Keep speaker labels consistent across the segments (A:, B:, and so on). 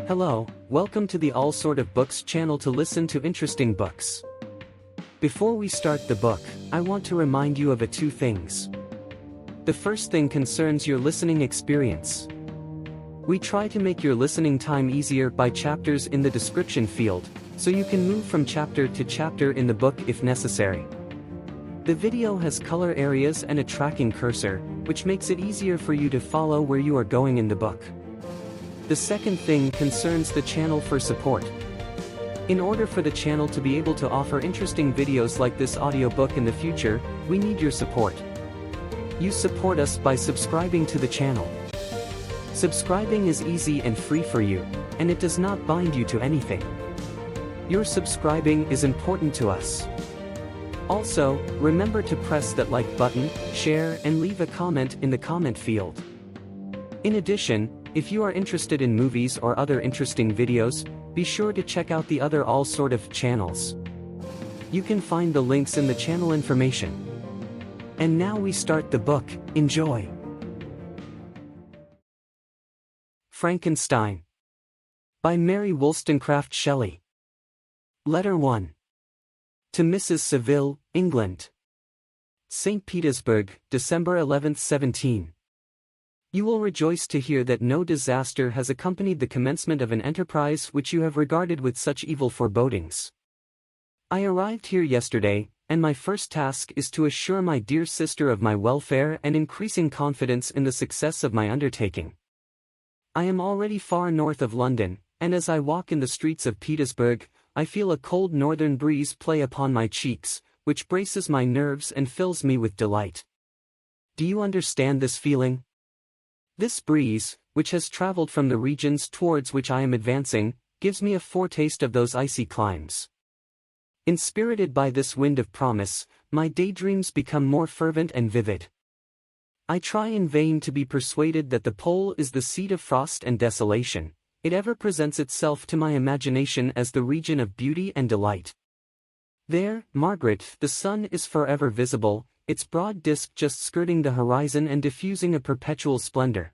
A: Hello, welcome to the All Sort of Books channel to listen to interesting books. Before we start the book, I want to remind you of two things. The first thing concerns your listening experience. We try to make your listening time easier by chapters in the description field, so you can move from chapter to chapter in the book if necessary. The video has color areas and a tracking cursor, which makes it easier for you to follow where you are going in the book. The second thing concerns the channel for support. In order for the channel to be able to offer interesting videos like this audiobook in the future, we need your support. You support us by subscribing to the channel. Subscribing is easy and free for you, and it does not bind you to anything. Your subscribing is important to us. Also, remember to press that like button, share and leave a comment in the comment field. In addition, if you are interested in movies or other interesting videos, be sure to check out the other all sort of channels. You can find the links in the channel information. And now we start the book. Enjoy. Frankenstein by Mary Shelley. Letter 1. To Mrs. Seville, England. St. Petersburg, December 11, 17. You will rejoice to hear that no disaster has accompanied the commencement of an enterprise which you have regarded with such evil forebodings. I arrived here yesterday, and my first task is to assure my dear sister of my welfare and increasing confidence in the success of my undertaking. I am already far north of London, and as I walk in the streets of Petersburg, I feel a cold northern breeze play upon my cheeks, which braces my nerves and fills me with delight. Do you understand this feeling? This breeze, which has traveled from the regions towards which I am advancing, gives me a foretaste of those icy climes. Inspirited by this wind of promise, my daydreams become more fervent and vivid. I try in vain to be persuaded that the pole is the seat of frost and desolation. It ever presents itself to my imagination as the region of beauty and delight. There, Margaret, the sun is forever visible, its broad disk just skirting the horizon and diffusing a perpetual splendor.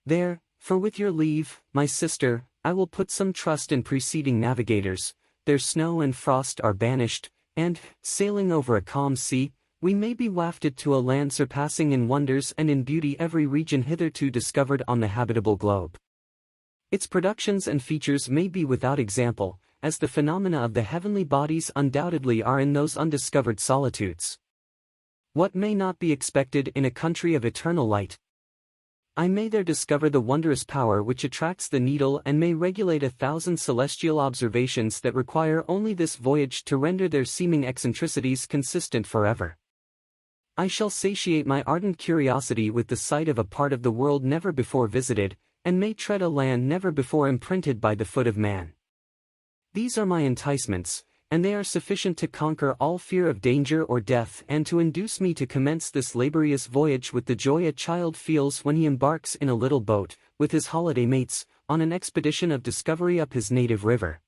A: There, for with your leave, my sister, I will put some trust in preceding navigators. Their snow and frost are banished, and, sailing over a calm sea, we may be wafted to a land surpassing in wonders and in beauty every region hitherto discovered on the habitable globe. Its productions and features may be without example, as the phenomena of the heavenly bodies undoubtedly are in those undiscovered solitudes. What may not be expected in a country of eternal light? I may there discover the wondrous power which attracts the needle and may regulate 1,000 celestial observations that require only this voyage to render their seeming eccentricities consistent forever. I shall satiate my ardent curiosity with the sight of a part of the world never before visited, and may tread a land never before imprinted by the foot of man. These are my enticements, and they are sufficient to conquer all fear of danger or death and to induce me to commence this laborious voyage with the joy a child feels when he embarks in a little boat, with his holiday mates, on an expedition of discovery up his native river.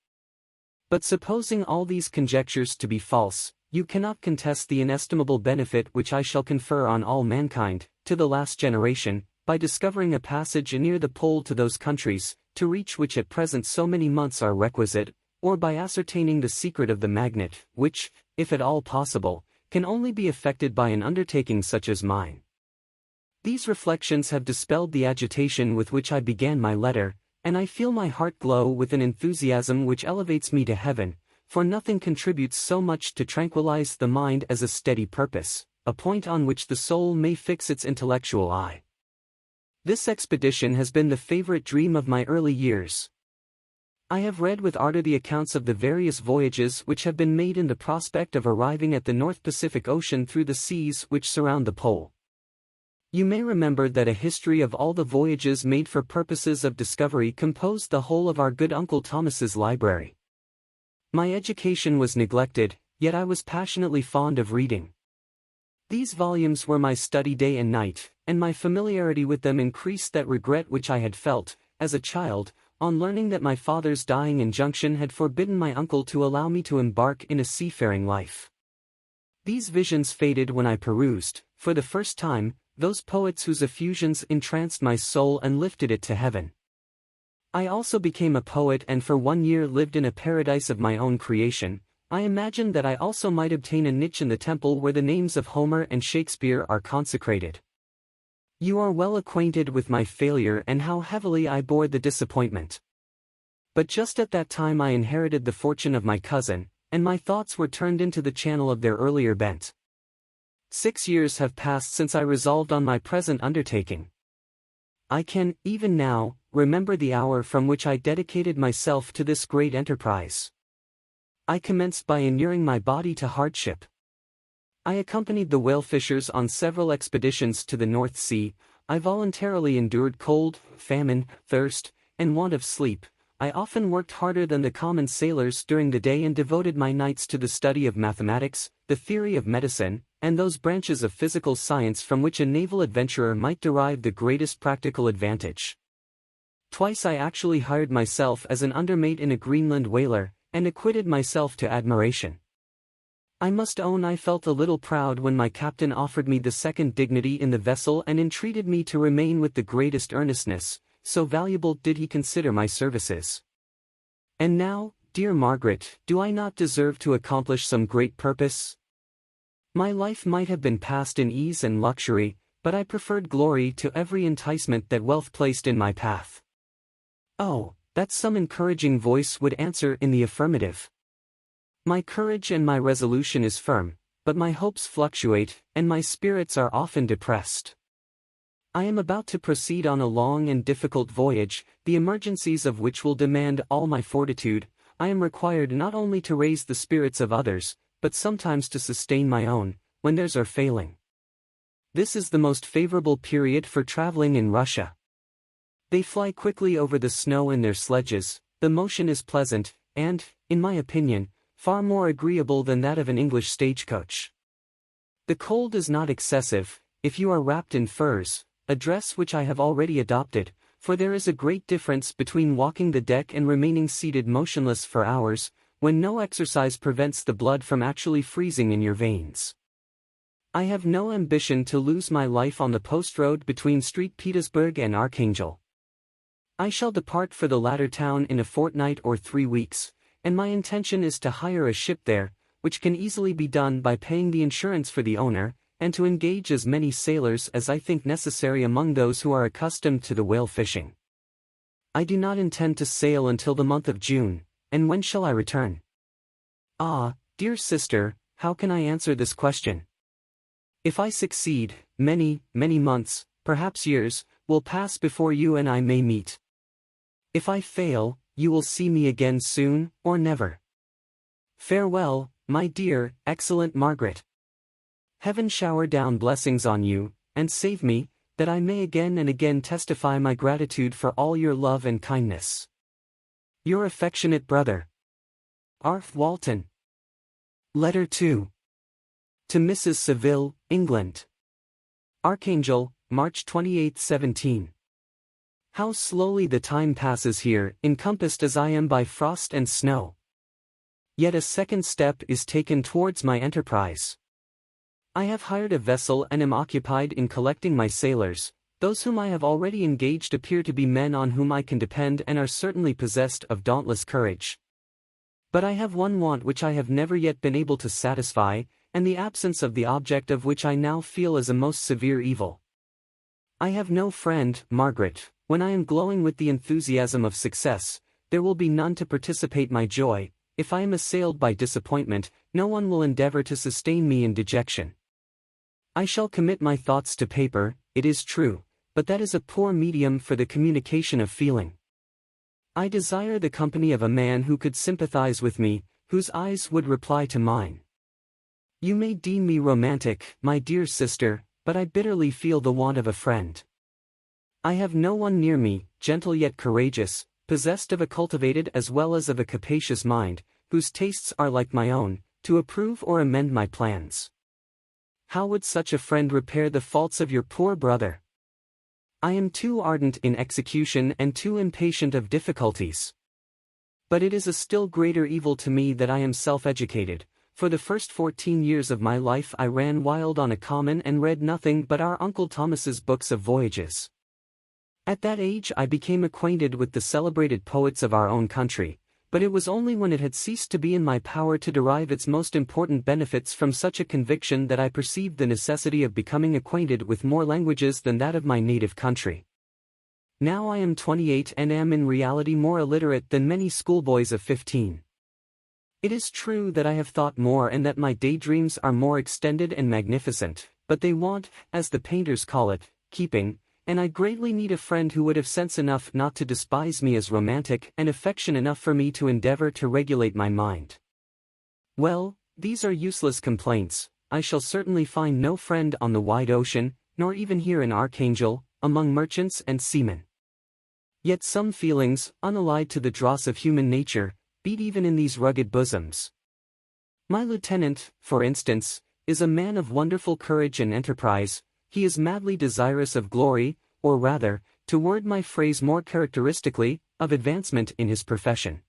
A: But supposing all these conjectures to be false, you cannot contest the inestimable benefit which I shall confer on all mankind, to the last generation, by discovering a passage near the pole to those countries, to reach which at present so many months are requisite, or by ascertaining the secret of the magnet, which, if at all possible, can only be effected by an undertaking such as mine. These reflections have dispelled the agitation with which I began my letter, and I feel my heart glow with an enthusiasm which elevates me to heaven, for nothing contributes so much to tranquilize the mind as a steady purpose, a point on which the soul may fix its intellectual eye. This expedition has been the favorite dream of my early years. I have read with ardor the accounts of the various voyages which have been made in the prospect of arriving at the North Pacific Ocean through the seas which surround the pole. You may remember that a history of all the voyages made for purposes of discovery composed the whole of our good Uncle Thomas's library. My education was neglected, yet I was passionately fond of reading. These volumes were my study day and night, and my familiarity with them increased that regret which I had felt, as a child, on learning that my father's dying injunction had forbidden my uncle to allow me to embark in a seafaring life. These visions faded when I perused, for the first time, those poets whose effusions entranced my soul and lifted it to heaven. I also became a poet and for 1 year lived in a paradise of my own creation. I imagined that I also might obtain a niche in the temple where the names of Homer and Shakespeare are consecrated. You are well acquainted with my failure and how heavily I bore the disappointment. But just at that time I inherited the fortune of my cousin, and my thoughts were turned into the channel of their earlier bent. 6 years have passed since I resolved on my present undertaking. I can, even now, remember the hour from which I dedicated myself to this great enterprise. I commenced by inuring my body to hardship. I accompanied the whale fishers on several expeditions to the North Sea. I voluntarily endured cold, famine, thirst, and want of sleep. I often worked harder than the common sailors during the day and devoted my nights to the study of mathematics, the theory of medicine, and those branches of physical science from which a naval adventurer might derive the greatest practical advantage. Twice I actually hired myself as an undermate in a Greenland whaler, and acquitted myself to admiration. I must own I felt a little proud when my captain offered me the second dignity in the vessel and entreated me to remain with the greatest earnestness, so valuable did he consider my services. And now, dear Margaret, do I not deserve to accomplish some great purpose? My life might have been passed in ease and luxury, but I preferred glory to every enticement that wealth placed in my path. Oh, that some encouraging voice would answer in the affirmative. My courage and my resolution is firm, but my hopes fluctuate, and my spirits are often depressed. I am about to proceed on a long and difficult voyage, the emergencies of which will demand all my fortitude. I am required not only to raise the spirits of others, but sometimes to sustain my own, when theirs are failing. This is the most favorable period for traveling in Russia. They fly quickly over the snow in their sledges, the motion is pleasant, and, in my opinion, far more agreeable than that of an English stagecoach. The cold is not excessive, if you are wrapped in furs, a dress which I have already adopted, for there is a great difference between walking the deck and remaining seated motionless for hours, when no exercise prevents the blood from actually freezing in your veins. I have no ambition to lose my life on the post road between St. Petersburg and Archangel. I shall depart for the latter town in a fortnight or 3 weeks, and my intention is to hire a ship there, which can easily be done by paying the insurance for the owner, and to engage as many sailors as I think necessary among those who are accustomed to the whale fishing. I do not intend to sail until the month of June, and when shall I return? Ah, dear sister, how can I answer this question? If I succeed, many months, perhaps years, will pass before you and I may meet. If I fail, you will see me again soon, or never. Farewell, my dear, excellent Margaret. Heaven shower down blessings on you, and save me, that I may again and again testify my gratitude for all your love and kindness. Your affectionate brother, Arth Walton. Letter 2. To Mrs. Seville, England. Archangel, March 28, 17. How slowly the time passes here, encompassed as I am by frost and snow. Yet a second step is taken towards my enterprise. I have hired a vessel and am occupied in collecting my sailors. Those whom I have already engaged appear to be men on whom I can depend and are certainly possessed of dauntless courage. But I have one want which I have never yet been able to satisfy, and the absence of the object of which I now feel is a most severe evil. I have no friend, Margaret. When I am glowing with the enthusiasm of success, there will be none to participate my joy. If I am assailed by disappointment, no one will endeavor to sustain me in dejection. I shall commit my thoughts to paper, it is true, but that is a poor medium for the communication of feeling. I desire the company of a man who could sympathize with me, whose eyes would reply to mine. You may deem me romantic, my dear sister, but I bitterly feel the want of a friend. I have no one near me, gentle yet courageous, possessed of a cultivated as well as of a capacious mind, whose tastes are like my own, to approve or amend my plans. How would such a friend repair the faults of your poor brother? I am too ardent in execution and too impatient of difficulties. But it is a still greater evil to me that I am self-educated. For the first 14 years of my life I ran wild on a common and read nothing but our Uncle Thomas's books of voyages. At that age I became acquainted with the celebrated poets of our own country, but it was only when it had ceased to be in my power to derive its most important benefits from such a conviction that I perceived the necessity of becoming acquainted with more languages than that of my native country. Now I am 28 and am in reality more illiterate than many schoolboys of 15. It is true that I have thought more and that my daydreams are more extended and magnificent, but they want, as the painters call it, keeping, and I greatly need a friend who would have sense enough not to despise me as romantic and affection enough for me to endeavor to regulate my mind. Well, these are useless complaints. I shall certainly find no friend on the wide ocean, nor even here in Archangel, among merchants and seamen. Yet some feelings, unallied to the dross of human nature, beat even in these rugged bosoms. My lieutenant, for instance, is a man of wonderful courage and enterprise. He is madly desirous of glory, or rather, to word my phrase more characteristically, of advancement in his profession.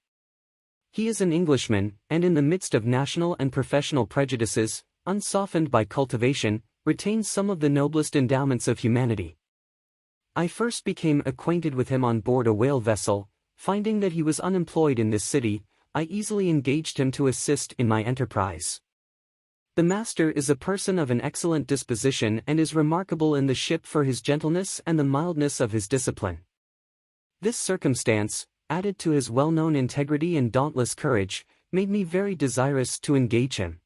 A: He is an Englishman, and in the midst of national and professional prejudices, unsoftened by cultivation, retains some of the noblest endowments of humanity. I first became acquainted with him on board a whale vessel. Finding that he was unemployed in this city, I easily engaged him to assist in my enterprise. The master is a person of an excellent disposition and is remarkable in the ship for his gentleness and the mildness of his discipline. This circumstance, added to his well-known integrity and dauntless courage, made me very desirous to engage him.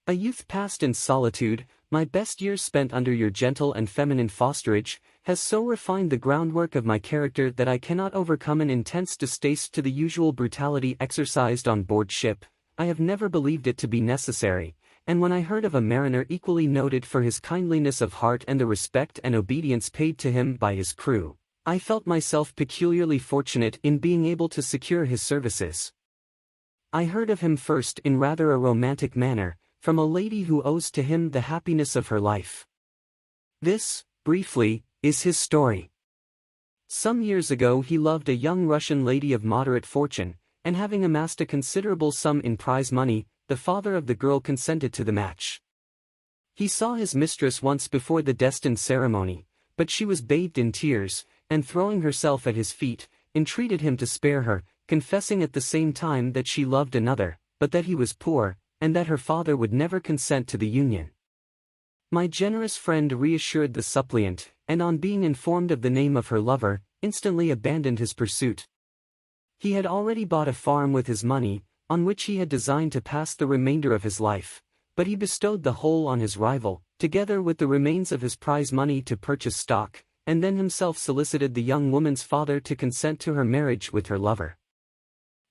A: A youth passed in solitude, my best years spent under your gentle and feminine fosterage, has so refined the groundwork of my character that I cannot overcome an intense distaste to the usual brutality exercised on board ship. I have never believed it to be necessary, and when I heard of a mariner equally noted for his kindliness of heart and the respect and obedience paid to him by his crew, I felt myself peculiarly fortunate in being able to secure his services. I heard of him first in rather a romantic manner, from a lady who owes to him the happiness of her life. This, briefly, is his story. Some years ago he loved a young Russian lady of moderate fortune, and having amassed a considerable sum in prize money, the father of the girl consented to the match. He saw his mistress once before the destined ceremony, but she was bathed in tears, and throwing herself at his feet, entreated him to spare her, confessing at the same time that she loved another, but that he was poor, and that her father would never consent to the union. My generous friend reassured the suppliant, and on being informed of the name of her lover, instantly abandoned his pursuit. He had already bought a farm with his money, on which he had designed to pass the remainder of his life, but he bestowed the whole on his rival, together with the remains of his prize money to purchase stock, and then himself solicited the young woman's father to consent to her marriage with her lover.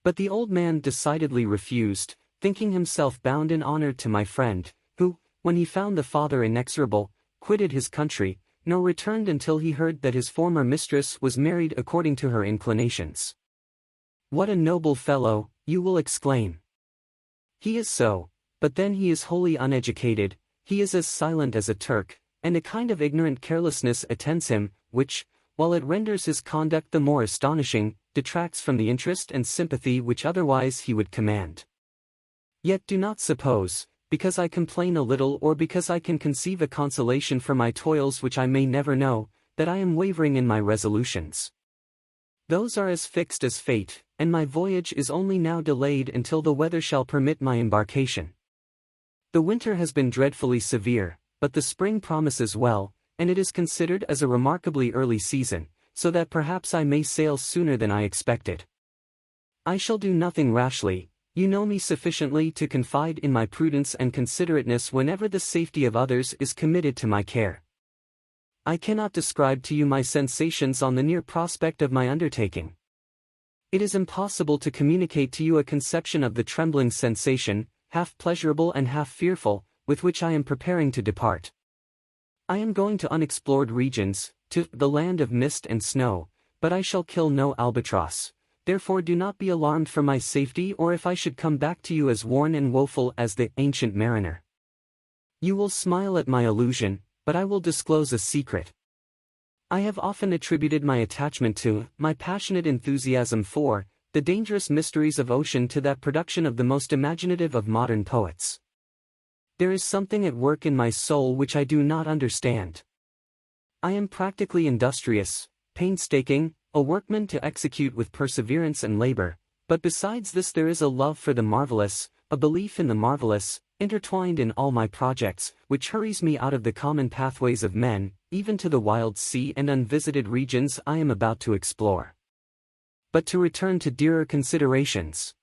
A: But the old man decidedly refused, thinking himself bound in honor to my friend, who, when he found the father inexorable, quitted his country, nor returned until he heard that his former mistress was married according to her inclinations. What a noble fellow, you will exclaim. He is so, but then he is wholly uneducated, he is as silent as a Turk, and a kind of ignorant carelessness attends him, which, while it renders his conduct the more astonishing, detracts from the interest and sympathy which otherwise he would command. Yet do not suppose, because I complain a little or because I can conceive a consolation for my toils which I may never know, that I am wavering in my resolutions. Those are as fixed as fate, and my voyage is only now delayed until the weather shall permit my embarkation. The winter has been dreadfully severe, but the spring promises well, and it is considered as a remarkably early season, so that perhaps I may sail sooner than I expected. I shall do nothing rashly. You know me sufficiently to confide in my prudence and considerateness whenever the safety of others is committed to my care. I cannot describe to you my sensations on the near prospect of my undertaking. It is impossible to communicate to you a conception of the trembling sensation, half pleasurable and half fearful, with which I am preparing to depart. I am going to unexplored regions, to the land of mist and snow, but I shall kill no albatross. Therefore do not be alarmed for my safety or if I should come back to you as worn and woeful as the ancient mariner. You will smile at my allusion, but I will disclose a secret. I have often attributed my attachment to, my passionate enthusiasm for, the dangerous mysteries of ocean to that production of the most imaginative of modern poets. There is something at work in my soul which I do not understand. I am practically industrious, painstaking, a workman to execute with perseverance and labor, but besides this there is a love for the marvelous, a belief in the marvelous, intertwined in all my projects, which hurries me out of the common pathways of men, even to the wild sea and unvisited regions I am about to explore. But to return to dearer considerations.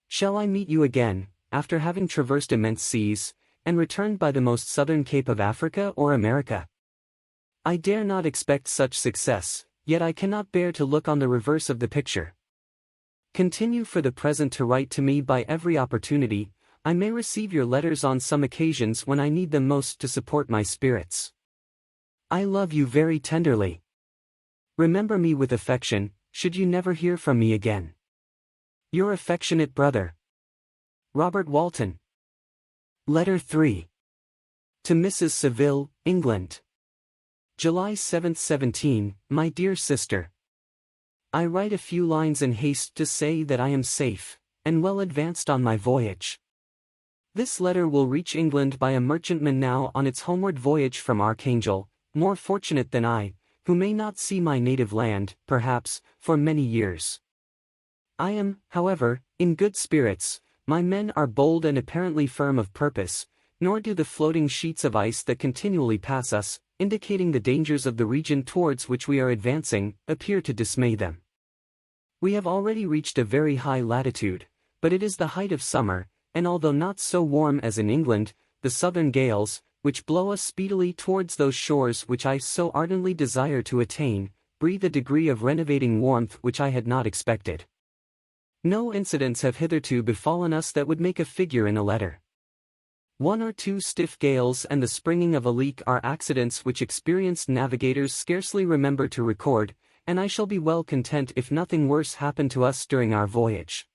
A: Shall I meet you again, after having traversed immense seas, and returned by the most southern cape of Africa or America? I dare not expect such success, yet I cannot bear to look on the reverse of the picture. Continue for the present to write to me by every opportunity. I may receive your letters on some occasions when I need them most to support my spirits. I love you very tenderly. Remember me with affection, should you never hear from me again. Your affectionate brother, Robert Walton. Letter 3. To Mrs. Seville, England. July 7, 17, my dear sister. I write a few lines in haste to say that I am safe, and well advanced on my voyage. This letter will reach England by a merchantman now on its homeward voyage from Archangel, more fortunate than I, who may not see my native land, perhaps, for many years. I am, however, in good spirits, my men are bold and apparently firm of purpose, nor do the floating sheets of ice that continually pass us, indicating the dangers of the region towards which we are advancing, appear to dismay them. We have already reached a very high latitude, but it is the height of summer, and although not so warm as in England, the southern gales, which blow us speedily towards those shores which I so ardently desire to attain, breathe a degree of renovating warmth which I had not expected. No incidents have hitherto befallen us that would make a figure in a letter. 1 or 2 stiff gales and the springing of a leak are accidents which experienced navigators scarcely remember to record, and I shall be well content if nothing worse happen to us during our voyage.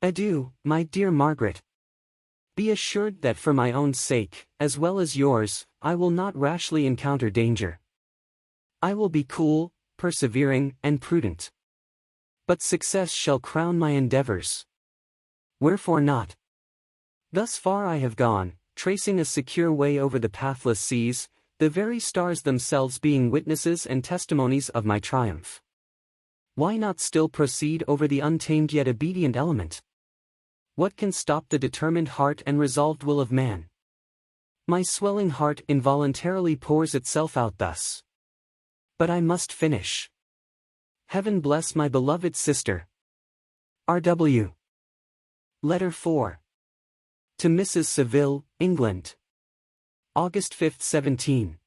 A: Adieu, my dear Margaret. Be assured that for my own sake, as well as yours, I will not rashly encounter danger. I will be cool, persevering, and prudent. But success shall crown my endeavors. Wherefore not? Thus far I have gone, tracing a secure way over the pathless seas, the very stars themselves being witnesses and testimonies of my triumph. Why not still proceed over the untamed yet obedient element? What can stop the determined heart and resolved will of man? My swelling heart involuntarily pours itself out thus. But I must finish. Heaven bless my beloved sister. R.W. Letter 4. To Mrs. Seville, England. August 5, 17.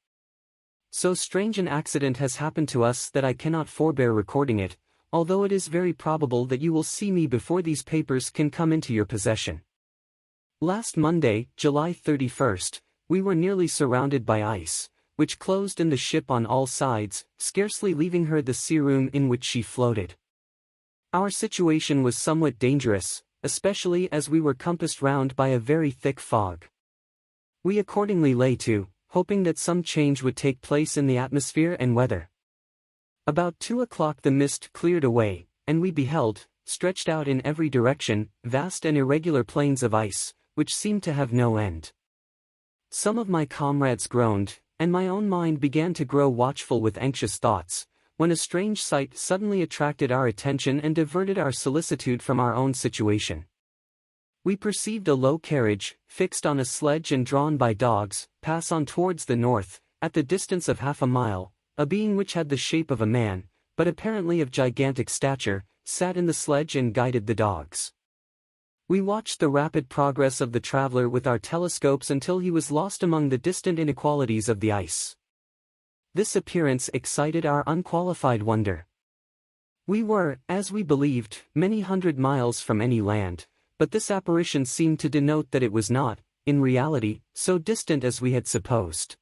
A: So strange an accident has happened to us that I cannot forbear recording it, although it is very probable that you will see me before these papers can come into your possession. Last Monday, July 31st, we were nearly surrounded by ice, which closed in the ship on all sides, scarcely leaving her the sea room in which she floated. Our situation was somewhat dangerous, especially as we were compassed round by a very thick fog. We accordingly lay to, hoping that some change would take place in the atmosphere and weather. About 2 o'clock the mist cleared away, and we beheld, stretched out in every direction, vast and irregular plains of ice, which seemed to have no end. Some of my comrades groaned, and my own mind began to grow watchful with anxious thoughts, when a strange sight suddenly attracted our attention and diverted our solicitude from our own situation. We perceived a low carriage, fixed on a sledge and drawn by dogs, pass on towards the north, at the distance of half a mile. A being which had the shape of a man, but apparently of gigantic stature, sat in the sledge and guided the dogs. We watched the rapid progress of the traveler with our telescopes until he was lost among the distant inequalities of the ice. This appearance excited our unqualified wonder. We were, as we believed, many hundred miles from any land, but this apparition seemed to denote that it was not, in reality, so distant as we had supposed.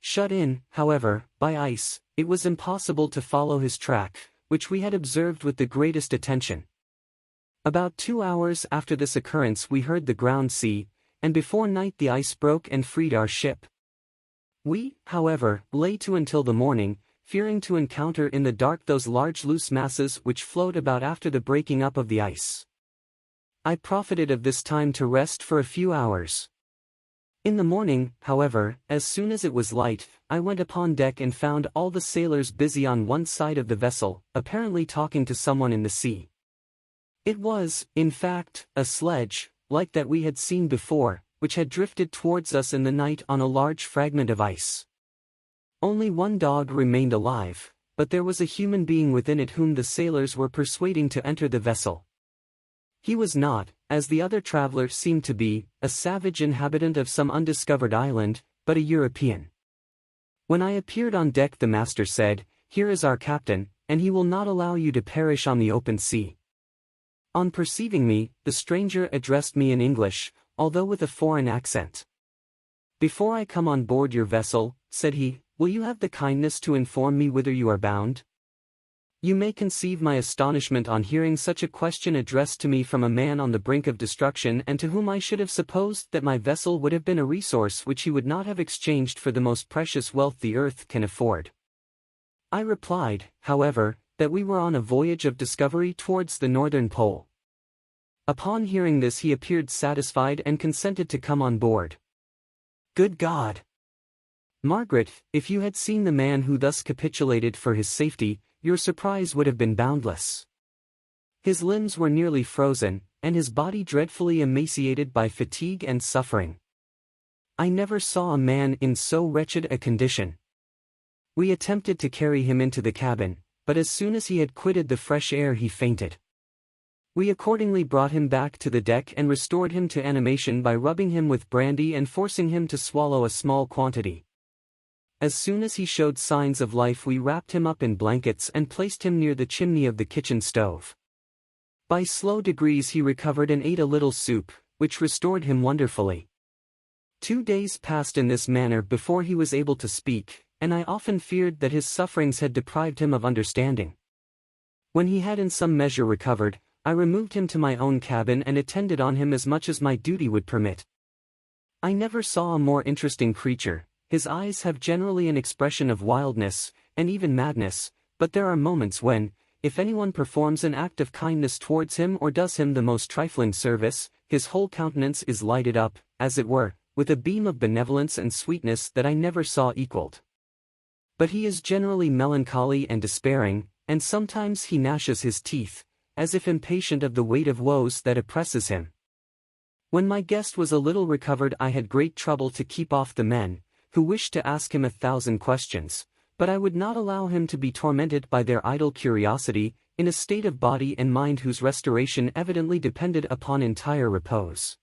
A: Shut in, however, by ice, it was impossible to follow his track, which we had observed with the greatest attention. About 2 hours after this occurrence we heard the ground sea, and before night the ice broke and freed our ship. We, however, lay to until the morning, fearing to encounter in the dark those large loose masses which float about after the breaking up of the ice. I profited of this time to rest for a few hours. In the morning, however, as soon as it was light, I went upon deck and found all the sailors busy on one side of the vessel, apparently talking to someone in the sea. It was, in fact, a sledge, like that we had seen before, which had drifted towards us in the night on a large fragment of ice. Only one dog remained alive, but there was a human being within it whom the sailors were persuading to enter the vessel. He was not, as the other traveler seemed to be, a savage inhabitant of some undiscovered island, but a European. When I appeared on deck, the master said, "Here is our captain, and he will not allow you to perish on the open sea." On perceiving me, the stranger addressed me in English, although with a foreign accent. "Before I come on board your vessel," said he, "will you have the kindness to inform me whither you are bound?" You may conceive my astonishment on hearing such a question addressed to me from a man on the brink of destruction, and to whom I should have supposed that my vessel would have been a resource which he would not have exchanged for the most precious wealth the earth can afford. I replied, however, that we were on a voyage of discovery towards the northern pole. Upon hearing this, he appeared satisfied and consented to come on board. Good God! Margaret, if you had seen the man who thus capitulated for his safety, your surprise would have been boundless. His limbs were nearly frozen, and his body dreadfully emaciated by fatigue and suffering. I never saw a man in so wretched a condition. We attempted to carry him into the cabin, but as soon as he had quitted the fresh air he fainted. We accordingly brought him back to the deck and restored him to animation by rubbing him with brandy and forcing him to swallow a small quantity. As soon as he showed signs of life, we wrapped him up in blankets and placed him near the chimney of the kitchen stove. By slow degrees he recovered and ate a little soup, which restored him wonderfully. 2 days passed in this manner before he was able to speak, and I often feared that his sufferings had deprived him of understanding. When he had in some measure recovered, I removed him to my own cabin and attended on him as much as my duty would permit. I never saw a more interesting creature. His eyes have generally an expression of wildness, and even madness, but there are moments when, if anyone performs an act of kindness towards him or does him the most trifling service, his whole countenance is lighted up, as it were, with a beam of benevolence and sweetness that I never saw equaled. But he is generally melancholy and despairing, and sometimes he gnashes his teeth, as if impatient of the weight of woes that oppresses him. When my guest was a little recovered, I had great trouble to keep off the men, who wished to ask him 1,000 questions, but I would not allow him to be tormented by their idle curiosity, in a state of body and mind whose restoration evidently depended upon entire repose.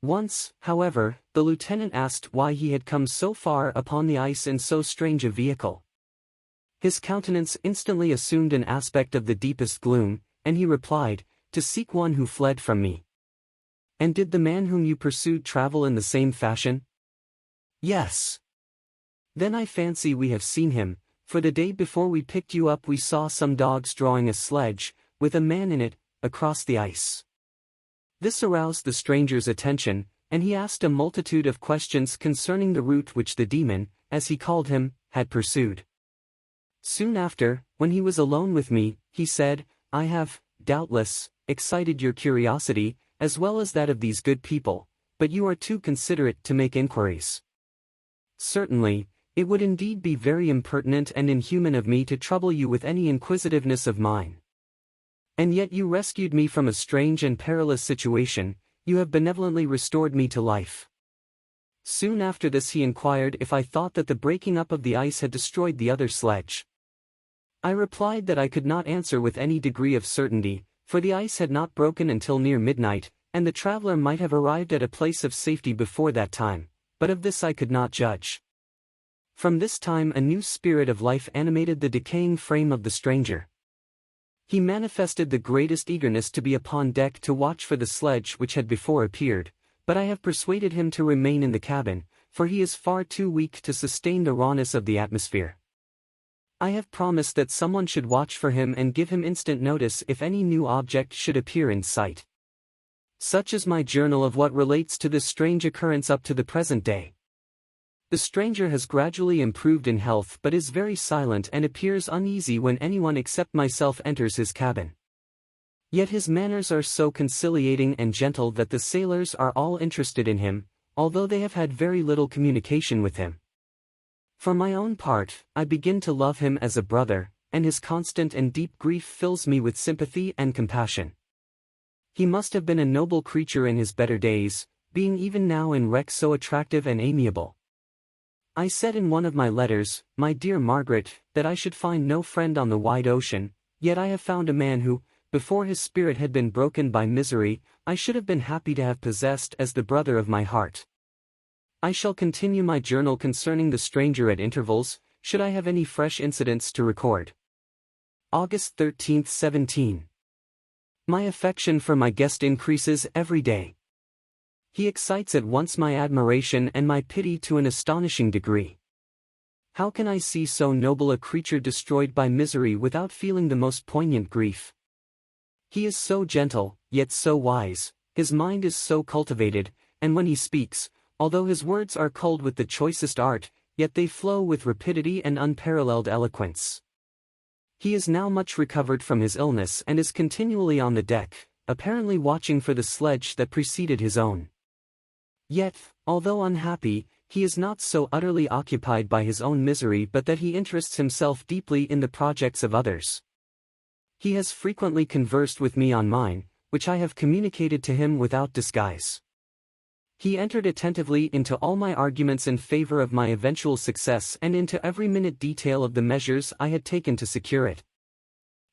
A: Once, however, the lieutenant asked why he had come so far upon the ice in so strange a vehicle. His countenance instantly assumed an aspect of the deepest gloom, and he replied, "To seek one who fled from me." "And did the man whom you pursued travel in the same fashion?" "Yes." "Then I fancy we have seen him, for the day before we picked you up we saw some dogs drawing a sledge, with a man in it, across the ice." This aroused the stranger's attention, and he asked a multitude of questions concerning the route which the demon, as he called him, had pursued. Soon after, when he was alone with me, he said, "I have, doubtless, excited your curiosity, as well as that of these good people, but you are too considerate to make inquiries. Certainly, it would indeed be very impertinent and inhuman of me to trouble you with any inquisitiveness of mine. And yet you rescued me from a strange and perilous situation, you have benevolently restored me to life." Soon after this he inquired if I thought that the breaking up of the ice had destroyed the other sledge. I replied that I could not answer with any degree of certainty, for the ice had not broken until near midnight, and the traveler might have arrived at a place of safety before that time, but of this I could not judge. From this time a new spirit of life animated the decaying frame of the stranger. He manifested the greatest eagerness to be upon deck to watch for the sledge which had before appeared, but I have persuaded him to remain in the cabin, for he is far too weak to sustain the rawness of the atmosphere. I have promised that someone should watch for him and give him instant notice if any new object should appear in sight. Such is my journal of what relates to this strange occurrence up to the present day. The stranger has gradually improved in health but is very silent and appears uneasy when anyone except myself enters his cabin. Yet his manners are so conciliating and gentle that the sailors are all interested in him, although they have had very little communication with him. For my own part, I begin to love him as a brother, and his constant and deep grief fills me with sympathy and compassion. He must have been a noble creature in his better days, being even now in wreck so attractive and amiable. I said in one of my letters, my dear Margaret, that I should find no friend on the wide ocean, yet I have found a man who, before his spirit had been broken by misery, I should have been happy to have possessed as the brother of my heart. I shall continue my journal concerning the stranger at intervals, should I have any fresh incidents to record. August 13, 17. My affection for my guest increases every day. He excites at once my admiration and my pity to an astonishing degree. How can I see so noble a creature destroyed by misery without feeling the most poignant grief? He is so gentle, yet so wise, his mind is so cultivated, and when he speaks, although his words are culled with the choicest art, yet they flow with rapidity and unparalleled eloquence. He is now much recovered from his illness and is continually on the deck, apparently watching for the sledge that preceded his own. Yet, although unhappy, he is not so utterly occupied by his own misery but that he interests himself deeply in the projects of others. He has frequently conversed with me on mine, which I have communicated to him without disguise. He entered attentively into all my arguments in favor of my eventual success and into every minute detail of the measures I had taken to secure it.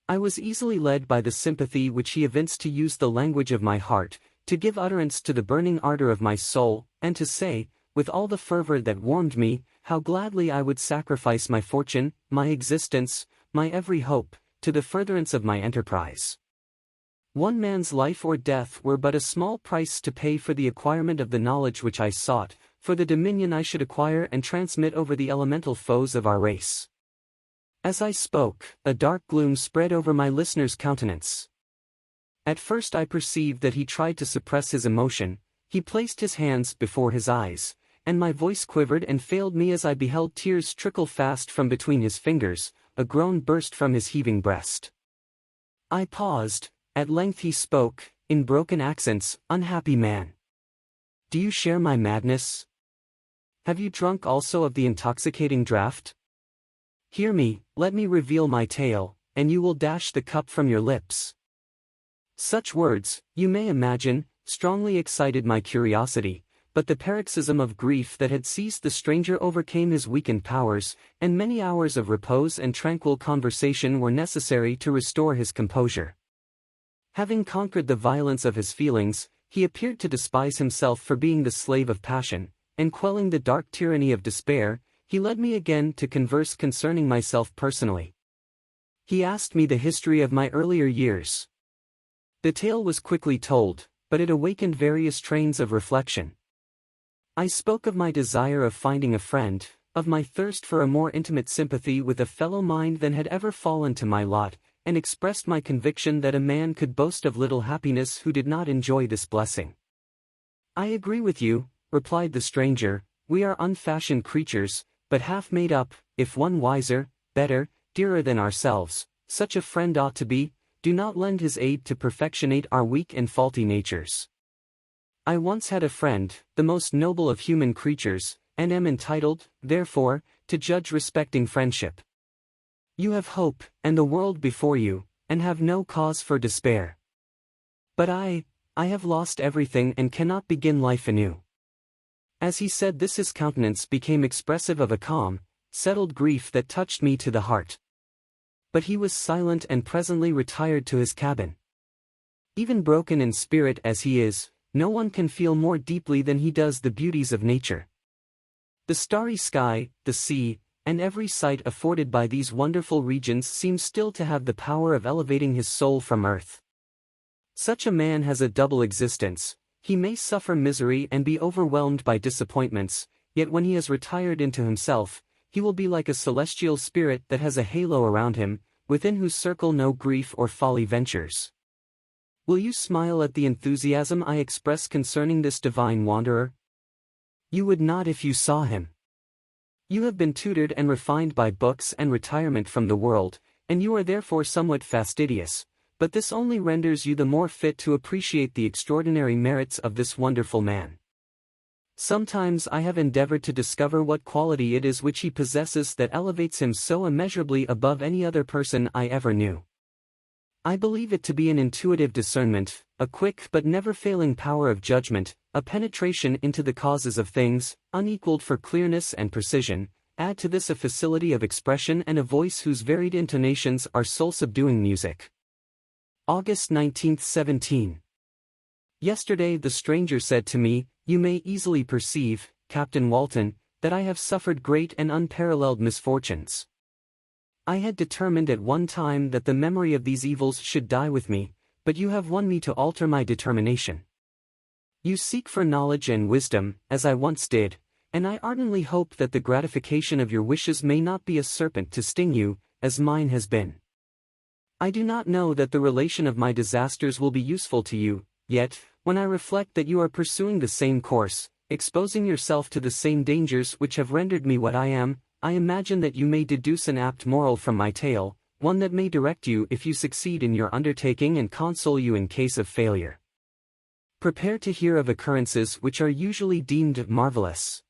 A: I was easily led by the sympathy which he evinced to use the language of my heart, to give utterance to the burning ardor of my soul, and to say, with all the fervor that warmed me, how gladly I would sacrifice my fortune, my existence, my every hope, to the furtherance of my enterprise. One man's life or death were but a small price to pay for the acquirement of the knowledge which I sought, for the dominion I should acquire and transmit over the elemental foes of our race. As I spoke, a dark gloom spread over my listener's countenance. At first I perceived that he tried to suppress his emotion, he placed his hands before his eyes, and my voice quivered and failed me as I beheld tears trickle fast from between his fingers, a groan burst from his heaving breast. I paused, at length he spoke, in broken accents, "Unhappy man! Do you share my madness? Have you drunk also of the intoxicating draught? Hear me, let me reveal my tale, and you will dash the cup from your lips." Such words, you may imagine, strongly excited my curiosity, but the paroxysm of grief that had seized the stranger overcame his weakened powers, and many hours of repose and tranquil conversation were necessary to restore his composure. Having conquered the violence of his feelings, he appeared to despise himself for being the slave of passion, and quelling the dark tyranny of despair, he led me again to converse concerning myself personally. He asked me the history of my earlier years. The tale was quickly told, but it awakened various trains of reflection. I spoke of my desire of finding a friend, of my thirst for a more intimate sympathy with a fellow mind than had ever fallen to my lot, and expressed my conviction that a man could boast of little happiness who did not enjoy this blessing. "I agree with you," replied the stranger, "we are unfashioned creatures, but half made up, if one wiser, better, dearer than ourselves, such a friend ought to be, do not lend his aid to perfectionate our weak and faulty natures. I once had a friend, the most noble of human creatures, and am entitled, therefore, to judge respecting friendship. You have hope, and the world before you, and have no cause for despair. But I have lost everything and cannot begin life anew." As he said this his countenance became expressive of a calm, settled grief that touched me to the heart. But he was silent and presently retired to his cabin. Even broken in spirit as he is, no one can feel more deeply than he does the beauties of nature. The starry sky, the sea, and every sight afforded by these wonderful regions seems still to have the power of elevating his soul from earth. Such a man has a double existence. He may suffer misery and be overwhelmed by disappointments, yet when he has retired into himself, he will be like a celestial spirit that has a halo around him, within whose circle no grief or folly ventures. Will you smile at the enthusiasm I express concerning this divine wanderer? You would not if you saw him. You have been tutored and refined by books and retirement from the world, and you are therefore somewhat fastidious, but this only renders you the more fit to appreciate the extraordinary merits of this wonderful man. Sometimes I have endeavored to discover what quality it is which he possesses that elevates him so immeasurably above any other person I ever knew. I believe it to be an intuitive discernment, a quick but never-failing power of judgment, a penetration into the causes of things, unequaled for clearness and precision. Add to this a facility of expression and a voice whose varied intonations are soul-subduing music. August 19, 17. Yesterday the stranger said to me, "You may easily perceive, Captain Walton, that I have suffered great and unparalleled misfortunes. I had determined at one time that the memory of these evils should die with me, but you have won me to alter my determination. You seek for knowledge and wisdom, as I once did, and I ardently hope that the gratification of your wishes may not be a serpent to sting you, as mine has been. I do not know that the relation of my disasters will be useful to you, yet, when I reflect that you are pursuing the same course, exposing yourself to the same dangers which have rendered me what I am, I imagine that you may deduce an apt moral from my tale, one that may direct you if you succeed in your undertaking and console you in case of failure. Prepare to hear of occurrences which are usually deemed marvelous.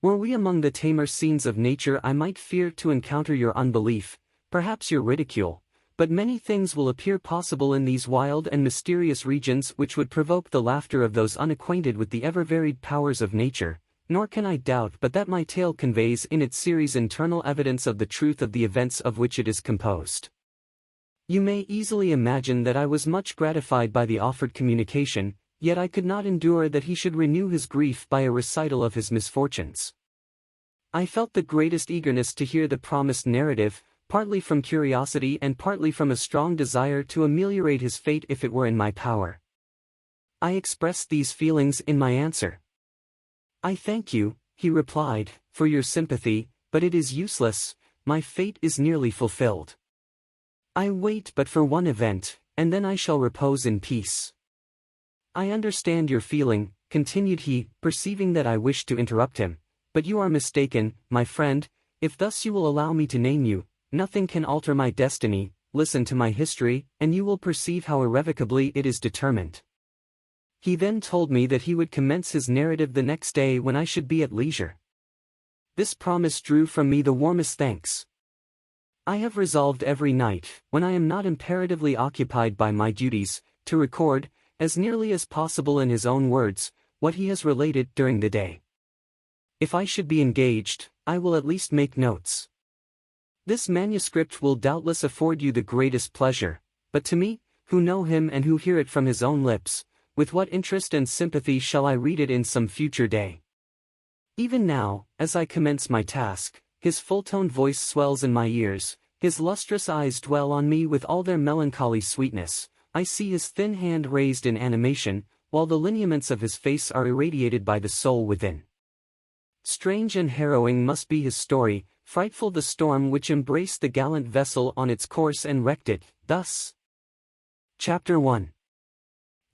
A: Were we among the tamer scenes of nature, I might fear to encounter your unbelief, perhaps your ridicule, but many things will appear possible in these wild and mysterious regions which would provoke the laughter of those unacquainted with the ever-varied powers of nature, nor can I doubt but that my tale conveys in its series internal evidence of the truth of the events of which it is composed. You may easily imagine that I was much gratified by the offered communication, yet I could not endure that he should renew his grief by a recital of his misfortunes. I felt the greatest eagerness to hear the promised narrative, partly from curiosity and partly from a strong desire to ameliorate his fate if it were in my power. I expressed these feelings in my answer. "I thank you," he replied, "for your sympathy, but it is useless, my fate is nearly fulfilled. I wait but for one event, and then I shall repose in peace." "I understand your feeling," continued he, perceiving that I wished to interrupt him, "but you are mistaken, my friend, if thus you will allow me to name you. Nothing can alter my destiny. Listen to my history, and you will perceive how irrevocably it is determined." He then told me that he would commence his narrative the next day when I should be at leisure. This promise drew from me the warmest thanks. I have resolved every night, when I am not imperatively occupied by my duties, to record, as nearly as possible in his own words, what he has related during the day. If I should be engaged, I will at least make notes. This manuscript will doubtless afford you the greatest pleasure, but to me, who know him and who hear it from his own lips, with what interest and sympathy shall I read it in some future day? Even now, as I commence my task, his full-toned voice swells in my ears, his lustrous eyes dwell on me with all their melancholy sweetness, I see his thin hand raised in animation, while the lineaments of his face are irradiated by the soul within. Strange and harrowing must be his story, frightful the storm which embraced the gallant vessel on its course and wrecked it, thus. Chapter 1.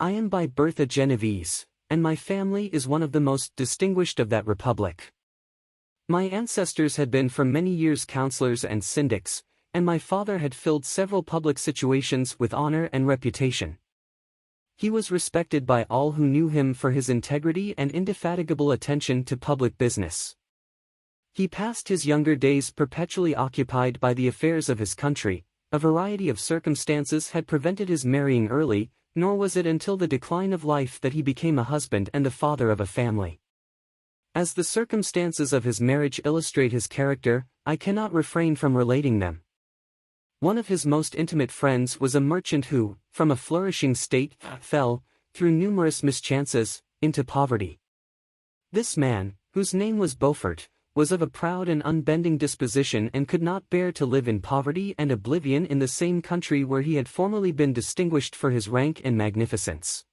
A: I am by birth a Genevese, and my family is one of the most distinguished of that republic. My ancestors had been for many years councillors and syndics, and my father had filled several public situations with honor and reputation. He was respected by all who knew him for his integrity and indefatigable attention to public business. He passed his younger days perpetually occupied by the affairs of his country. A variety of circumstances had prevented his marrying early, nor was it until the decline of life that he became a husband and the father of a family. As the circumstances of his marriage illustrate his character, I cannot refrain from relating them. One of his most intimate friends was a merchant who, from a flourishing state, fell, through numerous mischances, into poverty. This man, whose name was Beaufort, was of a proud and unbending disposition and could not bear to live in poverty and oblivion in the same country where he had formerly been distinguished for his rank and magnificence.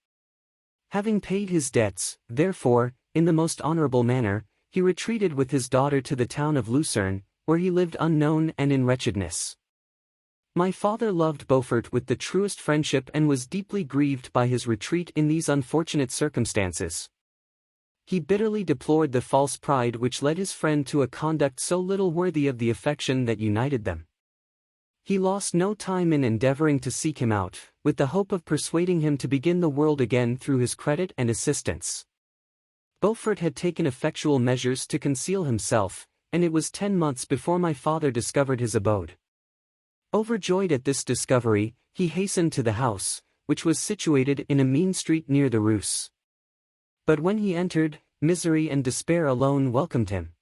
A: Having paid his debts, therefore, in the most honorable manner, he retreated with his daughter to the town of Lucerne, where he lived unknown and in wretchedness. My father loved Beaufort with the truest friendship and was deeply grieved by his retreat in these unfortunate circumstances. He bitterly deplored the false pride which led his friend to a conduct so little worthy of the affection that united them. He lost no time in endeavoring to seek him out, with the hope of persuading him to begin the world again through his credit and assistance. Beaufort had taken effectual measures to conceal himself, and it was 10 months before my father discovered his abode. Overjoyed at this discovery, he hastened to the house, which was situated in a mean street near the Rus. But when he entered, misery and despair alone welcomed him.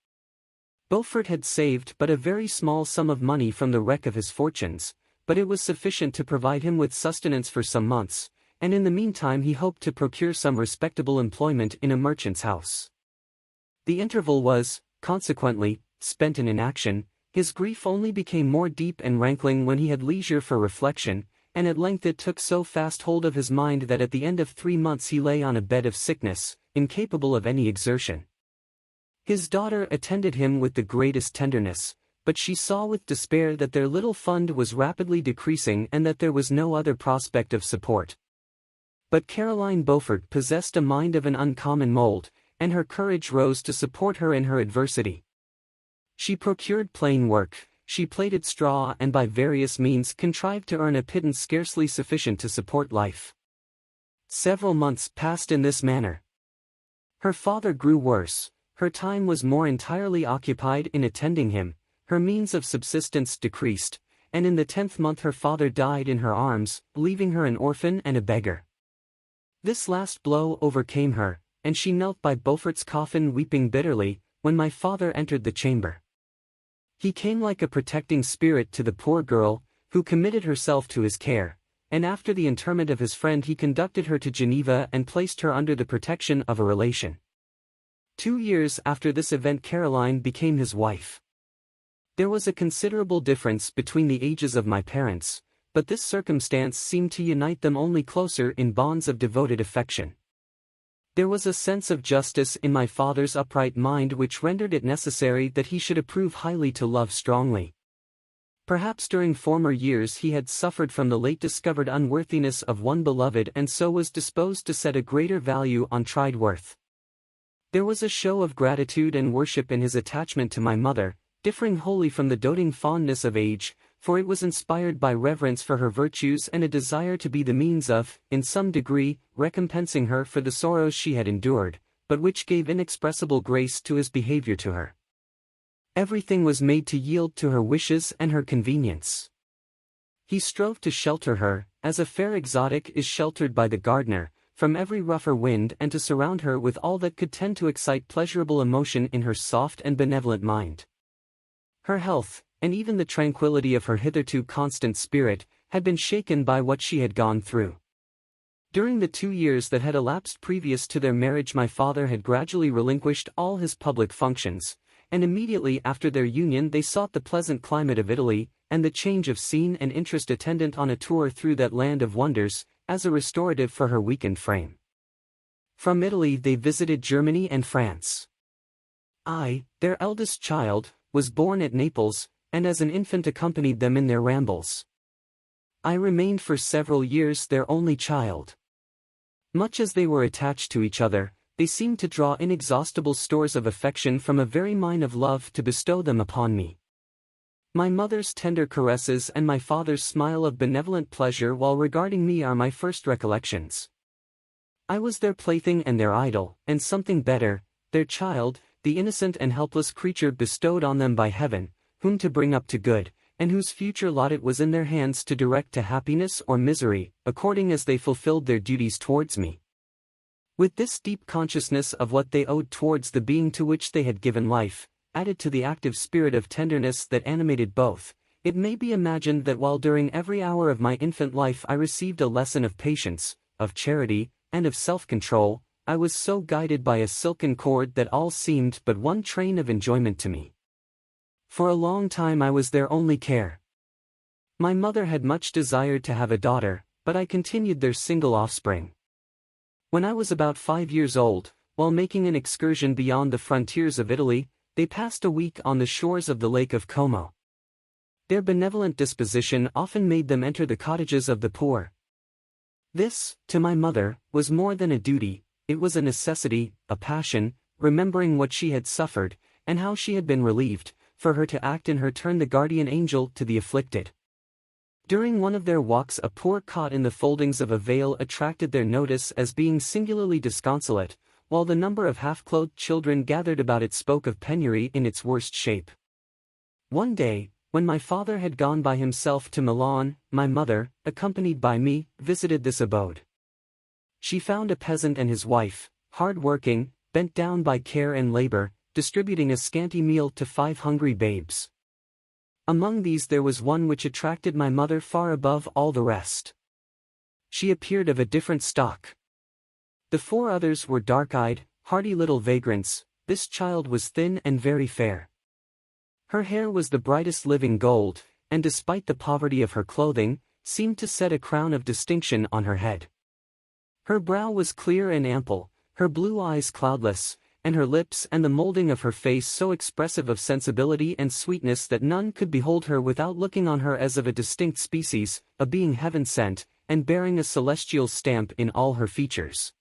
A: Beaufort had saved but a very small sum of money from the wreck of his fortunes, but it was sufficient to provide him with sustenance for some months, and in the meantime he hoped to procure some respectable employment in a merchant's house. The interval was, consequently, spent in inaction. His grief only became more deep and rankling when he had leisure for reflection, and at length it took so fast hold of his mind that at the end of 3 months he lay on a bed of sickness, incapable of any exertion. His daughter attended him with the greatest tenderness, but she saw with despair that their little fund was rapidly decreasing and that there was no other prospect of support. But Caroline Beaufort possessed a mind of an uncommon mold, and her courage rose to support her in her adversity. She procured plain work, she plaited straw and by various means contrived to earn a pittance scarcely sufficient to support life. Several months passed in this manner. Her father grew worse, her time was more entirely occupied in attending him, her means of subsistence decreased, and in the 10th month her father died in her arms, leaving her an orphan and a beggar. This last blow overcame her, and she knelt by Beaufort's coffin weeping bitterly, when my father entered the chamber. He came like a protecting spirit to the poor girl, who committed herself to his care, and after the interment of his friend he conducted her to Geneva and placed her under the protection of a relation. 2 years after this event Caroline became his wife. There was a considerable difference between the ages of my parents, but this circumstance seemed to unite them only closer in bonds of devoted affection. There was a sense of justice in my father's upright mind which rendered it necessary that he should approve highly to love strongly. Perhaps during former years he had suffered from the late discovered unworthiness of one beloved and so was disposed to set a greater value on tried worth. There was a show of gratitude and worship in his attachment to my mother, differing wholly from the doting fondness of age, for it was inspired by reverence for her virtues and a desire to be the means of, in some degree, recompensing her for the sorrows she had endured, but which gave inexpressible grace to his behavior to her. Everything was made to yield to her wishes and her convenience. He strove to shelter her, as a fair exotic is sheltered by the gardener, from every rougher wind and to surround her with all that could tend to excite pleasurable emotion in her soft and benevolent mind. Her health, and even the tranquility of her hitherto constant spirit, had been shaken by what she had gone through. During the 2 years that had elapsed previous to their marriage my father had gradually relinquished all his public functions, and immediately after their union they sought the pleasant climate of Italy, and the change of scene and interest attendant on a tour through that land of wonders, as a restorative for her weakened frame. From Italy they visited Germany and France. I, their eldest child, was born at Naples, and as an infant accompanied them in their rambles. I remained for several years their only child. Much as they were attached to each other, they seemed to draw inexhaustible stores of affection from a very mine of love to bestow them upon me. My mother's tender caresses and my father's smile of benevolent pleasure while regarding me are my first recollections. I was their plaything and their idol, and something better, their child, the innocent and helpless creature bestowed on them by heaven, whom to bring up to good, and whose future lot it was in their hands to direct to happiness or misery, according as they fulfilled their duties towards me. With this deep consciousness of what they owed towards the being to which they had given life, added to the active spirit of tenderness that animated both, it may be imagined that while during every hour of my infant life I received a lesson of patience, of charity, and of self-control, I was so guided by a silken cord that all seemed but one train of enjoyment to me. For a long time I was their only care. My mother had much desired to have a daughter, but I continued their single offspring. When I was about 5 years old, while making an excursion beyond the frontiers of Italy, they passed a week on the shores of the Lake of Como. Their benevolent disposition often made them enter the cottages of the poor. This, to my mother, was more than a duty, it was a necessity, a passion, remembering what she had suffered, and how she had been relieved, for her to act in her turn the guardian angel to the afflicted. During one of their walks a poor cot in the foldings of a veil attracted their notice as being singularly disconsolate, while the number of half-clothed children gathered about it spoke of penury in its worst shape. One day, when my father had gone by himself to Milan, my mother, accompanied by me, visited this abode. She found a peasant and his wife, hard-working, bent down by care and labor, distributing a scanty meal to 5 hungry babes. Among these there was one which attracted my mother far above all the rest. She appeared of a different stock. The 4 others were dark-eyed, hardy little vagrants. This child was thin and very fair. Her hair was the brightest living gold, and despite the poverty of her clothing, seemed to set a crown of distinction on her head. Her brow was clear and ample, her blue eyes cloudless, and her lips and the molding of her face so expressive of sensibility and sweetness that none could behold her without looking on her as of a distinct species, a being heaven-sent, and bearing a celestial stamp in all her features.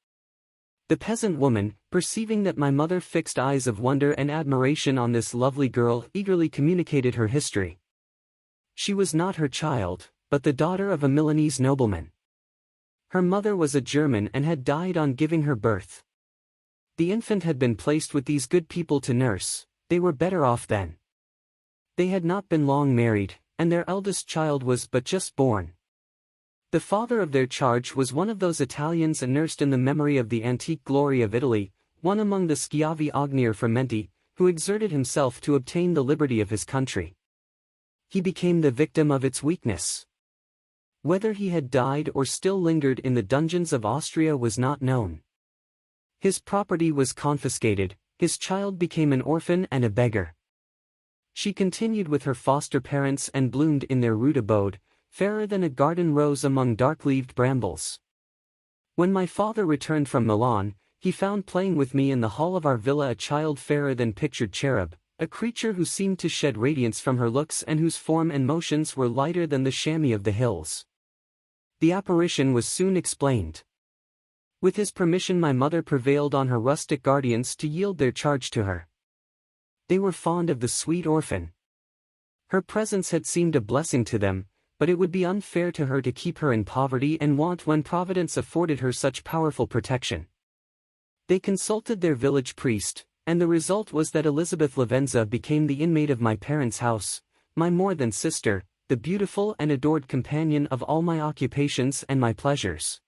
A: The peasant woman, perceiving that my mother fixed eyes of wonder and admiration on this lovely girl, eagerly communicated her history. She was not her child, but the daughter of a Milanese nobleman. Her mother was a German and had died on giving her birth. The infant had been placed with these good people to nurse. They were better off then. They had not been long married, and their eldest child was but just born. The father of their charge was one of those Italians nursed in the memory of the antique glory of Italy, one among the Schiavi Ognier Fermenti, who exerted himself to obtain the liberty of his country. He became the victim of its weakness. Whether he had died or still lingered in the dungeons of Austria was not known. His property was confiscated, his child became an orphan and a beggar. She continued with her foster parents and bloomed in their rude abode, fairer than a garden rose among dark-leaved brambles. When my father returned from Milan, he found playing with me in the hall of our villa a child fairer than pictured cherub, a creature who seemed to shed radiance from her looks and whose form and motions were lighter than the chamois of the hills. The apparition was soon explained. With his permission my mother prevailed on her rustic guardians to yield their charge to her. They were fond of the sweet orphan. Her presence had seemed a blessing to them, but it would be unfair to her to keep her in poverty and want when Providence afforded her such powerful protection. They consulted their village priest, and the result was that Elizabeth Lavenza became the inmate of my parents' house, my more than sister, the beautiful and adored companion of all my occupations and my pleasures.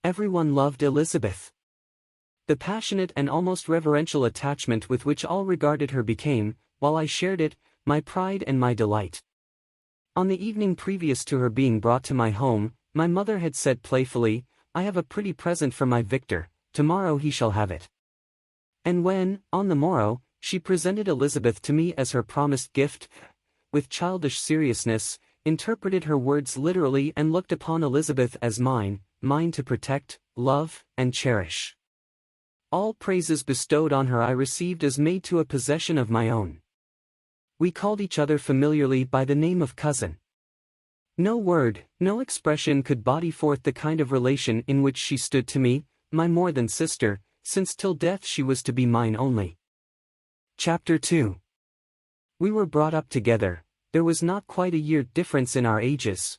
A: Everyone loved Elizabeth. The passionate and almost reverential attachment with which all regarded her became, while I shared it, my pride and my delight. On the evening previous to her being brought to my home, my mother had said playfully, "I have a pretty present for my Victor, tomorrow he shall have it." And when, on the morrow, she presented Elizabeth to me as her promised gift, with childish seriousness, interpreted her words literally and looked upon Elizabeth as mine to protect, love, and cherish. All praises bestowed on her I received as made to a possession of my own. We called each other familiarly by the name of cousin. No word, no expression could body forth the kind of relation in which she stood to me, my more than sister, since till death she was to be mine only. Chapter 2. We were brought up together. There was not quite a year difference in our ages.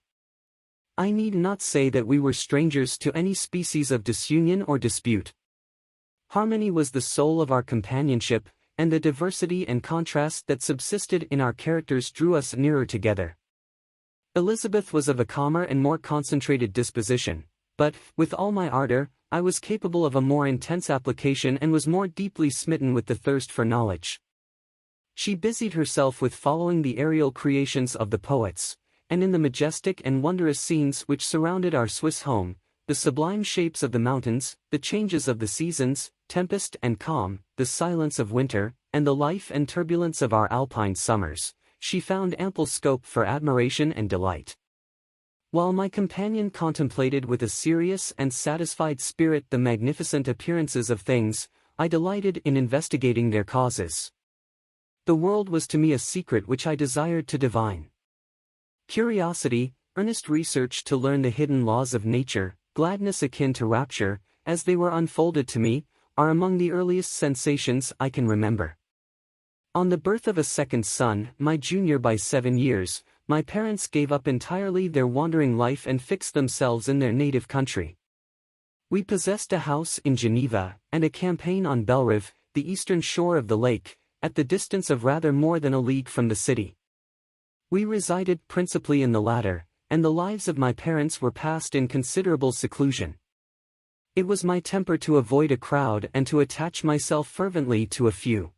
A: I need not say that we were strangers to any species of disunion or dispute. Harmony was the soul of our companionship, and the diversity and contrast that subsisted in our characters drew us nearer together. Elizabeth was of a calmer and more concentrated disposition, but, with all my ardor, I was capable of a more intense application and was more deeply smitten with the thirst for knowledge. She busied herself with following the aerial creations of the poets, and in the majestic and wondrous scenes which surrounded our Swiss home, the sublime shapes of the mountains, the changes of the seasons, tempest and calm, the silence of winter, and the life and turbulence of our Alpine summers, she found ample scope for admiration and delight. While my companion contemplated with a serious and satisfied spirit the magnificent appearances of things, I delighted in investigating their causes. The world was to me a secret which I desired to divine. Curiosity, earnest research to learn the hidden laws of nature, gladness akin to rapture, as they were unfolded to me, are among the earliest sensations I can remember. On the birth of a second son, my junior by 7 years, my parents gave up entirely their wandering life and fixed themselves in their native country. We possessed a house in Geneva, and a campaign on Bellerive, the eastern shore of the lake, at the distance of rather more than a league from the city. We resided principally in the latter, and the lives of my parents were passed in considerable seclusion. It was my temper to avoid a crowd and to attach myself fervently to a few.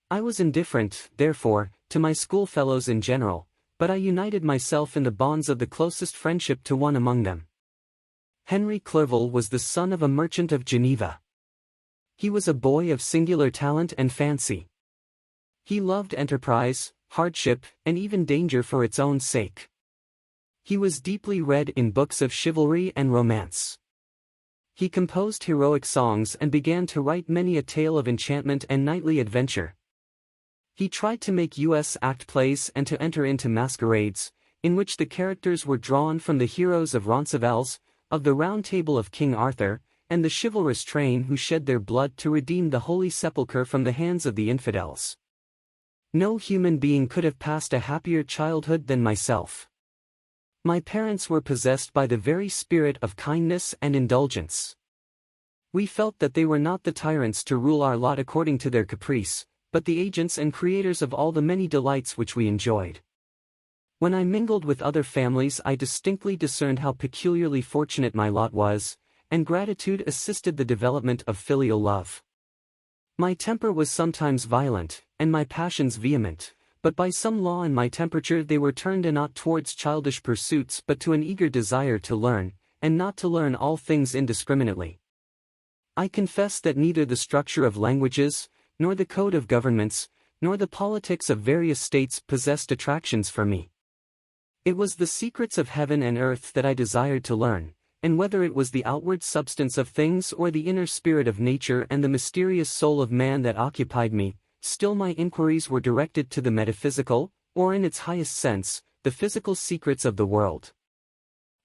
A: I was indifferent, therefore, to my schoolfellows in general, but I united myself in the bonds of the closest friendship to one among them. Henry Clerval was the son of a merchant of Geneva. He was a boy of singular talent and fancy. He loved enterprise, hardship, and even danger for its own sake. He was deeply read in books of chivalry and romance. He composed heroic songs and began to write many a tale of enchantment and knightly adventure. He tried to make U.S. act plays and to enter into masquerades, in which the characters were drawn from the heroes of Roncesvalles, of the Round Table of King Arthur, and the chivalrous train who shed their blood to redeem the Holy Sepulchre from the hands of the infidels. No human being could have passed a happier childhood than myself. My parents were possessed by the very spirit of kindness and indulgence. We felt that they were not the tyrants to rule our lot according to their caprice, but the agents and creators of all the many delights which we enjoyed. When I mingled with other families, I distinctly discerned how peculiarly fortunate my lot was, and gratitude assisted the development of filial love. My temper was sometimes violent, and my passions vehement, but by some law in my temperature they were turned not towards childish pursuits but to an eager desire to learn, and not to learn all things indiscriminately. I confess that neither the structure of languages, nor the code of governments, nor the politics of various states possessed attractions for me. It was the secrets of heaven and earth that I desired to learn, and whether it was the outward substance of things or the inner spirit of nature and the mysterious soul of man that occupied me, still my inquiries were directed to the metaphysical, or in its highest sense, the physical secrets of the world.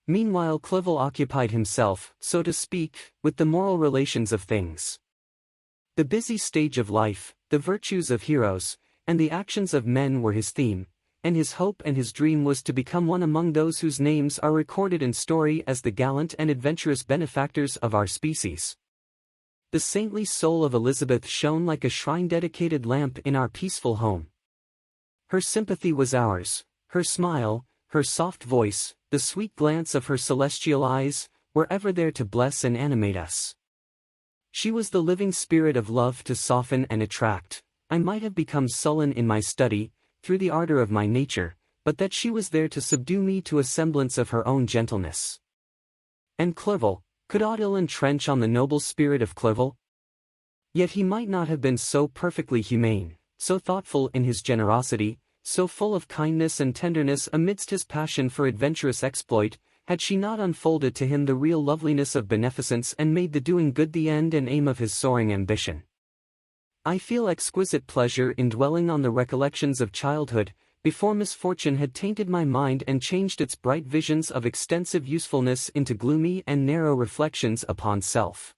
A: Meanwhile Clerval occupied himself, so to speak, with the moral relations of things. The busy stage of life, the virtues of heroes, and the actions of men were his theme, and his hope and his dream was to become one among those whose names are recorded in story as the gallant and adventurous benefactors of our species. The saintly soul of Elizabeth shone like a shrine-dedicated lamp in our peaceful home. Her sympathy was ours, her smile, her soft voice, the sweet glance of her celestial eyes, were ever there to bless and animate us. She was the living spirit of love to soften and attract. I might have become sullen in my study, through the ardor of my nature, but that she was there to subdue me to a semblance of her own gentleness. And Clerval, could aught ill entrench on the noble spirit of Clerval? Yet he might not have been so perfectly humane, so thoughtful in his generosity, so full of kindness and tenderness amidst his passion for adventurous exploit, had she not unfolded to him the real loveliness of beneficence and made the doing good the end and aim of his soaring ambition. I feel exquisite pleasure in dwelling on the recollections of childhood, before misfortune had tainted my mind and changed its bright visions of extensive usefulness into gloomy and narrow reflections upon self.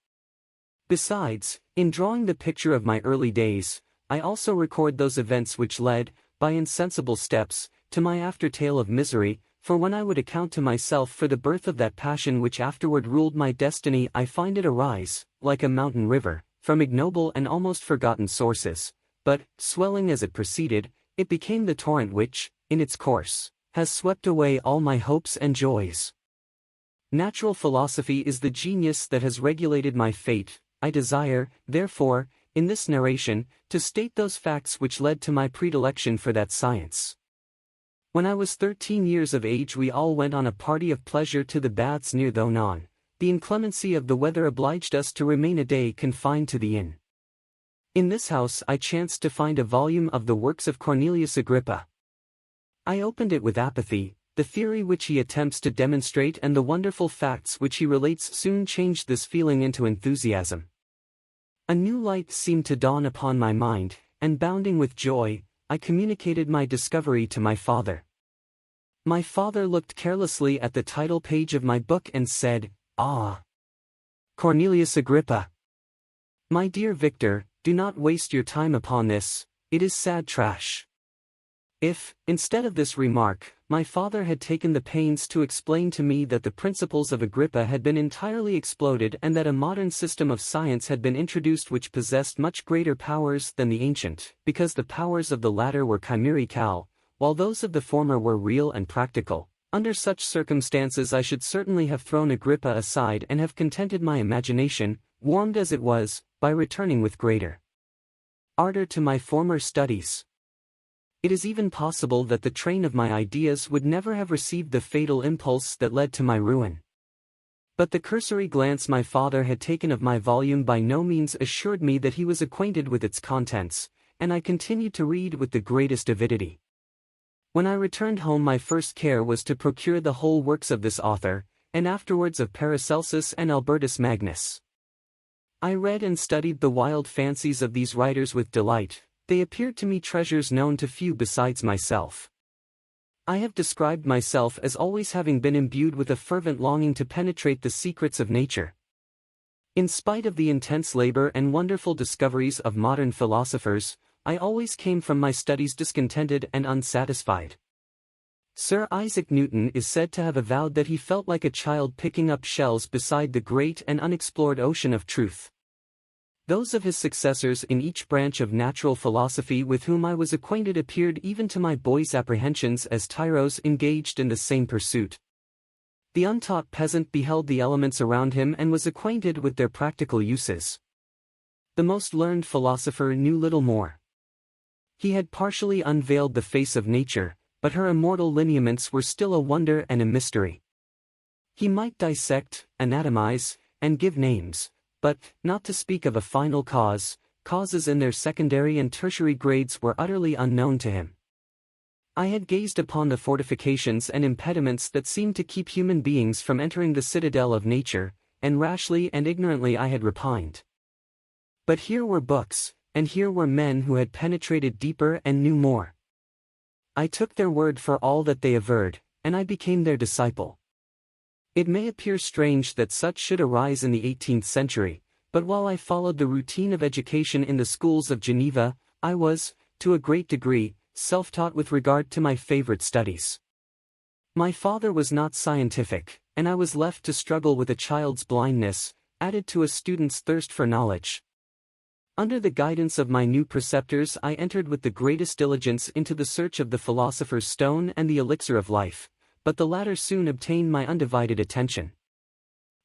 A: Besides, in drawing the picture of my early days, I also record those events which led, by insensible steps, to my after-tale of misery, for when I would account to myself for the birth of that passion which afterward ruled my destiny, I find it arise, like a mountain river, from ignoble and almost forgotten sources, but, swelling as it proceeded, it became the torrent which, in its course, has swept away all my hopes and joys. Natural philosophy is the genius that has regulated my fate. I desire, therefore, in this narration, to state those facts which led to my predilection for that science. When I was 13 years of age we all went on a party of pleasure to the baths near Thonon. The inclemency of the weather obliged us to remain a day confined to the inn. In this house I chanced to find a volume of the works of Cornelius Agrippa. I opened it with apathy. The theory which he attempts to demonstrate and the wonderful facts which he relates soon changed this feeling into enthusiasm. A new light seemed to dawn upon my mind, and bounding with joy, I communicated my discovery to my father. My father looked carelessly at the title page of my book and said, "Ah! Cornelius Agrippa! My dear Victor, do not waste your time upon this, it is sad trash. If, instead of this remark, my father had taken the pains to explain to me that the principles of Agrippa had been entirely exploded and that a modern system of science had been introduced which possessed much greater powers than the ancient, because the powers of the latter were chimerical, while those of the former were real and practical, under such circumstances I should certainly have thrown Agrippa aside and have contented my imagination, warmed as it was, by returning with greater ardor to my former studies. It is even possible that the train of my ideas would never have received the fatal impulse that led to my ruin. But the cursory glance my father had taken of my volume by no means assured me that he was acquainted with its contents, and I continued to read with the greatest avidity. When I returned home my first care was to procure the whole works of this author, and afterwards of Paracelsus and Albertus Magnus. I read and studied the wild fancies of these writers with delight. They appeared to me treasures known to few besides myself. I have described myself as always having been imbued with a fervent longing to penetrate the secrets of nature. In spite of the intense labor and wonderful discoveries of modern philosophers, I always came from my studies discontented and unsatisfied. Sir Isaac Newton is said to have avowed that he felt like a child picking up shells beside the great and unexplored ocean of truth. Those of his successors in each branch of natural philosophy with whom I was acquainted appeared even to my boy's apprehensions as tyros engaged in the same pursuit. The untaught peasant beheld the elements around him and was acquainted with their practical uses. The most learned philosopher knew little more. He had partially unveiled the face of nature, but her immortal lineaments were still a wonder and a mystery. He might dissect, anatomize, and give names, but, not to speak of a final cause, causes in their secondary and tertiary grades were utterly unknown to him. I had gazed upon the fortifications and impediments that seemed to keep human beings from entering the citadel of nature, and rashly and ignorantly I had repined. But here were books, and here were men who had penetrated deeper and knew more. I took their word for all that they averred, and I became their disciple. It may appear strange that such should arise in the 18th century, but while I followed the routine of education in the schools of Geneva, I was, to a great degree, self-taught with regard to my favorite studies. My father was not scientific, and I was left to struggle with a child's blindness, added to a student's thirst for knowledge. Under the guidance of my new preceptors I entered with the greatest diligence into the search of the philosopher's stone and the elixir of life, but the latter soon obtained my undivided attention.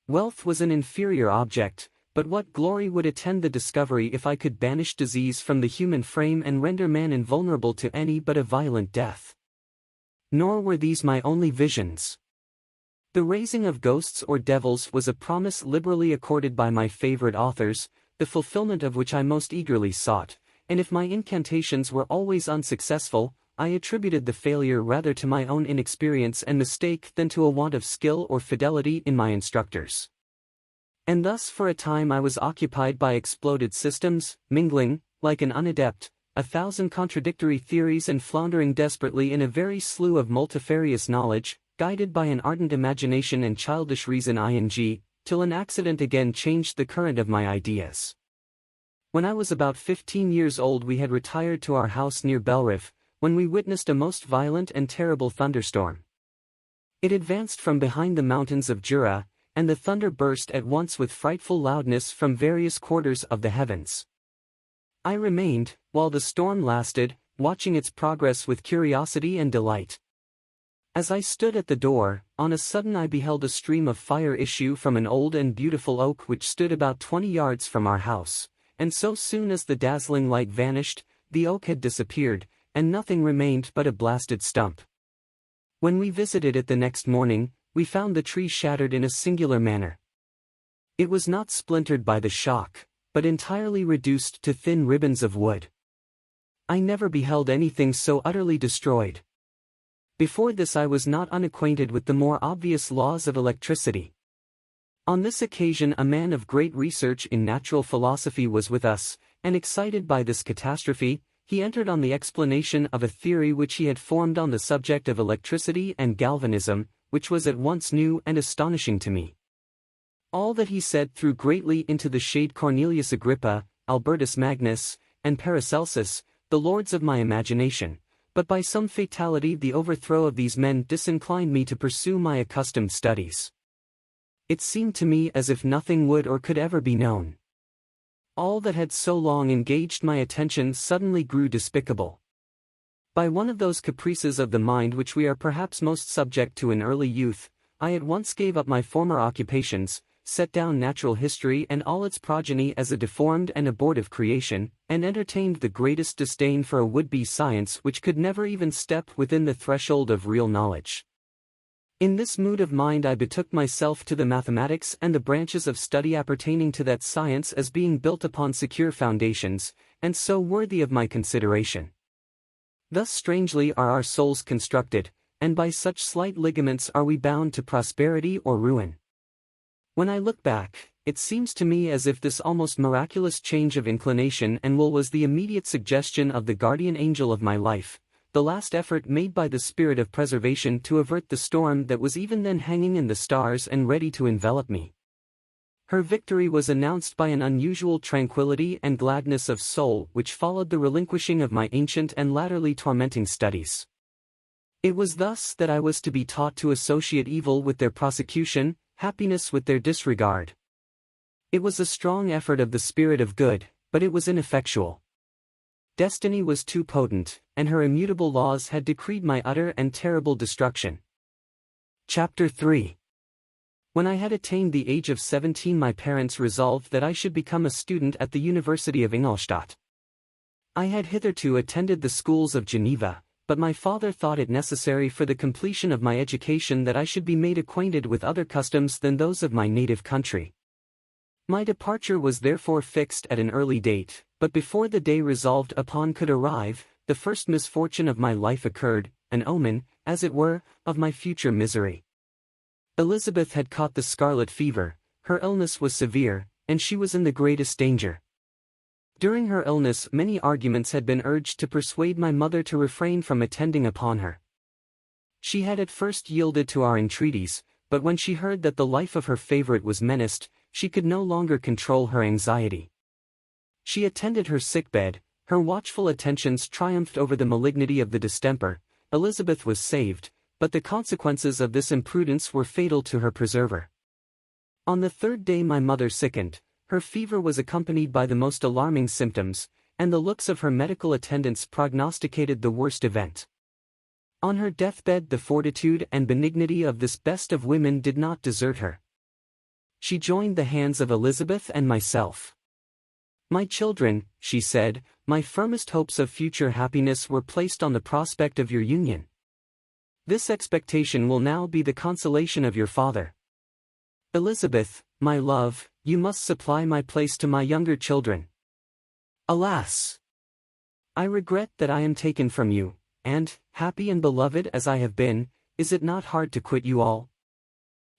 A: Wealth was an inferior object, but what glory would attend the discovery if I could banish disease from the human frame and render man invulnerable to any but a violent death? Nor were these my only visions. The raising of ghosts or devils was a promise liberally accorded by my favorite authors, the fulfillment of which I most eagerly sought, and if my incantations were always unsuccessful, I attributed the failure rather to my own inexperience and mistake than to a want of skill or fidelity in my instructors. And thus for a time I was occupied by exploded systems, mingling, like an unadept, 1,000 contradictory theories and floundering desperately in a very slough of multifarious knowledge, guided by an ardent imagination and childish reason till an accident again changed the current of my ideas. When I was about 15 years old we had retired to our house near Belrive, when we witnessed a most violent and terrible thunderstorm. It advanced from behind the mountains of Jura, and the thunder burst at once with frightful loudness from various quarters of the heavens. I remained, while the storm lasted, watching its progress with curiosity and delight. As I stood at the door, on a sudden I beheld a stream of fire issue from an old and beautiful oak which stood about 20 yards from our house, and so soon as the dazzling light vanished, the oak had disappeared, and nothing remained but a blasted stump. When we visited it the next morning, we found the tree shattered in a singular manner. It was not splintered by the shock, but entirely reduced to thin ribbons of wood. I never beheld anything so utterly destroyed. Before this I was not unacquainted with the more obvious laws of electricity. On this occasion a man of great research in natural philosophy was with us, and excited by this catastrophe, he entered on the explanation of a theory which he had formed on the subject of electricity and galvanism, which was at once new and astonishing to me. All that he said threw greatly into the shade Cornelius Agrippa, Albertus Magnus, and Paracelsus, the lords of my imagination, But by some fatality the overthrow of these men disinclined me to pursue my accustomed studies. It seemed to me as if nothing would or could ever be known. All that had so long engaged my attention suddenly grew despicable. By one of those caprices of the mind which we are perhaps most subject to in early youth, I at once gave up my former occupations, set down natural history and all its progeny as a deformed and abortive creation, and entertained the greatest disdain for a would-be science which could never even step within the threshold of real knowledge. In this mood of mind I betook myself to the mathematics and the branches of study appertaining to that science as being built upon secure foundations, and so worthy of my consideration. Thus strangely are our souls constructed, and by such slight ligaments are we bound to prosperity or ruin. When I look back, it seems to me as if this almost miraculous change of inclination and will was the immediate suggestion of the guardian angel of my life, the last effort made by the spirit of preservation to avert the storm that was even then hanging in the stars and ready to envelop me. Her victory was announced by an unusual tranquility and gladness of soul which followed the relinquishing of my ancient and latterly tormenting studies. It was thus that I was to be taught to associate evil with their prosecution, happiness with their disregard. It was a strong effort of the spirit of good, but it was ineffectual. Destiny was too potent, and her immutable laws had decreed my utter and terrible destruction. Chapter 3. When I had attained the age of 17, my parents resolved that I should become a student at the University of Ingolstadt. I had hitherto attended the schools of Geneva, but my father thought it necessary for the completion of my education that I should be made acquainted with other customs than those of my native country. My departure was therefore fixed at an early date, but before the day resolved upon could arrive, the first misfortune of my life occurred, an omen, as it were, of my future misery. Elizabeth had caught the scarlet fever, her illness was severe, and she was in the greatest danger. During her illness many arguments had been urged to persuade my mother to refrain from attending upon her. She had at first yielded to our entreaties, but when she heard that the life of her favorite was menaced, she could no longer control her anxiety. She attended her sickbed, her watchful attentions triumphed over the malignity of the distemper. Elizabeth was saved, but the consequences of this imprudence were fatal to her preserver. On the third day my mother sickened, her fever was accompanied by the most alarming symptoms, and the looks of her medical attendants prognosticated the worst event. On her deathbed the fortitude and benignity of this best of women did not desert her. She joined the hands of Elizabeth and myself. "My children," she said, "my firmest hopes of future happiness were placed on the prospect of your union. This expectation will now be the consolation of your father. Elizabeth, my love, you must supply my place to my younger children. Alas! I regret that I am taken from you, and, happy and beloved as I have been, is it not hard to quit you all?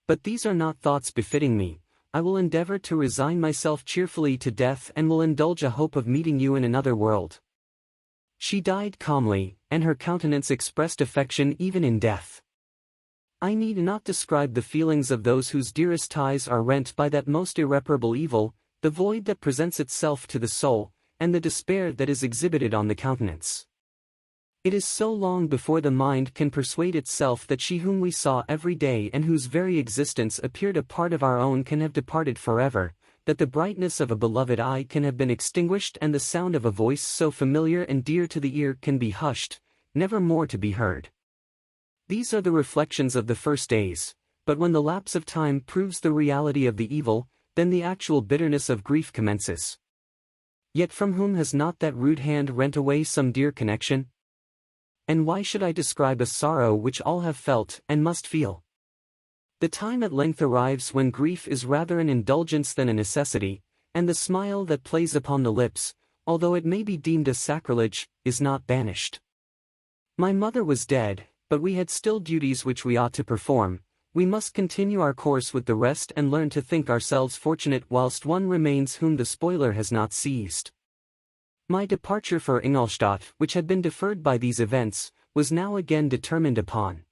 A: But these are not thoughts befitting me. I will endeavor to resign myself cheerfully to death and will indulge a hope of meeting you in another world." She died calmly, and her countenance expressed affection even in death. I need not describe the feelings of those whose dearest ties are rent by that most irreparable evil, the void that presents itself to the soul, and the despair that is exhibited on the countenance. It is so long before the mind can persuade itself that she whom we saw every day and whose very existence appeared a part of our own can have departed forever, that the brightness of a beloved eye can have been extinguished and the sound of a voice so familiar and dear to the ear can be hushed, never more to be heard. These are the reflections of the first days, but when the lapse of time proves the reality of the evil, then the actual bitterness of grief commences. Yet from whom has not that rude hand rent away some dear connection? And why should I describe a sorrow which all have felt and must feel? The time at length arrives when grief is rather an indulgence than a necessity, and the smile that plays upon the lips, although it may be deemed a sacrilege, is not banished. My mother was dead, but we had still duties which we ought to perform. We must continue our course with the rest and learn to think ourselves fortunate whilst one remains whom the spoiler has not seized. My departure for Ingolstadt, which had been deferred by these events, was now again determined upon.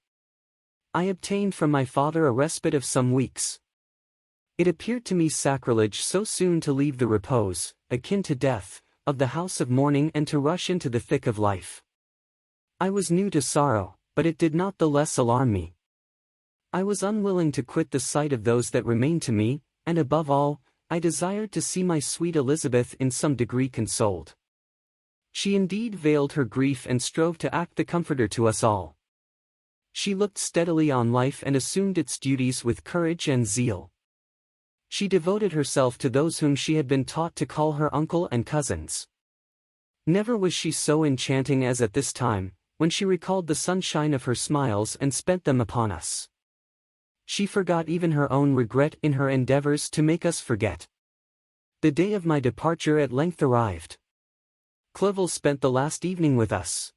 A: I obtained from my father a respite of some weeks. It appeared to me sacrilege so soon to leave the repose, akin to death, of the house of mourning and to rush into the thick of life. I was new to sorrow, but it did not the less alarm me. I was unwilling to quit the sight of those that remained to me, and above all, I desired to see my sweet Elizabeth in some degree consoled. She indeed veiled her grief and strove to act the comforter to us all. She looked steadily on life and assumed its duties with courage and zeal. She devoted herself to those whom she had been taught to call her uncle and cousins. Never was she so enchanting as at this time, when she recalled the sunshine of her smiles and spent them upon us. She forgot even her own regret in her endeavors to make us forget. The day of my departure at length arrived. Clerval spent the last evening with us.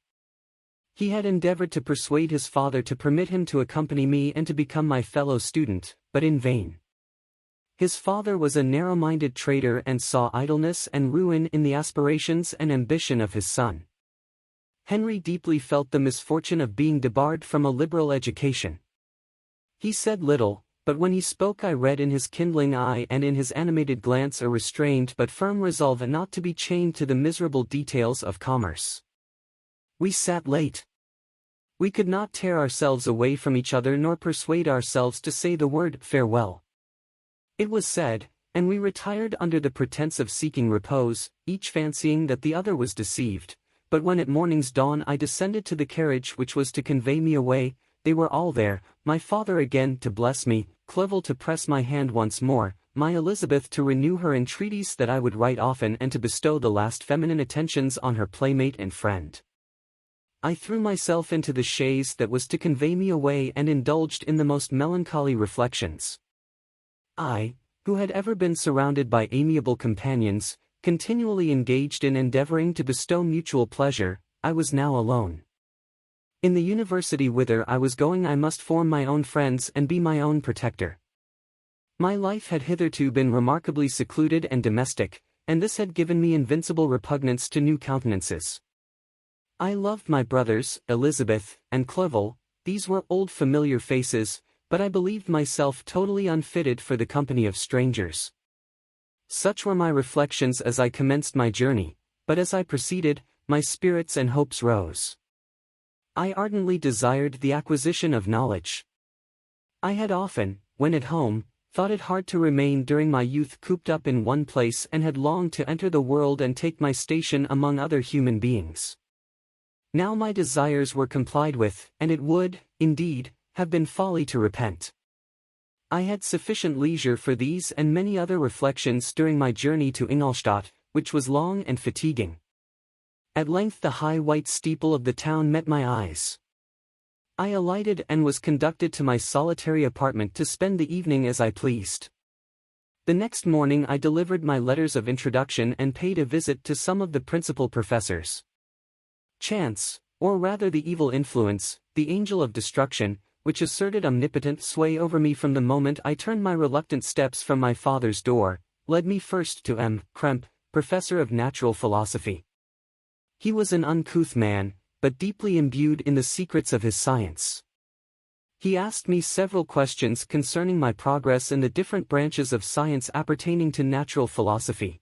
A: He had endeavored to persuade his father to permit him to accompany me and to become my fellow student, but in vain. His father was a narrow-minded trader and saw idleness and ruin in the aspirations and ambition of his son. Henry deeply felt the misfortune of being debarred from a liberal education. He said little, but when he spoke I read in his kindling eye and in his animated glance a restrained but firm resolve not to be chained to the miserable details of commerce. We sat late. We could not tear ourselves away from each other nor persuade ourselves to say the word farewell. It was said, and we retired under the pretense of seeking repose, each fancying that the other was deceived, but when at morning's dawn I descended to the carriage which was to convey me away, they were all there, my father again to bless me, Clerval to press my hand once more, my Elizabeth to renew her entreaties that I would write often and to bestow the last feminine attentions on her playmate and friend. I threw myself into the chaise that was to convey me away and indulged in the most melancholy reflections. I, who had ever been surrounded by amiable companions, continually engaged in endeavoring to bestow mutual pleasure, I was now alone. In the university whither I was going I must form my own friends and be my own protector. My life had hitherto been remarkably secluded and domestic, and this had given me invincible repugnance to new countenances. I loved my brothers, Elizabeth, and Clerval, these were old familiar faces, but I believed myself totally unfitted for the company of strangers. Such were my reflections as I commenced my journey, but as I proceeded, my spirits and hopes rose. I ardently desired the acquisition of knowledge. I had often, when at home, thought it hard to remain during my youth cooped up in one place and had longed to enter the world and take my station among other human beings. Now my desires were complied with, and it would, indeed, have been folly to repent. I had sufficient leisure for these and many other reflections during my journey to Ingolstadt, which was long and fatiguing. At length the high white steeple of the town met my eyes. I alighted and was conducted to my solitary apartment to spend the evening as I pleased. The next morning I delivered my letters of introduction and paid a visit to some of the principal professors. Chance, or rather the evil influence, the angel of destruction, which asserted omnipotent sway over me from the moment I turned my reluctant steps from my father's door, led me first to M. Krempe, professor of natural philosophy. He was an uncouth man, but deeply imbued in the secrets of his science. He asked me several questions concerning my progress in the different branches of science appertaining to natural philosophy.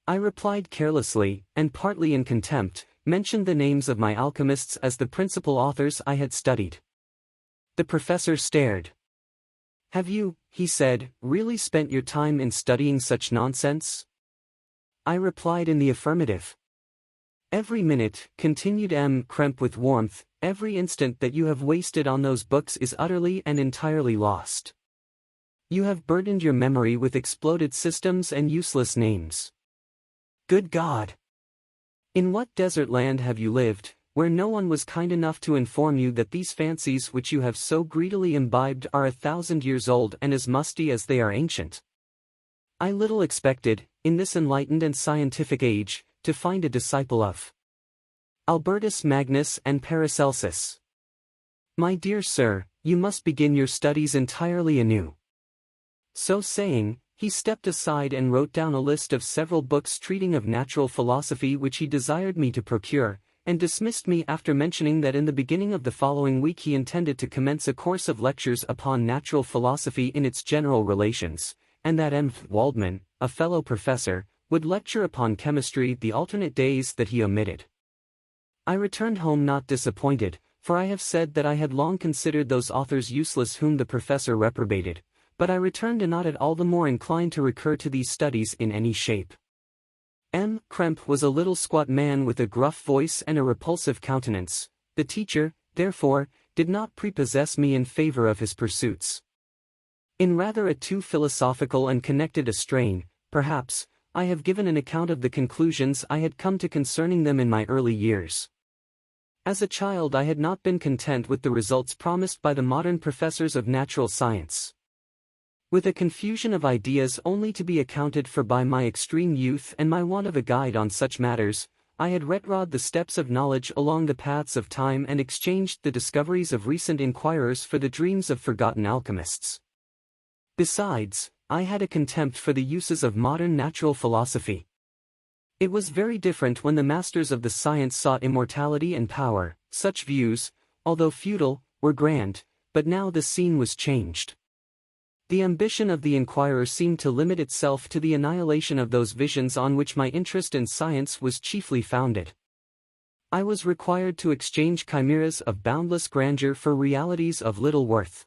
A: I replied carelessly, and partly in contempt, mentioned the names of my alchemists as the principal authors I had studied. The professor stared. "Have you," he said, "really spent your time in studying such nonsense?" I replied in the affirmative. "Every minute," continued M. Krempe with warmth, "every instant that you have wasted on those books is utterly and entirely lost. You have burdened your memory with exploded systems and useless names. Good God! In what desert land have you lived, where no one was kind enough to inform you that these fancies which you have so greedily imbibed are 1,000 years old and as musty as they are ancient? I little expected, in this enlightened and scientific age, to find a disciple of Albertus Magnus and Paracelsus. My dear sir, you must begin your studies entirely anew." So saying, he stepped aside and wrote down a list of several books treating of natural philosophy which he desired me to procure, and dismissed me after mentioning that in the beginning of the following week he intended to commence a course of lectures upon natural philosophy in its general relations, and that M. Waldman, a fellow professor, would lecture upon chemistry the alternate days that he omitted. I returned home not disappointed, for I have said that I had long considered those authors useless whom the professor reprobated, but I returned not at all the more inclined to recur to these studies in any shape. M. Krempe was a little squat man with a gruff voice and a repulsive countenance. The teacher, therefore, did not prepossess me in favor of his pursuits. In rather a too philosophical and connected a strain, perhaps, I have given an account of the conclusions I had come to concerning them in my early years. As a child I had not been content with the results promised by the modern professors of natural science. With a confusion of ideas only to be accounted for by my extreme youth and my want of a guide on such matters, I had retrod the steps of knowledge along the paths of time and exchanged the discoveries of recent inquirers for the dreams of forgotten alchemists. Besides, I had a contempt for the uses of modern natural philosophy. It was very different when the masters of the science sought immortality and power. Such views, although futile, were grand, but now the scene was changed. The ambition of the inquirer seemed to limit itself to the annihilation of those visions on which my interest in science was chiefly founded. I was required to exchange chimeras of boundless grandeur for realities of little worth.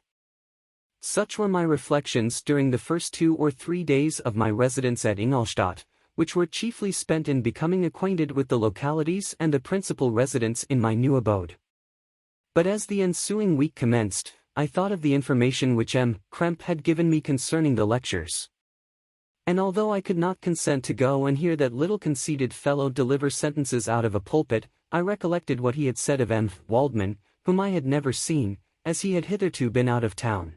A: Such were my reflections during the first 2 or 3 days of my residence at Ingolstadt, which were chiefly spent in becoming acquainted with the localities and the principal residents in my new abode. But as the ensuing week commenced, I thought of the information which M. Krempe had given me concerning the lectures. And although I could not consent to go and hear that little conceited fellow deliver sentences out of a pulpit, I recollected what he had said of M. Waldman, whom I had never seen, as he had hitherto been out of town.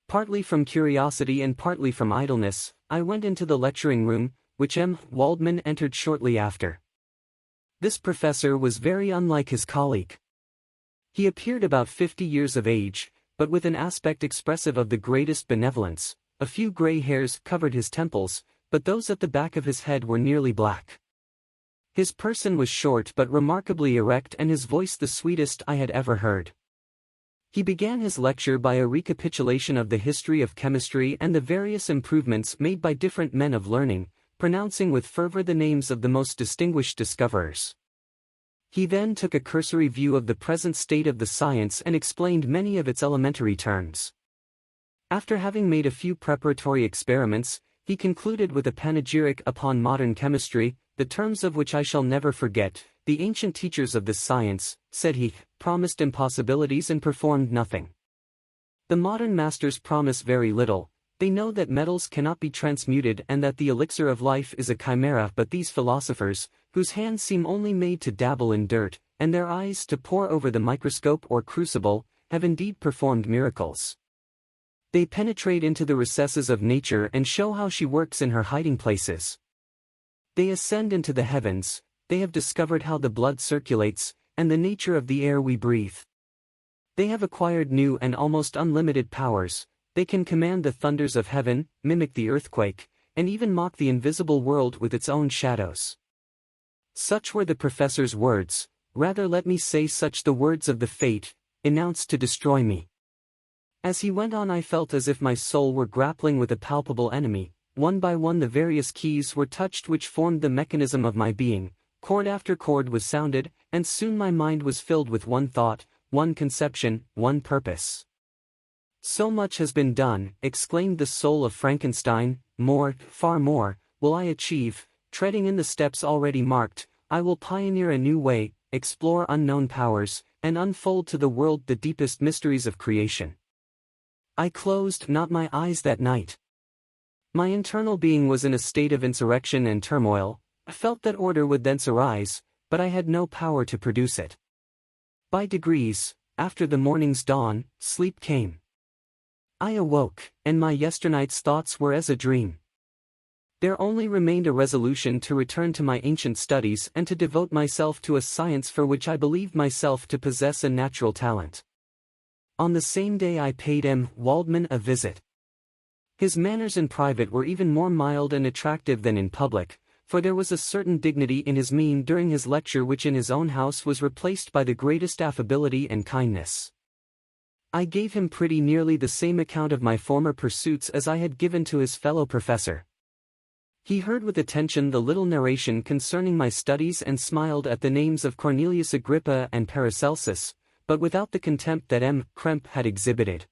A: Partly from curiosity and partly from idleness, I went into the lecturing room, which M. Waldman entered shortly after. This professor was very unlike his colleague. He appeared about 50 years of age, but with an aspect expressive of the greatest benevolence. A few grey hairs covered his temples, but those at the back of his head were nearly black. His person was short but remarkably erect and his voice the sweetest I had ever heard. He began his lecture by a recapitulation of the history of chemistry and the various improvements made by different men of learning, pronouncing with fervor the names of the most distinguished discoverers. He then took a cursory view of the present state of the science and explained many of its elementary terms. After having made a few preparatory experiments, he concluded with a panegyric upon modern chemistry, the terms of which I shall never forget. The ancient teachers of this science, said he, promised impossibilities and performed nothing. The modern masters promise very little. They know that metals cannot be transmuted and that the elixir of life is a chimera, but these philosophers, whose hands seem only made to dabble in dirt, and their eyes to pore over the microscope or crucible, have indeed performed miracles. They penetrate into the recesses of nature and show how she works in her hiding places. They ascend into the heavens. They have discovered how the blood circulates, and the nature of the air we breathe. They have acquired new and almost unlimited powers. They can command the thunders of heaven, mimic the earthquake, and even mock the invisible world with its own shadows. Such were the professor's words, rather let me say such the words of the fate, announced to destroy me. As he went on I felt as if my soul were grappling with a palpable enemy. One by one the various keys were touched which formed the mechanism of my being, chord after chord was sounded, and soon my mind was filled with one thought, one conception, one purpose. So much has been done, exclaimed the soul of Frankenstein, more, far more, will I achieve, treading in the steps already marked. I will pioneer a new way, explore unknown powers, and unfold to the world the deepest mysteries of creation. I closed not my eyes that night. My internal being was in a state of insurrection and turmoil. I felt that order would thence arise, but I had no power to produce it. By degrees, after the morning's dawn, sleep came. I awoke, and my yesternight's thoughts were as a dream. There only remained a resolution to return to my ancient studies and to devote myself to a science for which I believed myself to possess a natural talent. On the same day I paid M. Waldman a visit. His manners in private were even more mild and attractive than in public, for there was a certain dignity in his mien during his lecture which in his own house was replaced by the greatest affability and kindness. I gave him pretty nearly the same account of my former pursuits as I had given to his fellow professor. He heard with attention the little narration concerning my studies and smiled at the names of Cornelius Agrippa and Paracelsus, but without the contempt that M. Krempe had exhibited.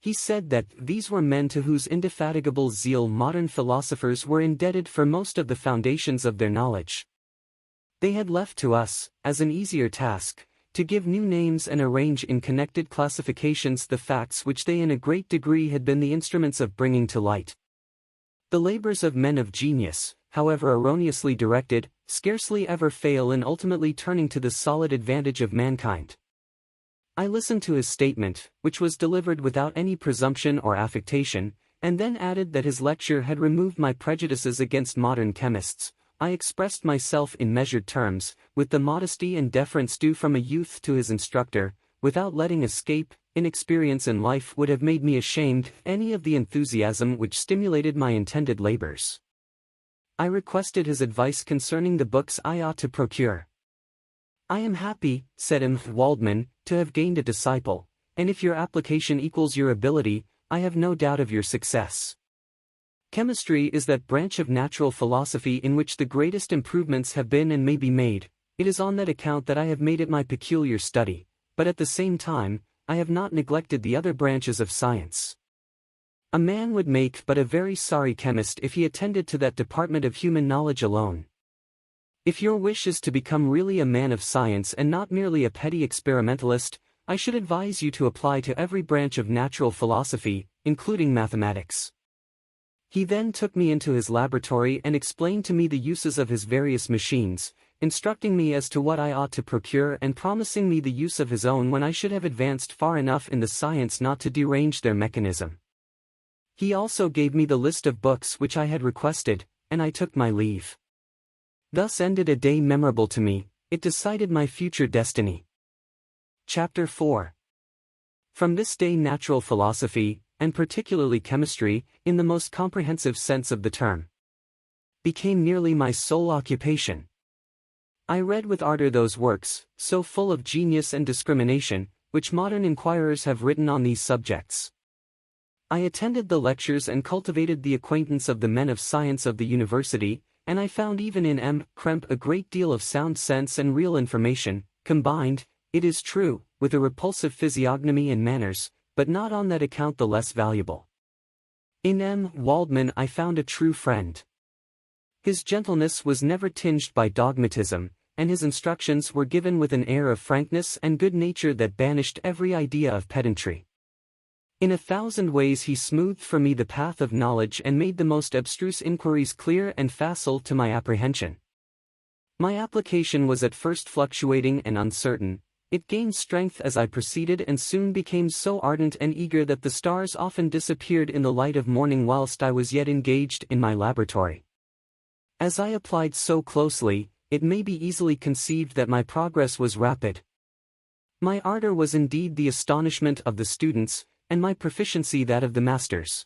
A: He said that these were men to whose indefatigable zeal modern philosophers were indebted for most of the foundations of their knowledge. They had left to us, as an easier task, to give new names and arrange in connected classifications the facts which they in a great degree had been the instruments of bringing to light. The labors of men of genius, however erroneously directed, scarcely ever fail in ultimately turning to the solid advantage of mankind. I listened to his statement, which was delivered without any presumption or affectation, and then added that his lecture had removed my prejudices against modern chemists. I expressed myself in measured terms, with the modesty and deference due from a youth to his instructor, without letting escape. Inexperience in life would have made me ashamed any of the enthusiasm which stimulated my intended labors. I requested his advice concerning the books I ought to procure. "I am happy," said M. Waldman, "to have gained a disciple, and if your application equals your ability, I have no doubt of your success. Chemistry is that branch of natural philosophy in which the greatest improvements have been and may be made. It is on that account that I have made it my peculiar study, but at the same time, I have not neglected the other branches of science. A man would make but a very sorry chemist if he attended to that department of human knowledge alone. If your wish is to become really a man of science and not merely a petty experimentalist, I should advise you to apply to every branch of natural philosophy, including mathematics." He then took me into his laboratory and explained to me the uses of his various machines, instructing me as to what I ought to procure and promising me the use of his own when I should have advanced far enough in the science not to derange their mechanism. He also gave me the list of books which I had requested, and I took my leave. Thus ended a day memorable to me. It decided my future destiny. Chapter 4. From this day natural philosophy, and particularly chemistry, in the most comprehensive sense of the term, became nearly my sole occupation. I read with ardor those works, so full of genius and discrimination, which modern inquirers have written on these subjects. I attended the lectures and cultivated the acquaintance of the men of science of the university, and I found even in M. Krempe a great deal of sound sense and real information, combined, it is true, with a repulsive physiognomy and manners, but not on that account the less valuable. In M. Waldman I found a true friend. His gentleness was never tinged by dogmatism, and his instructions were given with an air of frankness and good nature that banished every idea of pedantry. In 1,000 ways he smoothed for me the path of knowledge and made the most abstruse inquiries clear and facile to my apprehension. My application was at first fluctuating and uncertain. It gained strength as I proceeded and soon became so ardent and eager that the stars often disappeared in the light of morning whilst I was yet engaged in my laboratory. As I applied so closely, it may be easily conceived that my progress was rapid. My ardor was indeed the astonishment of the students, and my proficiency that of the masters.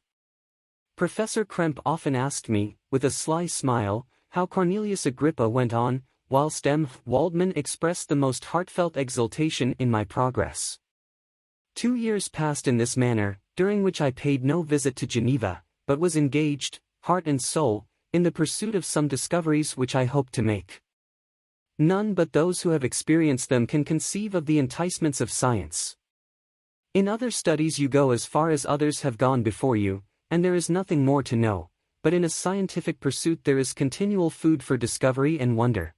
A: Professor Krempe often asked me, with a sly smile, how Cornelius Agrippa went on, whilst M. Waldman expressed the most heartfelt exultation in my progress. 2 years passed in this manner, during which I paid no visit to Geneva, but was engaged, heart and soul, in the pursuit of some discoveries which I hoped to make. None but those who have experienced them can conceive of the enticements of science. In other studies you go as far as others have gone before you, and there is nothing more to know, but in a scientific pursuit there is continual food for discovery and wonder.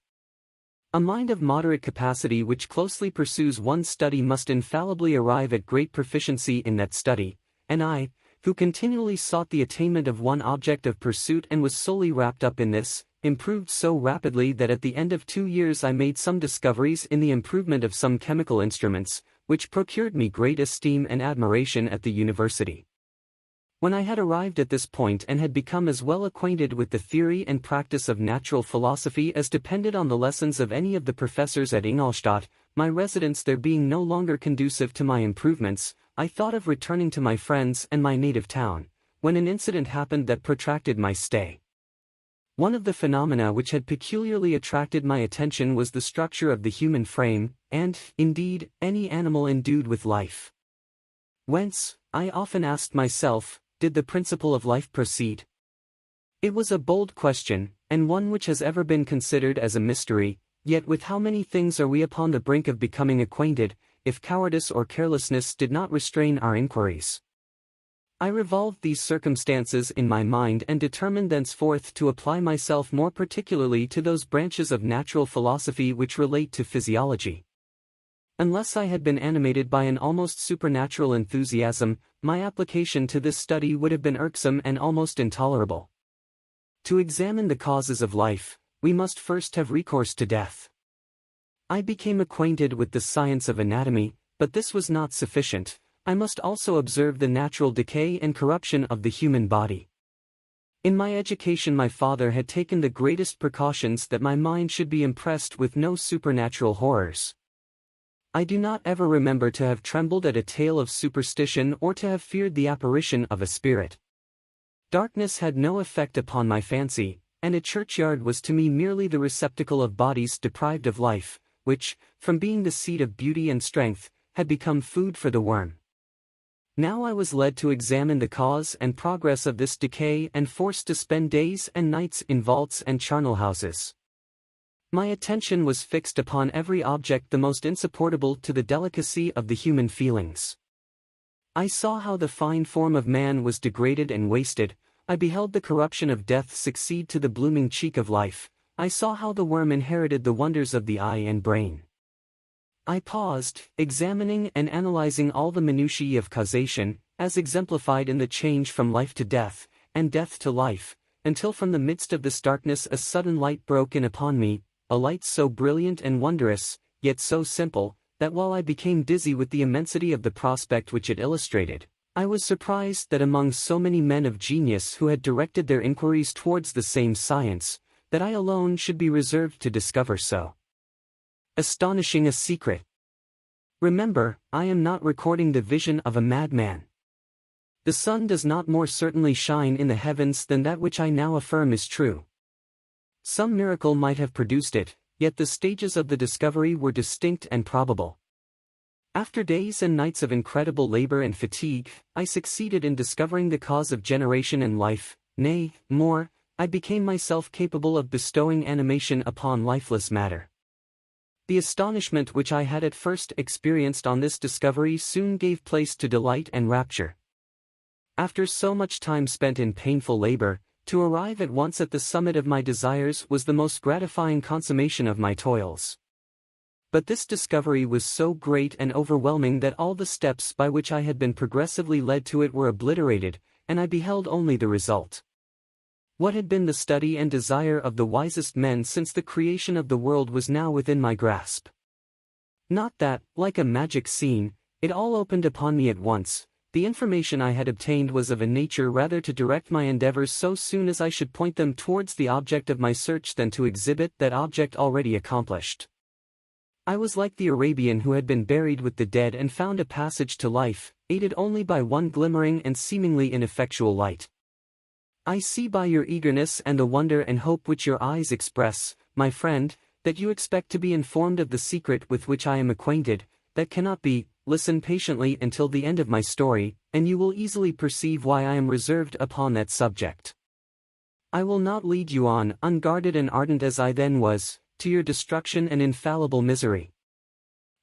A: A mind of moderate capacity which closely pursues one study must infallibly arrive at great proficiency in that study, and I, who continually sought the attainment of one object of pursuit and was solely wrapped up in this, improved so rapidly that at the end of 2 years I made some discoveries in the improvement of some chemical instruments, which procured me great esteem and admiration at the university. When I had arrived at this point and had become as well acquainted with the theory and practice of natural philosophy as depended on the lessons of any of the professors at Ingolstadt, my residence there being no longer conducive to my improvements, I thought of returning to my friends and my native town, when an incident happened that protracted my stay. One of the phenomena which had peculiarly attracted my attention was the structure of the human frame, and, indeed, any animal endued with life. Whence, I often asked myself, did the principle of life proceed? It was a bold question, and one which has ever been considered as a mystery, yet with how many things are we upon the brink of becoming acquainted, if cowardice or carelessness did not restrain our inquiries. I revolved these circumstances in my mind and determined thenceforth to apply myself more particularly to those branches of natural philosophy which relate to physiology. Unless I had been animated by an almost supernatural enthusiasm, my application to this study would have been irksome and almost intolerable. To examine the causes of life, we must first have recourse to death. I became acquainted with the science of anatomy, but this was not sufficient. I must also observe the natural decay and corruption of the human body. In my education my father had taken the greatest precautions that my mind should be impressed with no supernatural horrors. I do not ever remember to have trembled at a tale of superstition or to have feared the apparition of a spirit. Darkness had no effect upon my fancy, and a churchyard was to me merely the receptacle of bodies deprived of life, which, from being the seat of beauty and strength, had become food for the worm. Now I was led to examine the cause and progress of this decay and forced to spend days and nights in vaults and charnel houses. My attention was fixed upon every object the most insupportable to the delicacy of the human feelings. I saw how the fine form of man was degraded and wasted. I beheld the corruption of death succeed to the blooming cheek of life. I saw how the worm inherited the wonders of the eye and brain. I paused, examining and analyzing all the minutiae of causation, as exemplified in the change from life to death, and death to life, until from the midst of this darkness a sudden light broke in upon me, a light so brilliant and wondrous, yet so simple, that while I became dizzy with the immensity of the prospect which it illustrated, I was surprised that among so many men of genius who had directed their inquiries towards the same science, that I alone should be reserved to discover so astonishing a secret. Remember, I am not recording the vision of a madman. The sun does not more certainly shine in the heavens than that which I now affirm is true. Some miracle might have produced it, yet the stages of the discovery were distinct and probable. After days and nights of incredible labor and fatigue, I succeeded in discovering the cause of generation and life, nay, more, I became myself capable of bestowing animation upon lifeless matter. The astonishment which I had at first experienced on this discovery soon gave place to delight and rapture. After so much time spent in painful labor, to arrive at once at the summit of my desires was the most gratifying consummation of my toils. But this discovery was so great and overwhelming that all the steps by which I had been progressively led to it were obliterated, and I beheld only the result. What had been the study and desire of the wisest men since the creation of the world was now within my grasp. Not that, like a magic scene, it all opened upon me at once. The information I had obtained was of a nature rather to direct my endeavors so soon as I should point them towards the object of my search than to exhibit that object already accomplished. I was like the Arabian who had been buried with the dead and found a passage to life, aided only by one glimmering and seemingly ineffectual light. I see by your eagerness and the wonder and hope which your eyes express, my friend, that you expect to be informed of the secret with which I am acquainted. That cannot be. Listen patiently until the end of my story, and you will easily perceive why I am reserved upon that subject. I will not lead you on, unguarded and ardent as I then was, to your destruction and infallible misery.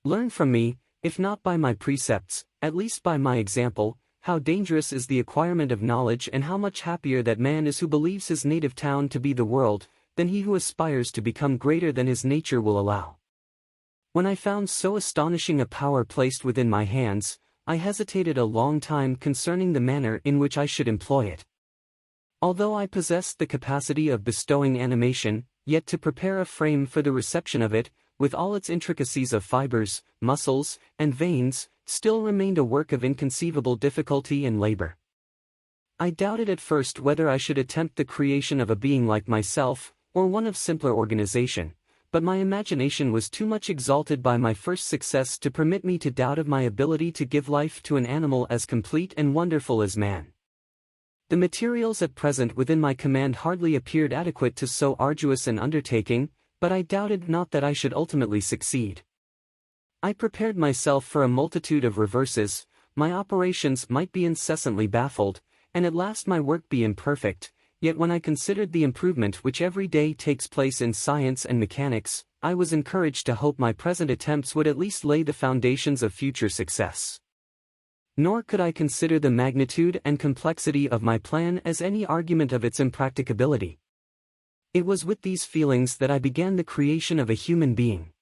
A: Learn from me, if not by my precepts, at least by my example, how dangerous is the acquirement of knowledge and how much happier that man is who believes his native town to be the world, than he who aspires to become greater than his nature will allow. When I found so astonishing a power placed within my hands, I hesitated a long time concerning the manner in which I should employ it. Although I possessed the capacity of bestowing animation, yet to prepare a frame for the reception of it, with all its intricacies of fibers, muscles, and veins, still remained a work of inconceivable difficulty and labor. I doubted at first whether I should attempt the creation of a being like myself, or one of simpler organization, but my imagination was too much exalted by my first success to permit me to doubt of my ability to give life to an animal as complete and wonderful as man. The materials at present within my command hardly appeared adequate to so arduous an undertaking, but I doubted not that I should ultimately succeed. I prepared myself for a multitude of reverses. My operations might be incessantly baffled, and at last my work be imperfect, Yet when I considered the improvement which every day takes place in science and mechanics, I was encouraged to hope my present attempts would at least lay the foundations of future success. Nor could I consider the magnitude and complexity of my plan as any argument of its impracticability. It was with these feelings that I began the creation of a human being.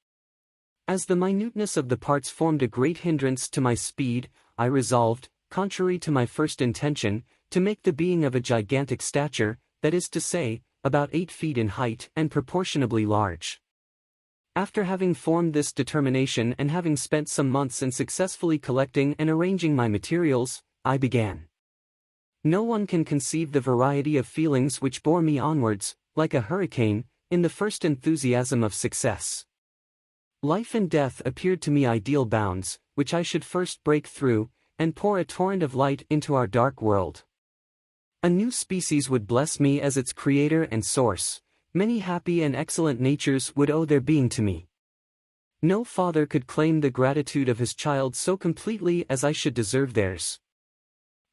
A: As the minuteness of the parts formed a great hindrance to my speed, I resolved, contrary to my first intention, to make the being of a gigantic stature, that is to say, about 8 feet in height and proportionably large. After having formed this determination and having spent some months in successfully collecting and arranging my materials, I began. No one can conceive the variety of feelings which bore me onwards, like a hurricane, in the first enthusiasm of success. Life and death appeared to me ideal bounds, which I should first break through, and pour a torrent of light into our dark world. A new species would bless me as its creator and source. Many happy and excellent natures would owe their being to me. No father could claim the gratitude of his child so completely as I should deserve theirs.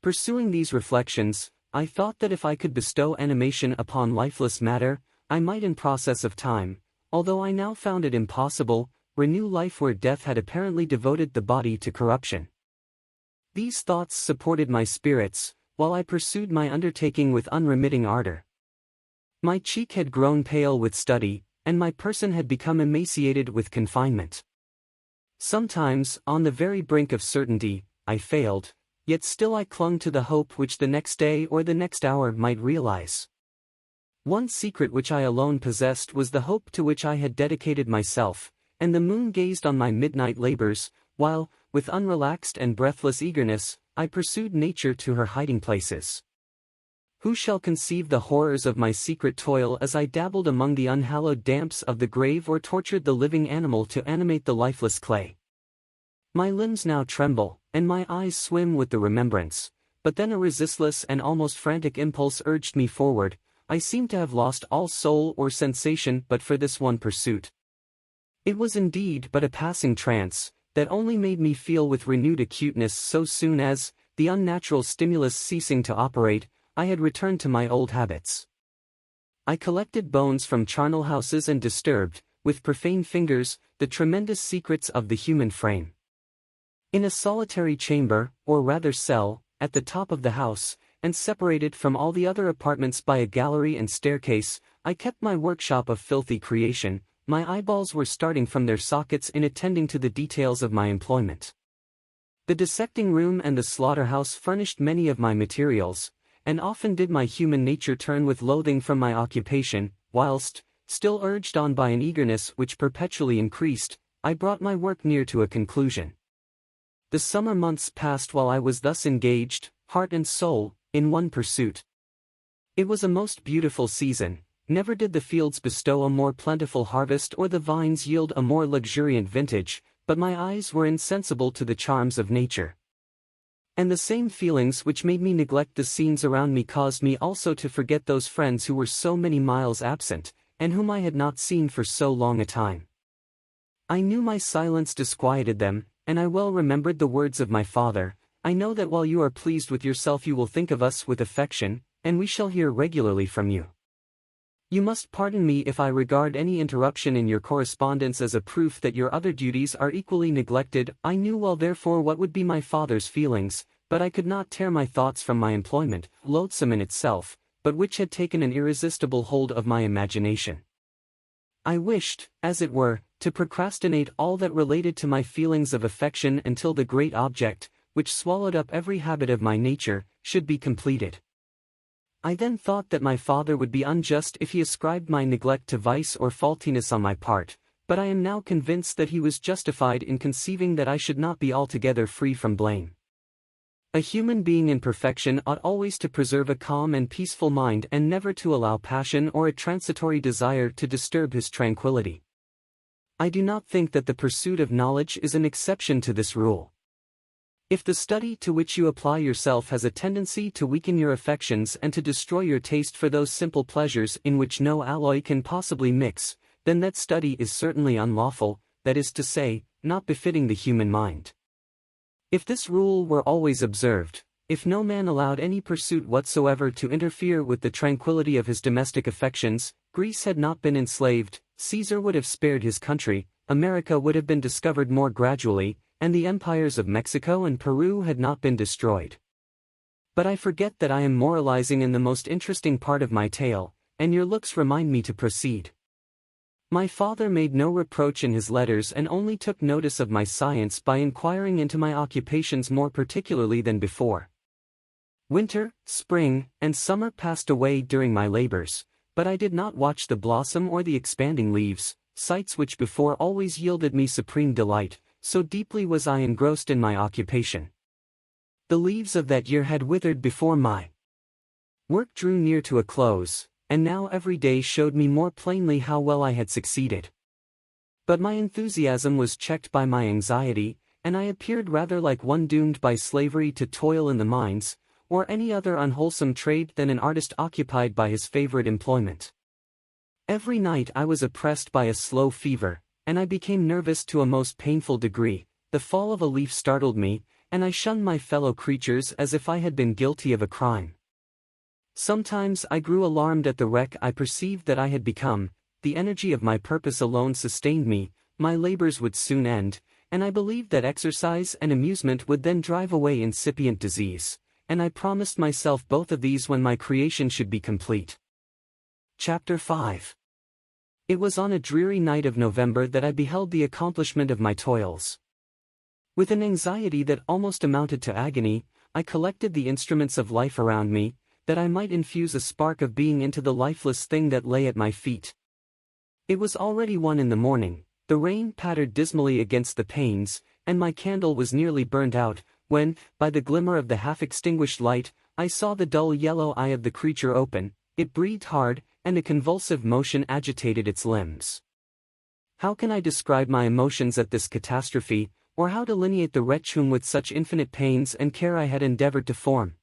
A: Pursuing these reflections, I thought that if I could bestow animation upon lifeless matter, I might in process of time, although I now found it impossible, renew life where death had apparently devoted the body to corruption. These thoughts supported my spirits, while I pursued my undertaking with unremitting ardor. My cheek had grown pale with study, and my person had become emaciated with confinement. Sometimes, on the very brink of certainty, I failed, yet still I clung to the hope which the next day or the next hour might realize. One secret which I alone possessed was the hope to which I had dedicated myself, and the moon gazed on my midnight labors, while, with unrelaxed and breathless eagerness, I pursued nature to her hiding places. Who shall conceive the horrors of my secret toil as I dabbled among the unhallowed damps of the grave or tortured the living animal to animate the lifeless clay? My limbs now tremble, and my eyes swim with the remembrance, but then a resistless and almost frantic impulse urged me forward. I seemed to have lost all soul or sensation but for this one pursuit. It was indeed but a passing trance, that only made me feel with renewed acuteness so soon as, the unnatural stimulus ceasing to operate, I had returned to my old habits. I collected bones from charnel houses and disturbed, with profane fingers, the tremendous secrets of the human frame. In a solitary chamber, or rather cell, at the top of the house, and separated from all the other apartments by a gallery and staircase, I kept my workshop of filthy creation. My eyeballs were starting from their sockets in attending to the details of my employment. The dissecting room and the slaughterhouse furnished many of my materials, and often did my human nature turn with loathing from my occupation, whilst, still urged on by an eagerness which perpetually increased, I brought my work near to a conclusion. The summer months passed while I was thus engaged, heart and soul, in one pursuit. It was a most beautiful season. Never did the fields bestow a more plentiful harvest or the vines yield a more luxuriant vintage, but my eyes were insensible to the charms of nature. And the same feelings which made me neglect the scenes around me caused me also to forget those friends who were so many miles absent, and whom I had not seen for so long a time. I knew my silence disquieted them, and I well remembered the words of my father, "I know that while you are pleased with yourself you will think of us with affection, and we shall hear regularly from you. You must pardon me if I regard any interruption in your correspondence as a proof that your other duties are equally neglected." I knew well therefore what would be my father's feelings, but I could not tear my thoughts from my employment, loathsome in itself, but which had taken an irresistible hold of my imagination. I wished, as it were, to procrastinate all that related to my feelings of affection until the great object, which swallowed up every habit of my nature, should be completed. I then thought that my father would be unjust if he ascribed my neglect to vice or faultiness on my part, but I am now convinced that he was justified in conceiving that I should not be altogether free from blame. A human being in perfection ought always to preserve a calm and peaceful mind and never to allow passion or a transitory desire to disturb his tranquility. I do not think that the pursuit of knowledge is an exception to this rule. If the study to which you apply yourself has a tendency to weaken your affections and to destroy your taste for those simple pleasures in which no alloy can possibly mix, then that study is certainly unlawful, that is to say, not befitting the human mind. If this rule were always observed, If no man allowed any pursuit whatsoever to interfere with the tranquility of his domestic affections, Greece had not been enslaved, Caesar would have spared his country, America would have been discovered more gradually, and the empires of Mexico and Peru had not been destroyed. But I forget that I am moralizing in the most interesting part of my tale, and your looks remind me to proceed. My father made no reproach in his letters and only took notice of my science by inquiring into my occupations more particularly than before. Winter, spring, and summer passed away during my labors, but I did not watch the blossom or the expanding leaves, sights which before always yielded me supreme delight, so deeply was I engrossed in my occupation. The leaves of that year had withered before my work drew near to a close, and now every day showed me more plainly how well I had succeeded. But my enthusiasm was checked by my anxiety, and I appeared rather like one doomed by slavery to toil in the mines, or any other unwholesome trade than an artist occupied by his favorite employment. Every night I was oppressed by a slow fever, and I became nervous to a most painful degree. The fall of a leaf startled me, and I shunned my fellow creatures as if I had been guilty of a crime. Sometimes I grew alarmed at the wreck I perceived that I had become. The energy of my purpose alone sustained me, my labors would soon end, and I believed that exercise and amusement would then drive away incipient disease, and I promised myself both of these when my creation should be complete. Chapter 5. It was on a dreary night of November that I beheld the accomplishment of my toils. With an anxiety that almost amounted to agony, I collected the instruments of life around me, that I might infuse a spark of being into the lifeless thing that lay at my feet. It was already 1 in the morning, the rain pattered dismally against the panes, and my candle was nearly burned out, when, by the glimmer of the half-extinguished light, I saw the dull yellow eye of the creature open. It breathed hard, and a convulsive motion agitated its limbs. How can I describe my emotions at this catastrophe, or how delineate the wretch whom with such infinite pains and care I had endeavored to form?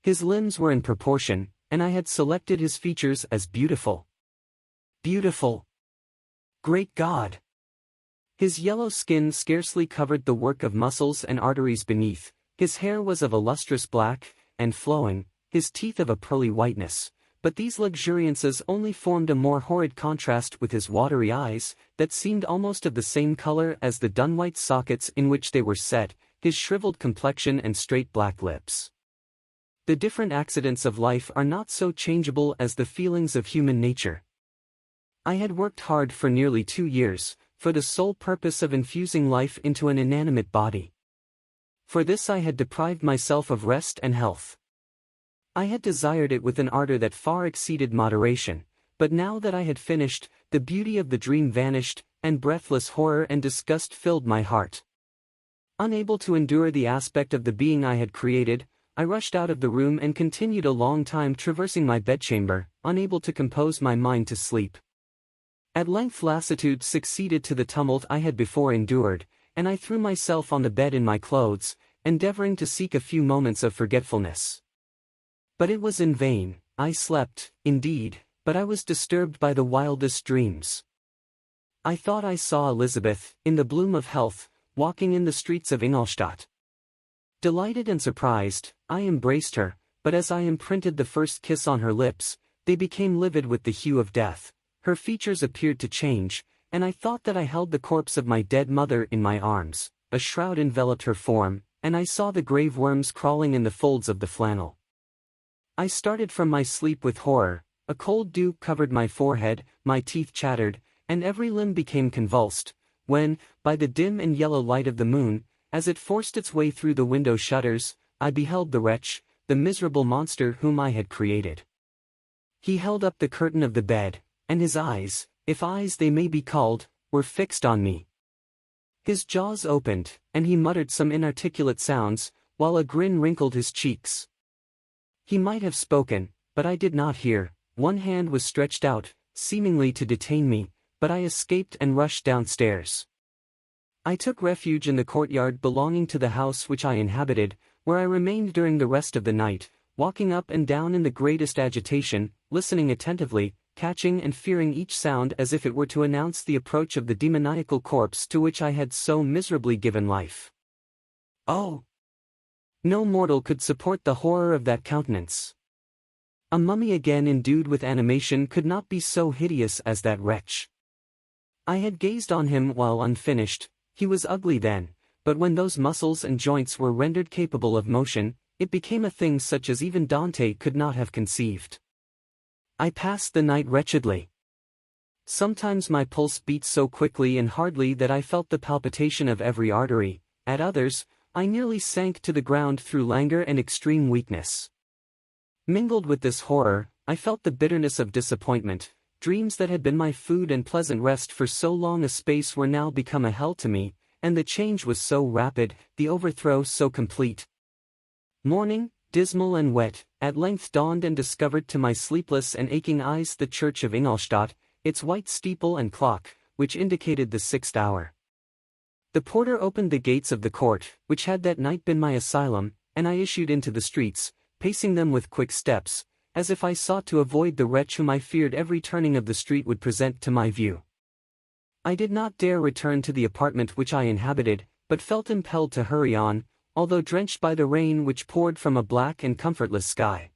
A: His limbs were in proportion, and I had selected his features as beautiful. Beautiful! Great God! His yellow skin scarcely covered the work of muscles and arteries beneath, his hair was of a lustrous black, and flowing, his teeth of a pearly whiteness, but these luxuriances only formed a more horrid contrast with his watery eyes, that seemed almost of the same color as the dun-white sockets in which they were set, his shriveled complexion and straight black lips. The different accidents of life are not so changeable as the feelings of human nature. I had worked hard for nearly 2 years, for the sole purpose of infusing life into an inanimate body. For this I had deprived myself of rest and health. I had desired it with an ardor that far exceeded moderation, but now that I had finished, the beauty of the dream vanished, and breathless horror and disgust filled my heart. Unable to endure the aspect of the being I had created, I rushed out of the room and continued a long time traversing my bedchamber, unable to compose my mind to sleep. At length lassitude succeeded to the tumult I had before endured, and I threw myself on the bed in my clothes, endeavoring to seek a few moments of forgetfulness. But it was in vain. I slept, indeed, but I was disturbed by the wildest dreams. I thought I saw Elizabeth, in the bloom of health, walking in the streets of Ingolstadt. Delighted and surprised, I embraced her, but as I imprinted the first kiss on her lips, they became livid with the hue of death, her features appeared to change, and I thought that I held the corpse of my dead mother in my arms. A shroud enveloped her form, and I saw the grave worms crawling in the folds of the flannel. I started from my sleep with horror, a cold dew covered my forehead, my teeth chattered, and every limb became convulsed, when, by the dim and yellow light of the moon, as it forced its way through the window shutters, I beheld the wretch, the miserable monster whom I had created. He held up the curtain of the bed, and his eyes, if eyes they may be called, were fixed on me. His jaws opened, and he muttered some inarticulate sounds, while a grin wrinkled his cheeks. He might have spoken, but I did not hear. One hand was stretched out, seemingly to detain me, but I escaped and rushed downstairs. I took refuge in the courtyard belonging to the house which I inhabited, where I remained during the rest of the night, walking up and down in the greatest agitation, listening attentively, catching and fearing each sound as if it were to announce the approach of the demoniacal corpse to which I had so miserably given life. Oh! No mortal could support the horror of that countenance. A mummy again endued with animation could not be so hideous as that wretch. I had gazed on him while unfinished. He was ugly then, but when those muscles and joints were rendered capable of motion, it became a thing such as even Dante could not have conceived. I passed the night wretchedly. Sometimes my pulse beat so quickly and hardly that I felt the palpitation of every artery. At others, I nearly sank to the ground through languor and extreme weakness. Mingled with this horror, I felt the bitterness of disappointment. Dreams that had been my food and pleasant rest for so long a space were now become a hell to me, and the change was so rapid, the overthrow so complete. Morning, dismal and wet, at length dawned and discovered to my sleepless and aching eyes the church of Ingolstadt, its white steeple and clock, which indicated the 6th hour. The porter opened the gates of the court, which had that night been my asylum, and I issued into the streets, pacing them with quick steps, as if I sought to avoid the wretch whom I feared every turning of the street would present to my view. I did not dare return to the apartment which I inhabited, but felt impelled to hurry on, although drenched by the rain which poured from a black and comfortless sky.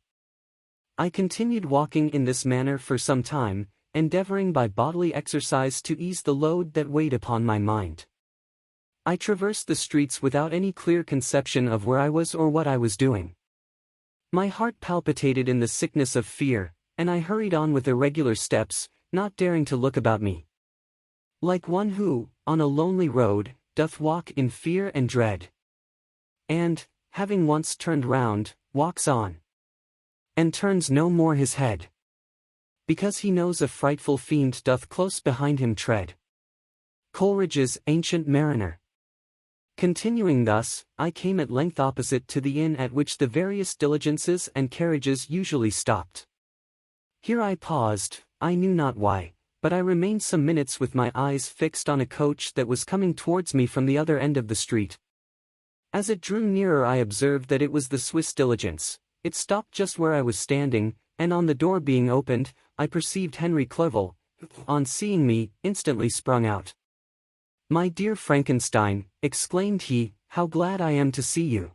A: I continued walking in this manner for some time, endeavoring by bodily exercise to ease the load that weighed upon my mind. I traversed the streets without any clear conception of where I was or what I was doing. My heart palpitated in the sickness of fear, and I hurried on with irregular steps, not daring to look about me. Like one who, on a lonely road, doth walk in fear and dread, and, having once turned round, walks on, and turns no more his head, because he knows a frightful fiend doth close behind him tread. Coleridge's Ancient Mariner. Continuing thus, I came at length opposite to the inn at which the various diligences and carriages usually stopped. Here I paused, I knew not why, but I remained some minutes with my eyes fixed on a coach that was coming towards me from the other end of the street. As it drew nearer I observed that it was the Swiss diligence. It stopped just where I was standing, and on the door being opened, I perceived Henry Clerval, who, on seeing me, instantly sprung out. "My dear Frankenstein," exclaimed he, "how glad I am to see you!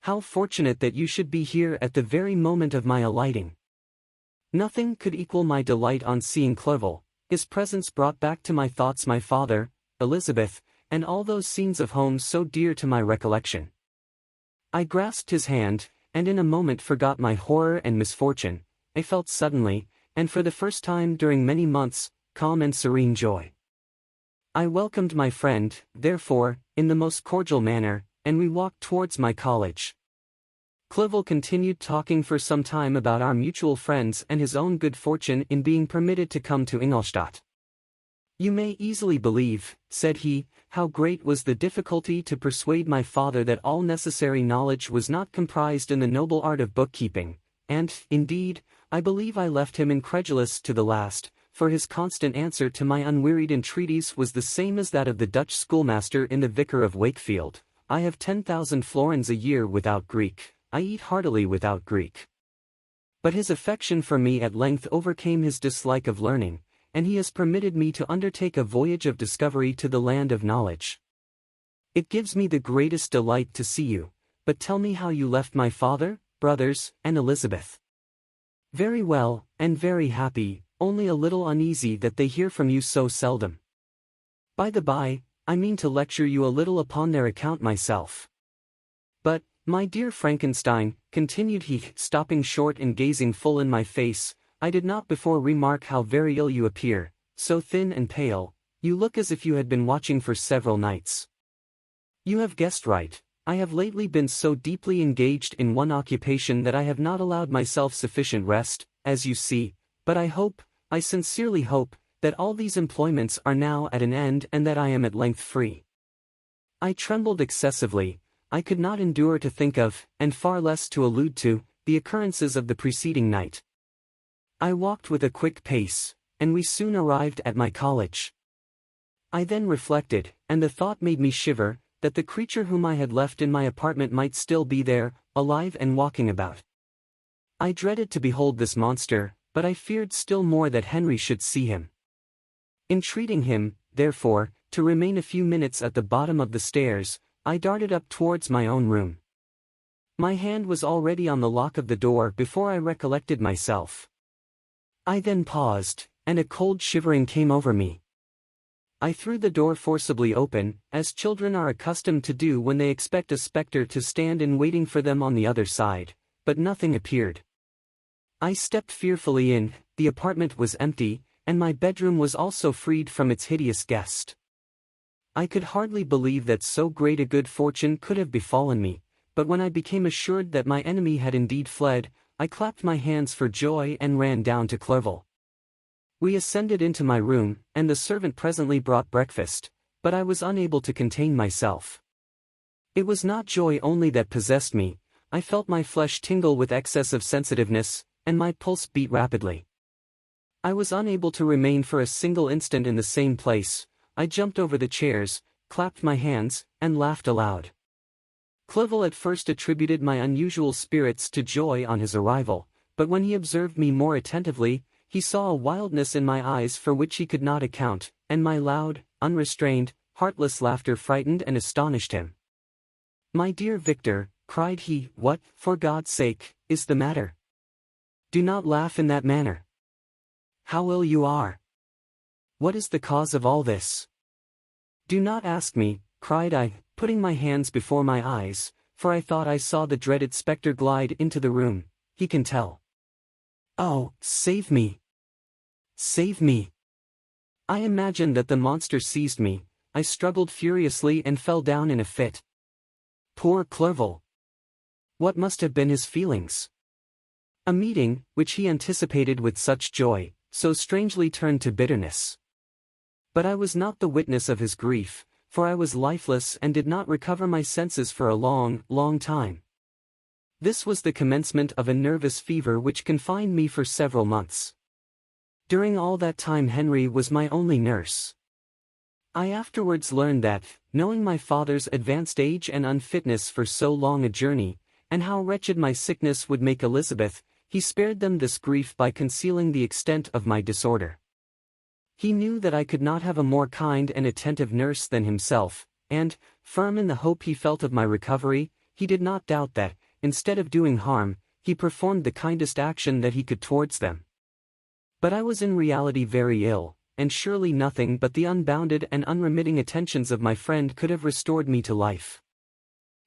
A: How fortunate that you should be here at the very moment of my alighting!" Nothing could equal my delight on seeing Clerval. His presence brought back to my thoughts my father, Elizabeth, and all those scenes of home so dear to my recollection. I grasped his hand, and in a moment forgot my horror and misfortune. I felt suddenly, and for the first time during many months, calm and serene joy. I welcomed my friend, therefore, in the most cordial manner, and we walked towards my college. Clerval continued talking for some time about our mutual friends and his own good fortune in being permitted to come to Ingolstadt. "You may easily believe," said he, "how great was the difficulty to persuade my father that all necessary knowledge was not comprised in the noble art of bookkeeping, and, indeed, I believe I left him incredulous to the last, for his constant answer to my unwearied entreaties was the same as that of the Dutch schoolmaster in the Vicar of Wakefield: 'I have 10,000 florins a year without Greek, I eat heartily without Greek.' But his affection for me at length overcame his dislike of learning, and he has permitted me to undertake a voyage of discovery to the land of knowledge. It gives me the greatest delight to see you, but tell me how you left my father, brothers, and Elizabeth." "Very well, and very happy, only a little uneasy that they hear from you so seldom. By the by, I mean to lecture you a little upon their account myself. But, my dear Frankenstein," continued he, stopping short and gazing full in my face, "I did not before remark how very ill you appear, so thin and pale. You look as if you had been watching for several nights." "You have guessed right. I have lately been so deeply engaged in one occupation that I have not allowed myself sufficient rest, as you see, but I sincerely hope, that all these employments are now at an end and that I am at length free." I trembled excessively. I could not endure to think of, and far less to allude to, the occurrences of the preceding night. I walked with a quick pace, and we soon arrived at my college. I then reflected, and the thought made me shiver, that the creature whom I had left in my apartment might still be there, alive and walking about. I dreaded to behold this monster, but I feared still more that Henry should see him. Entreating him, therefore, to remain a few minutes at the bottom of the stairs, I darted up towards my own room. My hand was already on the lock of the door before I recollected myself. I then paused, and a cold shivering came over me. I threw the door forcibly open, as children are accustomed to do when they expect a spectre to stand in waiting for them on the other side, but nothing appeared. I stepped fearfully in. The apartment was empty, and my bedroom was also freed from its hideous guest. I could hardly believe that so great a good fortune could have befallen me, but when I became assured that my enemy had indeed fled, I clapped my hands for joy and ran down to Clerval. We ascended into my room, and the servant presently brought breakfast, but I was unable to contain myself. It was not joy only that possessed me. I felt my flesh tingle with excess of sensitiveness, and my pulse beat rapidly. I was unable to remain for a single instant in the same place. I jumped over the chairs, clapped my hands, and laughed aloud. Clerval at first attributed my unusual spirits to joy on his arrival, but when he observed me more attentively, he saw a wildness in my eyes for which he could not account, and my loud, unrestrained, heartless laughter frightened and astonished him. "My dear Victor," cried he, "what, for God's sake, is the matter? Do not laugh in that manner. How ill you are! What is the cause of all this?" "Do not ask me," cried I, putting my hands before my eyes, for I thought I saw the dreaded spectre glide into the room. "He can tell. Oh, save me! Save me!" I imagined that the monster seized me. I struggled furiously and fell down in a fit. Poor Clerval! What must have been his feelings? A meeting, which he anticipated with such joy, so strangely turned to bitterness. But I was not the witness of his grief, for I was lifeless and did not recover my senses for a long, long time. This was the commencement of a nervous fever which confined me for several months. During all that time Henry was my only nurse. I afterwards learned that, knowing my father's advanced age and unfitness for so long a journey, and how wretched my sickness would make Elizabeth, he spared them this grief by concealing the extent of my disorder. He knew that I could not have a more kind and attentive nurse than himself, and, firm in the hope he felt of my recovery, he did not doubt that, instead of doing harm, he performed the kindest action that he could towards them. But I was in reality very ill, and surely nothing but the unbounded and unremitting attentions of my friend could have restored me to life.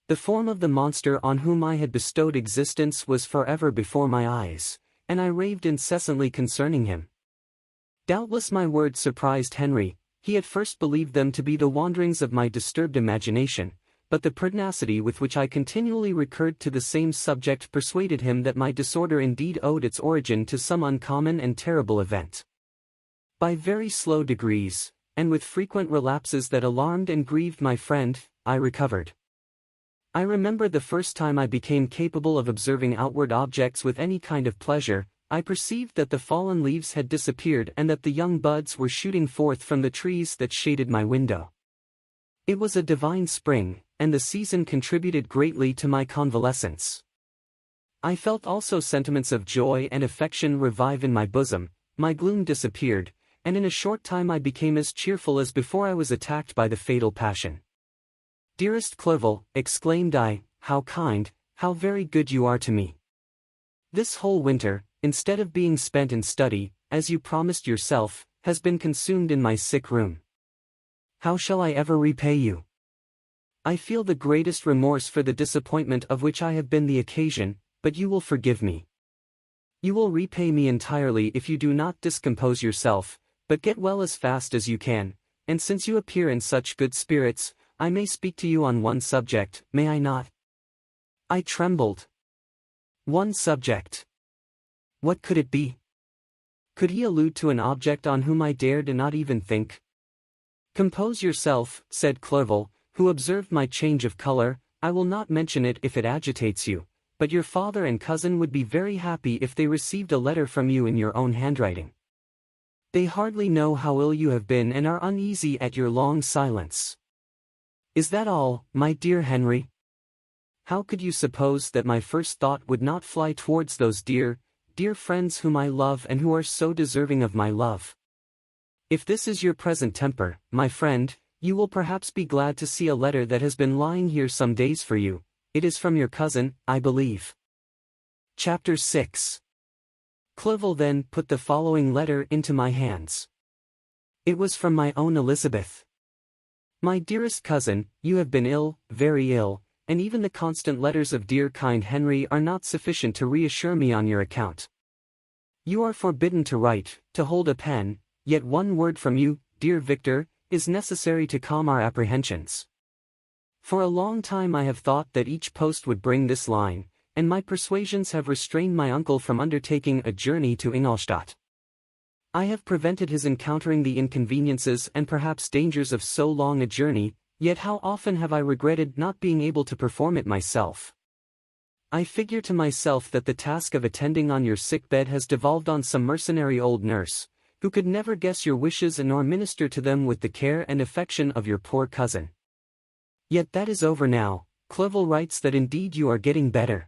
A: The form of the monster on whom I had bestowed existence was forever before my eyes, and I raved incessantly concerning him. Doubtless my words surprised Henry. He at first believed them to be the wanderings of my disturbed imagination, but the pertinacity with which I continually recurred to the same subject persuaded him that my disorder indeed owed its origin to some uncommon and terrible event. By very slow degrees, and with frequent relapses that alarmed and grieved my friend, I recovered. I remember the first time I became capable of observing outward objects with any kind of pleasure. I perceived that the fallen leaves had disappeared and that the young buds were shooting forth from the trees that shaded my window. It was a divine spring, and the season contributed greatly to my convalescence. I felt also sentiments of joy and affection revive in my bosom, my gloom disappeared, and in a short time I became as cheerful as before I was attacked by the fatal passion. "Dearest Clerval," exclaimed I, "how kind, how very good you are to me. This whole winter, instead of being spent in study, as you promised yourself, has been consumed in my sick room. How shall I ever repay you? I feel the greatest remorse for the disappointment of which I have been the occasion, but you will forgive me. You will repay me entirely if you do not discompose yourself, but get well as fast as you can, and since you appear in such good spirits, I may speak to you on one subject, may I not?" I trembled. One subject. What could it be? Could he allude to an object on whom I dared not even think? "Compose yourself," said Clerval, who observed my change of color. "I will not mention it if it agitates you, but your father and cousin would be very happy if they received a letter from you in your own handwriting. They hardly know how ill you have been and are uneasy at your long silence. Is that all, my dear Henry? How could you suppose that my first thought would not fly towards those dear, dear friends whom I love and who are so deserving of my love? If this is your present temper, my friend, you will perhaps be glad to see a letter that has been lying here some days for you. it is from your cousin, I believe. Chapter 6. Clerval then put the following letter into my hands. It was from my own Elizabeth. My dearest cousin, you have been ill, very ill, and even the constant letters of dear kind Henry are not sufficient to reassure me on your account. You are forbidden to write, to hold a pen, yet one word from you, dear Victor, is necessary to calm our apprehensions. For a long time I have thought that each post would bring this line, and my persuasions have restrained my uncle from undertaking a journey to Ingolstadt. I have prevented his encountering the inconveniences and perhaps dangers of so long a journey, yet how often have I regretted not being able to perform it myself. I figure to myself that the task of attending on your sickbed has devolved on some mercenary old nurse, who could never guess your wishes nor minister to them with the care and affection of your poor cousin. Yet that is over now. Clerval writes that indeed you are getting better.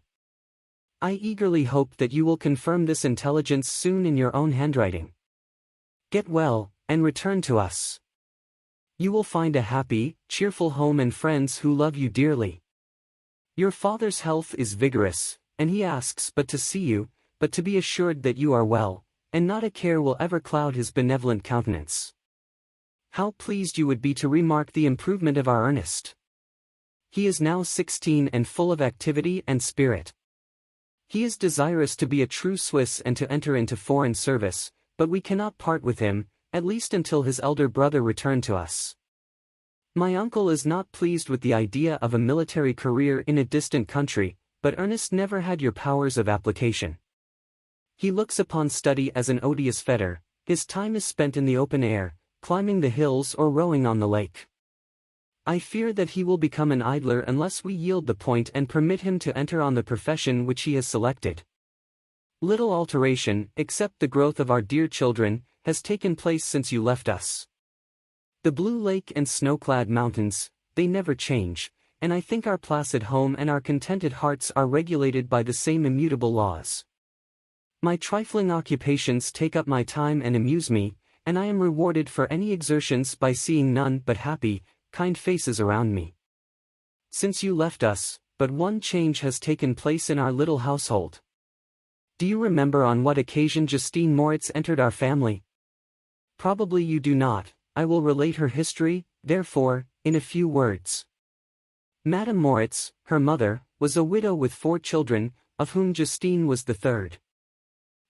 A: I eagerly hope that you will confirm this intelligence soon in your own handwriting. Get well, and return to us. You will find a happy, cheerful home and friends who love you dearly. Your father's health is vigorous, and he asks but to see you, but to be assured that you are well, and not a care will ever cloud his benevolent countenance. How pleased you would be to remark the improvement of our Ernest. He is now 16 and full of activity and spirit. He is desirous to be a true Swiss and to enter into foreign service, but we cannot part with him, at least until his elder brother return to us. My uncle is not pleased with the idea of a military career in a distant country, but Ernest never had your powers of application. He looks upon study as an odious fetter. His time is spent in the open air, climbing the hills or rowing on the lake. I fear that he will become an idler unless we yield the point and permit him to enter on the profession which he has selected. Little alteration, except the growth of our dear children, has taken place since you left us. The blue lake and snow-clad mountains, they never change, and I think our placid home and our contented hearts are regulated by the same immutable laws. My trifling occupations take up my time and amuse me, and I am rewarded for any exertions by seeing none but happy, kind faces around me. Since you left us, but one change has taken place in our little household. Do you remember on what occasion Justine Moritz entered our family? Probably you do not. I will relate her history, therefore, in a few words. Madame Moritz, her mother, was a widow with 4 children, of whom Justine was the third.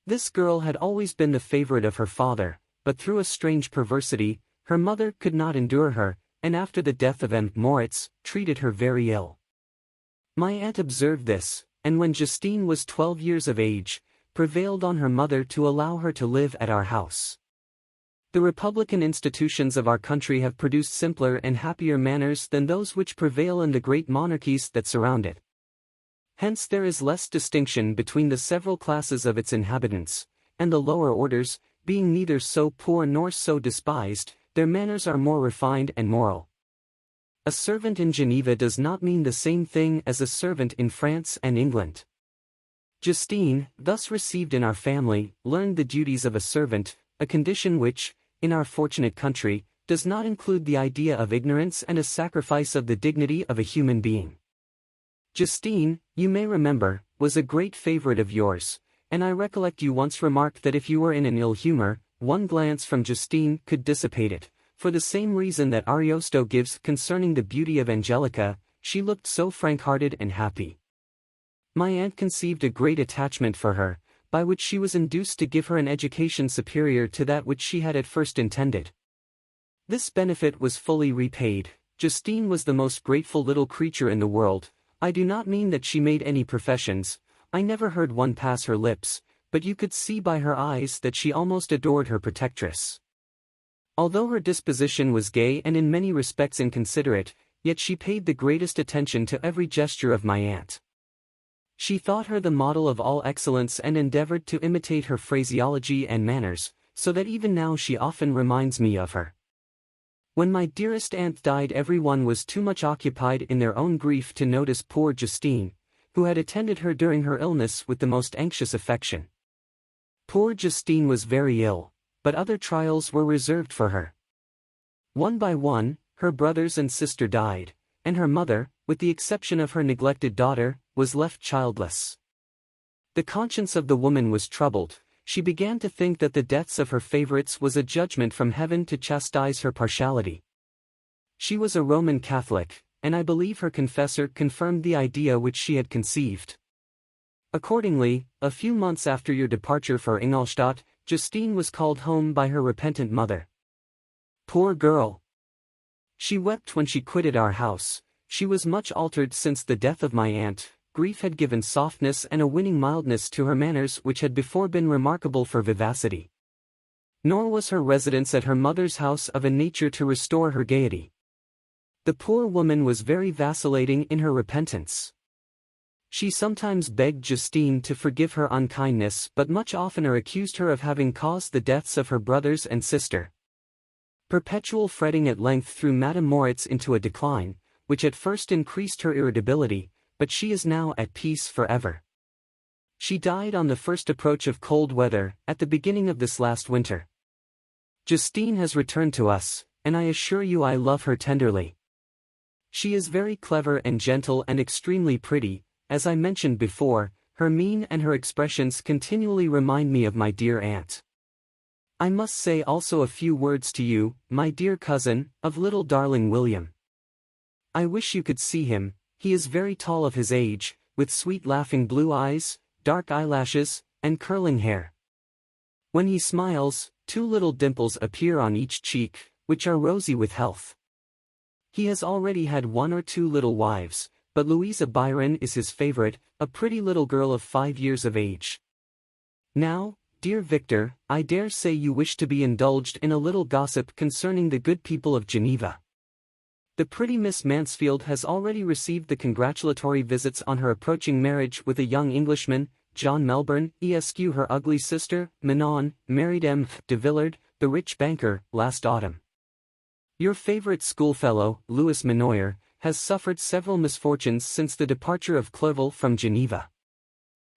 A: This girl had always been the favorite of her father, but through a strange perversity, her mother could not endure her, and after the death of M. Moritz, treated her very ill. My aunt observed this, and when Justine was 12 years of age, prevailed on her mother to allow her to live at our house. The republican institutions of our country have produced simpler and happier manners than those which prevail in the great monarchies that surround it. Hence there is less distinction between the several classes of its inhabitants, and the lower orders, being neither so poor nor so despised, their manners are more refined and moral. A servant in Geneva does not mean the same thing as a servant in France and England. Justine, thus received in our family, learned the duties of a servant, a condition which, in our fortunate country, does not include the idea of ignorance and a sacrifice of the dignity of a human being. Justine, you may remember, was a great favorite of yours, and I recollect you once remarked that if you were in an ill humor, one glance from Justine could dissipate it, for the same reason that Ariosto gives concerning the beauty of Angelica, she looked so frank-hearted and happy. My aunt conceived a great attachment for her, by which she was induced to give her an education superior to that which she had at first intended. This benefit was fully repaid. Justine was the most grateful little creature in the world. I do not mean that she made any professions, I never heard one pass her lips, but you could see by her eyes that she almost adored her protectress. Although her disposition was gay and in many respects inconsiderate, yet she paid the greatest attention to every gesture of my aunt. She thought her the model of all excellence and endeavored to imitate her phraseology and manners, so that even now she often reminds me of her. When my dearest aunt died, everyone was too much occupied in their own grief to notice poor Justine, who had attended her during her illness with the most anxious affection. Poor Justine was very ill, but other trials were reserved for her. One by one, her brothers and sister died, and her mother, with the exception of her neglected daughter, was left childless. The conscience of the woman was troubled. She began to think that the deaths of her favorites was a judgment from heaven to chastise her partiality. She was a Roman Catholic, and I believe her confessor confirmed the idea which she had conceived. Accordingly, a few months after your departure for Ingolstadt, Justine was called home by her repentant mother. Poor girl! She wept when she quitted our house. She was much altered since the death of my aunt. Grief had given softness and a winning mildness to her manners which had before been remarkable for vivacity. Nor was her residence at her mother's house of a nature to restore her gaiety. The poor woman was very vacillating in her repentance. She sometimes begged Justine to forgive her unkindness, but much oftener accused her of having caused the deaths of her brothers and sister. Perpetual fretting at length threw Madame Moritz into a decline, which at first increased her irritability, but she is now at peace forever. She died on the first approach of cold weather, at the beginning of this last winter. Justine has returned to us, and I assure you I love her tenderly. She is very clever and gentle and extremely pretty. As I mentioned before, her mien and her expressions continually remind me of my dear aunt. I must say also a few words to you, my dear cousin, of little darling William. I wish you could see him. He is very tall of his age, with sweet laughing blue eyes, dark eyelashes, and curling hair. When he smiles, 2 little dimples appear on each cheek, which are rosy with health. He has already had 1 or 2 little wives, but Louisa Byron is his favorite, a pretty little girl of 5 years of age. Now, dear Victor, I dare say you wish to be indulged in a little gossip concerning the good people of Geneva. The pretty Miss Mansfield has already received the congratulatory visits on her approaching marriage with a young Englishman, John Melbourne, esq. Her ugly sister, Manon, married M. de Villard, the rich banker, last autumn. Your favorite schoolfellow, Louis Minoyer, has suffered several misfortunes since the departure of Clerval from Geneva.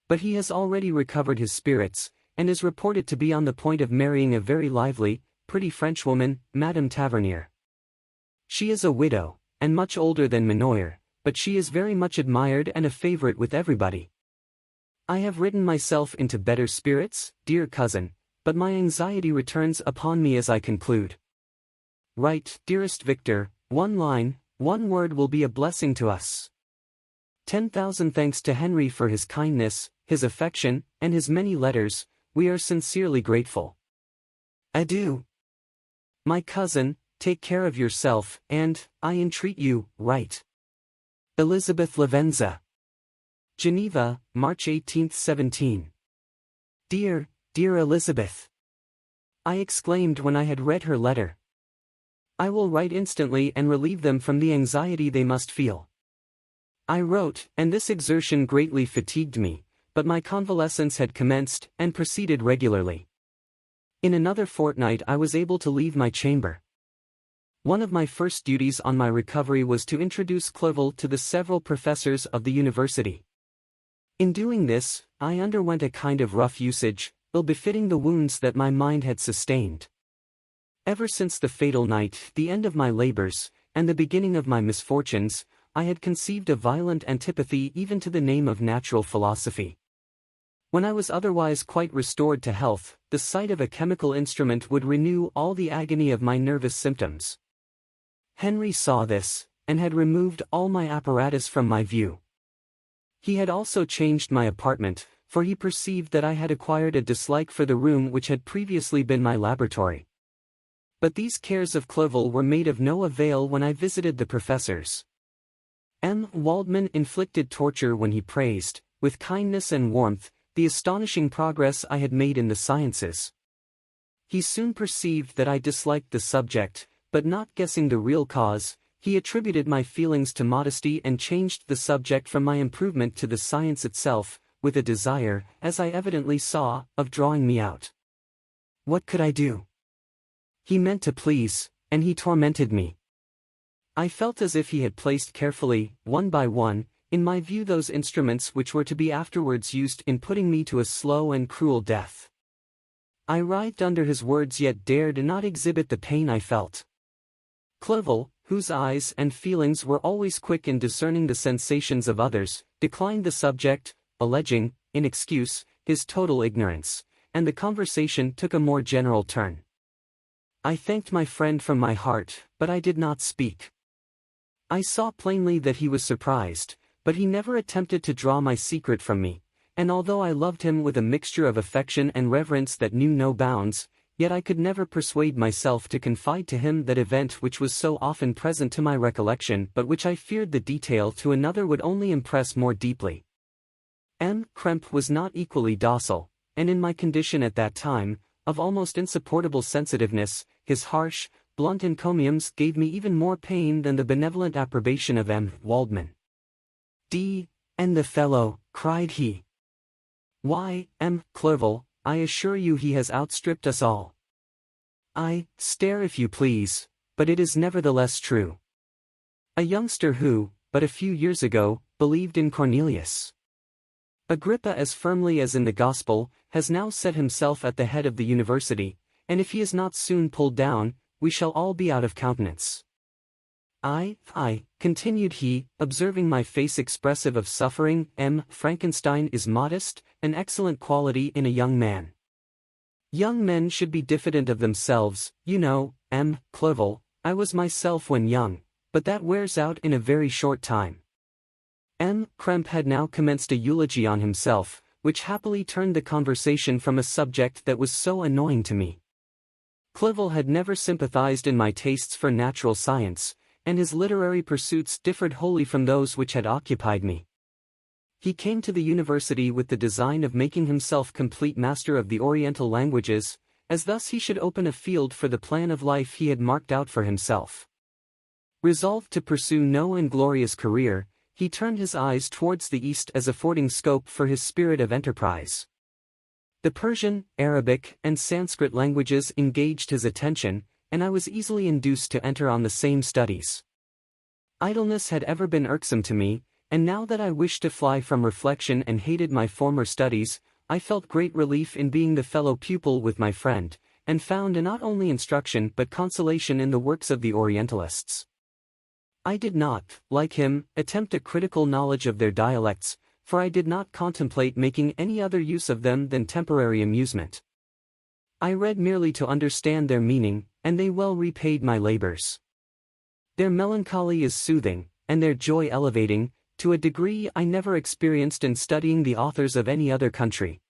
A: But he has already recovered his spirits, and is reported to be on the point of marrying a very lively, pretty Frenchwoman, Madame Tavernier. She is a widow, and much older than Minoyer, but she is very much admired and a favorite with everybody. I have written myself into better spirits, dear cousin, but my anxiety returns upon me as I conclude. Write, dearest Victor, 1 line, 1 word will be a blessing to us. 10,000 thanks to Henry for his kindness, his affection, and his many letters. We are sincerely grateful. Adieu. My cousin, take care of yourself, and, I entreat you, write. Elizabeth Lavenza. Geneva, March 18, 17. Dear, dear Elizabeth! I exclaimed when I had read her letter. I will write instantly and relieve them from the anxiety they must feel. I wrote, and this exertion greatly fatigued me, but my convalescence had commenced and proceeded regularly. In another fortnight I was able to leave my chamber. One of my first duties on my recovery was to introduce Clerval to the several professors of the university. In doing this, I underwent a kind of rough usage, ill-befitting the wounds that my mind had sustained. Ever since the fatal night, the end of my labors, and the beginning of my misfortunes, I had conceived a violent antipathy even to the name of natural philosophy. When I was otherwise quite restored to health, the sight of a chemical instrument would renew all the agony of my nervous symptoms. Henry saw this, and had removed all my apparatus from my view. He had also changed my apartment, for he perceived that I had acquired a dislike for the room which had previously been my laboratory. But these cares of Clerval were made of no avail when I visited the professors. M. Waldman inflicted torture when he praised, with kindness and warmth, the astonishing progress I had made in the sciences. He soon perceived that I disliked the subject, but not guessing the real cause, he attributed my feelings to modesty and changed the subject from my improvement to the science itself, with a desire, as I evidently saw, of drawing me out. What could I do? He meant to please, and he tormented me. I felt as if he had placed carefully, one by one, in my view those instruments which were to be afterwards used in putting me to a slow and cruel death. I writhed under his words yet dared not exhibit the pain I felt. Clerval, whose eyes and feelings were always quick in discerning the sensations of others, declined the subject, alleging, in excuse, his total ignorance, and the conversation took a more general turn. I thanked my friend from my heart, but I did not speak. I saw plainly that he was surprised, but he never attempted to draw my secret from me, and although I loved him with a mixture of affection and reverence that knew no bounds, yet I could never persuade myself to confide to him that event which was so often present to my recollection but which I feared the detail to another would only impress more deeply. M. Krempe was not equally docile, and in my condition at that time, of almost insupportable sensitiveness, his harsh, blunt encomiums gave me even more pain than the benevolent approbation of M. Waldman. And the fellow, cried he. Why, M. Clerval, I assure you he has outstripped us all. I, stare if you please, but it is nevertheless true. A youngster who, but a few years ago, believed in Cornelius Agrippa as firmly as in the Gospel, has now set himself at the head of the university, and if he is not soon pulled down, we shall all be out of countenance. I, continued he, observing my face expressive of suffering, M. Frankenstein is modest, an excellent quality in a young man. Young men should be diffident of themselves, you know, M. Clerval, I was myself when young, but that wears out in a very short time. M. Krempe had now commenced a eulogy on himself, which happily turned the conversation from a subject that was so annoying to me. Clerval had never sympathized in my tastes for natural science, and his literary pursuits differed wholly from those which had occupied me. He came to the university with the design of making himself complete master of the Oriental languages, as thus he should open a field for the plan of life he had marked out for himself. Resolved to pursue no inglorious career, he turned his eyes towards the east as affording scope for his spirit of enterprise. The Persian, Arabic, and Sanskrit languages engaged his attention, and I was easily induced to enter on the same studies. Idleness had ever been irksome to me, and now that I wished to fly from reflection and hated my former studies, I felt great relief in being the fellow pupil with my friend, and found not only instruction but consolation in the works of the Orientalists. I did not, like him, attempt a critical knowledge of their dialects, for I did not contemplate making any other use of them than temporary amusement. I read merely to understand their meaning, and they well repaid my labors. Their melancholy is soothing, and their joy elevating, to a degree I never experienced in studying the authors of any other country.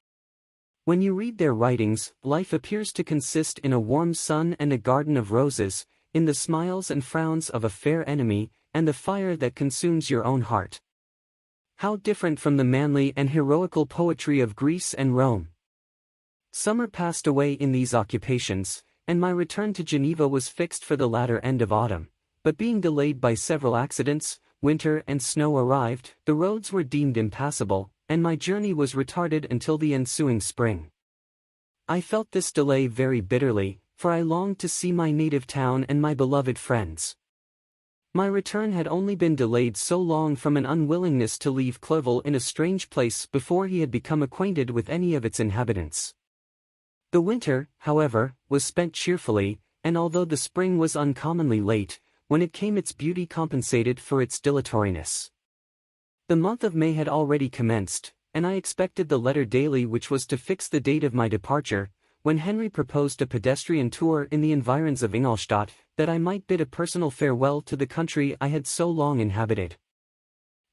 A: When you read their writings, life appears to consist in a warm sun and a garden of roses, in the smiles and frowns of a fair enemy, and the fire that consumes your own heart. How different from the manly and heroical poetry of Greece and Rome! Summer passed away in these occupations, and my return to Geneva was fixed for the latter end of autumn, but being delayed by several accidents, winter and snow arrived, the roads were deemed impassable, and my journey was retarded until the ensuing spring. I felt this delay very bitterly, for I longed to see my native town and my beloved friends. My return had only been delayed so long from an unwillingness to leave Clerval in a strange place before he had become acquainted with any of its inhabitants. The winter, however, was spent cheerfully, and although the spring was uncommonly late, when it came its beauty compensated for its dilatoriness. The month of May had already commenced, and I expected the letter daily which was to fix the date of my departure, when Henry proposed a pedestrian tour in the environs of Ingolstadt, that I might bid a personal farewell to the country I had so long inhabited.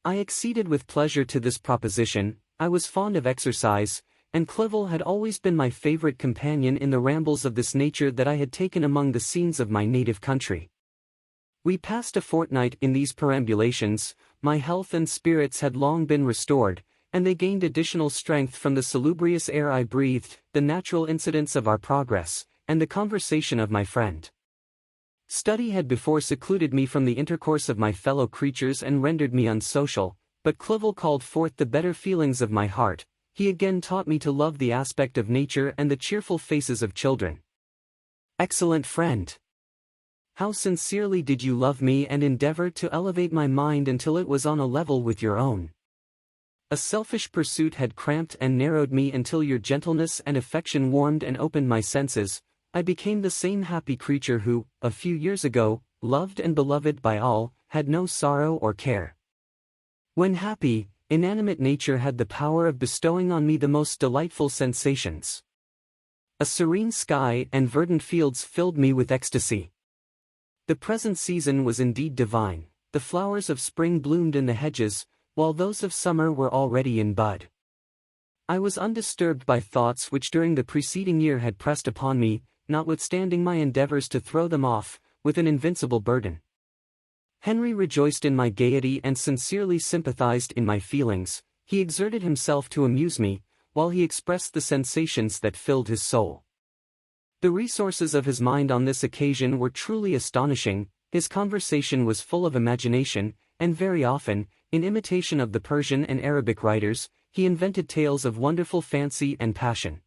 A: I acceded with pleasure to this proposition. I was fond of exercise, and Clerval had always been my favorite companion in the rambles of this nature that I had taken among the scenes of my native country. We passed a fortnight in these perambulations. My health and spirits had long been restored, and they gained additional strength from the salubrious air I breathed, the natural incidents of our progress, and the conversation of my friend. Study had before secluded me from the intercourse of my fellow creatures and rendered me unsocial, but Clerval called forth the better feelings of my heart. He again taught me to love the aspect of nature and the cheerful faces of children. Excellent friend! How sincerely did you love me and endeavor to elevate my mind until it was on a level with your own. A selfish pursuit had cramped and narrowed me until your gentleness and affection warmed and opened my senses. I became the same happy creature who, a few years ago, loved and beloved by all, had no sorrow or care. When happy, inanimate nature had the power of bestowing on me the most delightful sensations. A serene sky and verdant fields filled me with ecstasy. The present season was indeed divine. The flowers of spring bloomed in the hedges, while those of summer were already in bud. I was undisturbed by thoughts which during the preceding year had pressed upon me, notwithstanding my endeavors to throw them off, with an invincible burden. Henry rejoiced in my gaiety and sincerely sympathized in my feelings. He exerted himself to amuse me, while he expressed the sensations that filled his soul. The resources of his mind on this occasion were truly astonishing. His conversation was full of imagination, and very often, in imitation of the Persian and Arabic writers, he invented tales of wonderful fancy and passion.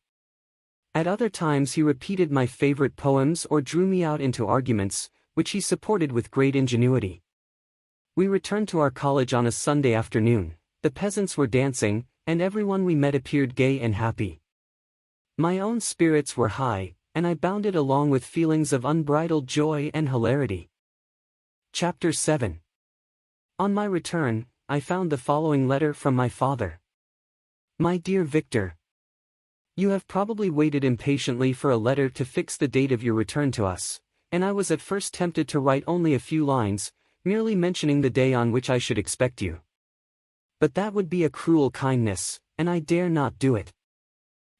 A: At other times he repeated my favorite poems or drew me out into arguments, which he supported with great ingenuity. We returned to our college on a Sunday afternoon. The peasants were dancing, and everyone we met appeared gay and happy. My own spirits were high, and I bounded along with feelings of unbridled joy and hilarity. Chapter 7. On my return, I found the following letter from my father. My dear Victor, you have probably waited impatiently for a letter to fix the date of your return to us, and I was at first tempted to write only a few lines, merely mentioning the day on which I should expect you. But that would be a cruel kindness, and I dare not do it.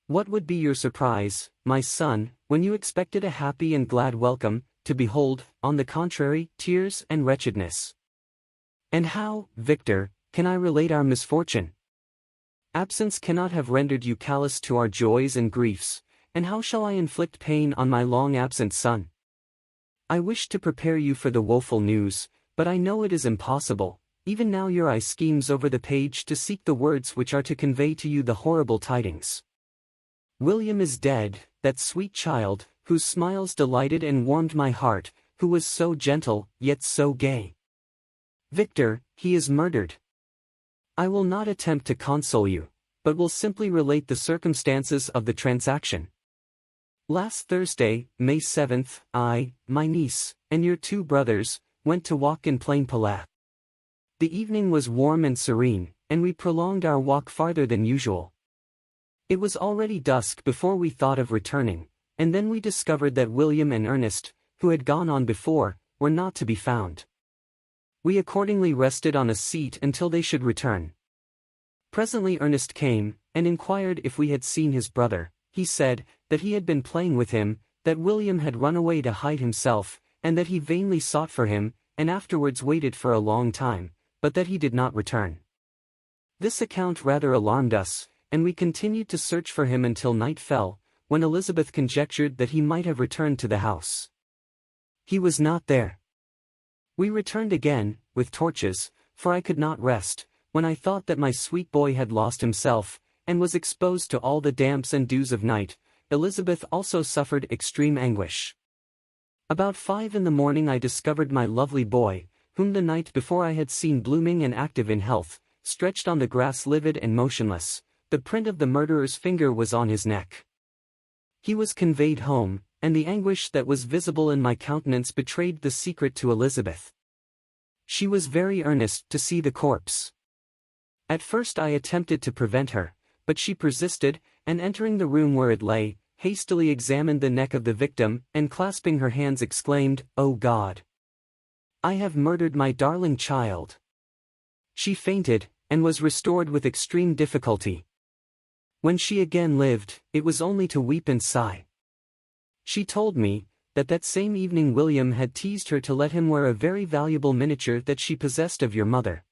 A: What would be your surprise, my son, when you expected a happy and glad welcome, to behold, on the contrary, tears and wretchedness? And how, Victor, can I relate our misfortune? Absence cannot have rendered you callous to our joys and griefs, and how shall I inflict pain on my long-absent son? I wish to prepare you for the woeful news, but I know it is impossible. Even now your eye schemes over the page to seek the words which are to convey to you the horrible tidings. William is dead, that sweet child, whose smiles delighted and warmed my heart, who was so gentle, yet so gay. Victor, he is murdered. I will not attempt to console you, but will simply relate the circumstances of the transaction. Last Thursday, May 7th, I, my niece, and your 2 brothers, went to walk in Plain Palais. The evening was warm and serene, and we prolonged our walk farther than usual. It was already dusk before we thought of returning, and then we discovered that William and Ernest, who had gone on before, were not to be found. We accordingly rested on a seat until they should return. Presently Ernest came, and inquired if we had seen his brother. He said, that he had been playing with him, that William had run away to hide himself, and that he vainly sought for him, and afterwards waited for a long time, but that he did not return. This account rather alarmed us, and we continued to search for him until night fell, when Elizabeth conjectured that he might have returned to the house. He was not there. We returned again, with torches, for I could not rest, when I thought that my sweet boy had lost himself, and was exposed to all the damps and dews of night. Elizabeth also suffered extreme anguish. About 5 in the morning I discovered my lovely boy, whom the night before I had seen blooming and active in health, stretched on the grass livid and motionless. The print of the murderer's finger was on his neck. He was conveyed home, and the anguish that was visible in my countenance betrayed the secret to Elizabeth. She was very earnest to see the corpse. At first I attempted to prevent her, but she persisted, and entering the room where it lay, hastily examined the neck of the victim, and clasping her hands exclaimed, "O God! I have murdered my darling child." She fainted, and was restored with extreme difficulty. When she again lived, it was only to weep and sigh. She told me, that same evening William had teased her to let him wear a very valuable miniature that she possessed of your mother.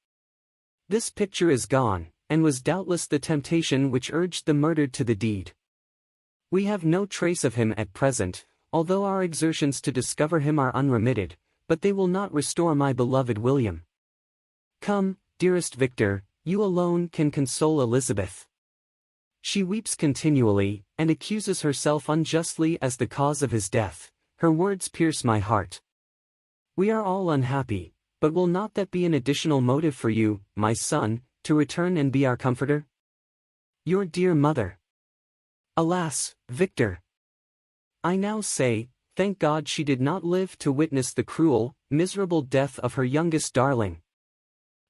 A: This picture is gone, and was doubtless the temptation which urged the murdered to the deed. We have no trace of him at present, although our exertions to discover him are unremitted, but they will not restore my beloved William. Come, dearest Victor, you alone can console Elizabeth. She weeps continually, and accuses herself unjustly as the cause of his death. Her words pierce my heart. We are all unhappy, but will not that be an additional motive for you, my son, to return and be our comforter? Your dear mother. Alas, Victor! I now say, Thank God she did not live to witness the cruel, miserable death of her youngest darling.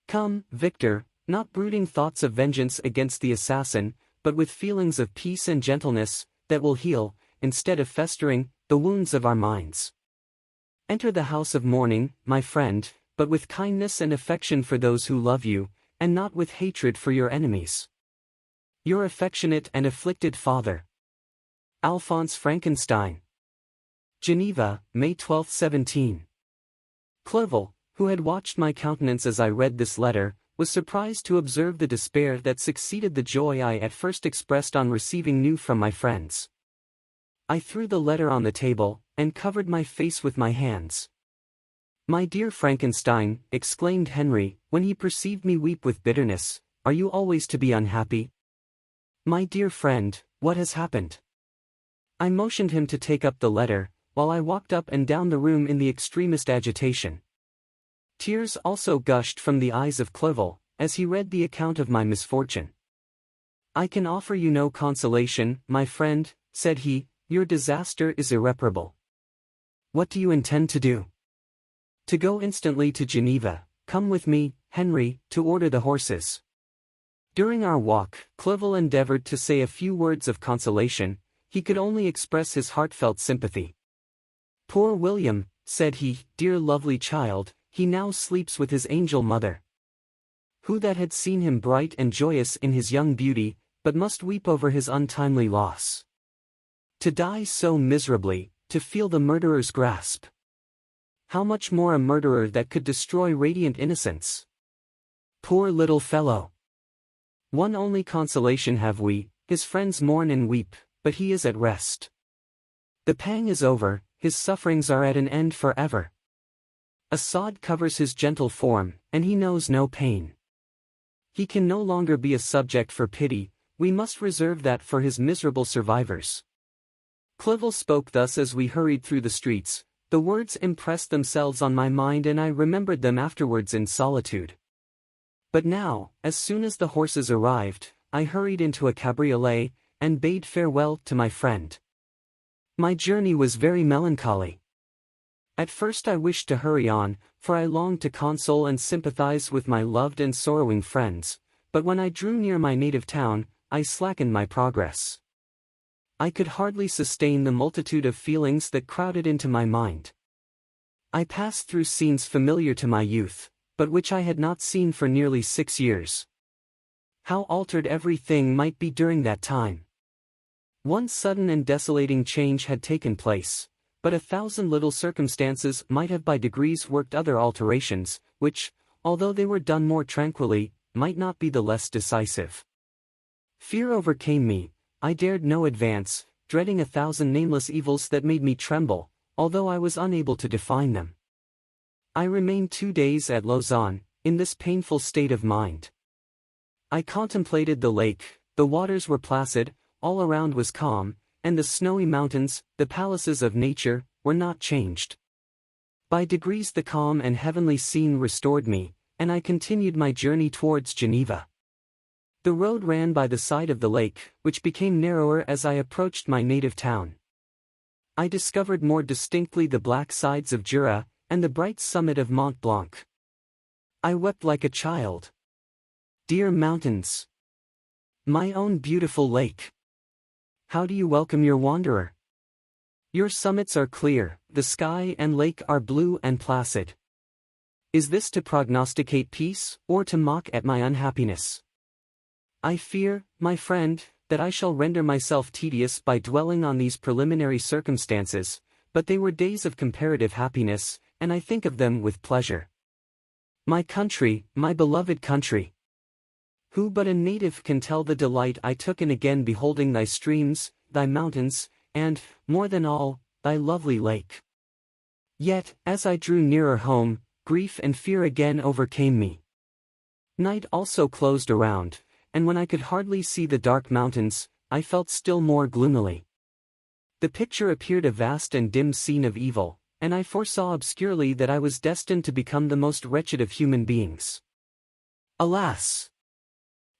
A: Come, Victor, not brooding thoughts of vengeance against the assassin, but with feelings of peace and gentleness, that will heal, instead of festering, the wounds of our minds. Enter the house of mourning, my friend, but with kindness and affection for those who love you, and not with hatred for your enemies. Your affectionate and afflicted father, Alphonse Frankenstein. Geneva, May 12, 17. Clerval, who had watched my countenance as I read this letter, was surprised to observe the despair that succeeded the joy I at first expressed on receiving news from my friends. I threw the letter on the table, and covered my face with my hands. "My dear Frankenstein," exclaimed Henry, when he perceived me weep with bitterness, "are you always to be unhappy? My dear friend, what has happened?" I motioned him to take up the letter, while I walked up and down the room in the extremest agitation. Tears also gushed from the eyes of Clerval, as he read the account of my misfortune. "I can offer you no consolation, my friend," said he, "your disaster is irreparable. What do you intend to do?" "To go instantly to Geneva. Come with me, Henry, to order the horses." During our walk, Clerval endeavored to say a few words of consolation. He could only express his heartfelt sympathy. "Poor William," said he, "dear lovely child, he now sleeps with his angel mother. Who that had seen him bright and joyous in his young beauty, but must weep over his untimely loss. To die so miserably, to feel the murderer's grasp. How much more a murderer that could destroy radiant innocence? Poor little fellow! One only consolation have we, his friends mourn and weep, but he is at rest. The pang is over, his sufferings are at an end forever. A sod covers his gentle form, and he knows no pain. He can no longer be a subject for pity, we must reserve that for his miserable survivors." Clerval spoke thus as we hurried through the streets. The words impressed themselves on my mind and I remembered them afterwards in solitude. But now, as soon as the horses arrived, I hurried into a cabriolet, and bade farewell to my friend. My journey was very melancholy. At first I wished to hurry on, for I longed to console and sympathize with my loved and sorrowing friends, but when I drew near my native town, I slackened my progress. I could hardly sustain the multitude of feelings that crowded into my mind. I passed through scenes familiar to my youth, but which I had not seen for nearly 6 years. How altered everything might be during that time! One sudden and desolating change had taken place, but 1,000 little circumstances might have by degrees worked other alterations, which, although they were done more tranquilly, might not be the less decisive. Fear overcame me, I dared no advance, dreading 1,000 nameless evils that made me tremble, although I was unable to define them. I remained 2 days at Lausanne, in this painful state of mind. I contemplated the lake, the waters were placid, all around was calm, and the snowy mountains, the palaces of nature, were not changed. By degrees the calm and heavenly scene restored me, and I continued my journey towards Geneva. The road ran by the side of the lake, which became narrower as I approached my native town. I discovered more distinctly the black sides of Jura, and the bright summit of Mont Blanc. I wept like a child. Dear mountains! My own beautiful lake! How do you welcome your wanderer? Your summits are clear, the sky and lake are blue and placid. Is this to prognosticate peace, or to mock at my unhappiness? I fear, my friend, that I shall render myself tedious by dwelling on these preliminary circumstances, but they were days of comparative happiness, and I think of them with pleasure. My country, my beloved country! Who but a native can tell the delight I took in again beholding thy streams, thy mountains, and, more than all, thy lovely lake? Yet, as I drew nearer home, grief and fear again overcame me. Night also closed around, and when I could hardly see the dark mountains, I felt still more gloomily. The picture appeared a vast and dim scene of evil, and I foresaw obscurely that I was destined to become the most wretched of human beings. Alas!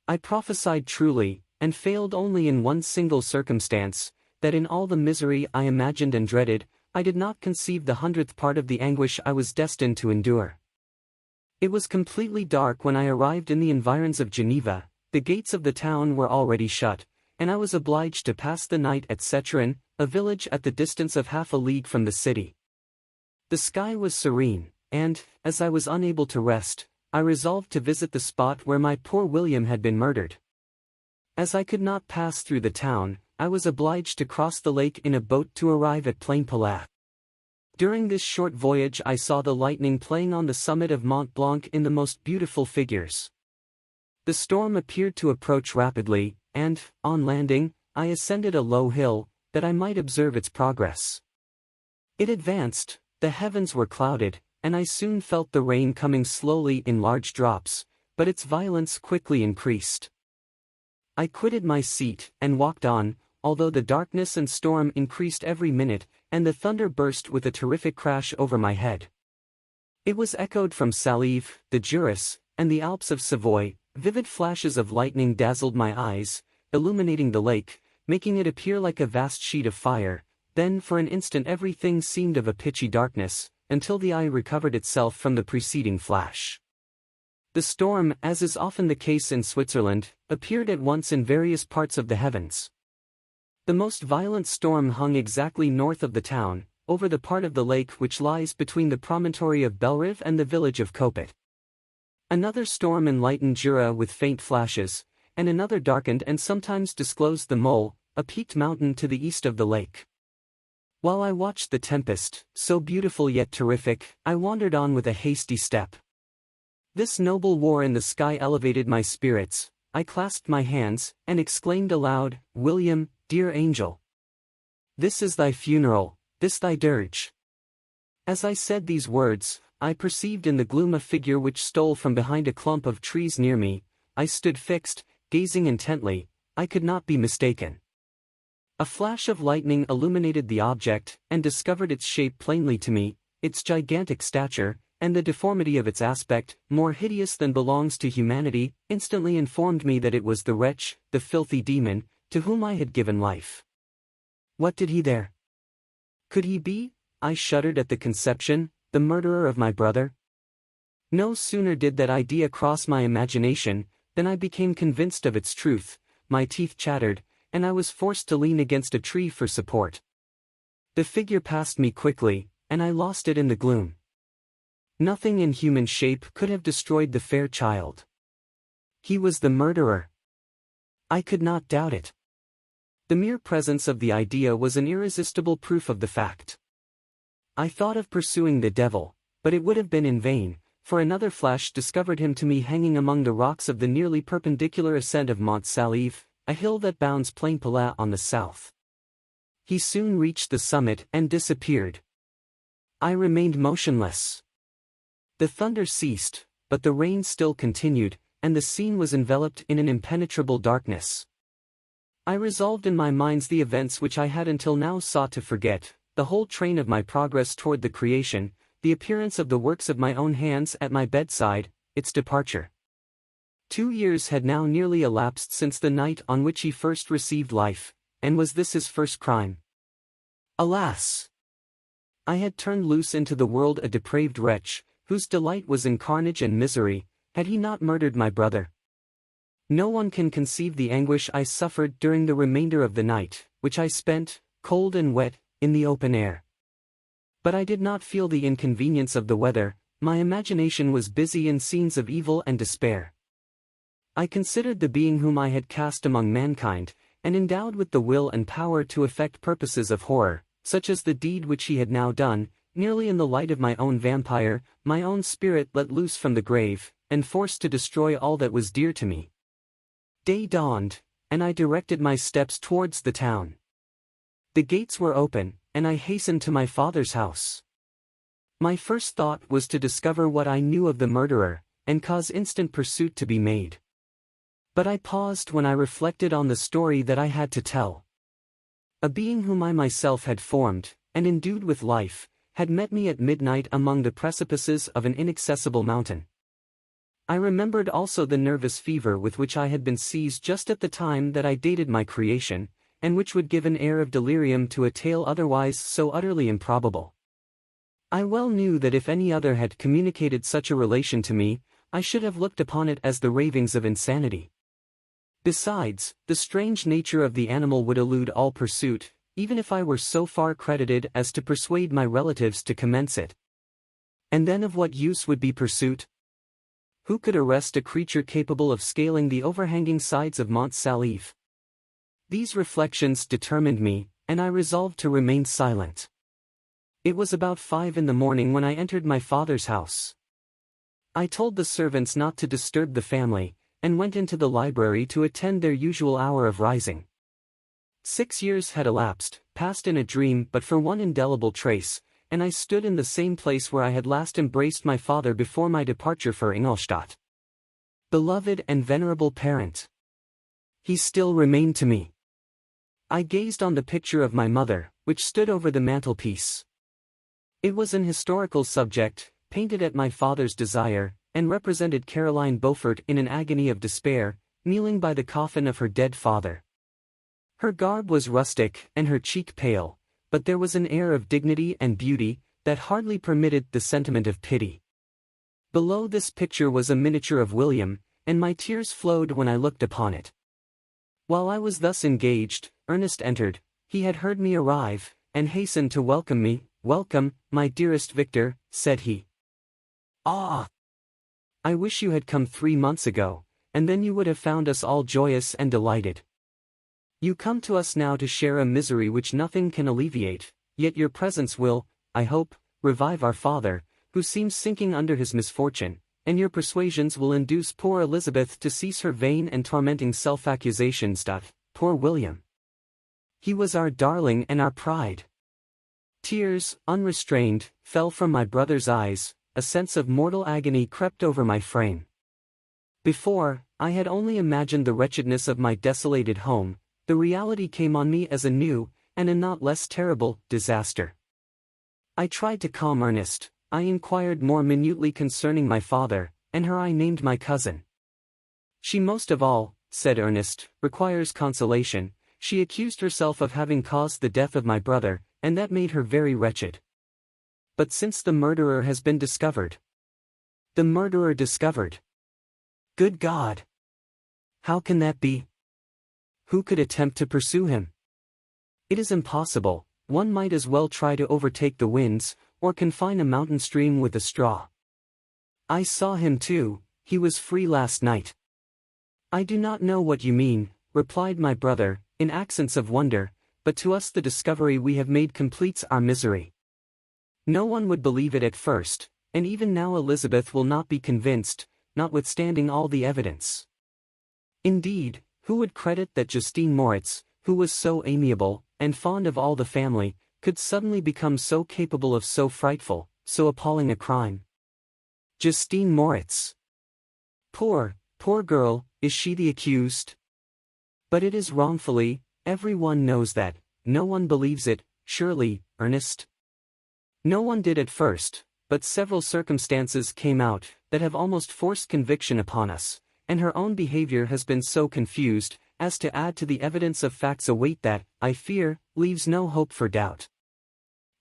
A: I prophesied truly, and failed only in one single circumstance, that in all the misery I imagined and dreaded, I did not conceive the 100th part of the anguish I was destined to endure. It was completely dark when I arrived in the environs of Geneva. The gates of the town were already shut, and I was obliged to pass the night at Setcherin, a village at the distance of half a league from the city. The sky was serene, and, as I was unable to rest, I resolved to visit the spot where my poor William had been murdered. As I could not pass through the town, I was obliged to cross the lake in a boat to arrive at Plainpalais. During this short voyage I saw the lightning playing on the summit of Mont Blanc in the most beautiful figures. The storm appeared to approach rapidly, and, on landing, I ascended a low hill, that I might observe its progress. It advanced, the heavens were clouded, and I soon felt the rain coming slowly in large drops, but its violence quickly increased. I quitted my seat and walked on, although the darkness and storm increased every minute, and the thunder burst with a terrific crash over my head. It was echoed from Salive, the Jura, and the Alps of Savoy. Vivid flashes of lightning dazzled my eyes, illuminating the lake, making it appear like a vast sheet of fire. Then for an instant everything seemed of a pitchy darkness, until the eye recovered itself from the preceding flash. The storm, as is often the case in Switzerland, appeared at once in various parts of the heavens. The most violent storm hung exactly north of the town, over the part of the lake which lies between the promontory of Bellerive and the village of Copet. Another storm enlightened Jura with faint flashes, and another darkened and sometimes disclosed the Mole, a peaked mountain to the east of the lake. While I watched the tempest, so beautiful yet terrific, I wandered on with a hasty step. This noble war in the sky elevated my spirits. I clasped my hands, and exclaimed aloud, "William, dear angel! This is thy funeral, this thy dirge." As I said these words, I perceived in the gloom a figure which stole from behind a clump of trees near me. I stood fixed, gazing intently. I could not be mistaken. A flash of lightning illuminated the object, and discovered its shape plainly to me, its gigantic stature, and the deformity of its aspect, more hideous than belongs to humanity, instantly informed me that it was the wretch, the filthy demon, to whom I had given life. What did he there? Could he be, I shuddered at the conception, the murderer of my brother? No sooner did that idea cross my imagination, than I became convinced of its truth. My teeth chattered, and I was forced to lean against a tree for support. The figure passed me quickly, and I lost it in the gloom. Nothing in human shape could have destroyed the fair child. He was the murderer. I could not doubt it. The mere presence of the idea was an irresistible proof of the fact. I thought of pursuing the devil, but it would have been in vain, for another flash discovered him to me hanging among the rocks of the nearly perpendicular ascent of Mont Salive, a hill that bounds Plainpalais on the south. He soon reached the summit and disappeared. I remained motionless. The thunder ceased, but the rain still continued, and the scene was enveloped in an impenetrable darkness. I resolved in my mind the events which I had until now sought to forget, the whole train of my progress toward the creation, the appearance of the works of my own hands at my bedside, its departure. 2 years had now nearly elapsed since the night on which he first received life, and was this his first crime? Alas! I had turned loose into the world a depraved wretch, whose delight was in carnage and misery. Had he not murdered my brother? No one can conceive the anguish I suffered during the remainder of the night, which I spent, cold and wet, in the open air. But I did not feel the inconvenience of the weather. My imagination was busy in scenes of evil and despair. I considered the being whom I had cast among mankind, and endowed with the will and power to effect purposes of horror, such as the deed which he had now done, nearly in the light of my own vampire, my own spirit let loose from the grave, and forced to destroy all that was dear to me. Day dawned, and I directed my steps towards the town. The gates were open, and I hastened to my father's house. My first thought was to discover what I knew of the murderer, and cause instant pursuit to be made. But I paused when I reflected on the story that I had to tell. A being whom I myself had formed, and endued with life, had met me at midnight among the precipices of an inaccessible mountain. I remembered also the nervous fever with which I had been seized just at the time that I dated my creation, and which would give an air of delirium to a tale otherwise so utterly improbable. I well knew that if any other had communicated such a relation to me, I should have looked upon it as the ravings of insanity. Besides, the strange nature of the animal would elude all pursuit, even if I were so far credited as to persuade my relatives to commence it. And then of what use would be pursuit? Who could arrest a creature capable of scaling the overhanging sides of Mont Salif? These reflections determined me, and I resolved to remain silent. It was about 5 in the morning when I entered my father's house. I told the servants not to disturb the family, and went into the library to attend their usual hour of rising. 6 years had elapsed, passed in a dream but for one indelible trace, and I stood in the same place where I had last embraced my father before my departure for Ingolstadt. Beloved and venerable parent! He still remained to me. I gazed on the picture of my mother, which stood over the mantelpiece. It was an historical subject, painted at my father's desire, and represented Caroline Beaufort in an agony of despair, kneeling by the coffin of her dead father. Her garb was rustic and her cheek pale, but there was an air of dignity and beauty that hardly permitted the sentiment of pity. Below this picture was a miniature of William, and my tears flowed when I looked upon it. While I was thus engaged, Ernest entered. He had heard me arrive, and hastened to welcome me. "Welcome, my dearest Victor," said he. "Ah! I wish you had come 3 months ago, and then you would have found us all joyous and delighted. You come to us now to share a misery which nothing can alleviate, yet your presence will, I hope, revive our father, who seems sinking under his misfortune, and your persuasions will induce poor Elizabeth to cease her vain and tormenting self-accusations. Poor William! He was our darling and our pride." Tears, unrestrained, fell from my brother's eyes, a sense of mortal agony crept over my frame. Before, I had only imagined the wretchedness of my desolated home. The reality came on me as a new, and a not less terrible, disaster. I tried to calm Ernest. I inquired more minutely concerning my father, and her I named my cousin. "She most of all," said Ernest, "requires consolation. She accused herself of having caused the death of my brother, and that made her very wretched. But since the murderer has been discovered—" "The murderer discovered? Good God! How can that be? Who could attempt to pursue him? It is impossible. One might as well try to overtake the winds, or confine a mountain stream with a straw. I saw him too. He was free last night." "I do not know what you mean," replied my brother, in accents of wonder, "but to us the discovery we have made completes our misery. No one would believe it at first, and even now Elizabeth will not be convinced, notwithstanding all the evidence. Indeed, who would credit that Justine Moritz, who was so amiable, and fond of all the family, could suddenly become so capable of so frightful, so appalling a crime? Justine Moritz! Poor girl, is she the accused? But it is wrongfully, every one knows that, no one believes it, surely, Ernest? No one did at first, but several circumstances came out, that have almost forced conviction upon us, and her own behavior has been so confused, as to add to the evidence of facts a weight that, I fear, leaves no hope for doubt.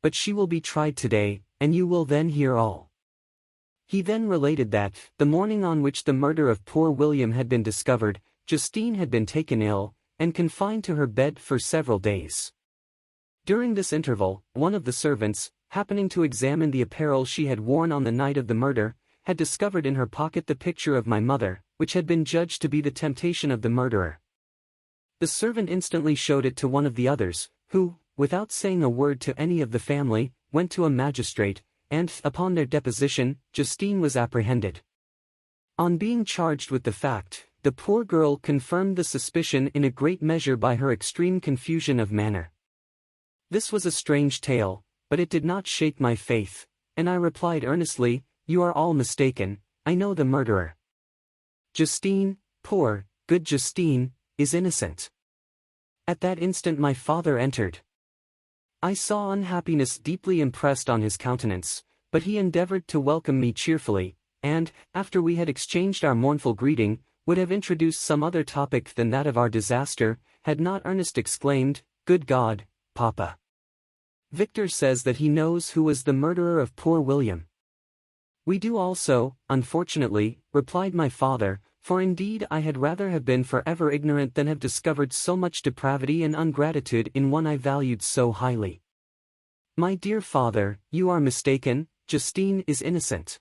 A: But she will be tried today, and you will then hear all." He then related that, the morning on which the murder of poor William had been discovered, Justine had been taken ill, and confined to her bed for several days. During this interval, one of the servants, happening to examine the apparel she had worn on the night of the murder, had discovered in her pocket the picture of my mother, which had been judged to be the temptation of the murderer. The servant instantly showed it to one of the others, who, without saying a word to any of the family, went to a magistrate, and, upon their deposition, Justine was apprehended. On being charged with the fact, the poor girl confirmed the suspicion in a great measure by her extreme confusion of manner. This was a strange tale, but it did not shake my faith, and I replied earnestly, "You are all mistaken, I know the murderer. Justine, poor, good Justine, is innocent." At that instant my father entered. I saw unhappiness deeply impressed on his countenance, but he endeavored to welcome me cheerfully, and, after we had exchanged our mournful greeting, would have introduced some other topic than that of our disaster, had not Ernest exclaimed, "Good God, Papa! Victor says that he knows who was the murderer of poor William." "We do also, unfortunately," replied my father, "for indeed I had rather have been forever ignorant than have discovered so much depravity and ungratitude in one I valued so highly." "My dear father, you are mistaken. Justine is innocent.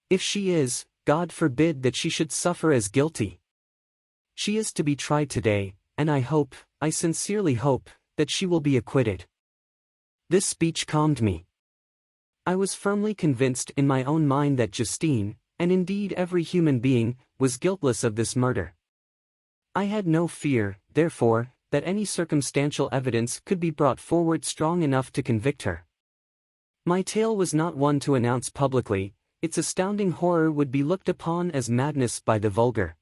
A: If she is, God forbid that she should suffer as guilty. She is to be tried today, and I sincerely hope, that she will be acquitted." This speech calmed me. I was firmly convinced in my own mind that Justine, and indeed every human being, was guiltless of this murder. I had no fear, therefore, that any circumstantial evidence could be brought forward strong enough to convict her. My tale was not one to announce publicly; its astounding horror would be looked upon as madness by the vulgar.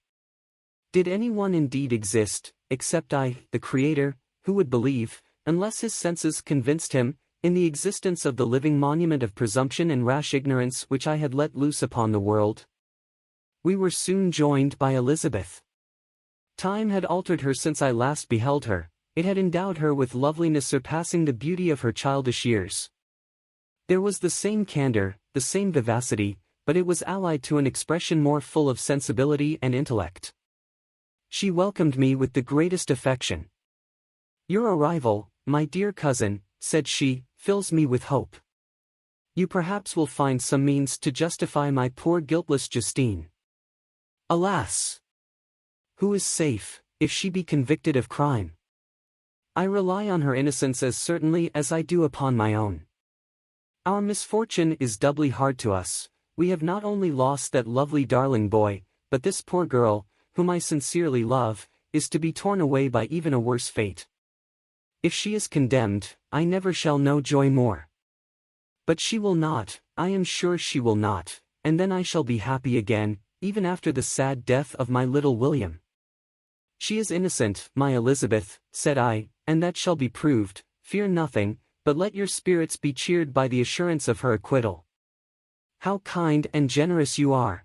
A: Did anyone indeed exist, except I, the Creator, who would believe, unless his senses convinced him, in the existence of the living monument of presumption and rash ignorance which I had let loose upon the world? We were soon joined by Elizabeth. Time had altered her since I last beheld her; it had endowed her with loveliness surpassing the beauty of her childish years. There was the same candor, the same vivacity, but it was allied to an expression more full of sensibility and intellect. She welcomed me with the greatest affection. "Your arrival, my dear cousin," said she, "fills me with hope. You perhaps will find some means to justify my poor guiltless Justine. Alas! Who is safe, if she be convicted of crime? I rely on her innocence as certainly as I do upon my own. Our misfortune is doubly hard to us. We have not only lost that lovely darling boy, but this poor girl, whom I sincerely love, is to be torn away by even a worse fate. If she is condemned, I never shall know joy more. But she will not, I am sure she will not, and then I shall be happy again, even after the sad death of my little William." "She is innocent, my Elizabeth," said I, "and that shall be proved. Fear nothing, but let your spirits be cheered by the assurance of her acquittal." "How kind and generous you are!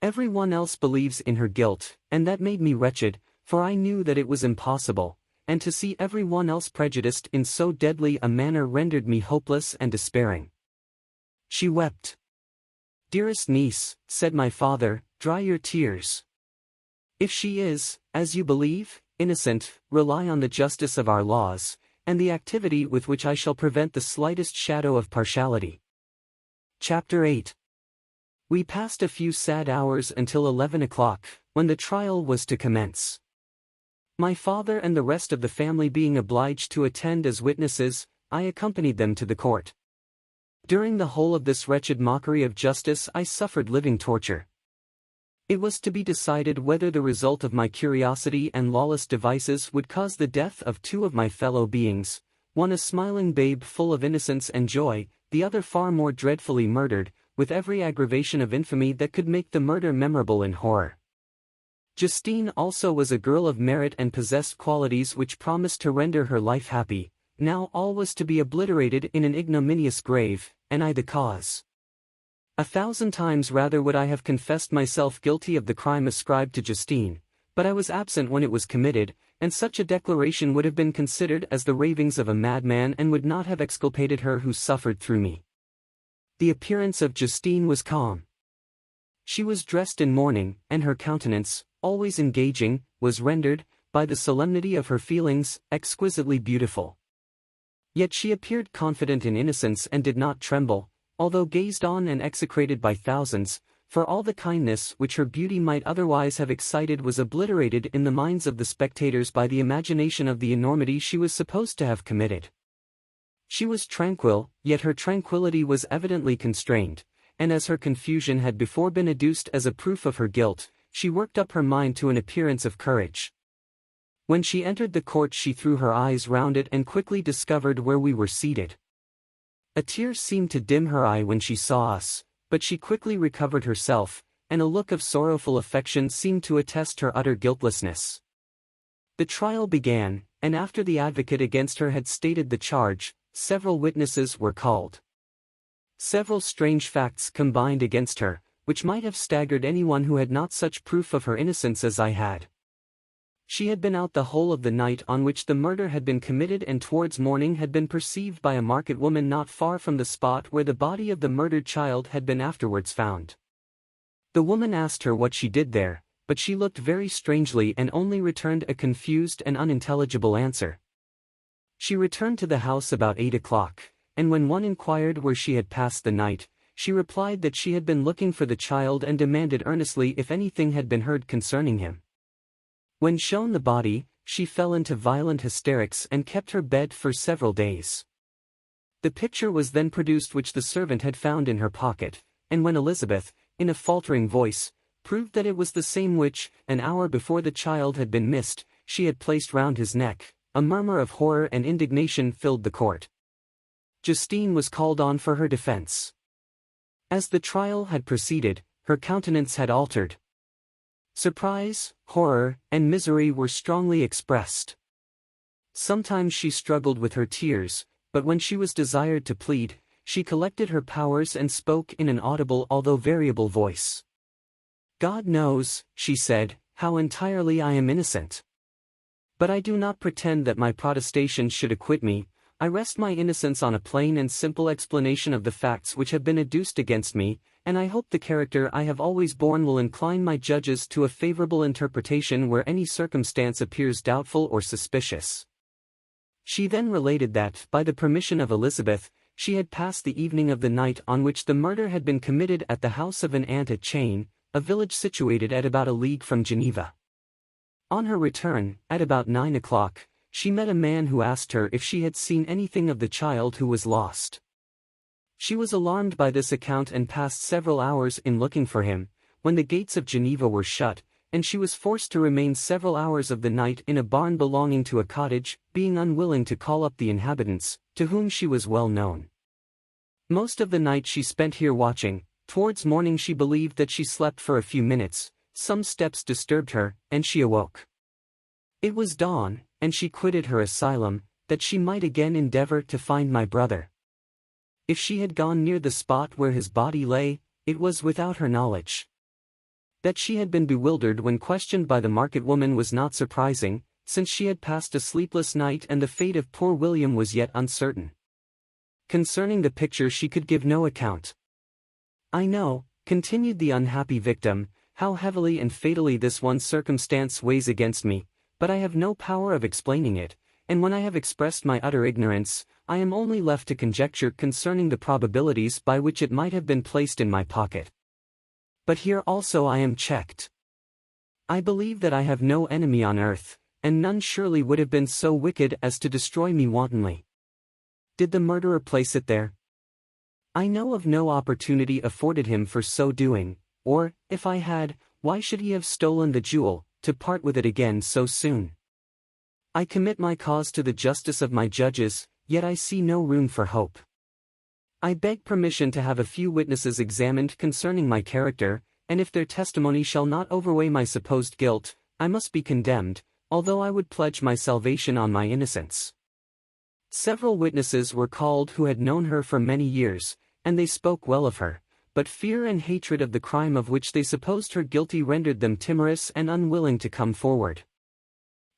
A: Every one else believes in her guilt, and that made me wretched, for I knew that it was impossible, and to see every one else prejudiced in so deadly a manner rendered me hopeless and despairing." She wept. "Dearest niece," said my father, "dry your tears. If she is, as you believe, innocent, rely on the justice of our laws, and the activity with which I shall prevent the slightest shadow of partiality." Chapter 8. We passed a few sad hours until 11 o'clock, when the trial was to commence. My father and the rest of the family being obliged to attend as witnesses, I accompanied them to the court. During the whole of this wretched mockery of justice I suffered living torture. It was to be decided whether the result of my curiosity and lawless devices would cause the death of two of my fellow beings, one a smiling babe full of innocence and joy, the other far more dreadfully murdered, with every aggravation of infamy that could make the murder memorable in horror. Justine also was a girl of merit and possessed qualities which promised to render her life happy. Now all was to be obliterated in an ignominious grave, and I the cause. 1,000 times rather would I have confessed myself guilty of the crime ascribed to Justine, but I was absent when it was committed, and such a declaration would have been considered as the ravings of a madman and would not have exculpated her who suffered through me. The appearance of Justine was calm. She was dressed in mourning, and her countenance, always engaging, was rendered, by the solemnity of her feelings, exquisitely beautiful. Yet she appeared confident in innocence and did not tremble, although gazed on and execrated by thousands, for all the kindness which her beauty might otherwise have excited was obliterated in the minds of the spectators by the imagination of the enormity she was supposed to have committed. She was tranquil, yet her tranquillity was evidently constrained, and as her confusion had before been adduced as a proof of her guilt, she worked up her mind to an appearance of courage. When she entered the court she threw her eyes round it and quickly discovered where we were seated. A tear seemed to dim her eye when she saw us, but she quickly recovered herself, and a look of sorrowful affection seemed to attest her utter guiltlessness. The trial began, and after the advocate against her had stated the charge, several witnesses were called. Several strange facts combined against her, which might have staggered anyone who had not such proof of her innocence as I had. She had been out the whole of the night on which the murder had been committed, and towards morning had been perceived by a market woman not far from the spot where the body of the murdered child had been afterwards found. The woman asked her what she did there, but she looked very strangely and only returned a confused and unintelligible answer. She returned to the house about 8 o'clock, and when one inquired where she had passed the night, she replied that she had been looking for the child and demanded earnestly if anything had been heard concerning him. When shown the body, she fell into violent hysterics and kept her bed for several days. The picture was then produced which the servant had found in her pocket, and when Elizabeth, in a faltering voice, proved that it was the same which, an hour before the child had been missed, she had placed round his neck, a murmur of horror and indignation filled the court. Justine was called on for her defense. As the trial had proceeded, her countenance had altered. Surprise, horror, and misery were strongly expressed. Sometimes she struggled with her tears, but when she was desired to plead, she collected her powers and spoke in an audible although variable voice. "God knows," she said, "how entirely I am innocent. But I do not pretend that my protestations should acquit me. I rest my innocence on a plain and simple explanation of the facts which have been adduced against me, and I hope the character I have always borne will incline my judges to a favorable interpretation where any circumstance appears doubtful or suspicious." She then related that, by the permission of Elizabeth, she had passed the evening of the night on which the murder had been committed at the house of an aunt at Chain, a village situated at about a league from Geneva. On her return, at about 9 o'clock, she met a man who asked her if she had seen anything of the child who was lost. She was alarmed by this account and passed several hours in looking for him, when the gates of Geneva were shut, and she was forced to remain several hours of the night in a barn belonging to a cottage, being unwilling to call up the inhabitants, to whom she was well known. Most of the night she spent here watching. Towards morning she believed that she slept for a few minutes, some steps disturbed her, and she awoke. It was dawn, and she quitted her asylum, that she might again endeavor to find my brother. If she had gone near the spot where his body lay, it was without her knowledge. That she had been bewildered when questioned by the market woman was not surprising, since she had passed a sleepless night and the fate of poor William was yet uncertain. Concerning the picture she could give no account. "I know," continued the unhappy victim, "how heavily and fatally this one circumstance weighs against me, but I have no power of explaining it, and when I have expressed my utter ignorance, I am only left to conjecture concerning the probabilities by which it might have been placed in my pocket. But here also I am checked. I believe that I have no enemy on earth, and none surely would have been so wicked as to destroy me wantonly. Did the murderer place it there? I know of no opportunity afforded him for so doing, or, if I had, why should he have stolen the jewel, to part with it again so soon? I commit my cause to the justice of my judges, yet I see no room for hope. I beg permission to have a few witnesses examined concerning my character, and if their testimony shall not overweigh my supposed guilt, I must be condemned, although I would pledge my salvation on my innocence. Several witnesses were called who had known her for many years, and they spoke well of her, but fear and hatred of the crime of which they supposed her guilty rendered them timorous and unwilling to come forward.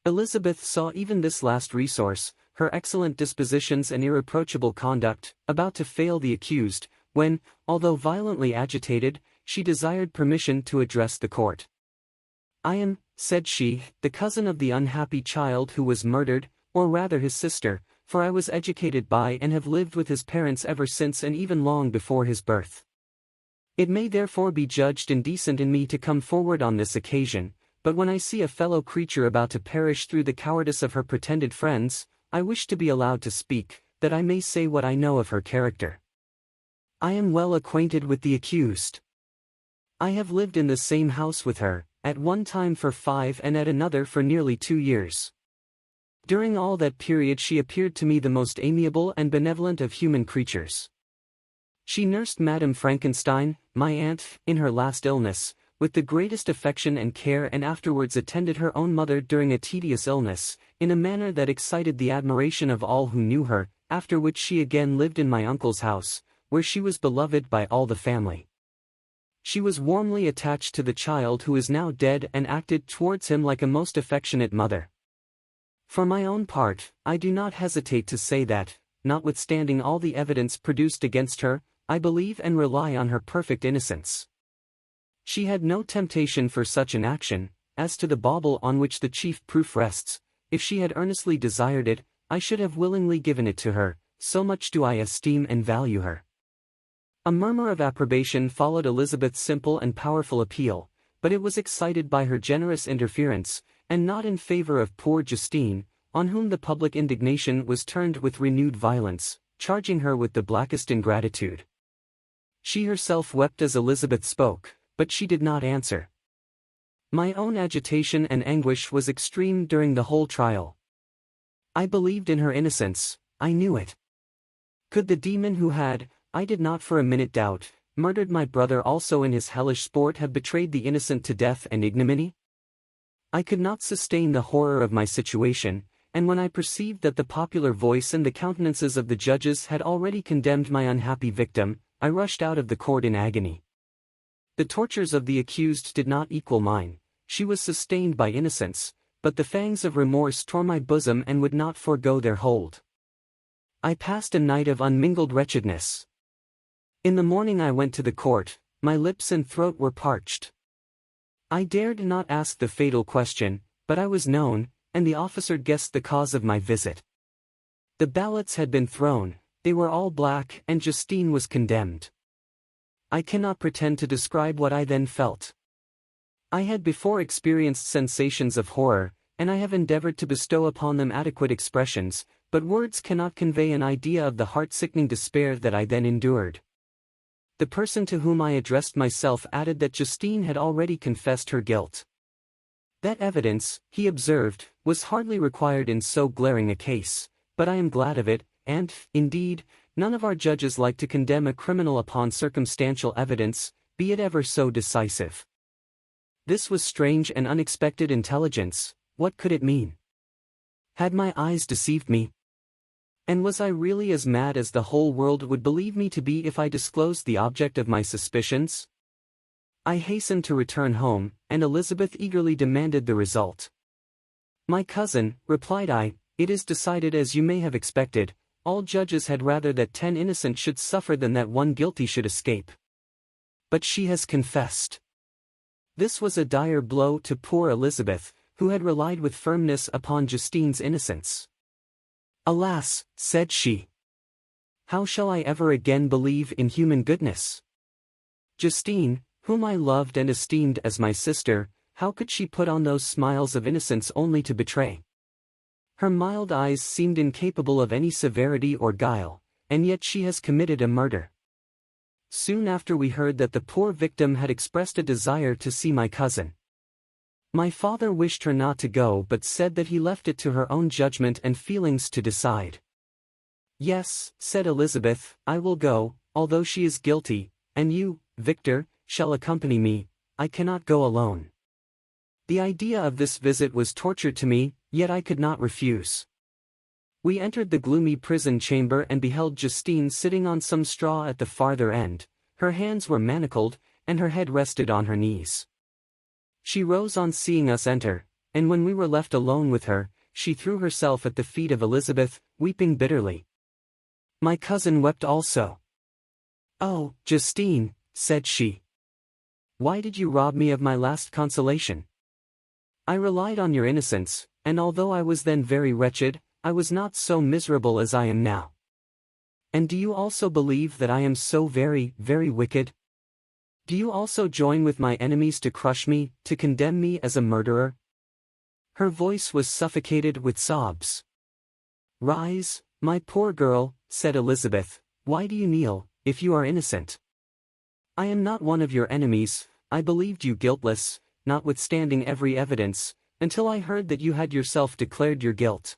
A: Elizabeth saw even this last resource, her excellent dispositions and irreproachable conduct, about to fail the accused, when, although violently agitated, she desired permission to address the court. "I am," said she, "the cousin of the unhappy child who was murdered, or rather his sister, for I was educated by and have lived with his parents ever since and even long before his birth. It may therefore be judged indecent in me to come forward on this occasion, but when I see a fellow creature about to perish through the cowardice of her pretended friends, I wish to be allowed to speak, that I may say what I know of her character. I am well acquainted with the accused. I have lived in the same house with her, at one time for 5 and at another for nearly 2 years. During all that period she appeared to me the most amiable and benevolent of human creatures. She nursed Madame Frankenstein, my aunt, in her last illness, with the greatest affection and care, and afterwards attended her own mother during a tedious illness, in a manner that excited the admiration of all who knew her, after which she again lived in my uncle's house, where she was beloved by all the family. She was warmly attached to the child who is now dead and acted towards him like a most affectionate mother. For my own part, I do not hesitate to say that, notwithstanding all the evidence produced against her, I believe and rely on her perfect innocence. She had no temptation for such an action. As to the bauble on which the chief proof rests, if she had earnestly desired it, I should have willingly given it to her, so much do I esteem and value her. A murmur of approbation followed Elizabeth's simple and powerful appeal, but it was excited by her generous interference, and not in favor of poor Justine, on whom the public indignation was turned with renewed violence, charging her with the blackest ingratitude. She herself wept as Elizabeth spoke, but she did not answer. My own agitation and anguish was extreme during the whole trial. I believed in her innocence, I knew it. Could the demon who had, I did not for a minute doubt, murdered my brother also in his hellish sport have betrayed the innocent to death and ignominy? I could not sustain the horror of my situation, and when I perceived that the popular voice and the countenances of the judges had already condemned my unhappy victim, I rushed out of the court in agony. The tortures of the accused did not equal mine. She was sustained by innocence, but the fangs of remorse tore my bosom and would not forego their hold. I passed a night of unmingled wretchedness. In the morning I went to the court, my lips and throat were parched. I dared not ask the fatal question, but I was known, and the officer guessed the cause of my visit. The ballots had been thrown, they were all black, and Justine was condemned. I cannot pretend to describe what I then felt. I had before experienced sensations of horror, and I have endeavored to bestow upon them adequate expressions, but words cannot convey an idea of the heart-sickening despair that I then endured. The person to whom I addressed myself added that Justine had already confessed her guilt. That evidence, he observed, was hardly required in so glaring a case, but I am glad of it, and, indeed, none of our judges like to condemn a criminal upon circumstantial evidence, be it ever so decisive. This was strange and unexpected intelligence. What could it mean? Had my eyes deceived me? And was I really as mad as the whole world would believe me to be if I disclosed the object of my suspicions? I hastened to return home, and Elizabeth eagerly demanded the result. My cousin, replied I, it is decided as you may have expected. All judges had rather that 10 innocent should suffer than that one guilty should escape. But she has confessed. This was a dire blow to poor Elizabeth, who had relied with firmness upon Justine's innocence. Alas, said she. How shall I ever again believe in human goodness? Justine, whom I loved and esteemed as my sister, how could she put on those smiles of innocence only to betray? Her mild eyes seemed incapable of any severity or guile, and yet she has committed a murder. Soon after we heard that the poor victim had expressed a desire to see my cousin. My father wished her not to go but said that he left it to her own judgment and feelings to decide. Yes, said Elizabeth, I will go, although she is guilty, and you, Victor, shall accompany me. I cannot go alone. The idea of this visit was torture to me, yet I could not refuse. We entered the gloomy prison chamber and beheld Justine sitting on some straw at the farther end. Her hands were manacled, and her head rested on her knees. She rose on seeing us enter, and when we were left alone with her, she threw herself at the feet of Elizabeth, weeping bitterly. My cousin wept also. Oh, Justine, said she. Why did you rob me of my last consolation? I relied on your innocence, and although I was then very wretched, I was not so miserable as I am now. And do you also believe that I am so very, very wicked? Do you also join with my enemies to crush me, to condemn me as a murderer? Her voice was suffocated with sobs. Rise, my poor girl, said Elizabeth, why do you kneel, if you are innocent? I am not one of your enemies, I believed you guiltless, notwithstanding every evidence, until I heard that you had yourself declared your guilt.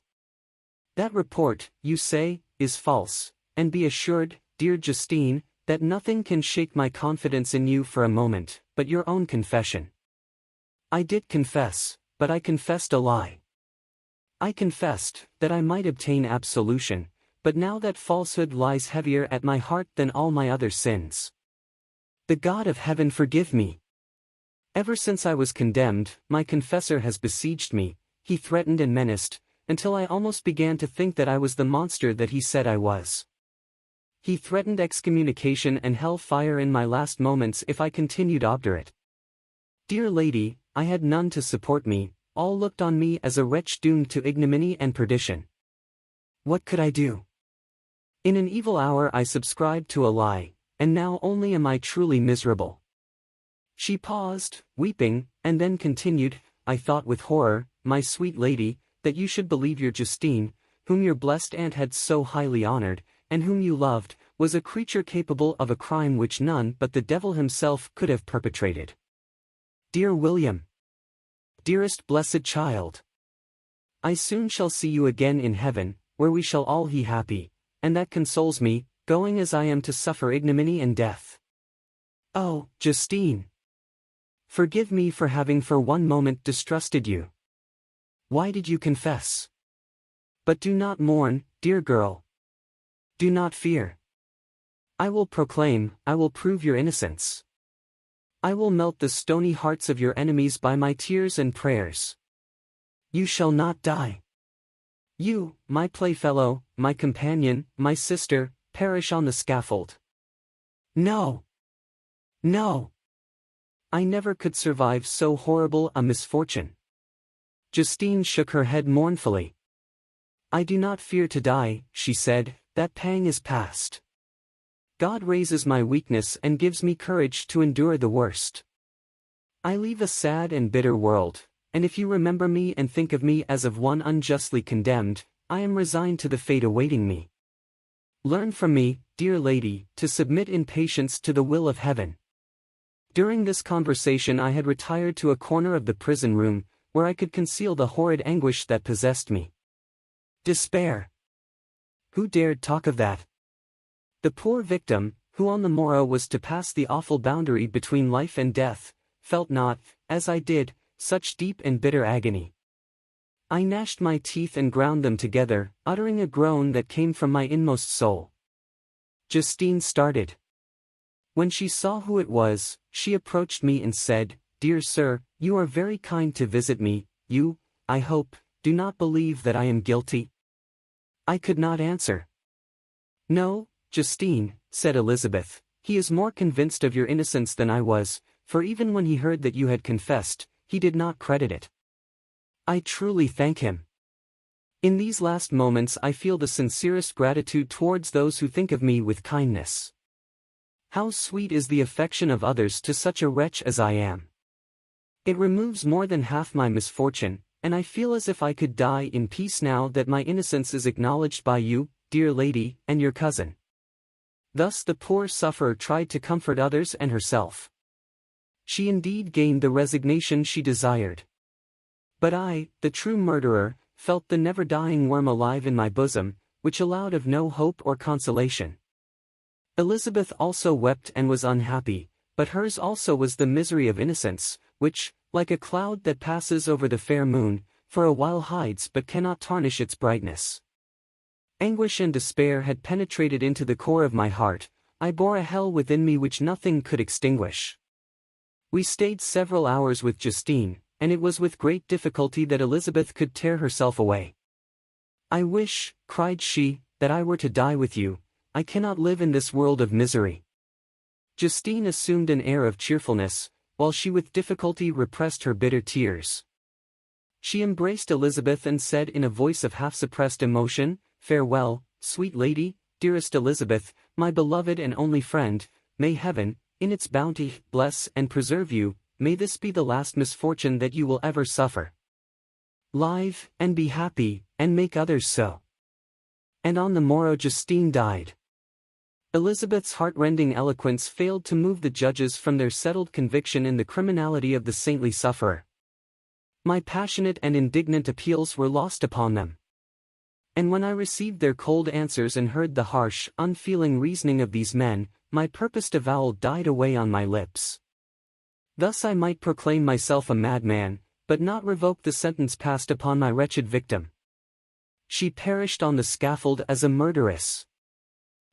A: That report, you say, is false, and be assured, dear Justine, that nothing can shake my confidence in you for a moment, but your own confession. I did confess, but I confessed a lie. I confessed that I might obtain absolution, but now that falsehood lies heavier at my heart than all my other sins. The God of heaven forgive me. Ever since I was condemned, my confessor has besieged me, he threatened and menaced, until I almost began to think that I was the monster that he said I was. He threatened excommunication and hell fire in my last moments if I continued obdurate. Dear lady, I had none to support me, all looked on me as a wretch doomed to ignominy and perdition. What could I do? In an evil hour I subscribed to a lie, and now only am I truly miserable. She paused, weeping, and then continued, I thought with horror, my sweet lady, that you should believe your Justine, whom your blessed aunt had so highly honored, and whom you loved, was a creature capable of a crime which none but the devil himself could have perpetrated. Dear William! Dearest blessed child! I soon shall see you again in heaven, where we shall all be happy, and that consoles me, going as I am to suffer ignominy and death. Oh, Justine! Forgive me for having for one moment distrusted you. Why did you confess? But do not mourn, dear girl. Do not fear. I will proclaim, I will prove your innocence. I will melt the stony hearts of your enemies by my tears and prayers. You shall not die. You, my playfellow, my companion, my sister, perish on the scaffold. No! No! I never could survive so horrible a misfortune. Justine shook her head mournfully. I do not fear to die, she said, that pang is past. God raises my weakness and gives me courage to endure the worst. I leave a sad and bitter world, and if you remember me and think of me as of one unjustly condemned, I am resigned to the fate awaiting me. Learn from me, dear lady, to submit in patience to the will of heaven. During this conversation I had retired to a corner of the prison room, where I could conceal the horrid anguish that possessed me. Despair! Who dared talk of that? The poor victim, who on the morrow was to pass the awful boundary between life and death, felt not, as I did, such deep and bitter agony. I gnashed my teeth and ground them together, uttering a groan that came from my inmost soul. Justine started. When she saw who it was, she approached me and said, Dear sir, you are very kind to visit me, you, I hope, do not believe that I am guilty? I could not answer. No, Justine, said Elizabeth, he is more convinced of your innocence than I was, for even when he heard that you had confessed, he did not credit it. I truly thank him. In these last moments I feel the sincerest gratitude towards those who think of me with kindness. How sweet is the affection of others to such a wretch as I am. It removes more than half my misfortune, and I feel as if I could die in peace now that my innocence is acknowledged by you, dear lady, and your cousin. Thus the poor sufferer tried to comfort others and herself. She indeed gained the resignation she desired. But I, the true murderer, felt the never-dying worm alive in my bosom, which allowed of no hope or consolation. Elizabeth also wept and was unhappy, but hers also was the misery of innocence, which, like a cloud that passes over the fair moon, for a while hides but cannot tarnish its brightness. Anguish and despair had penetrated into the core of my heart. I bore a hell within me which nothing could extinguish. We stayed several hours with Justine, and it was with great difficulty that Elizabeth could tear herself away. I wish, cried she, that I were to die with you. I cannot live in this world of misery. Justine assumed an air of cheerfulness, while she with difficulty repressed her bitter tears. She embraced Elizabeth and said in a voice of half-suppressed emotion, Farewell, sweet lady, dearest Elizabeth, my beloved and only friend, may heaven, in its bounty, bless and preserve you, may this be the last misfortune that you will ever suffer. Live, and be happy, and make others so. And on the morrow Justine died. Elizabeth's heart-rending eloquence failed to move the judges from their settled conviction in the criminality of the saintly sufferer. My passionate and indignant appeals were lost upon them. And when I received their cold answers and heard the harsh, unfeeling reasoning of these men, my purposed avowal died away on my lips. Thus I might proclaim myself a madman, but not revoke the sentence passed upon my wretched victim. She perished on the scaffold as a murderess.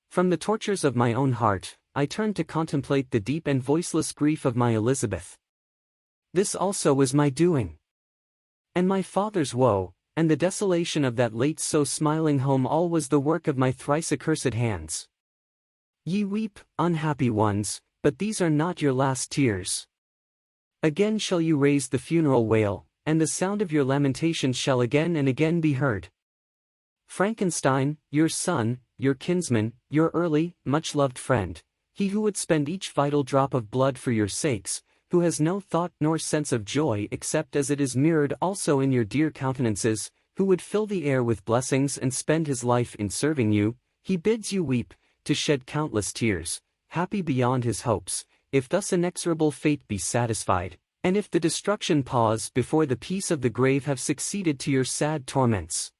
A: From the tortures of my own heart, I turned to contemplate the deep and voiceless grief of my Elizabeth. This also was my doing. And my father's woe, and the desolation of that late so smiling home, all was the work of my thrice accursed hands. Ye weep, unhappy ones, but these are not your last tears. Again shall you raise the funeral wail, and the sound of your lamentation shall again and again be heard. Frankenstein, your son, your kinsman, your early, much-loved friend, he who would spend each vital drop of blood for your sakes, who has no thought nor sense of joy except as it is mirrored also in your dear countenances, who would fill the air with blessings and spend his life in serving you, he bids you weep, to shed countless tears, happy beyond his hopes, if thus inexorable fate be satisfied, and if the destruction pause before the peace of the grave have succeeded to your sad torments.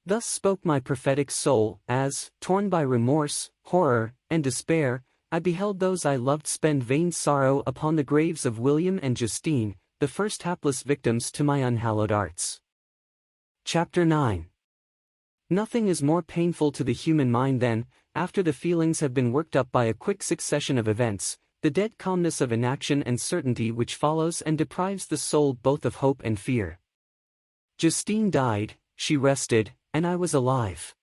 A: Thus spoke my prophetic soul, as, torn by remorse, horror, and despair, I beheld those I loved spend vain sorrow upon the graves of William and Justine, the first hapless victims to my unhallowed arts. Chapter 9. Nothing is more painful to the human mind than, after the feelings have been worked up by a quick succession of events, the dead calmness of inaction and certainty which follows and deprives the soul both of hope and fear. Justine died, she rested, and I was alive.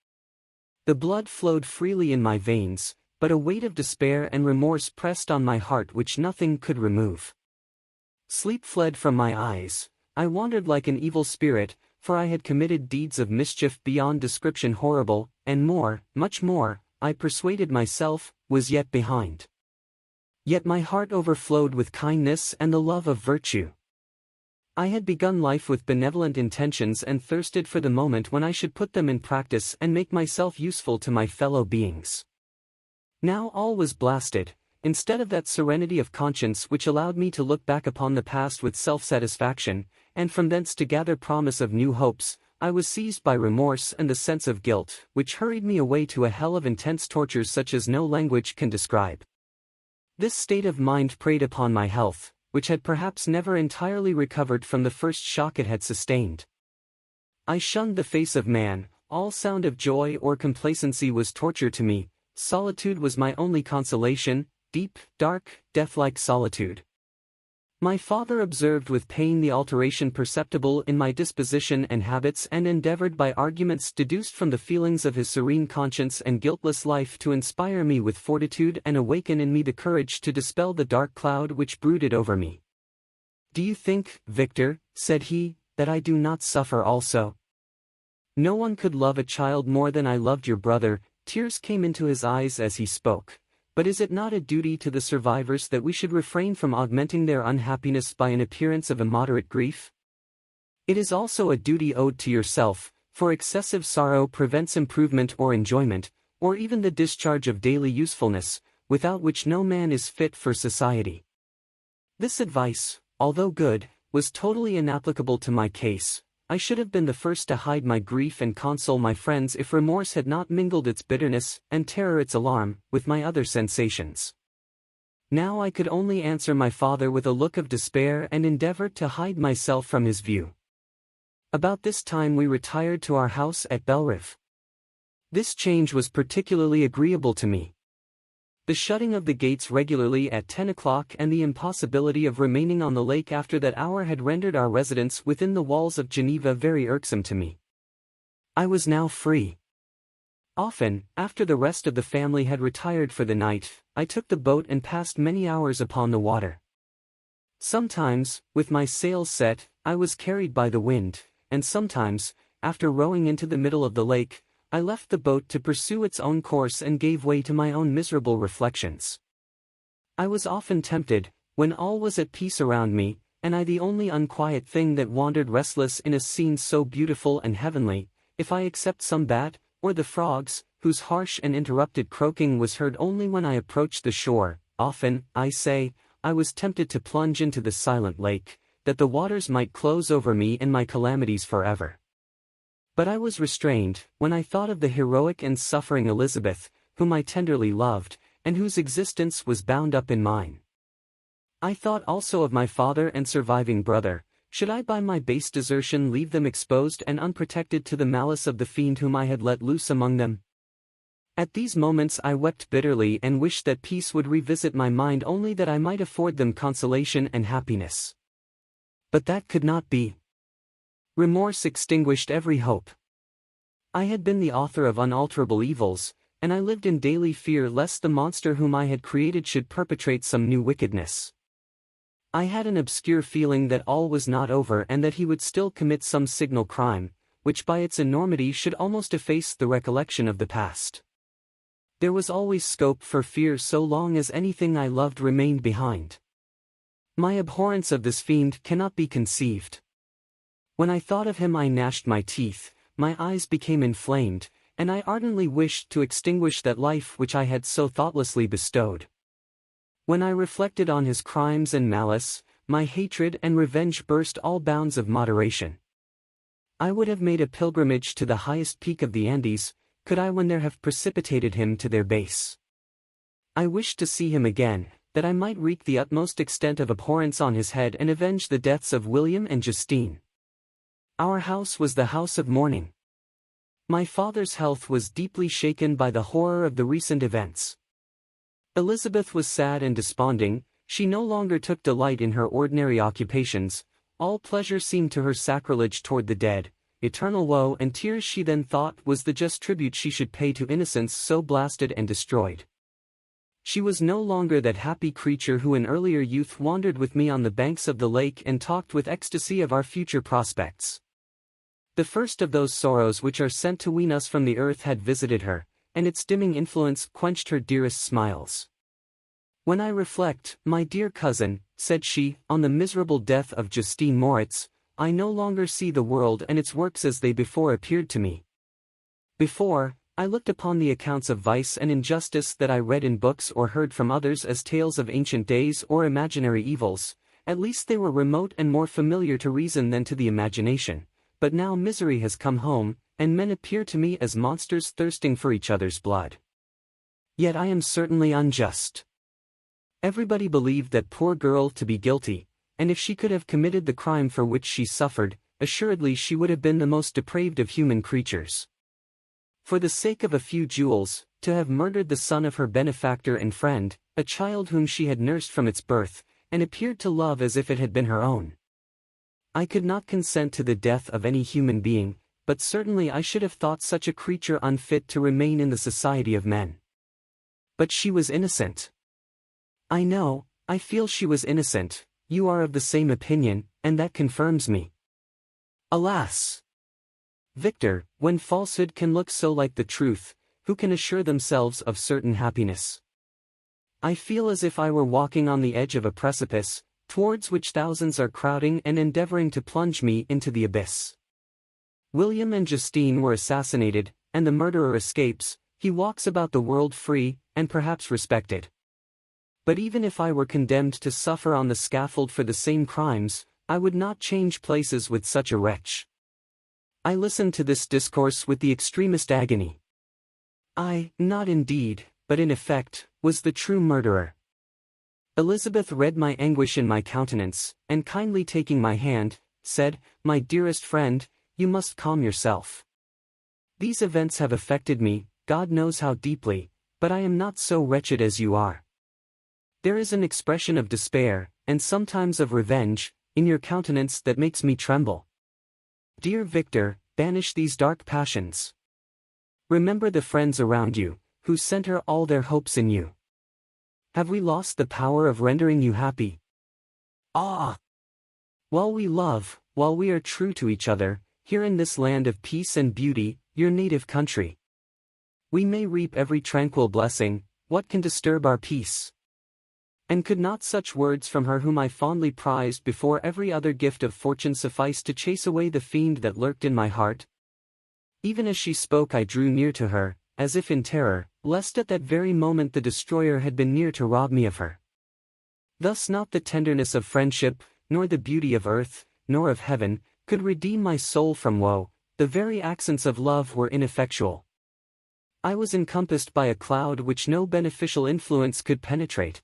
A: The blood flowed freely in my veins, but a weight of despair and remorse pressed on my heart which nothing could remove. Sleep fled from my eyes, I wandered like an evil spirit, for I had committed deeds of mischief beyond description horrible, and more, much more, I persuaded myself, was yet behind. Yet my heart overflowed with kindness and the love of virtue. I had begun life with benevolent intentions and thirsted for the moment when I should put them in practice and make myself useful to my fellow beings. Now all was blasted. Instead of that serenity of conscience which allowed me to look back upon the past with self-satisfaction, and from thence to gather promise of new hopes, I was seized by remorse and the sense of guilt, which hurried me away to a hell of intense tortures such as no language can describe. This state of mind preyed upon my health, which had perhaps never entirely recovered from the first shock it had sustained. I shunned the face of man, all sound of joy or complacency was torture to me, solitude was my only consolation, deep, dark, death-like solitude. My father observed with pain the alteration perceptible in my disposition and habits and endeavored by arguments deduced from the feelings of his serene conscience and guiltless life to inspire me with fortitude and awaken in me the courage to dispel the dark cloud which brooded over me. "Do you think, Victor," said he, "that I do not suffer also? No one could love a child more than I loved your brother." Tears came into his eyes as he spoke. "But is it not a duty to the survivors that we should refrain from augmenting their unhappiness by an appearance of immoderate grief? It is also a duty owed to yourself, for excessive sorrow prevents improvement or enjoyment, or even the discharge of daily usefulness, without which no man is fit for society." This advice, although good, was totally inapplicable to my case. I should have been the first to hide my grief and console my friends if remorse had not mingled its bitterness, and terror its alarm, with my other sensations. Now I could only answer my father with a look of despair and endeavor to hide myself from his view. About this time we retired to our house at Belrive. This change was particularly agreeable to me. The shutting of the gates regularly at 10 o'clock and the impossibility of remaining on the lake after that hour had rendered our residence within the walls of Geneva very irksome to me. I was now free. Often, after the rest of the family had retired for the night, I took the boat and passed many hours upon the water. Sometimes, with my sails set, I was carried by the wind, and sometimes, after rowing into the middle of the lake, I left the boat to pursue its own course and gave way to my own miserable reflections. I was often tempted, when all was at peace around me, and I the only unquiet thing that wandered restless in a scene so beautiful and heavenly, if I except some bat, or the frogs, whose harsh and interrupted croaking was heard only when I approached the shore, often, I say, I was tempted to plunge into the silent lake, that the waters might close over me and my calamities forever. But I was restrained, when I thought of the heroic and suffering Elizabeth, whom I tenderly loved, and whose existence was bound up in mine. I thought also of my father and surviving brother. Should I by my base desertion leave them exposed and unprotected to the malice of the fiend whom I had let loose among them? At these moments I wept bitterly and wished that peace would revisit my mind, only that I might afford them consolation and happiness. But that could not be. Remorse extinguished every hope. I had been the author of unalterable evils, and I lived in daily fear lest the monster whom I had created should perpetrate some new wickedness. I had an obscure feeling that all was not over and that he would still commit some signal crime, which by its enormity should almost efface the recollection of the past. There was always scope for fear so long as anything I loved remained behind. My abhorrence of this fiend cannot be conceived. When I thought of him I gnashed my teeth, my eyes became inflamed, and I ardently wished to extinguish that life which I had so thoughtlessly bestowed. When I reflected on his crimes and malice, my hatred and revenge burst all bounds of moderation. I would have made a pilgrimage to the highest peak of the Andes, could I one there have precipitated him to their base. I wished to see him again, that I might wreak the utmost extent of abhorrence on his head and avenge the deaths of William and Justine. Our house was the house of mourning. My father's health was deeply shaken by the horror of the recent events. Elizabeth was sad and desponding, she no longer took delight in her ordinary occupations, all pleasure seemed to her sacrilege toward the dead. Eternal woe and tears she then thought was the just tribute she should pay to innocence so blasted and destroyed. She was no longer that happy creature who in earlier youth wandered with me on the banks of the lake and talked with ecstasy of our future prospects. The first of those sorrows which are sent to wean us from the earth had visited her, and its dimming influence quenched her dearest smiles. When I reflect, my dear cousin, said she, on the miserable death of Justine Moritz, I no longer see the world and its works as they before appeared to me. Before, I looked upon the accounts of vice and injustice that I read in books or heard from others as tales of ancient days or imaginary evils, at least they were remote and more familiar to reason than to the imagination, but now misery has come home, and men appear to me as monsters thirsting for each other's blood. Yet I am certainly unjust. Everybody believed that poor girl to be guilty, and if she could have committed the crime for which she suffered, assuredly she would have been the most depraved of human creatures. For the sake of a few jewels, to have murdered the son of her benefactor and friend, a child whom she had nursed from its birth, and appeared to love as if it had been her own. I could not consent to the death of any human being, but certainly I should have thought such a creature unfit to remain in the society of men. But she was innocent. I know, I feel she was innocent. You are of the same opinion, and that confirms me. Alas! Victor, when falsehood can look so like the truth, who can assure themselves of certain happiness? I feel as if I were walking on the edge of a precipice, towards which thousands are crowding and endeavoring to plunge me into the abyss. William and Justine were assassinated, and the murderer escapes. He walks about the world free, and perhaps respected. But even if I were condemned to suffer on the scaffold for the same crimes, I would not change places with such a wretch. I listened to this discourse with the extremest agony. I, not indeed, but in effect, was the true murderer. Elizabeth read my anguish in my countenance, and kindly taking my hand, said, "My dearest friend, you must calm yourself. These events have affected me, God knows how deeply, but I am not so wretched as you are. There is an expression of despair, and sometimes of revenge, in your countenance that makes me tremble. Dear Victor, banish these dark passions. Remember the friends around you, who center all their hopes in you. Have we lost the power of rendering you happy? Ah! While we love, while we are true to each other, here in this land of peace and beauty, your native country, we may reap every tranquil blessing. What can disturb our peace? And could not such words from her whom I fondly prized before every other gift of fortune suffice to chase away the fiend that lurked in my heart? Even as she spoke I drew near to her, as if in terror, lest at that very moment the destroyer had been near to rob me of her. Thus not the tenderness of friendship, nor the beauty of earth, nor of heaven, could redeem my soul from woe. The very accents of love were ineffectual. I was encompassed by a cloud which no beneficial influence could penetrate.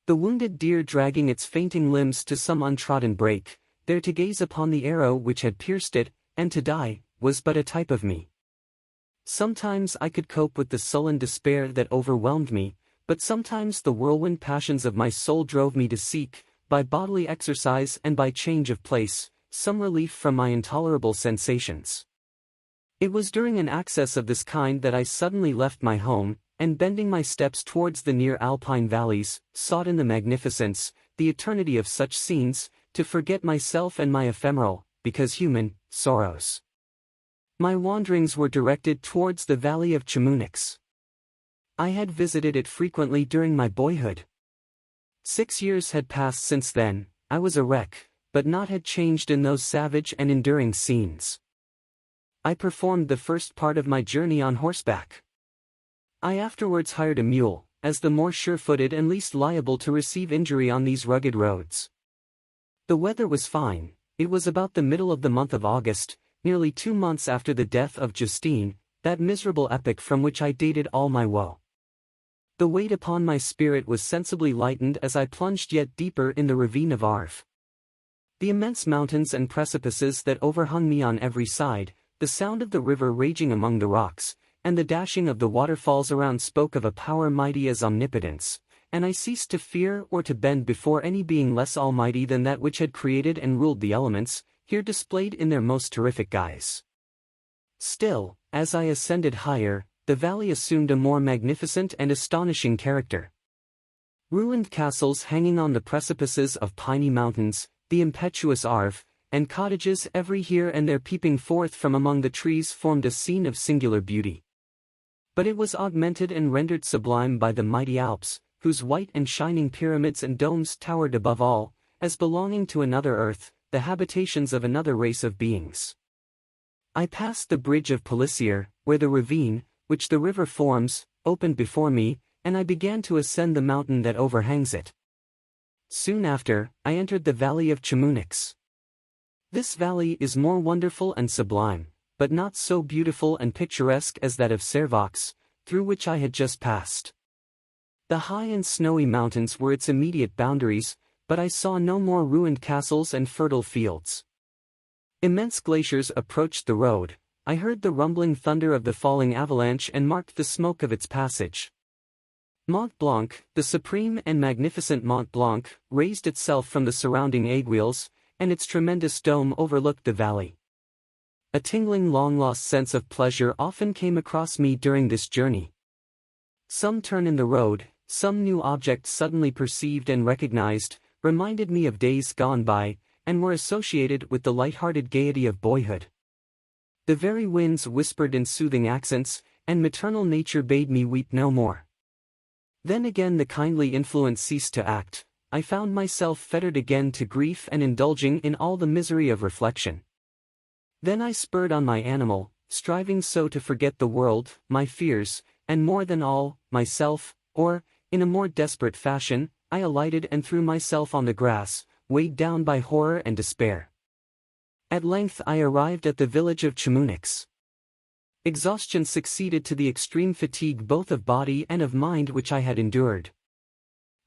A: The wounded deer dragging its fainting limbs to some untrodden brake, there to gaze upon the arrow which had pierced it, and to die, was but a type of me. Sometimes I could cope with the sullen despair that overwhelmed me, but sometimes the whirlwind passions of my soul drove me to seek, by bodily exercise and by change of place, some relief from my intolerable sensations. It was during an access of this kind that I suddenly left my home, and bending my steps towards the near alpine valleys, sought in the magnificence, the eternity of such scenes, to forget myself and my ephemeral, because human, sorrows. My wanderings were directed towards the valley of Chamonix. I had visited it frequently during my boyhood. 6 years had passed since then. I was a wreck, but naught had changed in those savage and enduring scenes. I performed the first part of my journey on horseback. I afterwards hired a mule, as the more sure-footed and least liable to receive injury on these rugged roads. The weather was fine. It was about the middle of the month of August, nearly 2 months after the death of Justine, that miserable epoch from which I dated all my woe. The weight upon my spirit was sensibly lightened as I plunged yet deeper in the ravine of Arve. The immense mountains and precipices that overhung me on every side, the sound of the river raging among the rocks, and the dashing of the waterfalls around spoke of a power mighty as omnipotence, and I ceased to fear or to bend before any being less almighty than that which had created and ruled the elements, here displayed in their most terrific guise. Still, as I ascended higher, the valley assumed a more magnificent and astonishing character. Ruined castles hanging on the precipices of piny mountains, the impetuous Arve, and cottages every here and there peeping forth from among the trees formed a scene of singular beauty. But it was augmented and rendered sublime by the mighty Alps, whose white and shining pyramids and domes towered above all, as belonging to another earth, the habitations of another race of beings. I passed the bridge of Pelissier, where the ravine, which the river forms, opened before me, and I began to ascend the mountain that overhangs it. Soon after, I entered the valley of Chamonix. This valley is more wonderful and sublime, but not so beautiful and picturesque as that of Servox, through which I had just passed. The high and snowy mountains were its immediate boundaries, but I saw no more ruined castles and fertile fields. Immense glaciers approached the road. I heard the rumbling thunder of the falling avalanche and marked the smoke of its passage. Mont Blanc, the supreme and magnificent Mont Blanc, raised itself from the surrounding aiguilles, and its tremendous dome overlooked the valley. A tingling long-lost sense of pleasure often came across me during this journey. Some turn in the road, some new object suddenly perceived and recognized, reminded me of days gone by, and were associated with the light-hearted gaiety of boyhood. The very winds whispered in soothing accents, and maternal nature bade me weep no more. Then again the kindly influence ceased to act. I found myself fettered again to grief and indulging in all the misery of reflection. Then I spurred on my animal, striving so to forget the world, my fears, and more than all, myself, or, in a more desperate fashion, I alighted and threw myself on the grass, weighed down by horror and despair. At length I arrived at the village of Chamonix. Exhaustion succeeded to the extreme fatigue both of body and of mind which I had endured.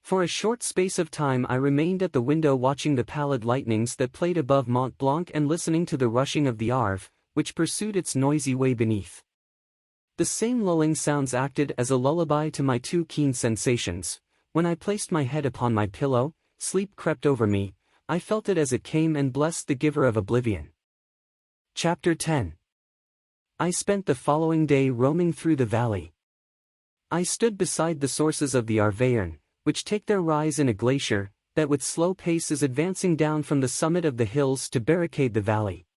A: For a short space of time I remained at the window watching the pallid lightnings that played above Mont Blanc and listening to the rushing of the Arve, which pursued its noisy way beneath. The same lulling sounds acted as a lullaby to my too keen sensations. When I placed my head upon my pillow, sleep crept over me. I felt it as it came and blessed the giver of oblivion. Chapter 10. I spent the following day roaming through the valley. I stood beside the sources of the Arveiron, which take their rise in a glacier, that with slow pace is advancing down from the summit of the hills to barricade the valley.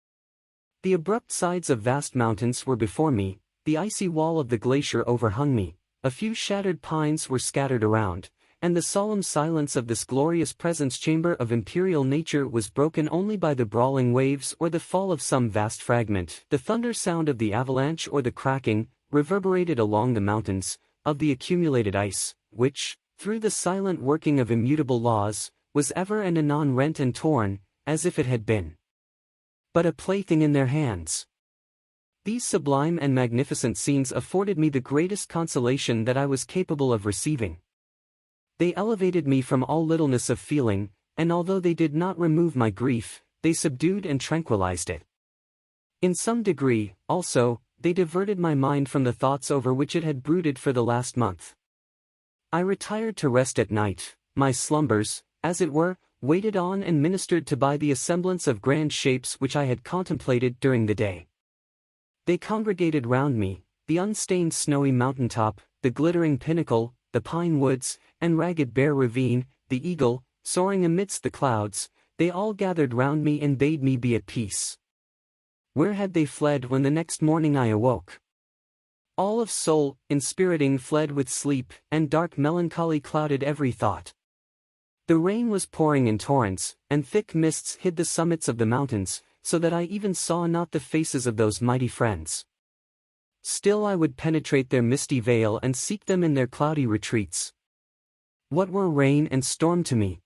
A: The abrupt sides of vast mountains were before me, the icy wall of the glacier overhung me, a few shattered pines were scattered around, and the solemn silence of this glorious presence chamber of imperial nature was broken only by the brawling waves or the fall of some vast fragment, the thunder sound of the avalanche or the cracking, reverberated along the mountains, of the accumulated ice, which, through the silent working of immutable laws, was ever and anon rent and torn, as if it had been but a plaything in their hands. These sublime and magnificent scenes afforded me the greatest consolation that I was capable of receiving. They elevated me from all littleness of feeling, and although they did not remove my grief, they subdued and tranquilized it. In some degree, also, they diverted my mind from the thoughts over which it had brooded for the last month. I retired to rest at night, my slumbers, as it were, waited on and ministered to by the assemblance of grand shapes which I had contemplated during the day. They congregated round me, the unstained snowy mountaintop, the glittering pinnacle, the pine woods, and ragged bare ravine, the eagle, soaring amidst the clouds, they all gathered round me and bade me be at peace. Where had they fled when the next morning I awoke? All of soul, inspiriting fled with sleep, and dark melancholy clouded every thought. The rain was pouring in torrents, and thick mists hid the summits of the mountains, so that I even saw not the faces of those mighty friends. Still I would penetrate their misty veil and seek them in their cloudy retreats. What were rain and storm to me?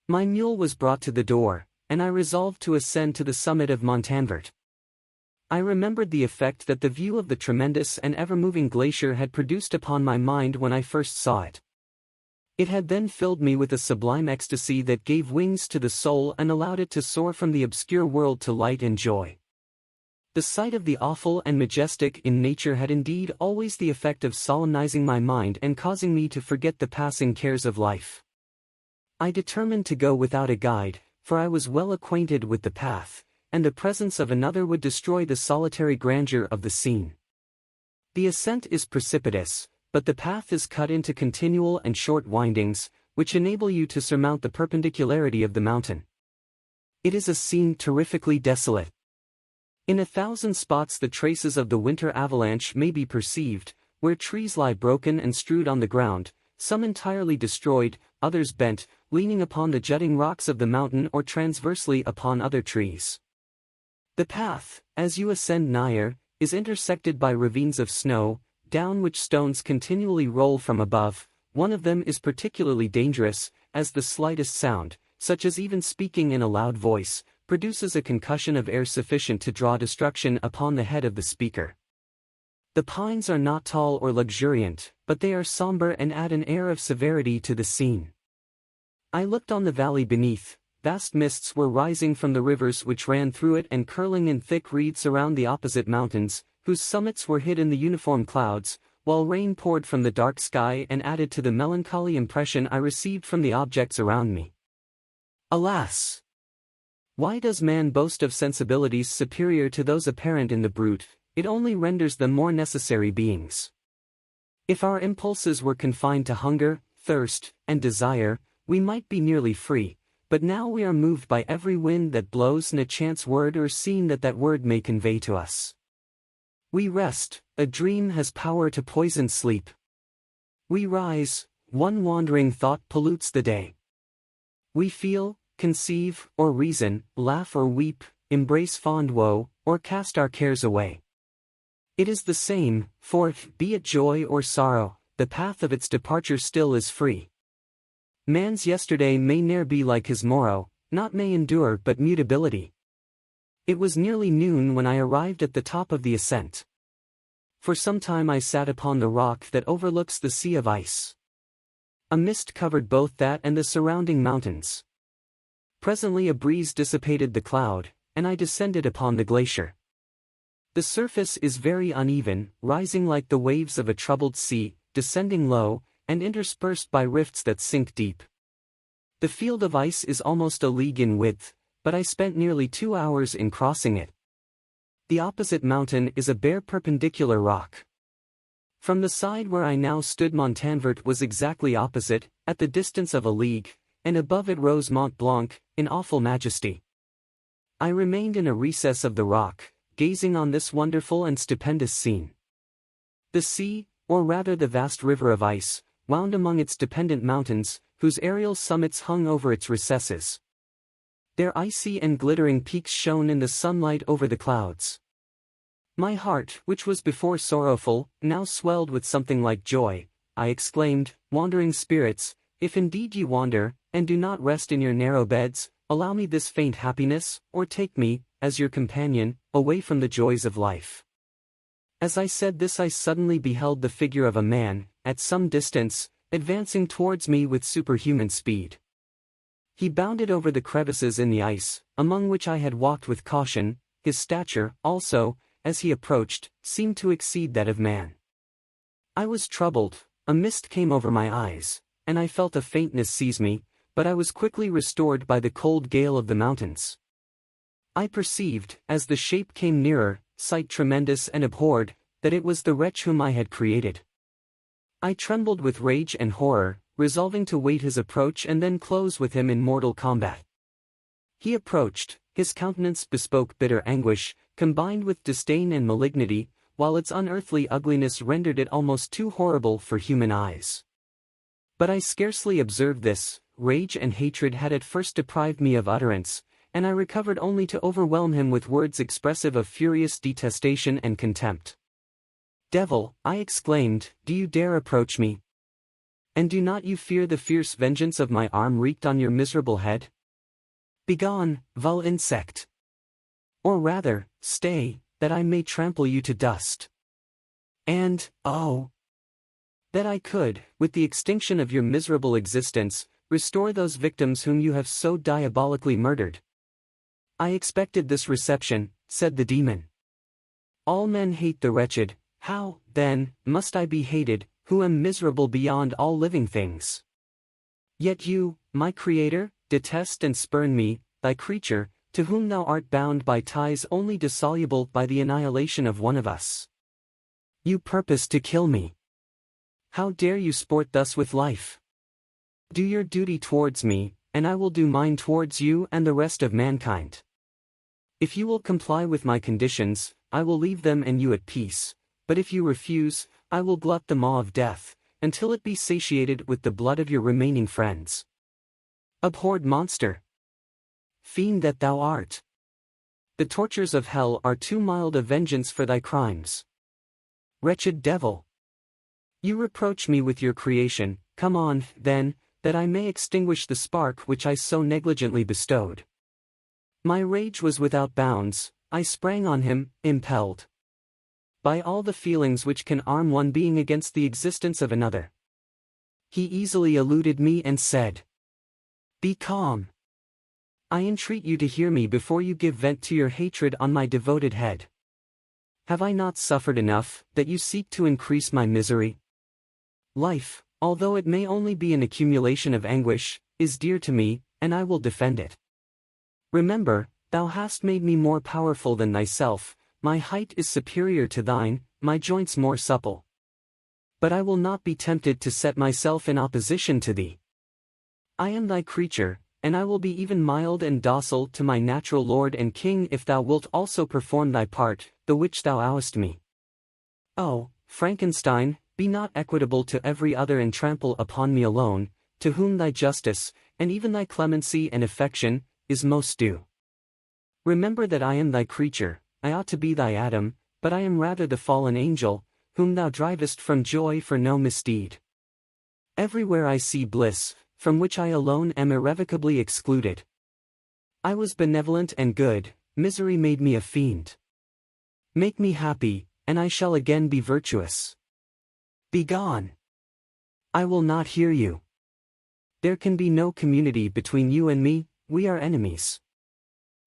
A: My mule was brought to the door, and I resolved to ascend to the summit of Montanvert. I remembered the effect that the view of the tremendous and ever-moving glacier had produced upon my mind when I first saw it. It had then filled me with a sublime ecstasy that gave wings to the soul and allowed it to soar from the obscure world to light and joy. The sight of the awful and majestic in nature had indeed always the effect of solemnizing my mind and causing me to forget the passing cares of life. I determined to go without a guide, for I was well acquainted with the path, and the presence of another would destroy the solitary grandeur of the scene. The ascent is precipitous, but the path is cut into continual and short windings, which enable you to surmount the perpendicularity of the mountain. It is a scene terrifically desolate. In 1,000 spots the traces of the winter avalanche may be perceived, where trees lie broken and strewed on the ground, some entirely destroyed, others bent, leaning upon the jutting rocks of the mountain or transversely upon other trees. The path, as you ascend nigher, is intersected by ravines of snow, down which stones continually roll from above. One of them is particularly dangerous, as the slightest sound, such as even speaking in a loud voice, produces a concussion of air sufficient to draw destruction upon the head of the speaker. The pines are not tall or luxuriant, but they are somber and add an air of severity to the scene. I looked on the valley beneath. Vast mists were rising from the rivers which ran through it and curling in thick wreaths around the opposite mountains, whose summits were hid in the uniform clouds, while rain poured from the dark sky and added to the melancholy impression I received from the objects around me. Alas! Why does man boast of sensibilities superior to those apparent in the brute? It only renders them more necessary beings. If our impulses were confined to hunger, thirst, and desire, we might be nearly free. But now we are moved by every wind that blows and a chance word or scene that word may convey to us. We rest, a dream has power to poison sleep. We rise, one wandering thought pollutes the day. We feel, conceive, or reason, laugh or weep, embrace fond woe, or cast our cares away. It is the same, for, be it joy or sorrow, the path of its departure still is free. Man's yesterday may ne'er be like his morrow, not may endure but mutability. It was nearly noon when I arrived at the top of the ascent. For some time I sat upon the rock that overlooks the sea of ice. A mist covered both that and the surrounding mountains. Presently a breeze dissipated the cloud, and I descended upon the glacier. The surface is very uneven, rising like the waves of a troubled sea, descending low, and interspersed by rifts that sink deep. The field of ice is almost a league in width, but I spent nearly 2 hours in crossing it. The opposite mountain is a bare perpendicular rock. From the side where I now stood Montanvert was exactly opposite, at the distance of a league, and above it rose Mont Blanc, in awful majesty. I remained in a recess of the rock, gazing on this wonderful and stupendous scene. The sea, or rather the vast river of ice, wound among its dependent mountains, whose aerial summits hung over its recesses. Their icy and glittering peaks shone in the sunlight over the clouds. My heart, which was before sorrowful, now swelled with something like joy. I exclaimed, wandering spirits, if indeed ye wander, and do not rest in your narrow beds, allow me this faint happiness, or take me, as your companion, away from the joys of life. As I said this I suddenly beheld the figure of a man, at some distance, advancing towards me with superhuman speed. He bounded over the crevices in the ice, among which I had walked with caution. His stature, also, as he approached, seemed to exceed that of man. I was troubled, a mist came over my eyes, and I felt a faintness seize me, but I was quickly restored by the cold gale of the mountains. I perceived, as the shape came nearer, sight tremendous and abhorred, that it was the wretch whom I had created. I trembled with rage and horror, resolving to wait his approach and then close with him in mortal combat. He approached, his countenance bespoke bitter anguish, combined with disdain and malignity, while its unearthly ugliness rendered it almost too horrible for human eyes. But I scarcely observed this, rage and hatred had at first deprived me of utterance, and I recovered only to overwhelm him with words expressive of furious detestation and contempt. "Devil," I exclaimed, "do you dare approach me? And do not you fear the fierce vengeance of my arm wreaked on your miserable head? Begone, vile insect! Or rather, stay, that I may trample you to dust. And, oh, that I could, with the extinction of your miserable existence, restore those victims whom you have so diabolically murdered." "I expected this reception," said the demon. "All men hate the wretched, how, then, must I be hated, who am miserable beyond all living things? Yet you, my Creator, detest and spurn me, thy creature, to whom thou art bound by ties only dissoluble by the annihilation of one of us. You purpose to kill me. How dare you sport thus with life? Do your duty towards me, and I will do mine towards you and the rest of mankind. If you will comply with my conditions, I will leave them and you at peace, but if you refuse, I will glut the maw of death, until it be satiated with the blood of your remaining friends. Abhorred monster! Fiend that thou art! The tortures of hell are too mild a vengeance for thy crimes. Wretched devil! You reproach me with your creation, come on, then, that I may extinguish the spark which I so negligently bestowed." My rage was without bounds, I sprang on him, impelled by all the feelings which can arm one being against the existence of another. He easily eluded me and said, "Be calm. I entreat you to hear me before you give vent to your hatred on my devoted head. Have I not suffered enough, that you seek to increase my misery? Life, although it may only be an accumulation of anguish, is dear to me, and I will defend it. Remember, thou hast made me more powerful than thyself, my height is superior to thine, my joints more supple. But I will not be tempted to set myself in opposition to thee. I am thy creature, and I will be even mild and docile to my natural lord and king if thou wilt also perform thy part, the which thou owest me. Oh, Frankenstein, be not equitable to every other and trample upon me alone, to whom thy justice, and even thy clemency and affection, is most due. Remember that I am thy creature, I ought to be thy Adam, but I am rather the fallen angel, whom thou drivest from joy for no misdeed. Everywhere I see bliss, from which I alone am irrevocably excluded. I was benevolent and good, misery made me a fiend. Make me happy, and I shall again be virtuous. Begone! I will not hear you. There can be no community between you and me, we are enemies.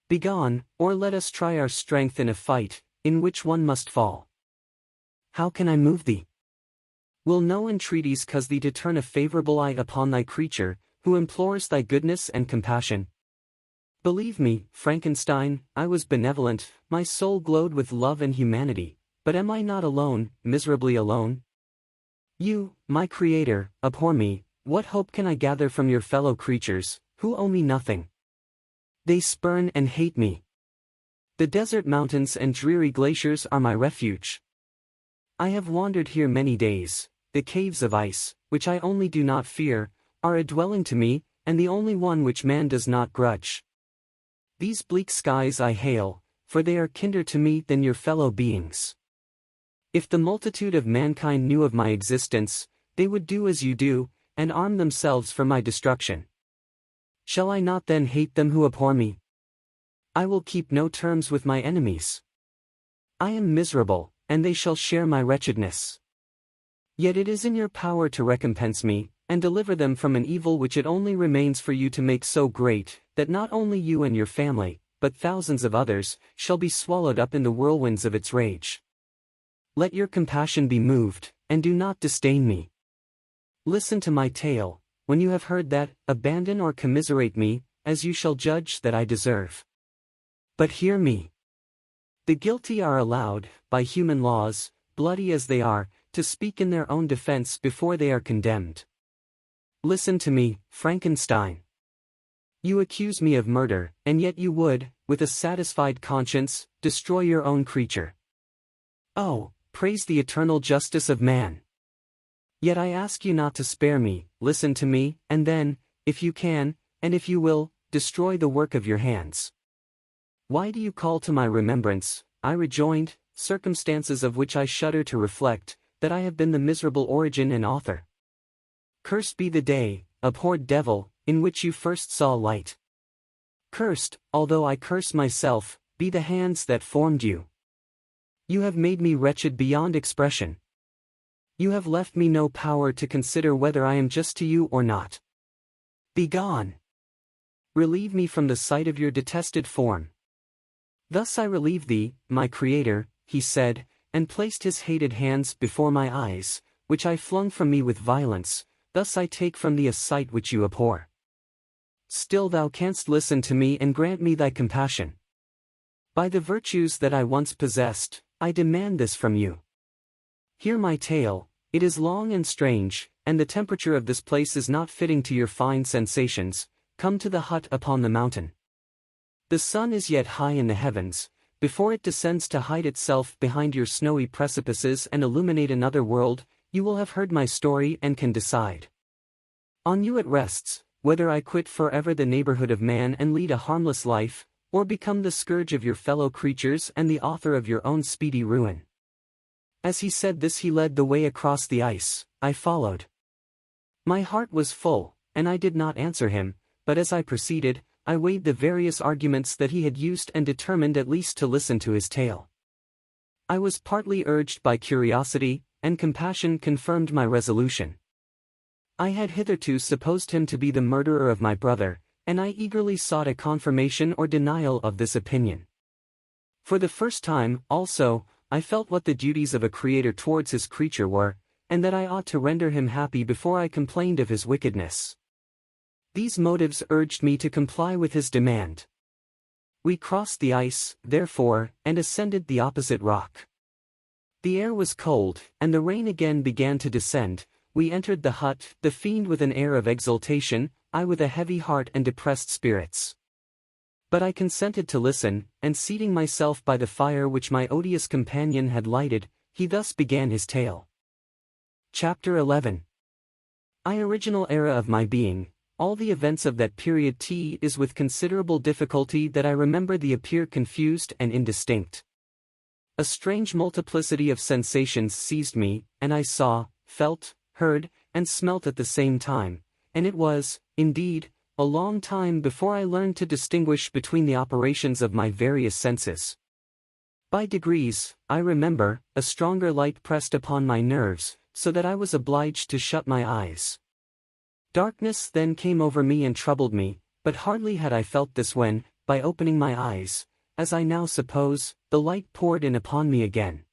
A: Begone, or let us try our strength in a fight, in which one must fall. How can I move thee? Will no entreaties cause thee to turn a favorable eye upon thy creature, who implores thy goodness and compassion? Believe me, Frankenstein, I was benevolent, my soul glowed with love and humanity, but am I not alone, miserably alone? You, my Creator, abhor me, what hope can I gather from your fellow creatures, who owe me nothing? They spurn and hate me. The desert mountains and dreary glaciers are my refuge. I have wandered here many days, the caves of ice, which I only do not fear, are a dwelling to me, and the only one which man does not grudge. These bleak skies I hail, for they are kinder to me than your fellow beings. If the multitude of mankind knew of my existence, they would do as you do, and arm themselves for my destruction. Shall I not then hate them who abhor me? I will keep no terms with my enemies. I am miserable, and they shall share my wretchedness. Yet it is in your power to recompense me, and deliver them from an evil which it only remains for you to make so great, that not only you and your family, but thousands of others, shall be swallowed up in the whirlwinds of its rage. Let your compassion be moved, and do not disdain me. Listen to my tale. When you have heard that, abandon or commiserate me, as you shall judge that I deserve. But hear me. The guilty are allowed, by human laws, bloody as they are, to speak in their own defense before they are condemned. Listen to me, Frankenstein. You accuse me of murder, and yet you would, with a satisfied conscience, destroy your own creature. Oh, praise the eternal justice of man! Yet I ask you not to spare me. Listen to me, and then, if you can, and if you will, destroy the work of your hands. Why do you call to my remembrance, I rejoined, circumstances of which I shudder to reflect, that I have been the miserable origin and author? Cursed be the day, abhorred devil, in which you first saw light. Cursed, although I curse myself, be the hands that formed you. You have made me wretched beyond expression. You have left me no power to consider whether I am just to you or not. Begone! Relieve me from the sight of your detested form. Thus I relieve thee, my Creator, he said, and placed his hated hands before my eyes, which I flung from me with violence. Thus I take from thee a sight which you abhor. Still thou canst listen to me and grant me thy compassion. By the virtues that I once possessed, I demand this from you. Hear my tale. It is long and strange, and the temperature of this place is not fitting to your fine sensations. Come to the hut upon the mountain. The sun is yet high in the heavens, before it descends to hide itself behind your snowy precipices and illuminate another world. You will have heard my story and can decide. On you it rests, whether I quit forever the neighborhood of man and lead a harmless life, or become the scourge of your fellow creatures and the author of your own speedy ruin. As he said this he led the way across the ice. I followed. My heart was full, and I did not answer him, but as I proceeded, I weighed the various arguments that he had used and determined at least to listen to his tale. I was partly urged by curiosity, and compassion confirmed my resolution. I had hitherto supposed him to be the murderer of my brother, and I eagerly sought a confirmation or denial of this opinion. For the first time, also, I felt what the duties of a creator towards his creature were, and that I ought to render him happy before I complained of his wickedness. These motives urged me to comply with his demand. We crossed the ice, therefore, and ascended the opposite rock. The air was cold, and the rain again began to descend. We entered the hut, the fiend with an air of exultation, I with a heavy heart and depressed spirits. But I consented to listen, and seating myself by the fire which my odious companion had lighted, he thus began his tale. Chapter 11. Original era of my being. All the events of that period is with considerable difficulty that I remember they appear confused and indistinct. A strange multiplicity of sensations seized me, and I saw, felt, heard, and smelt at the same time, and it was, indeed, a long time before I learned to distinguish between the operations of my various senses. By degrees, I remember, a stronger light pressed upon my nerves, so that I was obliged to shut my eyes. Darkness then came over me and troubled me, but hardly had I felt this when, by opening my eyes, as I now suppose, the light poured in upon me again.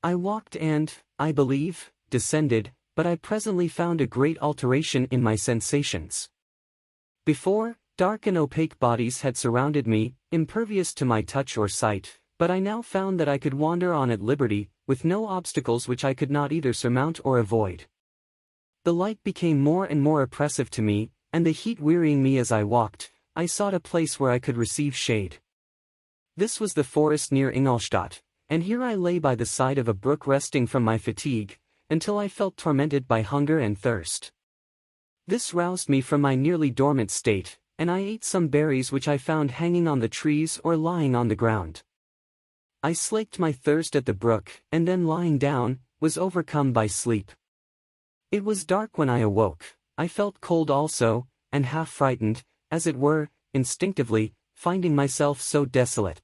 A: I walked and, I believe, descended, but I presently found a great alteration in my sensations. Before, dark and opaque bodies had surrounded me, impervious to my touch or sight, but I now found that I could wander on at liberty, with no obstacles which I could not either surmount or avoid. The light became more and more oppressive to me, and the heat wearying me as I walked, I sought a place where I could receive shade. This was the forest near Ingolstadt, and here I lay by the side of a brook resting from my fatigue, until I felt tormented by hunger and thirst. This roused me from my nearly dormant state, and I ate some berries which I found hanging on the trees or lying on the ground. I slaked my thirst at the brook, and then lying down, was overcome by sleep. It was dark when I awoke. I felt cold also, and half frightened, as it were, instinctively, finding myself so desolate.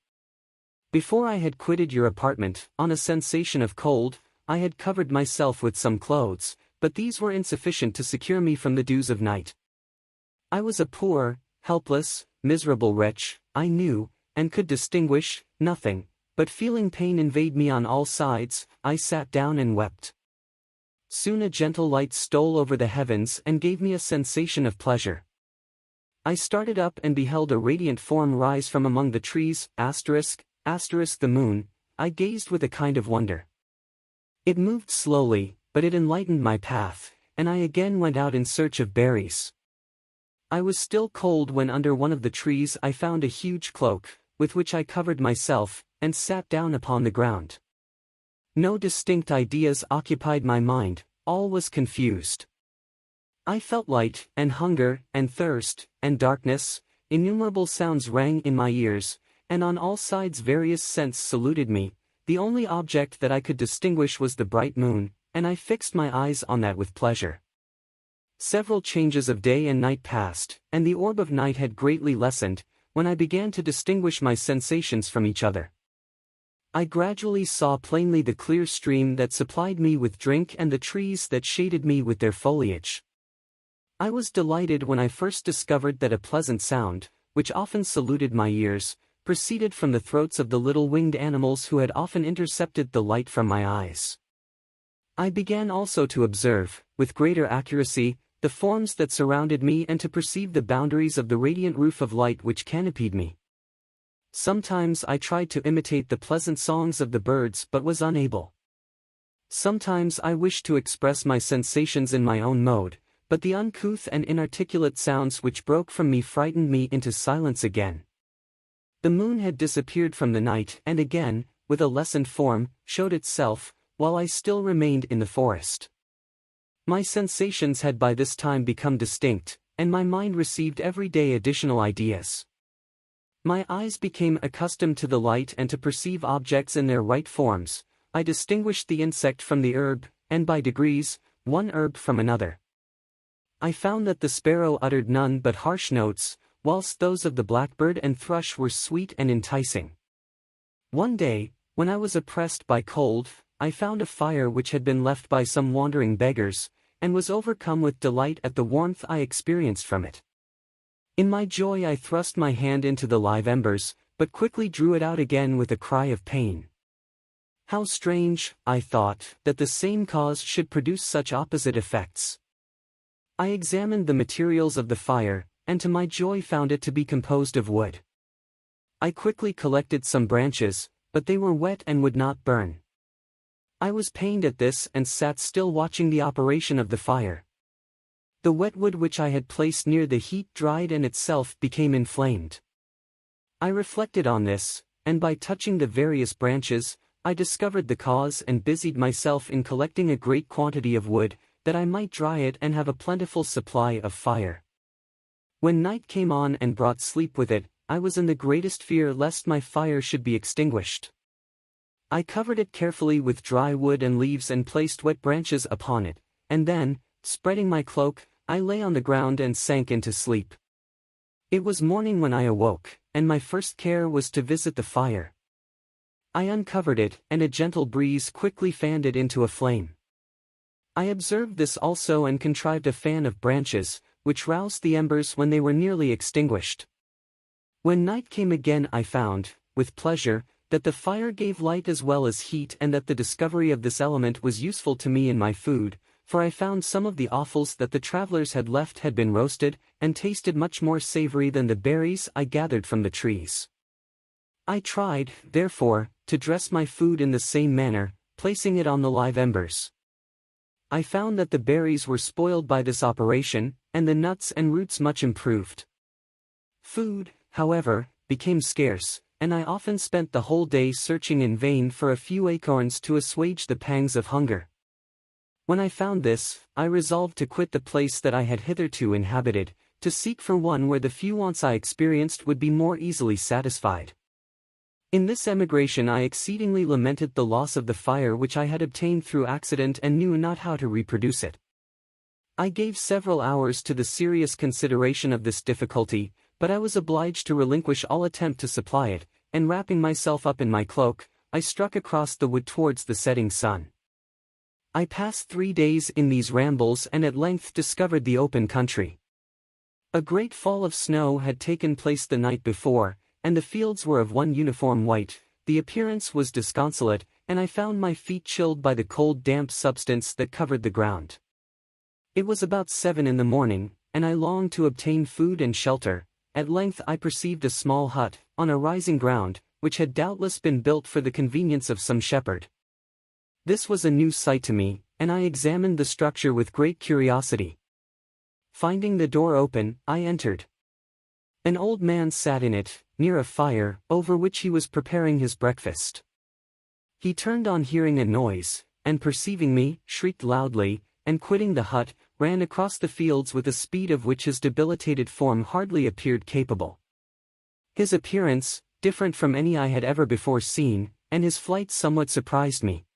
A: Before I had quitted your apartment, on a sensation of cold, I had covered myself with some clothes, but these were insufficient to secure me from the dews of night. I was a poor, helpless, miserable wretch, I knew, and could distinguish, nothing, but feeling pain invade me on all sides, I sat down and wept. Soon a gentle light stole over the heavens and gave me a sensation of pleasure. I started up and beheld a radiant form rise from among the trees, the moon. I gazed with a kind of wonder. It moved slowly, but it enlightened my path, and I again went out in search of berries. I was still cold when under one of the trees I found a huge cloak, with which I covered myself, and sat down upon the ground. No distinct ideas occupied my mind, all was confused. I felt light, and hunger, and thirst, and darkness, innumerable sounds rang in my ears, and on all sides various scents saluted me. The only object that I could distinguish was the bright moon, and I fixed my eyes on that with pleasure. Several changes of day and night passed, and the orb of night had greatly lessened, when I began to distinguish my sensations from each other. I gradually saw plainly the clear stream that supplied me with drink and the trees that shaded me with their foliage. I was delighted when I first discovered that a pleasant sound, which often saluted my ears, proceeded from the throats of the little winged animals who had often intercepted the light from my eyes. I began also to observe, with greater accuracy, the forms that surrounded me and to perceive the boundaries of the radiant roof of light which canopied me. Sometimes I tried to imitate the pleasant songs of the birds but was unable. Sometimes I wished to express my sensations in my own mode, but the uncouth and inarticulate sounds which broke from me frightened me into silence again. The moon had disappeared from the night and again, with a lessened form, showed itself, while I still remained in the forest. My sensations had by this time become distinct, and my mind received every day additional ideas. My eyes became accustomed to the light and to perceive objects in their right forms. I distinguished the insect from the herb, and by degrees, one herb from another. I found that the sparrow uttered none but harsh notes, whilst those of the blackbird and thrush were sweet and enticing. One day, when I was oppressed by cold, I found a fire which had been left by some wandering beggars, and was overcome with delight at the warmth I experienced from it. In my joy I thrust my hand into the live embers, but quickly drew it out again with a cry of pain. How strange, I thought, that the same cause should produce such opposite effects. I examined the materials of the fire, and to my joy found it to be composed of wood. I quickly collected some branches, but they were wet and would not burn. I was pained at this and sat still watching the operation of the fire. The wet wood which I had placed near the heat dried and itself became inflamed. I reflected on this, and by touching the various branches, I discovered the cause and busied myself in collecting a great quantity of wood, that I might dry it and have a plentiful supply of fire. When night came on and brought sleep with it, I was in the greatest fear lest my fire should be extinguished. I covered it carefully with dry wood and leaves and placed wet branches upon it, and then, spreading my cloak, I lay on the ground and sank into sleep. It was morning when I awoke, and my first care was to visit the fire. I uncovered it, and a gentle breeze quickly fanned it into a flame. I observed this also and contrived a fan of branches, which roused the embers when they were nearly extinguished. When night came again I found, with pleasure, that the fire gave light as well as heat and that the discovery of this element was useful to me in my food, for I found some of the offals that the travelers had left had been roasted, and tasted much more savory than the berries I gathered from the trees. I tried, therefore, to dress my food in the same manner, placing it on the live embers. I found that the berries were spoiled by this operation, and the nuts and roots much improved. Food, however, became scarce, and I often spent the whole day searching in vain for a few acorns to assuage the pangs of hunger. When I found this, I resolved to quit the place that I had hitherto inhabited, to seek for one where the few wants I experienced would be more easily satisfied. In this emigration I exceedingly lamented the loss of the fire which I had obtained through accident and knew not how to reproduce it. I gave several hours to the serious consideration of this difficulty, but I was obliged to relinquish all attempt to supply it, and wrapping myself up in my cloak, I struck across the wood towards the setting sun. I passed 3 days in these rambles and at length discovered the open country. A great fall of snow had taken place the night before, and the fields were of one uniform white. The appearance was disconsolate, and I found my feet chilled by the cold damp substance that covered the ground. It was about 7 in the morning, and I longed to obtain food and shelter. At length I perceived a small hut, on a rising ground, which had doubtless been built for the convenience of some shepherd. This was a new sight to me, and I examined the structure with great curiosity. Finding the door open, I entered. An old man sat in it, near a fire, over which he was preparing his breakfast. He turned on hearing a noise, and perceiving me, shrieked loudly, and quitting the hut, ran across the fields with a speed of which his debilitated form hardly appeared capable. His appearance, different from any I had ever before seen, and his flight somewhat surprised me.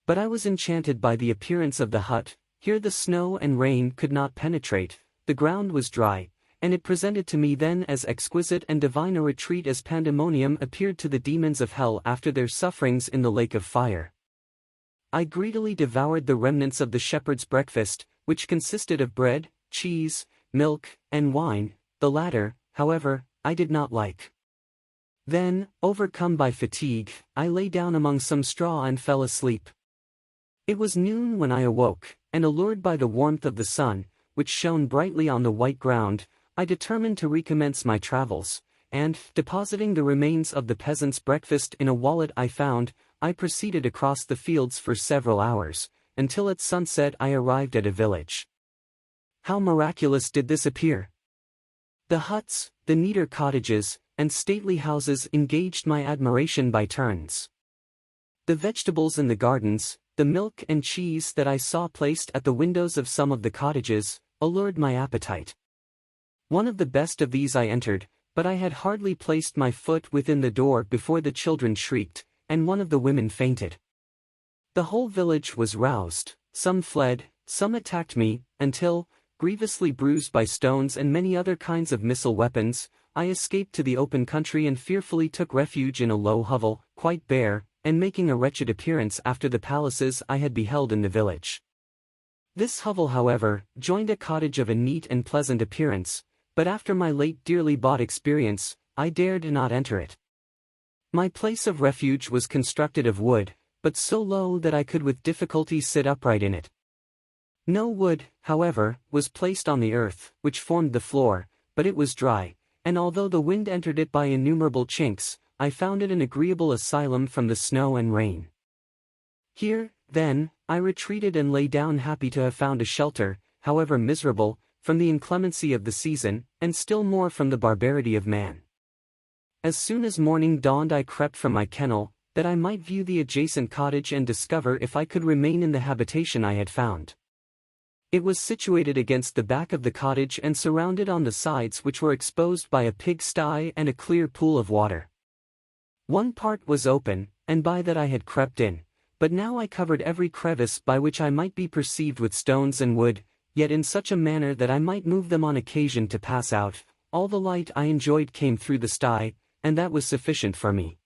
A: But I was enchanted by the appearance of the hut. Here the snow and rain could not penetrate, the ground was dry, and it presented to me then as exquisite and divine a retreat as pandemonium appeared to the demons of hell after their sufferings in the lake of fire. I greedily devoured the remnants of the shepherd's breakfast, which consisted of bread, cheese, milk, and wine. The latter, however, I did not like. Then, overcome by fatigue, I lay down among some straw and fell asleep. It was noon when I awoke, and allured by the warmth of the sun, which shone brightly on the white ground, I determined to recommence my travels, and, depositing the remains of the peasant's breakfast in a wallet I found, I proceeded across the fields for several hours, until at sunset I arrived at a village. How miraculous did this appear! The huts, the neater cottages, and stately houses engaged my admiration by turns. The vegetables in the gardens, the milk and cheese that I saw placed at the windows of some of the cottages, allured my appetite. One of the best of these I entered, but I had hardly placed my foot within the door before the children shrieked, and one of the women fainted. The whole village was roused, some fled, some attacked me, until, grievously bruised by stones and many other kinds of missile weapons, I escaped to the open country and fearfully took refuge in a low hovel, quite bare, and making a wretched appearance after the palaces I had beheld in the village. This hovel, however, joined a cottage of a neat and pleasant appearance, but after my late dearly bought experience, I dared not enter it. My place of refuge was constructed of wood, but so low that I could with difficulty sit upright in it. No wood, however, was placed on the earth, which formed the floor, but it was dry, and although the wind entered it by innumerable chinks, I found it an agreeable asylum from the snow and rain. Here, then, I retreated and lay down happy to have found a shelter, however miserable, from the inclemency of the season, and still more from the barbarity of man. As soon as morning dawned I crept from my kennel, that I might view the adjacent cottage and discover if I could remain in the habitation I had found. It was situated against the back of the cottage and surrounded on the sides which were exposed by a pig-sty and a clear pool of water. One part was open, and by that I had crept in, but now I covered every crevice by which I might be perceived with stones and wood, yet in such a manner that I might move them on occasion to pass out. All the light I enjoyed came through the sty, and that was sufficient for me.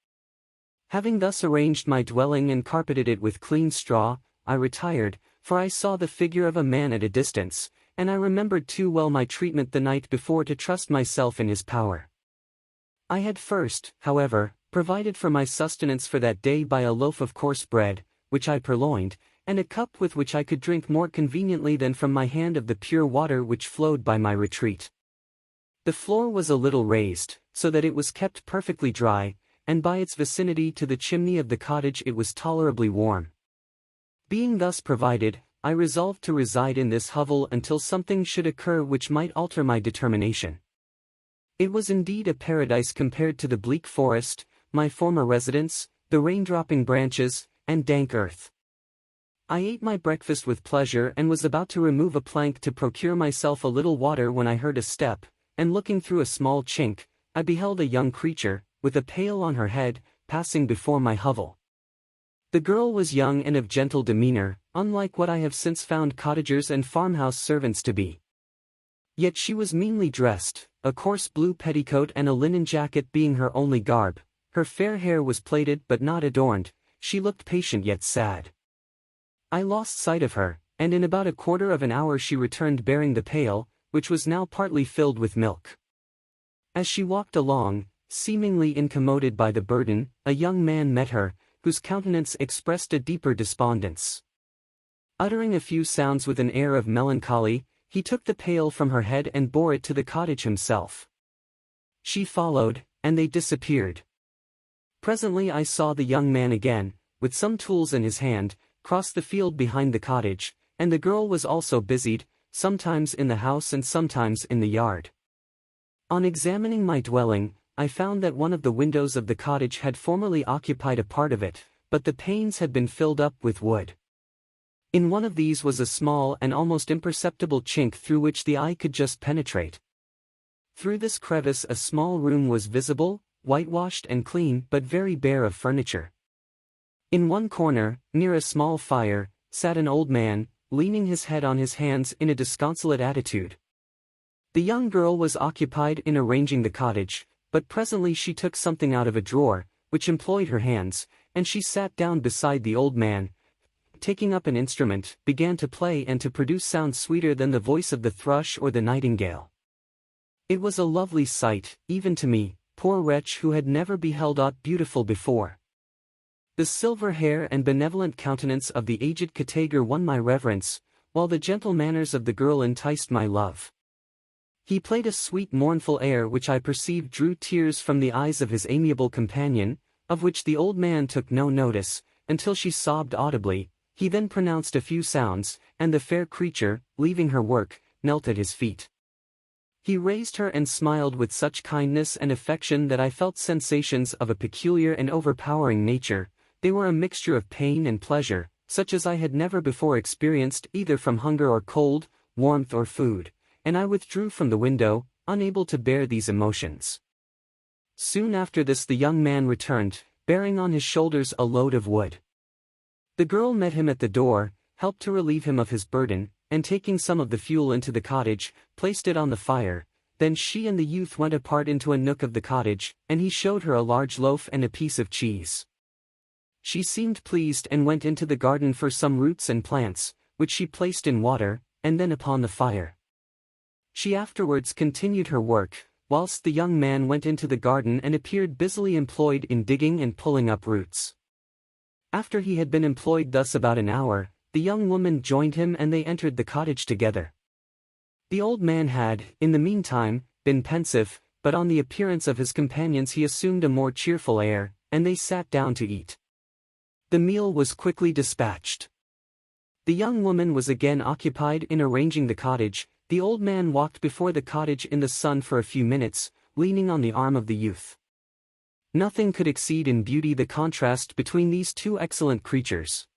A: Having thus arranged my dwelling and carpeted it with clean straw, I retired, for I saw the figure of a man at a distance, and I remembered too well my treatment the night before to trust myself in his power. I had first, however, provided for my sustenance for that day by a loaf of coarse bread, which I purloined, and a cup with which I could drink more conveniently than from my hand of the pure water which flowed by my retreat. The floor was a little raised, so that it was kept perfectly dry, and by its vicinity to the chimney of the cottage it was tolerably warm. Being thus provided, I resolved to reside in this hovel until something should occur which might alter my determination. It was indeed a paradise compared to the bleak forest, my former residence, the rain-dropping branches, and dank earth. I ate my breakfast with pleasure and was about to remove a plank to procure myself a little water when I heard a step, and looking through a small chink, I beheld a young creature, with a pail on her head, passing before my hovel. The girl was young and of gentle demeanor, unlike what I have since found cottagers and farmhouse servants to be. Yet she was meanly dressed, a coarse blue petticoat and a linen jacket being her only garb. Her fair hair was plaited but not adorned. She looked patient yet sad. I lost sight of her, and in about a quarter of an hour she returned bearing the pail, which was now partly filled with milk. As she walked along, Seemingly incommoded by the burden, a young man met her, whose countenance expressed a deeper despondence. Uttering a few sounds with an air of melancholy, he took the pail from her head and bore it to the cottage himself. She followed, and they disappeared. Presently I saw the young man again, with some tools in his hand, cross the field behind the cottage, and the girl was also busied, sometimes in the house and sometimes in the yard. On examining my dwelling, I found that one of the windows of the cottage had formerly occupied a part of it, but the panes had been filled up with wood. In one of these was a small and almost imperceptible chink through which the eye could just penetrate. Through this crevice a small room was visible, whitewashed and clean but very bare of furniture. In one corner, near a small fire, sat an old man, leaning his head on his hands in a disconsolate attitude. The young girl was occupied in arranging the cottage, but presently she took something out of a drawer, which employed her hands, and she sat down beside the old man, taking up an instrument, began to play and to produce sounds sweeter than the voice of the thrush or the nightingale. It was a lovely sight, even to me, poor wretch who had never beheld aught beautiful before. The silver hair and benevolent countenance of the aged Catager won my reverence, while the gentle manners of the girl enticed my love. He played a sweet mournful air which I perceived drew tears from the eyes of his amiable companion, of which the old man took no notice, until she sobbed audibly. He then pronounced a few sounds, and the fair creature, leaving her work, knelt at his feet. He raised her and smiled with such kindness and affection that I felt sensations of a peculiar and overpowering nature. They were a mixture of pain and pleasure, such as I had never before experienced either from hunger or cold, warmth or food, and I withdrew from the window, unable to bear these emotions. Soon after this the young man returned, bearing on his shoulders a load of wood. The girl met him at the door, helped to relieve him of his burden, and taking some of the fuel into the cottage, placed it on the fire. Then she and the youth went apart into a nook of the cottage, and he showed her a large loaf and a piece of cheese. She seemed pleased and went into the garden for some roots and plants, which she placed in water, and then upon the fire. She afterwards continued her work, whilst the young man went into the garden and appeared busily employed in digging and pulling up roots. After he had been employed thus about an hour, the young woman joined him and they entered the cottage together. The old man had, in the meantime, been pensive, but on the appearance of his companions he assumed a more cheerful air, and they sat down to eat. The meal was quickly dispatched. The young woman was again occupied in arranging the cottage. The old man walked before the cottage in the sun for a few minutes, leaning on the arm of the youth. Nothing could exceed in beauty the contrast between these two excellent creatures.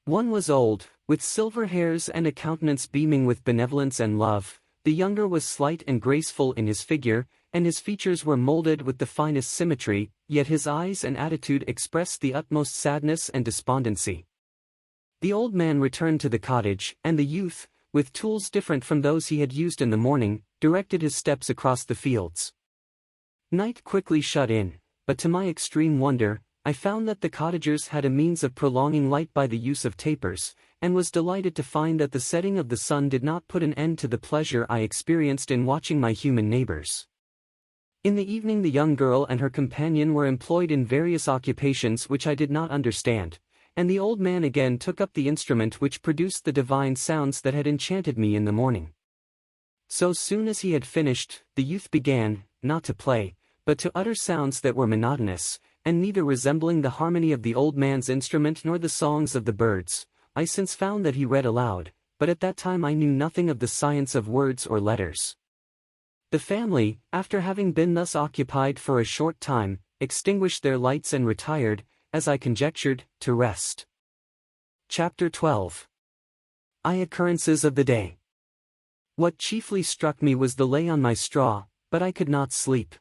A: One was old, with silver hairs and a countenance beaming with benevolence and love. The younger was slight and graceful in his figure, and his features were molded with the finest symmetry, yet his eyes and attitude expressed the utmost sadness and despondency. The old man returned to the cottage, and the youth, with tools different from those he had used in the morning, directed his steps across the fields. Night quickly shut in, but to my extreme wonder, I found that the cottagers had a means of prolonging light by the use of tapers, and was delighted to find that the setting of the sun did not put an end to the pleasure I experienced in watching my human neighbors. In the evening the young girl and her companion were employed in various occupations which I did not understand, and the old man again took up the instrument which produced the divine sounds that had enchanted me in the morning. So soon as he had finished, the youth began, not to play, but to utter sounds that were monotonous, and neither resembling the harmony of the old man's instrument nor the songs of the birds. I since found that he read aloud, but at that time I knew nothing of the science of words or letters. The family, after having been thus occupied for a short time, extinguished their lights and retired, as I conjectured, to rest. Chapter 12. Occurrences of the day. What chiefly struck me was the lay on my straw, but I could not sleep.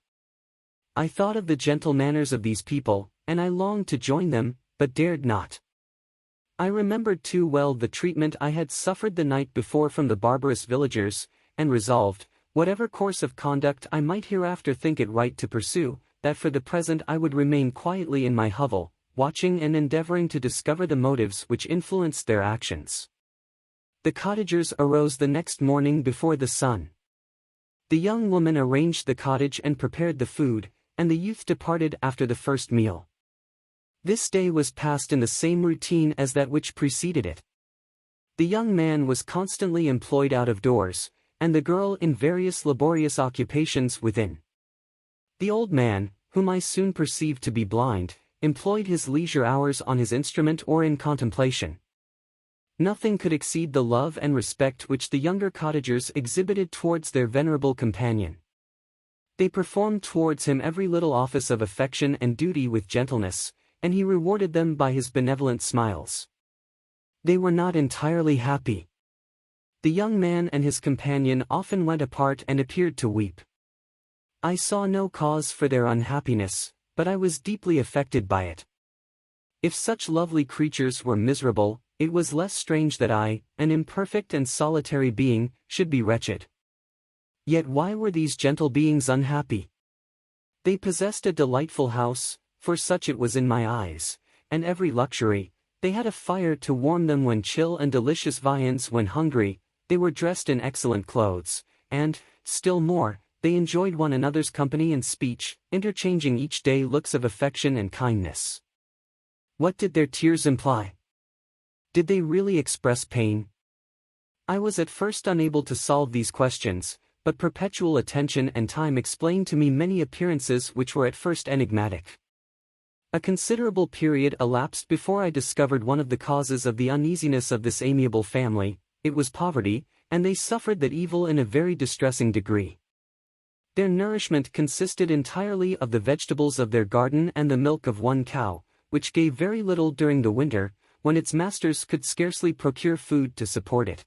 A: I thought of the gentle manners of these people, and I longed to join them, but dared not. I remembered too well the treatment I had suffered the night before from the barbarous villagers, and resolved, whatever course of conduct I might hereafter think it right to pursue, that for the present I would remain quietly in my hovel, watching and endeavoring to discover the motives which influenced their actions. The cottagers arose the next morning before the sun. The young woman arranged the cottage and prepared the food, and the youth departed after the first meal. This day was passed in the same routine as that which preceded it. The young man was constantly employed out of doors, and the girl in various laborious occupations within. The old man, whom I soon perceived to be blind, employed his leisure hours on his instrument or in contemplation. Nothing could exceed the love and respect which the younger cottagers exhibited towards their venerable companion. They performed towards him every little office of affection and duty with gentleness, and he rewarded them by his benevolent smiles. They were not entirely happy. The young man and his companion often went apart and appeared to weep. I saw no cause for their unhappiness, but I was deeply affected by it. If such lovely creatures were miserable, it was less strange that I, an imperfect and solitary being, should be wretched. Yet why were these gentle beings unhappy? They possessed a delightful house, for such it was in my eyes, and every luxury. They had a fire to warm them when chill and delicious viands when hungry. They were dressed in excellent clothes, and, still more, they enjoyed one another's company and speech, interchanging each day looks of affection and kindness. What did their tears imply? Did they really express pain? I was at first unable to solve these questions, but perpetual attention and time explained to me many appearances which were at first enigmatic. A considerable period elapsed before I discovered one of the causes of the uneasiness of this amiable family. It was poverty, and they suffered that evil in a very distressing degree. Their nourishment consisted entirely of the vegetables of their garden and the milk of one cow, which gave very little during the winter, when its masters could scarcely procure food to support it.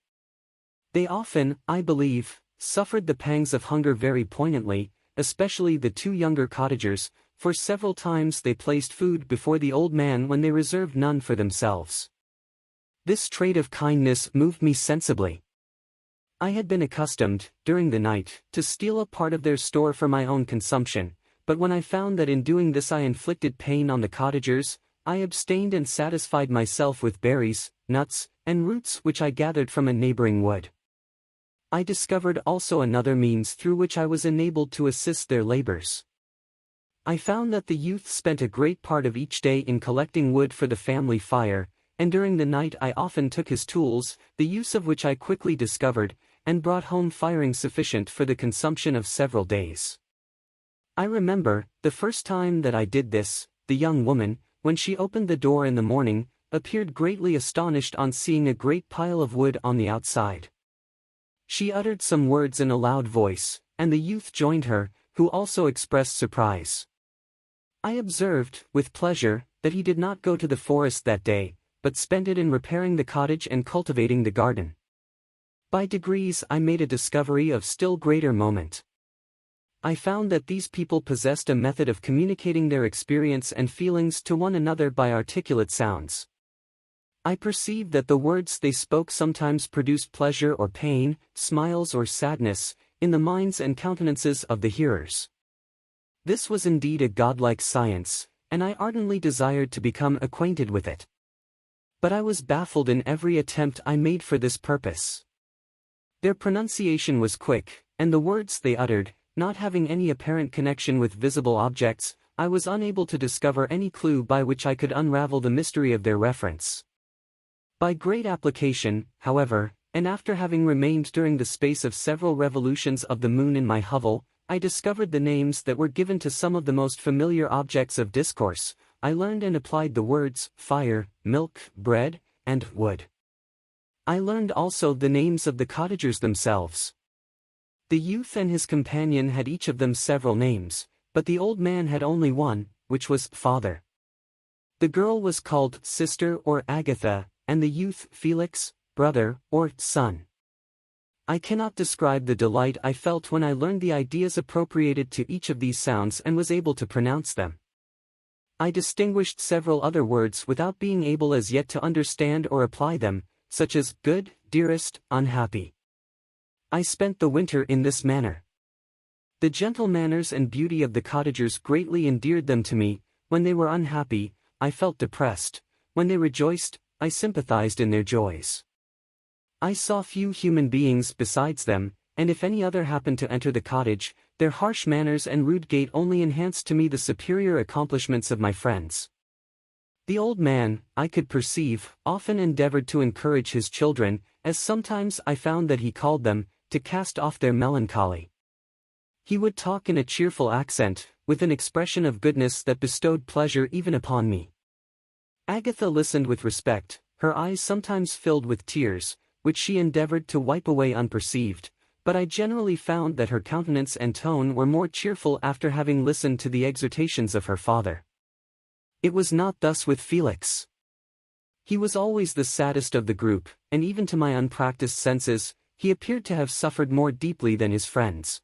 A: They often, I believe, suffered the pangs of hunger very poignantly, especially the two younger cottagers, for several times they placed food before the old man when they reserved none for themselves. This trait of kindness moved me sensibly. I had been accustomed, during the night, to steal a part of their store for my own consumption, but when I found that in doing this I inflicted pain on the cottagers, I abstained and satisfied myself with berries, nuts, and roots which I gathered from a neighboring wood. I discovered also another means through which I was enabled to assist their labors. I found that the youth spent a great part of each day in collecting wood for the family fire, and during the night I often took his tools, the use of which I quickly discovered, and brought home firing sufficient for the consumption of several days. I remember, the first time that I did this, the young woman, when she opened the door in the morning, appeared greatly astonished on seeing a great pile of wood on the outside. She uttered some words in a loud voice, and the youth joined her, who also expressed surprise. I observed, with pleasure, that he did not go to the forest that day, but spent it in repairing the cottage and cultivating the garden. By degrees I made a discovery of still greater moment. I found that these people possessed a method of communicating their experience and feelings to one another by articulate sounds. I perceived that the words they spoke sometimes produced pleasure or pain, smiles or sadness, in the minds and countenances of the hearers. This was indeed a godlike science, and I ardently desired to become acquainted with it. But I was baffled in every attempt I made for this purpose. Their pronunciation was quick, and the words they uttered, not having any apparent connection with visible objects, I was unable to discover any clue by which I could unravel the mystery of their reference. By great application, however, and after having remained during the space of several revolutions of the moon in my hovel, I discovered the names that were given to some of the most familiar objects of discourse. I learned and applied the words, fire, milk, bread, and wood. I learned also the names of the cottagers themselves. The youth and his companion had each of them several names, but the old man had only one, which was father. The girl was called sister or Agatha, and the youth Felix, brother, or son. I cannot describe the delight I felt when I learned the ideas appropriated to each of these sounds and was able to pronounce them. I distinguished several other words without being able as yet to understand or apply them, such as good, dearest, unhappy. I spent the winter in this manner. The gentle manners and beauty of the cottagers greatly endeared them to me. When they were unhappy, I felt depressed. When they rejoiced, I sympathized in their joys. I saw few human beings besides them, and if any other happened to enter the cottage, Their harsh manners and rude gait only enhanced to me the superior accomplishments of my friends. The old man, I could perceive, often endeavored to encourage his children, as sometimes I found that he called them, to cast off their melancholy. He would talk in a cheerful accent, with an expression of goodness that bestowed pleasure even upon me. Agatha listened with respect, her eyes sometimes filled with tears, which she endeavored to wipe away unperceived, but I generally found that her countenance and tone were more cheerful after having listened to the exhortations of her father. It was not thus with Felix. He was always the saddest of the group, and even to my unpracticed senses, he appeared to have suffered more deeply than his friends.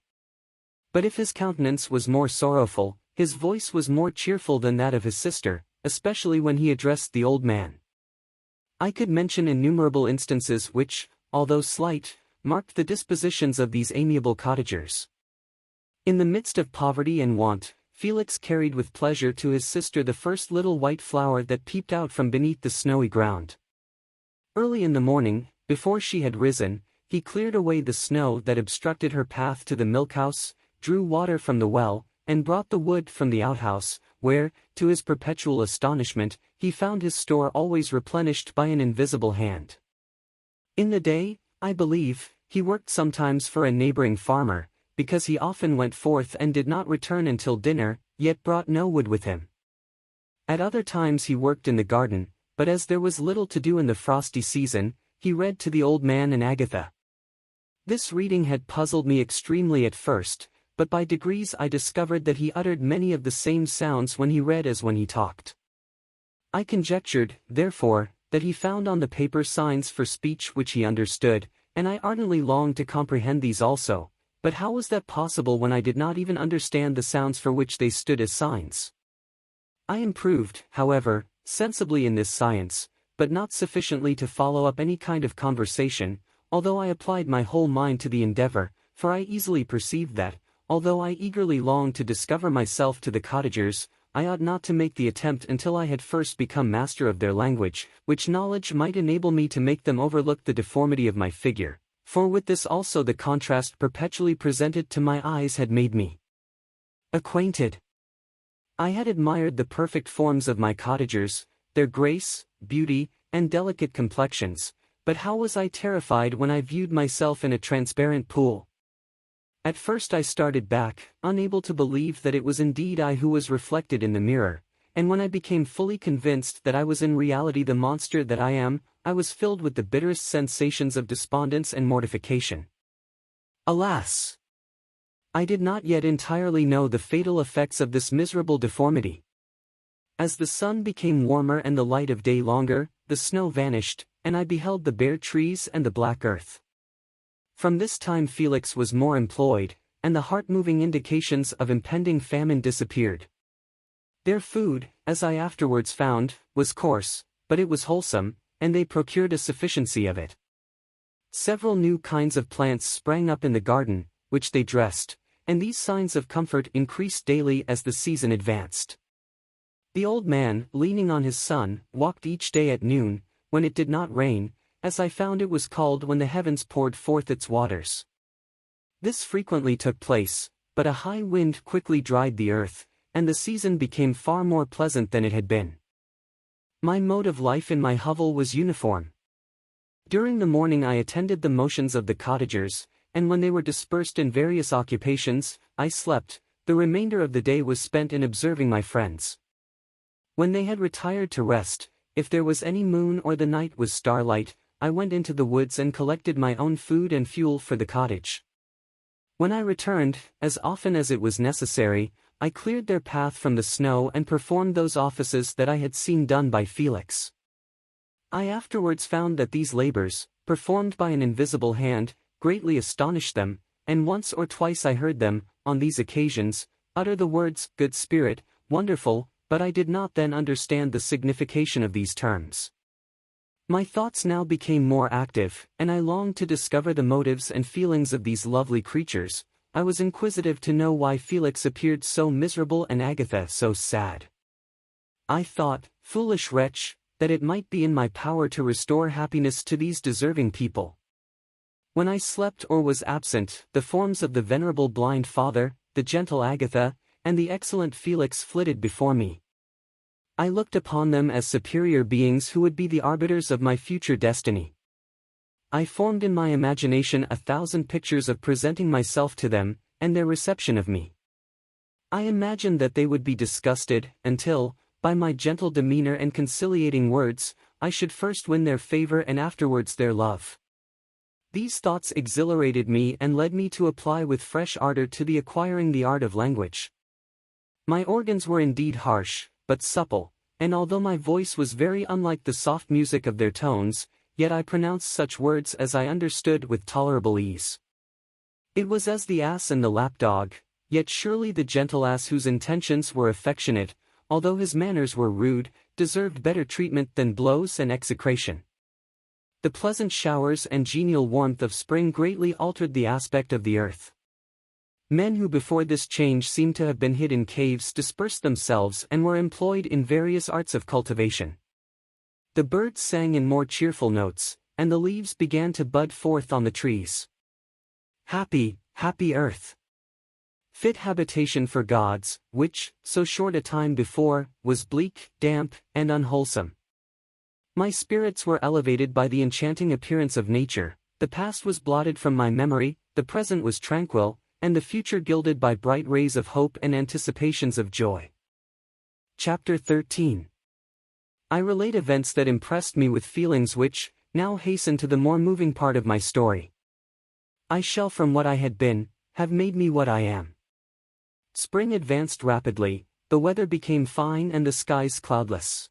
A: But if his countenance was more sorrowful, his voice was more cheerful than that of his sister, especially when he addressed the old man. I could mention innumerable instances which, although slight, marked the dispositions of these amiable cottagers. In the midst of poverty and want, Felix carried with pleasure to his sister the first little white flower that peeped out from beneath the snowy ground. Early in the morning, before she had risen, he cleared away the snow that obstructed her path to the milk-house, drew water from the well, and brought the wood from the outhouse, where, to his perpetual astonishment, he found his store always replenished by an invisible hand. In the day, I believe, he worked sometimes for a neighboring farmer, because he often went forth and did not return until dinner, yet brought no wood with him. At other times he worked in the garden, but as there was little to do in the frosty season, he read to the old man and Agatha. This reading had puzzled me extremely at first, but by degrees I discovered that he uttered many of the same sounds when he read as when he talked. I conjectured, therefore, that he found on the paper signs for speech which he understood, and I ardently longed to comprehend these also, but how was that possible when I did not even understand the sounds for which they stood as signs? I improved, however, sensibly in this science, but not sufficiently to follow up any kind of conversation, although I applied my whole mind to the endeavor, for I easily perceived that, although I eagerly longed to discover myself to the cottagers, I ought not to make the attempt until I had first become master of their language, which knowledge might enable me to make them overlook the deformity of my figure, for with this also the contrast perpetually presented to my eyes had made me acquainted. I had admired the perfect forms of my cottagers, their grace, beauty, and delicate complexions, but how was I terrified when I viewed myself in a transparent pool. At first I started back, unable to believe that it was indeed I who was reflected in the mirror, and when I became fully convinced that I was in reality the monster that I am, I was filled with the bitterest sensations of despondence and mortification. Alas! I did not yet entirely know the fatal effects of this miserable deformity. As the sun became warmer and the light of day longer, the snow vanished, and I beheld the bare trees and the black earth. From this time Felix was more employed, and the heart-moving indications of impending famine disappeared. Their food, as I afterwards found, was coarse, but it was wholesome, and they procured a sufficiency of it. Several new kinds of plants sprang up in the garden, which they dressed, and these signs of comfort increased daily as the season advanced. The old man, leaning on his son, walked each day at noon, when it did not rain, as I found it was called when the heavens poured forth its waters. This frequently took place, but a high wind quickly dried the earth, and the season became far more pleasant than it had been. My mode of life in my hovel was uniform. During the morning I attended the motions of the cottagers, and when they were dispersed in various occupations, I slept. The remainder of the day was spent in observing my friends. When they had retired to rest, if there was any moon or the night was starlight, I went into the woods and collected my own food and fuel for the cottage. When I returned, as often as it was necessary, I cleared their path from the snow and performed those offices that I had seen done by Felix. I afterwards found that these labors, performed by an invisible hand, greatly astonished them, and once or twice I heard them, on these occasions, utter the words, "Good Spirit," "Wonderful," but I did not then understand the signification of these terms. My thoughts now became more active, and I longed to discover the motives and feelings of these lovely creatures. I was inquisitive to know why Felix appeared so miserable and Agatha so sad. I thought, foolish wretch, that it might be in my power to restore happiness to these deserving people. When I slept or was absent, the forms of the venerable blind father, the gentle Agatha, and the excellent Felix flitted before me. I looked upon them as superior beings who would be the arbiters of my future destiny. I formed in my imagination 1,000 pictures of presenting myself to them, and their reception of me. I imagined that they would be disgusted, until, by my gentle demeanor and conciliating words, I should first win their favor and afterwards their love. These thoughts exhilarated me and led me to apply with fresh ardor to the acquiring the art of language. My organs were indeed harsh, but supple, and although my voice was very unlike the soft music of their tones, yet I pronounced such words as I understood with tolerable ease. It was as the ass and the lapdog, yet surely the gentle ass whose intentions were affectionate, although his manners were rude, deserved better treatment than blows and execration. The pleasant showers and genial warmth of spring greatly altered the aspect of the earth. Men who before this change seemed to have been hid in caves dispersed themselves and were employed in various arts of cultivation. The birds sang in more cheerful notes, and the leaves began to bud forth on the trees. Happy, happy earth! Fit habitation for gods, which, so short a time before, was bleak, damp, and unwholesome. My spirits were elevated by the enchanting appearance of nature, the past was blotted from my memory, the present was tranquil, and the future gilded by bright rays of hope and anticipations of joy. Chapter 13. I relate events that impressed me with feelings which, now hasten to the more moving part of my story. I shall from what I had been, have made me what I am. Spring advanced rapidly, the weather became fine and the skies cloudless.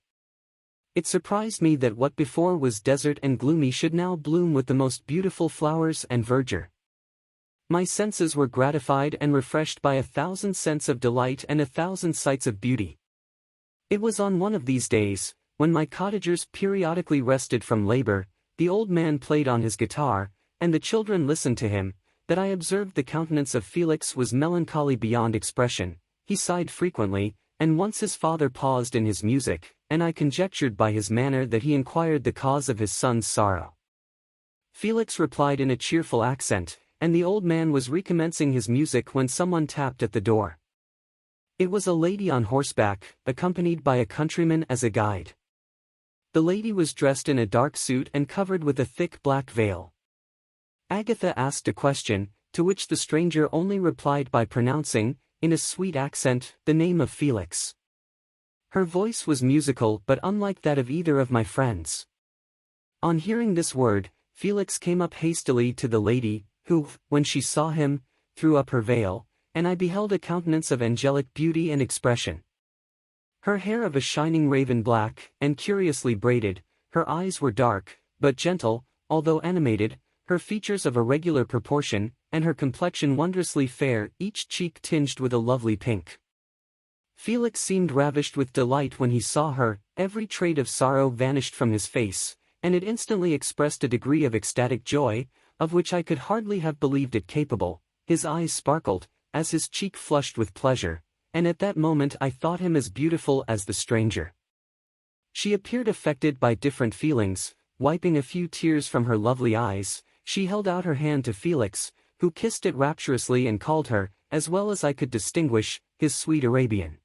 A: It surprised me that what before was desert and gloomy should now bloom with the most beautiful flowers and verdure. My senses were gratified and refreshed by 1,000 scents of delight and 1,000 sights of beauty. It was on one of these days, when my cottagers periodically rested from labor, the old man played on his guitar, and the children listened to him, that I observed the countenance of Felix was melancholy beyond expression. He sighed frequently, and once his father paused in his music, and I conjectured by his manner that he inquired the cause of his son's sorrow. Felix replied in a cheerful accent, and the old man was recommencing his music when someone tapped at the door. It was a lady on horseback, accompanied by a countryman as a guide. The lady was dressed in a dark suit and covered with a thick black veil. Agatha asked a question, to which the stranger only replied by pronouncing, in a sweet accent, the name of Felix. Her voice was musical but unlike that of either of my friends. On hearing this word, Felix came up hastily to the lady, who, when she saw him, threw up her veil, and I beheld a countenance of angelic beauty and expression. Her hair of a shining raven black, and curiously braided, her eyes were dark, but gentle, although animated, her features of a regular proportion, and her complexion wondrously fair, each cheek tinged with a lovely pink. Felix seemed ravished with delight when he saw her, every trait of sorrow vanished from his face, and it instantly expressed a degree of ecstatic joy, of which I could hardly have believed it capable. His eyes sparkled, as his cheek flushed with pleasure, and at that moment I thought him as beautiful as the stranger. She appeared affected by different feelings, wiping a few tears from her lovely eyes. She held out her hand to Felix, who kissed it rapturously and called her, as well as I could distinguish, his sweet Arabian.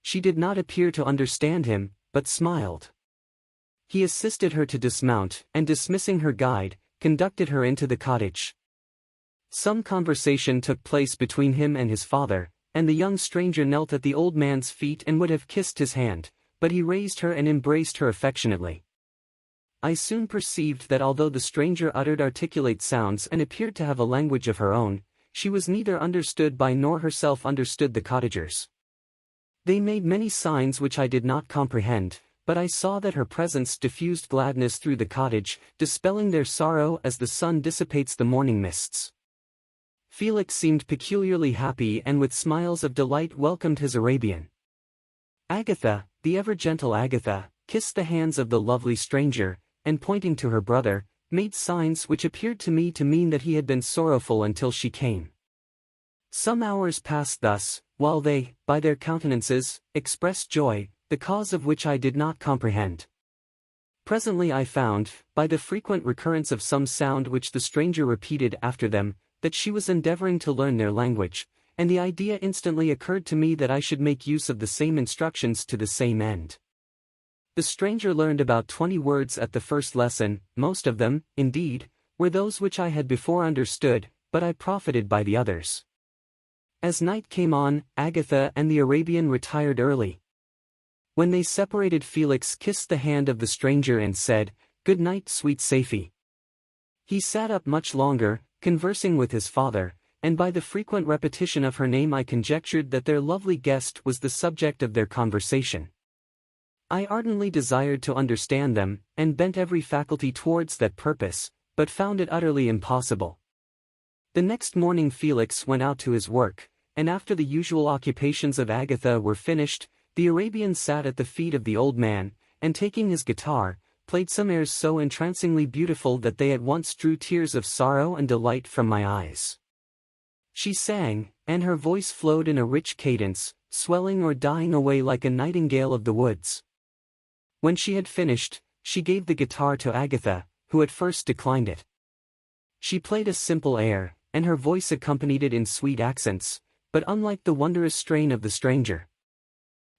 A: She did not appear to understand him, but smiled. He assisted her to dismount, and dismissing her guide, conducted her into the cottage. Some conversation took place between him and his father, and the young stranger knelt at the old man's feet and would have kissed his hand, but he raised her and embraced her affectionately. I soon perceived that although the stranger uttered articulate sounds and appeared to have a language of her own, she was neither understood by nor herself understood the cottagers. They made many signs which I did not comprehend, but I saw that her presence diffused gladness through the cottage, dispelling their sorrow as the sun dissipates the morning mists. Felix seemed peculiarly happy and with smiles of delight welcomed his Arabian. Agatha, the ever-gentle Agatha, kissed the hands of the lovely stranger, and pointing to her brother, made signs which appeared to me to mean that he had been sorrowful until she came. Some hours passed thus, while they, by their countenances, expressed joy, the cause of which I did not comprehend. Presently I found, by the frequent recurrence of some sound which the stranger repeated after them, that she was endeavoring to learn their language, and the idea instantly occurred to me that I should make use of the same instructions to the same end. The stranger learned about 20 words at the first lesson. Most of them, indeed, were those which I had before understood, but I profited by the others. As night came on, Agatha and the Arabian retired early. When they separated, Felix kissed the hand of the stranger and said, "Good night, sweet Safie." He sat up much longer, conversing with his father, and by the frequent repetition of her name I conjectured that their lovely guest was the subject of their conversation. I ardently desired to understand them, and bent every faculty towards that purpose, but found it utterly impossible. The next morning Felix went out to his work, and after the usual occupations of Agatha were finished, the Arabian sat at the feet of the old man, and taking his guitar, played some airs so entrancingly beautiful that they at once drew tears of sorrow and delight from my eyes. She sang, and her voice flowed in a rich cadence, swelling or dying away like a nightingale of the woods. When she had finished, she gave the guitar to Agatha, who at first declined it. She played a simple air, and her voice accompanied it in sweet accents, but unlike the wondrous strain of the stranger.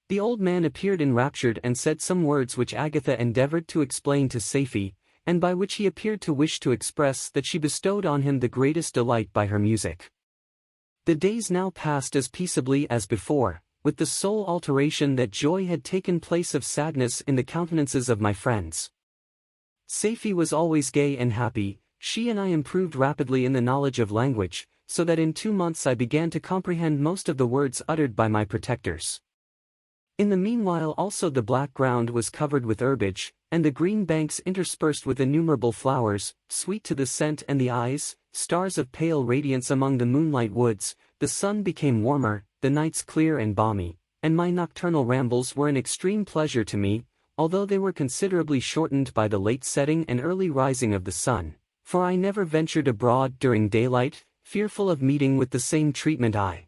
A: The old man appeared enraptured and said some words which Agatha endeavored to explain to Safie, and by which he appeared to wish to express that she bestowed on him the greatest delight by her music. The days now passed as peaceably as before, with the sole alteration that joy had taken place of sadness in the countenances of my friends. Safie was always gay and happy. She and I improved rapidly in the knowledge of language, so that in 2 months I began to comprehend most of the words uttered by my protectors. In the meanwhile also the black ground was covered with herbage, and the green banks interspersed with innumerable flowers, sweet to the scent and the eyes, stars of pale radiance among the moonlight woods. The sun became warmer, the nights clear and balmy, and my nocturnal rambles were an extreme pleasure to me, although they were considerably shortened by the late setting and early rising of the sun, for I never ventured abroad during daylight, fearful of meeting with the same treatment I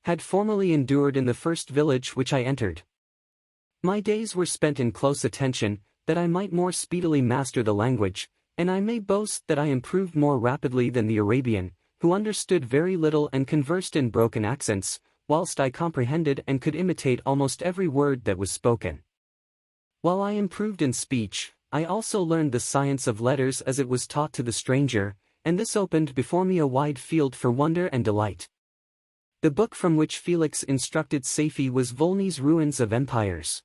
A: had formerly endured in the first village which I entered. My days were spent in close attention, that I might more speedily master the language, and I may boast that I improved more rapidly than the Arabian, who understood very little and conversed in broken accents, whilst I comprehended and could imitate almost every word that was spoken. While I improved in speech, I also learned the science of letters as it was taught to the stranger, and this opened before me a wide field for wonder and delight. The book from which Felix instructed Safie was Volney's Ruins of Empires.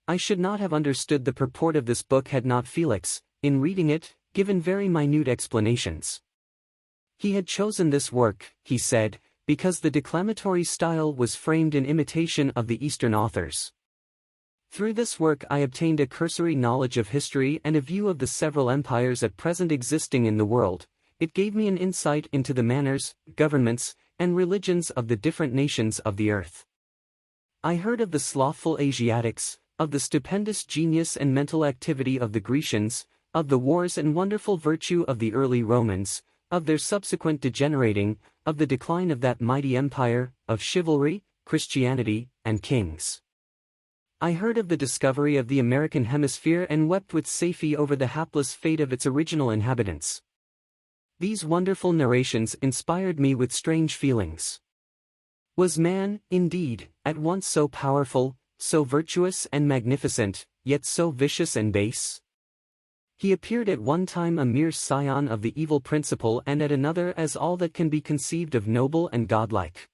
A: I should not have understood the purport of this book had not Felix, in reading it, given very minute explanations. He had chosen this work, he said, because the declamatory style was framed in imitation of the Eastern authors. Through this work I obtained a cursory knowledge of history and a view of the several empires at present existing in the world. It gave me an insight into the manners, governments, and religions of the different nations of the earth. I heard of the slothful Asiatics, of the stupendous genius and mental activity of the Grecians, of the wars and wonderful virtue of the early Romans, of their subsequent degenerating, of the decline of that mighty empire, of chivalry, Christianity, and kings. I heard of the discovery of the American hemisphere and wept with Safie over the hapless fate of its original inhabitants. These wonderful narrations inspired me with strange feelings. Was man, indeed, at once so powerful, so virtuous and magnificent, yet so vicious and base? He appeared at one time a mere scion of the evil principle and at another as all that can be conceived of noble and godlike.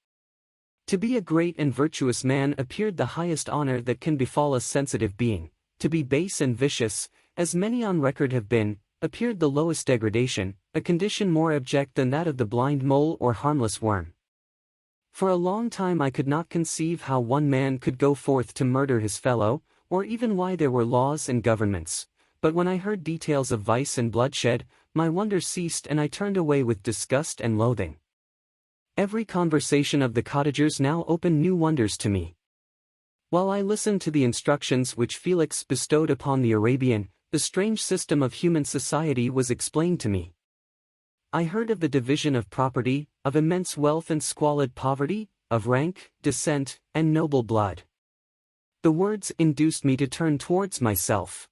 A: To be a great and virtuous man appeared the highest honor that can befall a sensitive being. To be base and vicious, as many on record have been, appeared the lowest degradation, a condition more abject than that of the blind mole or harmless worm. For a long time I could not conceive how one man could go forth to murder his fellow, or even why there were laws and governments, but when I heard details of vice and bloodshed, my wonder ceased and I turned away with disgust and loathing. Every conversation of the cottagers now opened new wonders to me. While I listened to the instructions which Felix bestowed upon the Arabian, the strange system of human society was explained to me. I heard of the division of property, of immense wealth and squalid poverty, of rank, descent, and noble blood. The words induced me to turn towards myself.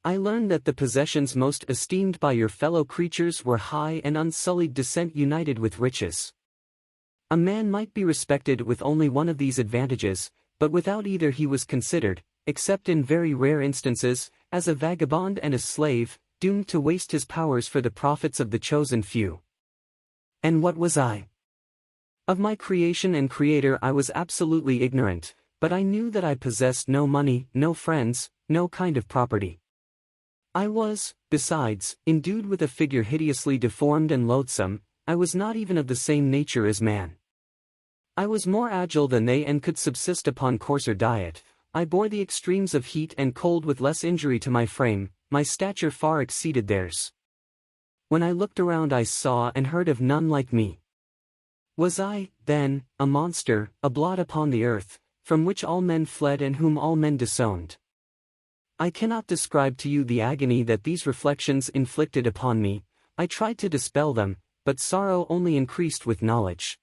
A: I learned that the possessions most esteemed by your fellow creatures were high and unsullied descent united with riches. A man might be respected with only one of these advantages, but without either he was considered, except in very rare instances, as a vagabond and a slave, doomed to waste his powers for the profits of the chosen few. And what was I? Of my creation and creator I was absolutely ignorant, but I knew that I possessed no money, no friends, no kind of property. I was, besides, endued with a figure hideously deformed and loathsome. I was not even of the same nature as man. I was more agile than they and could subsist upon coarser diet. I bore the extremes of heat and cold with less injury to my frame, my stature far exceeded theirs. When I looked around I saw and heard of none like me. Was I, then, a monster, a blot upon the earth, from which all men fled and whom all men disowned? I cannot describe to you the agony that these reflections inflicted upon me. I tried to dispel them, but sorrow only increased with knowledge.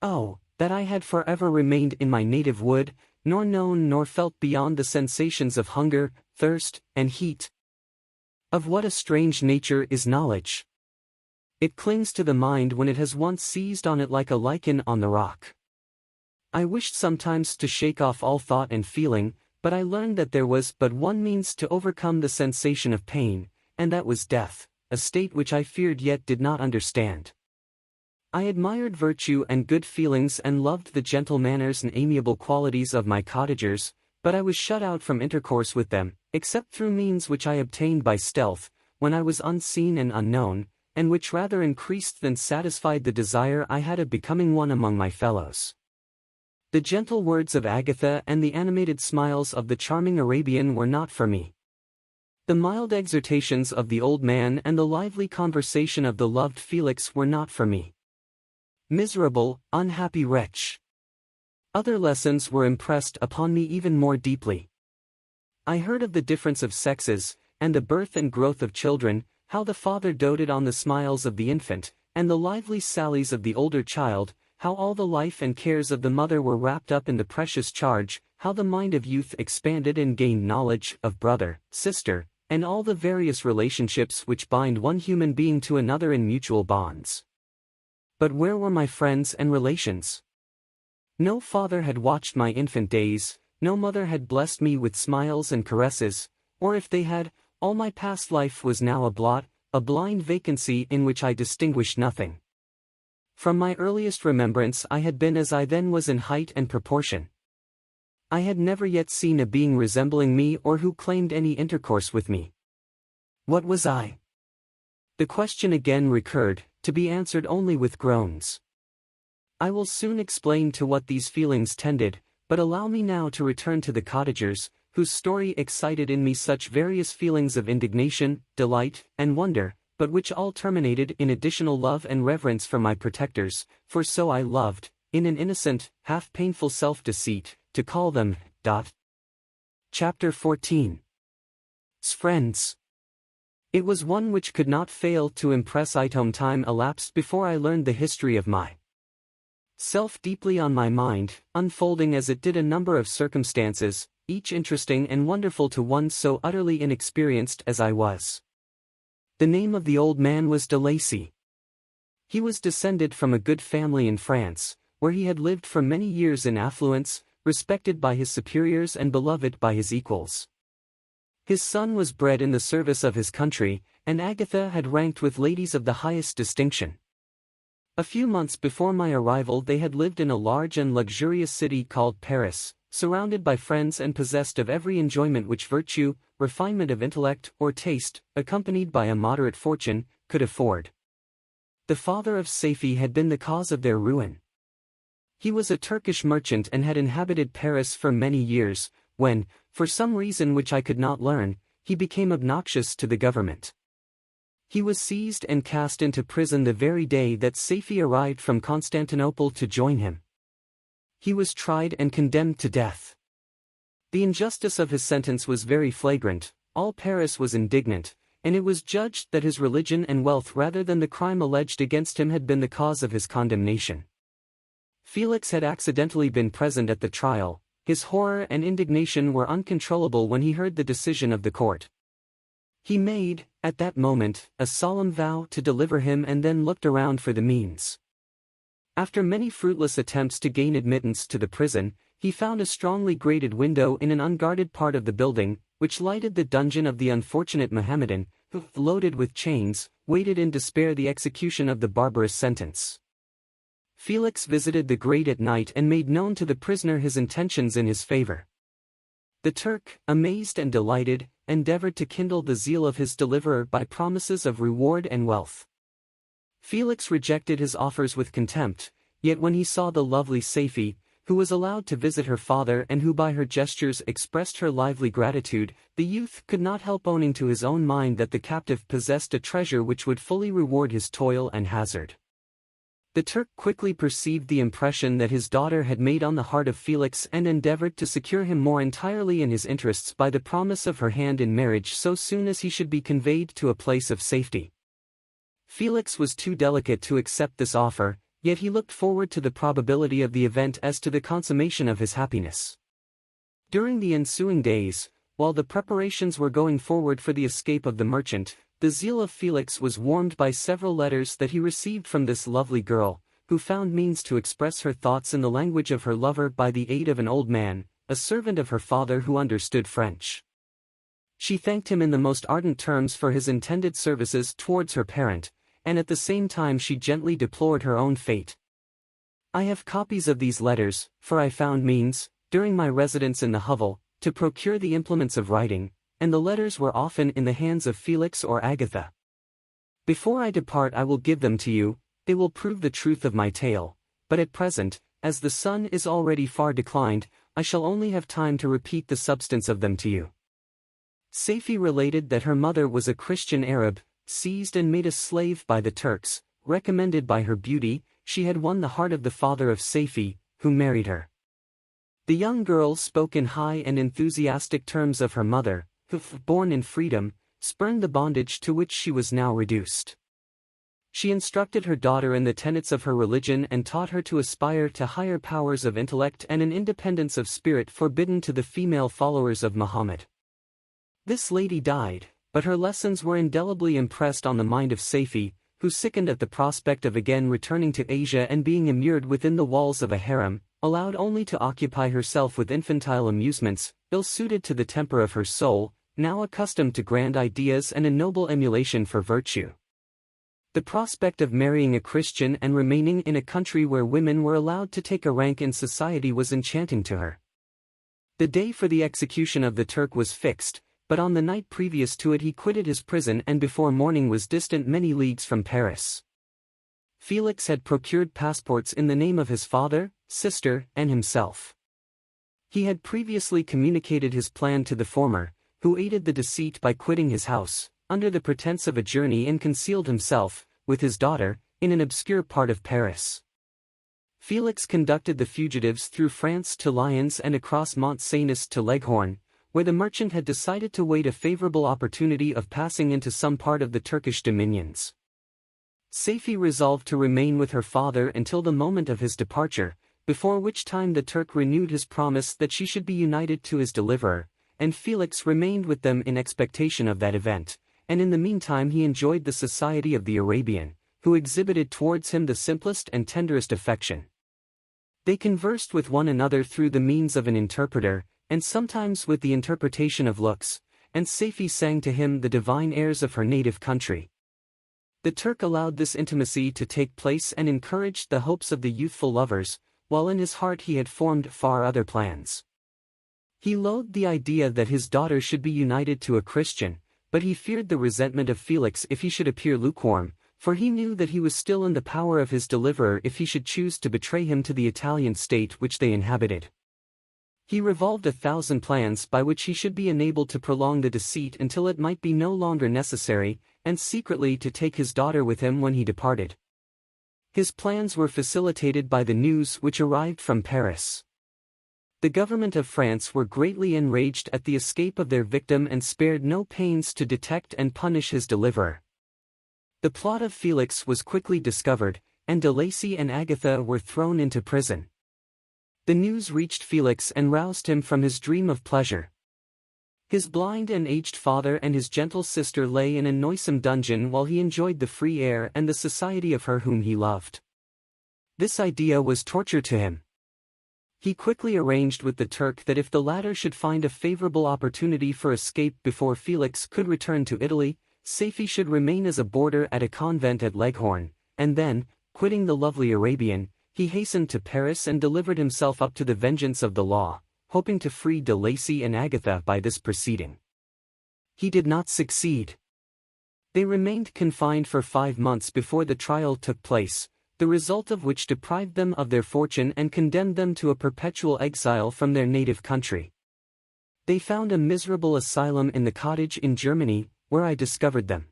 A: Oh, that I had forever remained in my native wood, nor known nor felt beyond the sensations of hunger, thirst, and heat. Of what a strange nature is knowledge! It clings to the mind when it has once seized on it like a lichen on the rock. I wished sometimes to shake off all thought and feeling, but I learned that there was but one means to overcome the sensation of pain, and that was death, a state which I feared yet did not understand. I admired virtue and good feelings and loved the gentle manners and amiable qualities of my cottagers, but I was shut out from intercourse with them, except through means which I obtained by stealth, when I was unseen and unknown, and which rather increased than satisfied the desire I had of becoming one among my fellows. The gentle words of Agatha and the animated smiles of the charming Arabian were not for me. The mild exhortations of the old man and the lively conversation of the loved Felix were not for me. Miserable, unhappy wretch! Other lessons were impressed upon me even more deeply. I heard of the difference of sexes, and the birth and growth of children, how the father doted on the smiles of the infant, and the lively sallies of the older child, how all the life and cares of the mother were wrapped up in the precious charge, how the mind of youth expanded and gained knowledge of brother, sister, and all the various relationships which bind one human being to another in mutual bonds. But where were my friends and relations? No father had watched my infant days, no mother had blessed me with smiles and caresses, or if they had, all my past life was now a blot, a blind vacancy in which I distinguished nothing. From my earliest remembrance I had been as I then was in height and proportion. I had never yet seen a being resembling me or who claimed any intercourse with me. What was I? The question again recurred, to be answered only with groans. I will soon explain to what these feelings tended, but allow me now to return to the cottagers, whose story excited in me such various feelings of indignation, delight, and wonder, but which all terminated in additional love and reverence for my protectors, for so I loved, in an innocent, half-painful self-deceit, to call them. Chapter 14. Friends. It was one which could not fail to impress item time elapsed before I learned the history of my self deeply on my mind, unfolding as it did a number of circumstances, each interesting and wonderful to one so utterly inexperienced as I was. The name of the old man was de Lacy. He was descended from a good family in France, where he had lived for many years in affluence, respected by his superiors and beloved by his equals. His son was bred in the service of his country, and Agatha had ranked with ladies of the highest distinction. A few months before my arrival they had lived in a large and luxurious city called Paris, surrounded by friends and possessed of every enjoyment which virtue, refinement of intellect, or taste, accompanied by a moderate fortune, could afford. The father of Safie had been the cause of their ruin. He was a Turkish merchant and had inhabited Paris for many years, when, for some reason which I could not learn, he became obnoxious to the government. He was seized and cast into prison the very day that Safie arrived from Constantinople to join him. He was tried and condemned to death. The injustice of his sentence was very flagrant, all Paris was indignant, and it was judged that his religion and wealth rather than the crime alleged against him had been the cause of his condemnation. Felix had accidentally been present at the trial. His horror and indignation were uncontrollable when he heard the decision of the court. He made, at that moment, a solemn vow to deliver him and then looked around for the means. After many fruitless attempts to gain admittance to the prison, he found a strongly grated window in an unguarded part of the building, which lighted the dungeon of the unfortunate Mohammedan, who, loaded with chains, waited in despair the execution of the barbarous sentence. Felix visited the grate at night and made known to the prisoner his intentions in his favor. The Turk, amazed and delighted, endeavored to kindle the zeal of his deliverer by promises of reward and wealth. Felix rejected his offers with contempt, yet when he saw the lovely Safie, who was allowed to visit her father and who by her gestures expressed her lively gratitude, the youth could not help owning to his own mind that the captive possessed a treasure which would fully reward his toil and hazard. The Turk quickly perceived the impression that his daughter had made on the heart of Felix and endeavored to secure him more entirely in his interests by the promise of her hand in marriage so soon as he should be conveyed to a place of safety. Felix was too delicate to accept this offer, yet he looked forward to the probability of the event as to the consummation of his happiness. During the ensuing days, while the preparations were going forward for the escape of the merchant, the zeal of Felix was warmed by several letters that he received from this lovely girl, who found means to express her thoughts in the language of her lover by the aid of an old man, a servant of her father who understood French. She thanked him in the most ardent terms for his intended services towards her parent, and at the same time she gently deplored her own fate. I have copies of these letters, for I found means, during my residence in the hovel, to procure the implements of writing, and the letters were often in the hands of Felix or Agatha. Before I depart I will give them to you, they will prove the truth of my tale, but at present, as the sun is already far declined, I shall only have time to repeat the substance of them to you. Safie related that her mother was a Christian Arab, seized and made a slave by the Turks. Recommended by her beauty, she had won the heart of the father of Safie, who married her. The young girl spoke in high and enthusiastic terms of her mother, who, born in freedom, spurned the bondage to which she was now reduced. She instructed her daughter in the tenets of her religion and taught her to aspire to higher powers of intellect and an independence of spirit forbidden to the female followers of Muhammad. This lady died, but her lessons were indelibly impressed on the mind of Safie, who sickened at the prospect of again returning to Asia and being immured within the walls of a harem, allowed only to occupy herself with infantile amusements, ill-suited to the temper of her soul, now accustomed to grand ideas and a noble emulation for virtue. The prospect of marrying a Christian and remaining in a country where women were allowed to take a rank in society was enchanting to her. The day for the execution of the Turk was fixed, but on the night previous to it he quitted his prison and before morning was distant many leagues from Paris. Felix had procured passports in the name of his father, sister, and himself. He had previously communicated his plan to the former, who aided the deceit by quitting his house, under the pretense of a journey and concealed himself, with his daughter, in an obscure part of Paris. Felix conducted the fugitives through France to Lyons and across Mont Cenis to Leghorn, where the merchant had decided to wait a favorable opportunity of passing into some part of the Turkish dominions. Safie resolved to remain with her father until the moment of his departure, before which time the Turk renewed his promise that she should be united to his deliverer, and Felix remained with them in expectation of that event, and in the meantime he enjoyed the society of the Arabian, who exhibited towards him the simplest and tenderest affection. They conversed with one another through the means of an interpreter, and sometimes with the interpretation of looks, and Safie sang to him the divine airs of her native country. The Turk allowed this intimacy to take place and encouraged the hopes of the youthful lovers, while in his heart he had formed far other plans. He loathed the idea that his daughter should be united to a Christian, but he feared the resentment of Felix if he should appear lukewarm, for he knew that he was still in the power of his deliverer if he should choose to betray him to the Italian state which they inhabited. He revolved 1,000 plans by which he should be enabled to prolong the deceit until it might be no longer necessary, and secretly to take his daughter with him when he departed. His plans were facilitated by the news which arrived from Paris. The government of France were greatly enraged at the escape of their victim and spared no pains to detect and punish his deliverer. The plot of Felix was quickly discovered, and de Lacy and Agatha were thrown into prison. The news reached Felix and roused him from his dream of pleasure. His blind and aged father and his gentle sister lay in a noisome dungeon while he enjoyed the free air and the society of her whom he loved. This idea was torture to him. He quickly arranged with the Turk that if the latter should find a favorable opportunity for escape before Felix could return to Italy, Saifi should remain as a boarder at a convent at Leghorn, and then, quitting the lovely Arabian, he hastened to Paris and delivered himself up to the vengeance of the law, hoping to free de Lacy and Agatha by this proceeding. He did not succeed. They remained confined for 5 months before the trial took place, the result of which deprived them of their fortune and condemned them to a perpetual exile from their native country. They found a miserable asylum in the cottage in Germany, where I discovered them.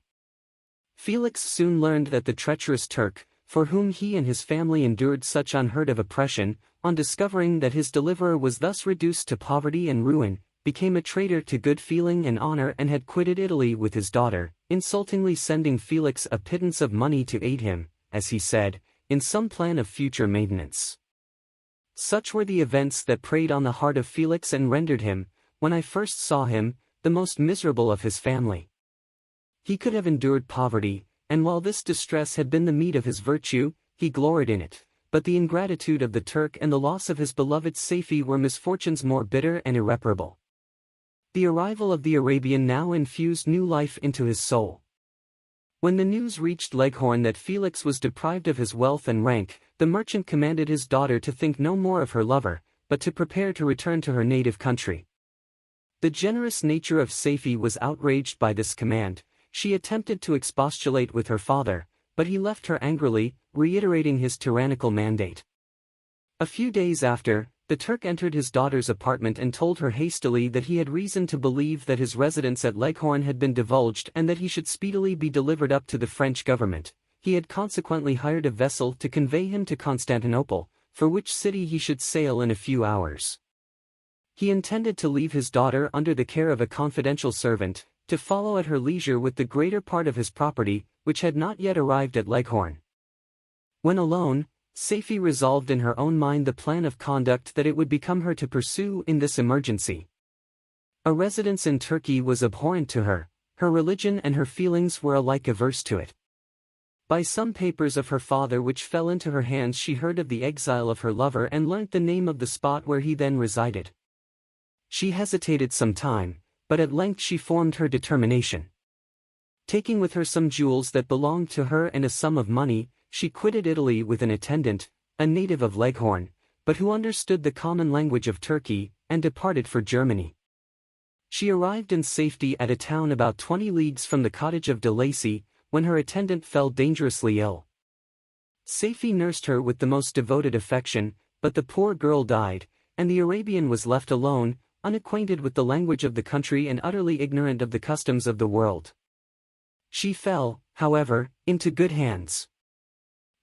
A: Felix soon learned that the treacherous Turk, for whom he and his family endured such unheard of oppression, on discovering that his deliverer was thus reduced to poverty and ruin, became a traitor to good feeling and honor and had quitted Italy with his daughter, insultingly sending Felix a pittance of money to aid him, as he said, in some plan of future maintenance. Such were the events that preyed on the heart of Felix and rendered him, when I first saw him, the most miserable of his family. He could have endured poverty, and while this distress had been the meed of his virtue, he gloried in it, but the ingratitude of the Turk and the loss of his beloved Saifi were misfortunes more bitter and irreparable. The arrival of the Arabian now infused new life into his soul. When the news reached Leghorn that Felix was deprived of his wealth and rank, the merchant commanded his daughter to think no more of her lover, but to prepare to return to her native country. The generous nature of Saifi was outraged by this command. She attempted to expostulate with her father, but he left her angrily, reiterating his tyrannical mandate. A few days after, the Turk entered his daughter's apartment and told her hastily that he had reason to believe that his residence at Leghorn had been divulged and that he should speedily be delivered up to the French government. He had consequently hired a vessel to convey him to Constantinople, for which city he should sail in a few hours. He intended to leave his daughter under the care of a confidential servant, to follow at her leisure with the greater part of his property, which had not yet arrived at Leghorn. When alone, Saifi resolved in her own mind the plan of conduct that it would become her to pursue in this emergency. A residence in Turkey was abhorrent to her, her religion and her feelings were alike averse to it. By some papers of her father which fell into her hands she heard of the exile of her lover and learnt the name of the spot where he then resided. She hesitated some time, but at length she formed her determination. Taking with her some jewels that belonged to her and a sum of money, she quitted Italy with an attendant, a native of Leghorn, but who understood the common language of Turkey, and departed for Germany. She arrived in safety at a town about 20 leagues from the cottage of de Lacy, when her attendant fell dangerously ill. Saifi nursed her with the most devoted affection, but the poor girl died, and the Arabian was left alone, unacquainted with the language of the country and utterly ignorant of the customs of the world. She fell, however, into good hands.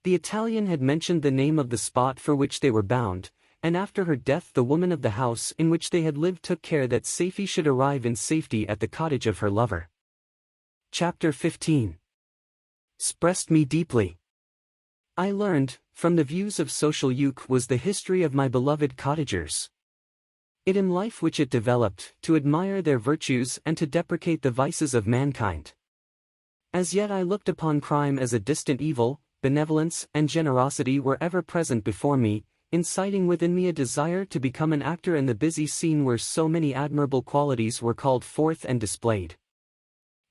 A: The Italian had mentioned the name of the spot for which they were bound, and after her death the woman of the house in which they had lived took care that Saifi should arrive in safety at the cottage of her lover. Chapter 15. Expressed me deeply. I learned, from the views of social youth was the history of my beloved cottagers. It in life which it developed, to admire their virtues and to deprecate the vices of mankind. As yet I looked upon crime as a distant evil. Benevolence and generosity were ever present before me, inciting within me a desire to become an actor in the busy scene where so many admirable qualities were called forth and displayed.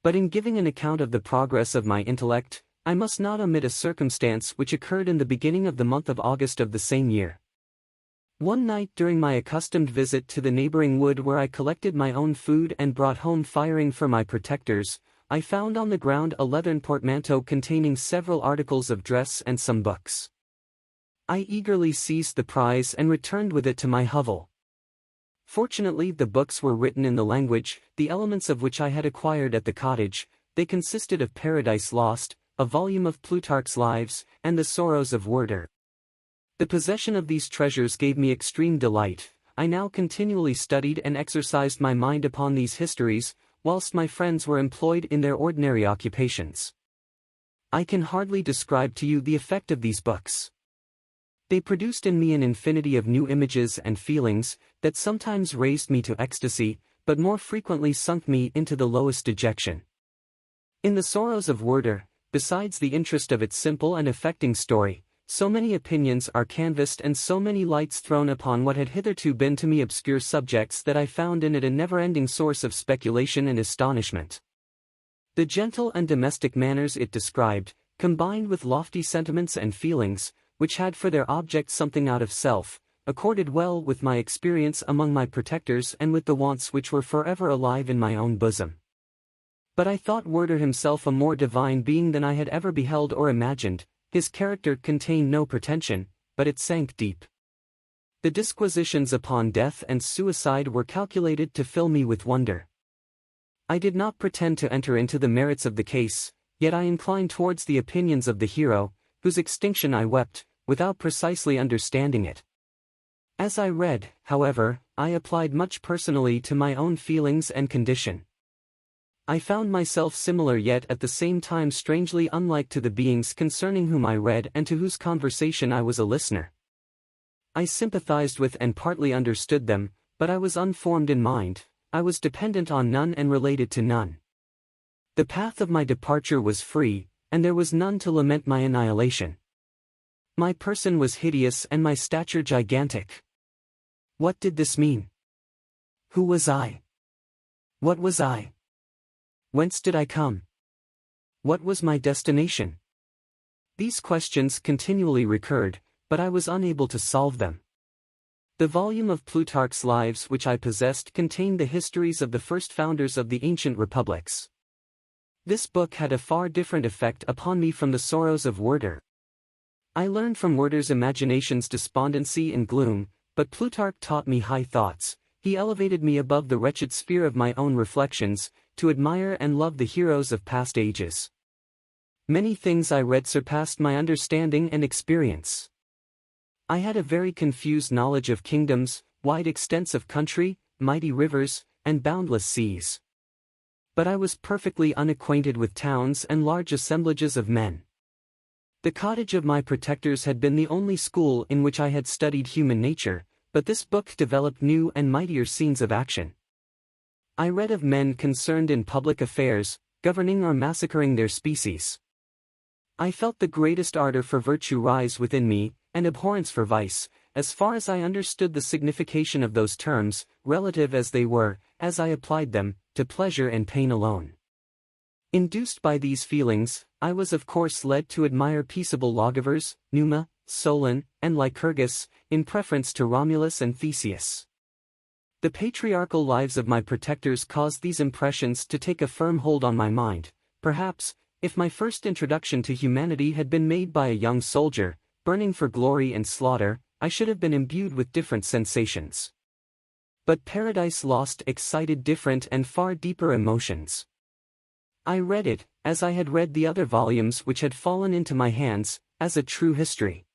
A: But in giving an account of the progress of my intellect, I must not omit a circumstance which occurred in the beginning of the month of August of the same year. One night during my accustomed visit to the neighboring wood where I collected my own food and brought home firing for my protectors, I found on the ground a leathern portmanteau containing several articles of dress and some books. I eagerly seized the prize and returned with it to my hovel. Fortunately the books were written in the language, the elements of which I had acquired at the cottage. They consisted of Paradise Lost, a volume of Plutarch's Lives, and the Sorrows of Werther. The possession of these treasures gave me extreme delight. I now continually studied and exercised my mind upon these histories, whilst my friends were employed in their ordinary occupations. I can hardly describe to you the effect of these books. They produced in me an infinity of new images and feelings, that sometimes raised me to ecstasy, but more frequently sunk me into the lowest dejection. In the Sorrows of Werther, besides the interest of its simple and affecting story, So many opinions are canvassed and so many lights thrown upon what had hitherto been to me obscure subjects that I found in it a never-ending source of speculation and astonishment. The gentle and domestic manners it described, combined with lofty sentiments and feelings, which had for their object something out of self, accorded well with my experience among my protectors and with the wants which were forever alive in my own bosom. But I thought Werter himself a more divine being than I had ever beheld or imagined. His character contained no pretension, but it sank deep. The disquisitions upon death and suicide were calculated to fill me with wonder. I did not pretend to enter into the merits of the case, yet I inclined towards the opinions of the hero, whose extinction I wept, without precisely understanding it. As I read, however, I applied much personally to my own feelings and condition. I found myself similar yet at the same time strangely unlike to the beings concerning whom I read and to whose conversation I was a listener. I sympathized with and partly understood them, but I was unformed in mind, I was dependent on none and related to none. The path of my departure was free, and there was none to lament my annihilation. My person was hideous and my stature gigantic. What did this mean? Who was I? What was I? Whence did I come? What was my destination? These questions continually recurred, but I was unable to solve them. The volume of Plutarch's Lives which I possessed contained the histories of the first founders of the ancient republics. This book had a far different effect upon me from the sorrows of Werter. I learned from Werter's imaginations despondency and gloom, but Plutarch taught me high thoughts. He elevated me above the wretched sphere of my own reflections, to admire and love the heroes of past ages. Many things I read surpassed my understanding and experience. I had a very confused knowledge of kingdoms, wide extents of country, mighty rivers, and boundless seas. But I was perfectly unacquainted with towns and large assemblages of men. The cottage of my protectors had been the only school in which I had studied human nature, but this book developed new and mightier scenes of action. I read of men concerned in public affairs, governing or massacring their species. I felt the greatest ardor for virtue rise within me, and abhorrence for vice, as far as I understood the signification of those terms, relative as they were, as I applied them, to pleasure and pain alone. Induced by these feelings, I was of course led to admire peaceable lawgivers, Numa, Solon, and Lycurgus, in preference to Romulus and Theseus. The patriarchal lives of my protectors caused these impressions to take a firm hold on my mind. Perhaps, if my first introduction to humanity had been made by a young soldier, burning for glory and slaughter, I should have been imbued with different sensations. But Paradise Lost excited different and far deeper emotions. I read it, as I had read the other volumes which had fallen into my hands, as a true history.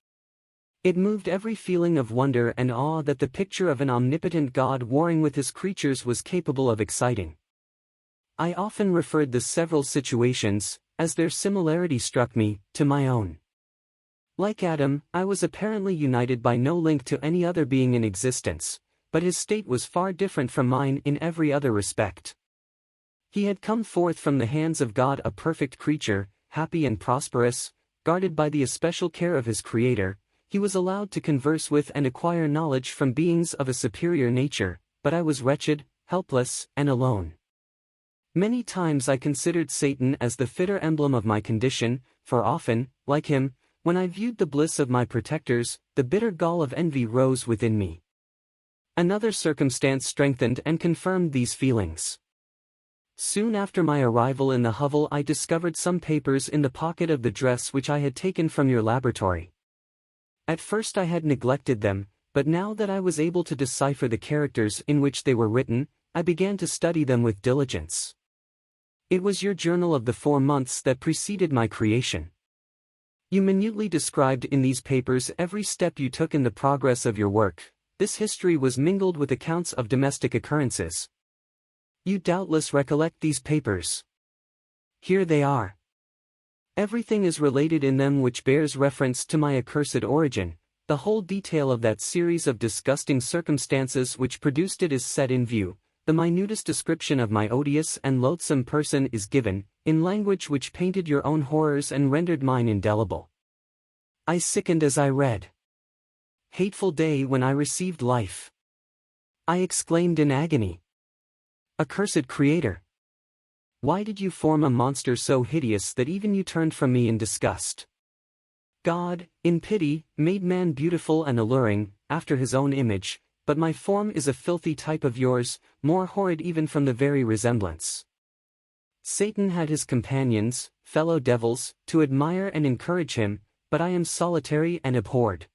A: It moved every feeling of wonder and awe that the picture of an omnipotent God warring with his creatures was capable of exciting. I often referred the several situations, as their similarity struck me, to my own. Like Adam, I was apparently united by no link to any other being in existence, but his state was far different from mine in every other respect. He had come forth from the hands of God a perfect creature, happy and prosperous, guarded by the especial care of his Creator. He was allowed to converse with and acquire knowledge from beings of a superior nature, but I was wretched, helpless, and alone. Many times I considered Satan as the fitter emblem of my condition, for often, like him, when I viewed the bliss of my protectors, the bitter gall of envy rose within me. Another circumstance strengthened and confirmed these feelings. Soon after my arrival in the hovel I discovered some papers in the pocket of the dress which I had taken from your laboratory. At first I had neglected them, but now that I was able to decipher the characters in which they were written, I began to study them with diligence. It was your journal of the 4 months that preceded my creation. You minutely described in these papers every step you took in the progress of your work. This history was mingled with accounts of domestic occurrences. You doubtless recollect these papers. Here they are. Everything is related in them which bears reference to my accursed origin. The whole detail of that series of disgusting circumstances which produced it is set in view. The minutest description of my odious and loathsome person is given, in language which painted your own horrors and rendered mine indelible. I sickened as I read. Hateful day when I received life. I exclaimed in agony. Accursed Creator! Why did you form a monster so hideous that even you turned from me in disgust? God, in pity, made man beautiful and alluring, after his own image, but my form is a filthy type of yours, more horrid even from the very resemblance. Satan had his companions, fellow devils, to admire and encourage him, but I am solitary and abhorred.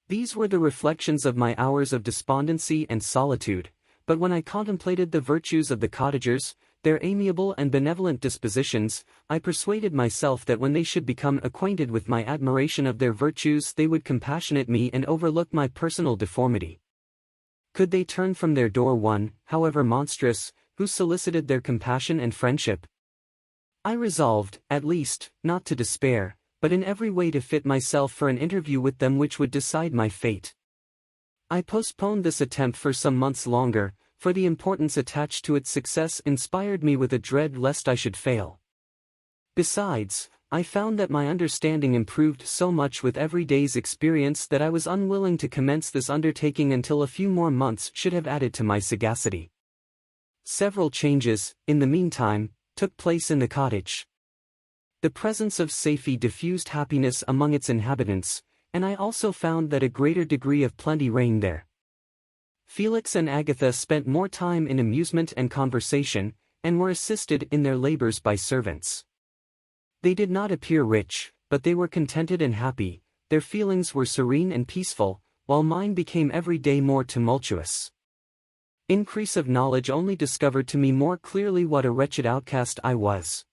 A: These were the reflections of my hours of despondency and solitude, but when I contemplated the virtues of the cottagers, their amiable and benevolent dispositions, I persuaded myself that when they should become acquainted with my admiration of their virtues they would compassionate me and overlook my personal deformity. Could they turn from their door one, however monstrous, who solicited their compassion and friendship? I resolved, at least, not to despair, but in every way to fit myself for an interview with them which would decide my fate. I postponed this attempt for some months longer, for the importance attached to its success inspired me with a dread lest I should fail. Besides, I found that my understanding improved so much with every day's experience that I was unwilling to commence this undertaking until a few more months should have added to my sagacity. Several changes, in the meantime, took place in the cottage. The presence of Safie diffused happiness among its inhabitants, and I also found that a greater degree of plenty reigned there. Felix and Agatha spent more time in amusement and conversation, and were assisted in their labors by servants. They did not appear rich, but they were contented and happy, their feelings were serene and peaceful, while mine became every day more tumultuous. Increase of knowledge only discovered to me more clearly what a wretched outcast I was.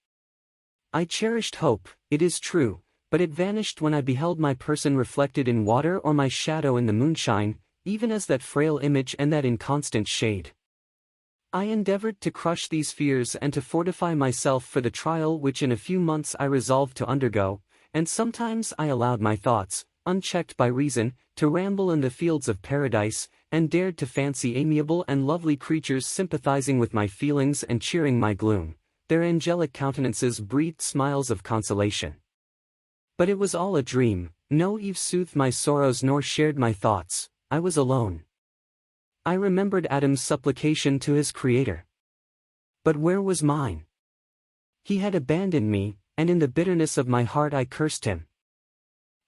A: I cherished hope, it is true, but it vanished when I beheld my person reflected in water or my shadow in the moonshine, even as that frail image and that inconstant shade. I endeavored to crush these fears and to fortify myself for the trial which in a few months I resolved to undergo, and sometimes I allowed my thoughts, unchecked by reason, to ramble in the fields of paradise, and dared to fancy amiable and lovely creatures sympathizing with my feelings and cheering my gloom. Their angelic countenances breathed smiles of consolation. But it was all a dream, no Eve soothed my sorrows nor shared my thoughts, I was alone. I remembered Adam's supplication to his Creator. But where was mine? He had abandoned me, and in the bitterness of my heart I cursed him.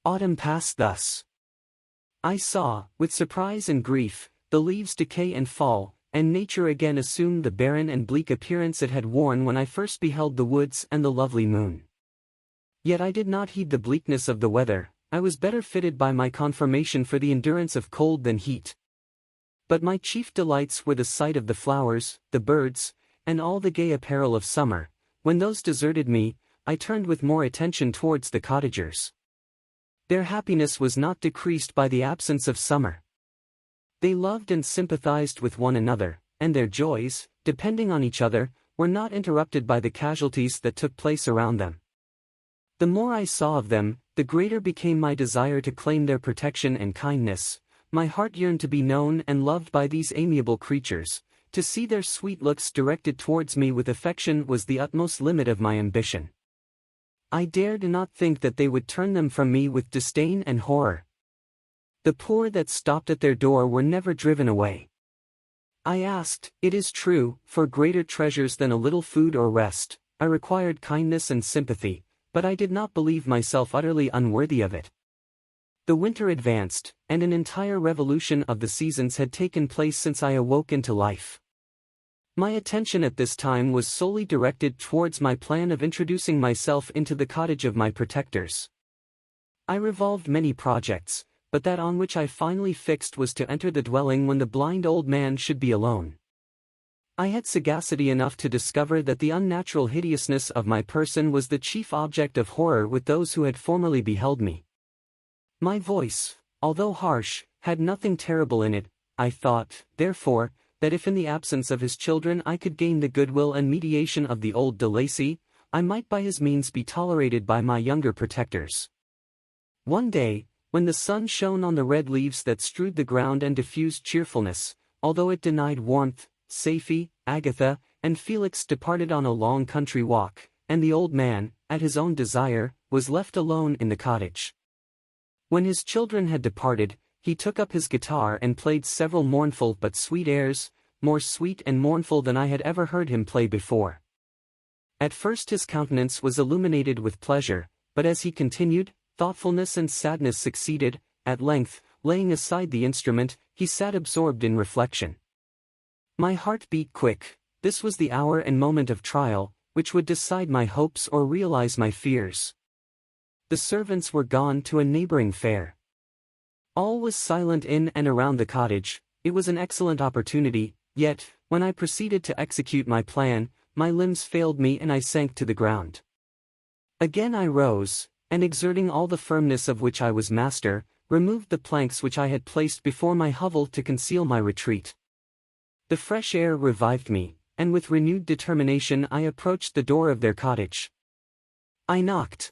A: Autumn passed thus. I saw, with surprise and grief, the leaves decay and fall, and nature again assumed the barren and bleak appearance it had worn when I first beheld the woods and the lovely moon. Yet I did not heed the bleakness of the weather, I was better fitted by my conformation for the endurance of cold than heat. But my chief delights were the sight of the flowers, the birds, and all the gay apparel of summer. When those deserted me, I turned with more attention towards the cottagers. Their happiness was not decreased by the absence of summer. They loved and sympathized with one another, and their joys, depending on each other, were not interrupted by the casualties that took place around them. The more I saw of them, the greater became my desire to claim their protection and kindness. My heart yearned to be known and loved by these amiable creatures. To see their sweet looks directed towards me with affection was the utmost limit of my ambition. I dared not think that they would turn them from me with disdain and horror. The poor that stopped at their door were never driven away. I asked, it is true, for greater treasures than a little food or rest. I required kindness and sympathy, but I did not believe myself utterly unworthy of it. The winter advanced, and an entire revolution of the seasons had taken place since I awoke into life. My attention at this time was solely directed towards my plan of introducing myself into the cottage of my protectors. I revolved many projects, but that on which I finally fixed was to enter the dwelling when the blind old man should be alone. I had sagacity enough to discover that the unnatural hideousness of my person was the chief object of horror with those who had formerly beheld me. My voice, although harsh, had nothing terrible in it. I thought, therefore, that if in the absence of his children I could gain the goodwill and mediation of the old de Lacy, I might by his means be tolerated by my younger protectors. One day, when the sun shone on the red leaves that strewed the ground and diffused cheerfulness, although it denied warmth, Safie, Agatha, and Felix departed on a long country walk, and the old man, at his own desire, was left alone in the cottage. When his children had departed, he took up his guitar and played several mournful but sweet airs, more sweet and mournful than I had ever heard him play before. At first his countenance was illuminated with pleasure, but as he continued, thoughtfulness and sadness succeeded. At length, laying aside the instrument, he sat absorbed in reflection. My heart beat quick. This was the hour and moment of trial, which would decide my hopes or realize my fears. The servants were gone to a neighboring fair. All was silent in and around the cottage. It was an excellent opportunity, yet, when I proceeded to execute my plan, my limbs failed me and I sank to the ground. Again I rose, and exerting all the firmness of which I was master, removed the planks which I had placed before my hovel to conceal my retreat. The fresh air revived me, and with renewed determination I approached the door of their cottage. I knocked.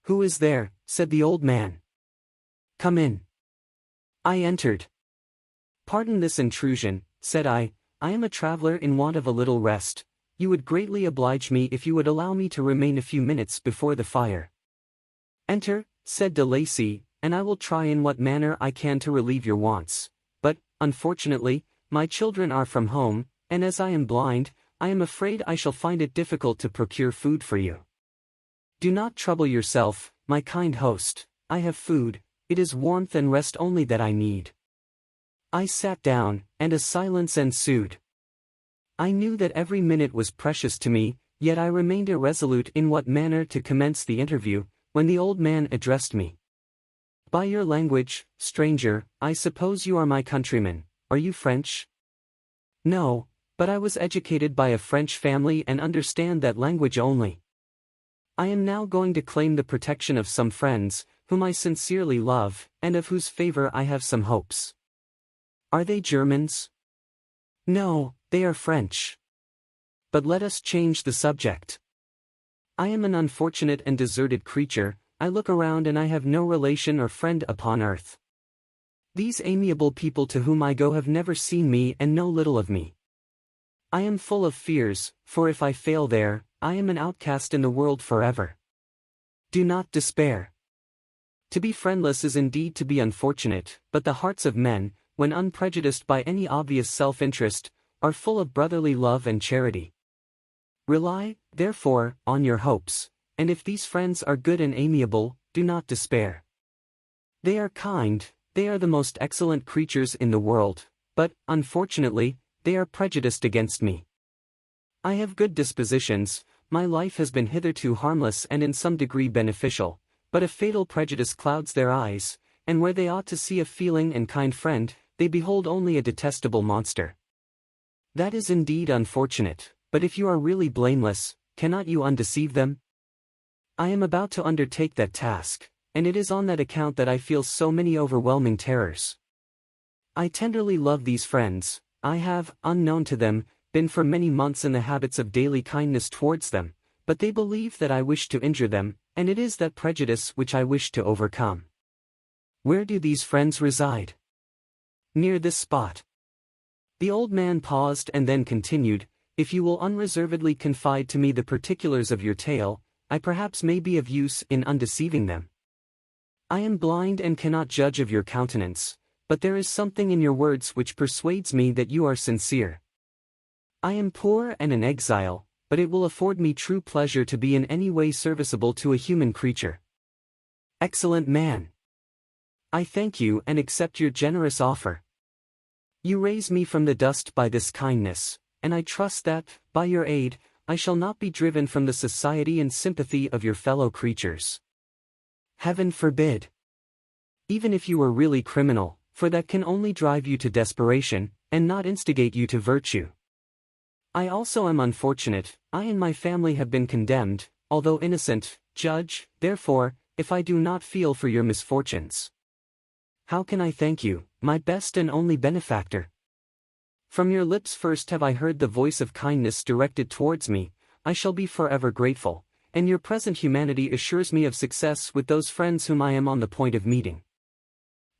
A: "Who is there?" said the old man. "Come in." I entered. "Pardon this intrusion," said I am a traveler in want of a little rest. You would greatly oblige me if you would allow me to remain a few minutes before the fire." "Enter," said de Lacy, "and I will try in what manner I can to relieve your wants. But, unfortunately, my children are from home, and as I am blind, I am afraid I shall find it difficult to procure food for you." "Do not trouble yourself, my kind host, I have food, it is warmth and rest only that I need." I sat down, and a silence ensued. I knew that every minute was precious to me, yet I remained irresolute in what manner to commence the interview, when the old man addressed me. "By your language, stranger, I suppose you are my countrymen. Are you French?" "No, but I was educated by a French family and understand that language only. I am now going to claim the protection of some friends, whom I sincerely love, and of whose favor I have some hopes." "Are they Germans?" "No, they are French. But let us change the subject. I am an unfortunate and deserted creature. I look around and I have no relation or friend upon earth. These amiable people to whom I go have never seen me and know little of me. I am full of fears, for if I fail there, I am an outcast in the world forever. Do not despair. To be friendless is indeed to be unfortunate, but the hearts of men, when unprejudiced by any obvious self-interest, are full of brotherly love and charity. Rely, therefore, on your hopes, and if these friends are good and amiable, do not despair. They are kind, they are the most excellent creatures in the world, but, unfortunately, they are prejudiced against me. I have good dispositions, my life has been hitherto harmless and in some degree beneficial, but a fatal prejudice clouds their eyes, and where they ought to see a feeling and kind friend, they behold only a detestable monster. That is indeed unfortunate, but if you are really blameless, cannot you undeceive them? I am about to undertake that task, and it is on that account that I feel so many overwhelming terrors. I tenderly love these friends. I have, unknown to them, been for many months in the habits of daily kindness towards them, but they believe that I wish to injure them, and it is that prejudice which I wish to overcome. Where do these friends reside? Near this spot. The old man paused and then continued, "If you will unreservedly confide to me the particulars of your tale, I perhaps may be of use in undeceiving them. I am blind and cannot judge of your countenance, but there is something in your words which persuades me that you are sincere. I am poor and an exile, but it will afford me true pleasure to be in any way serviceable to a human creature." "Excellent man! I thank you and accept your generous offer. You raise me from the dust by this kindness, and I trust that, by your aid, I shall not be driven from the society and sympathy of your fellow creatures. Heaven forbid! Even if you were really criminal, for that can only drive you to desperation, and not instigate you to virtue. I also am unfortunate, I and my family have been condemned, although innocent. Judge, therefore, if I do not feel for your misfortunes. How can I thank you, my best and only benefactor? From your lips first have I heard the voice of kindness directed towards me. I shall be forever grateful, and your present humanity assures me of success with those friends whom I am on the point of meeting.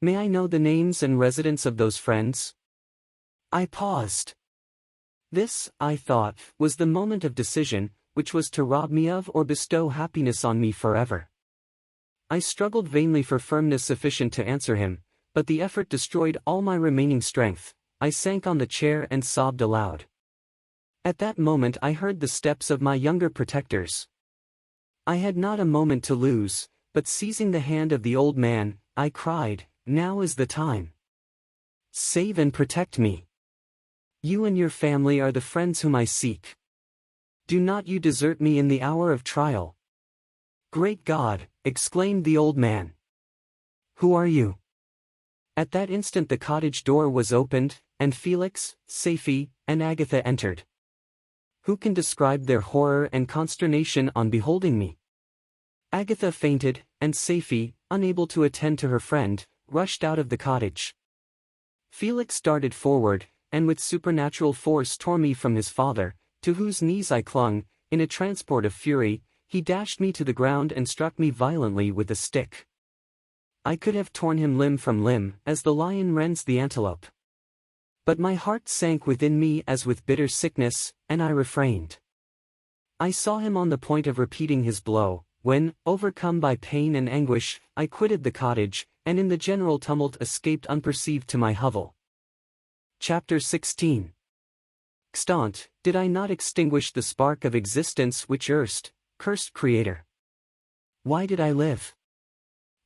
A: May I know the names and residence of those friends?" I paused. This, I thought, was the moment of decision, which was to rob me of or bestow happiness on me forever. I struggled vainly for firmness sufficient to answer him, but the effort destroyed all my remaining strength. I sank on the chair and sobbed aloud. At that moment I heard the steps of my younger protectors. I had not a moment to lose, but seizing the hand of the old man, I cried, "Now is the time. Save and protect me. You and your family are the friends whom I seek. Do not you desert me in the hour of trial." "Great God," exclaimed the old man. "Who are you?" At that instant the cottage door was opened, and Felix, Safie, and Agatha entered. Who can describe their horror and consternation on beholding me? Agatha fainted, and Safie, unable to attend to her friend, rushed out of the cottage. Felix darted forward, and with supernatural force tore me from his father, to whose knees I clung. In a transport of fury, he dashed me to the ground and struck me violently with a stick. I could have torn him limb from limb, as the lion rends the antelope. But my heart sank within me as with bitter sickness, and I refrained. I saw him on the point of repeating his blow, when, overcome by pain and anguish, I quitted the cottage, and in the general tumult escaped unperceived to my hovel. Chapter 16. Extant, did I not extinguish the spark of existence which erst, cursed Creator? Why did I live?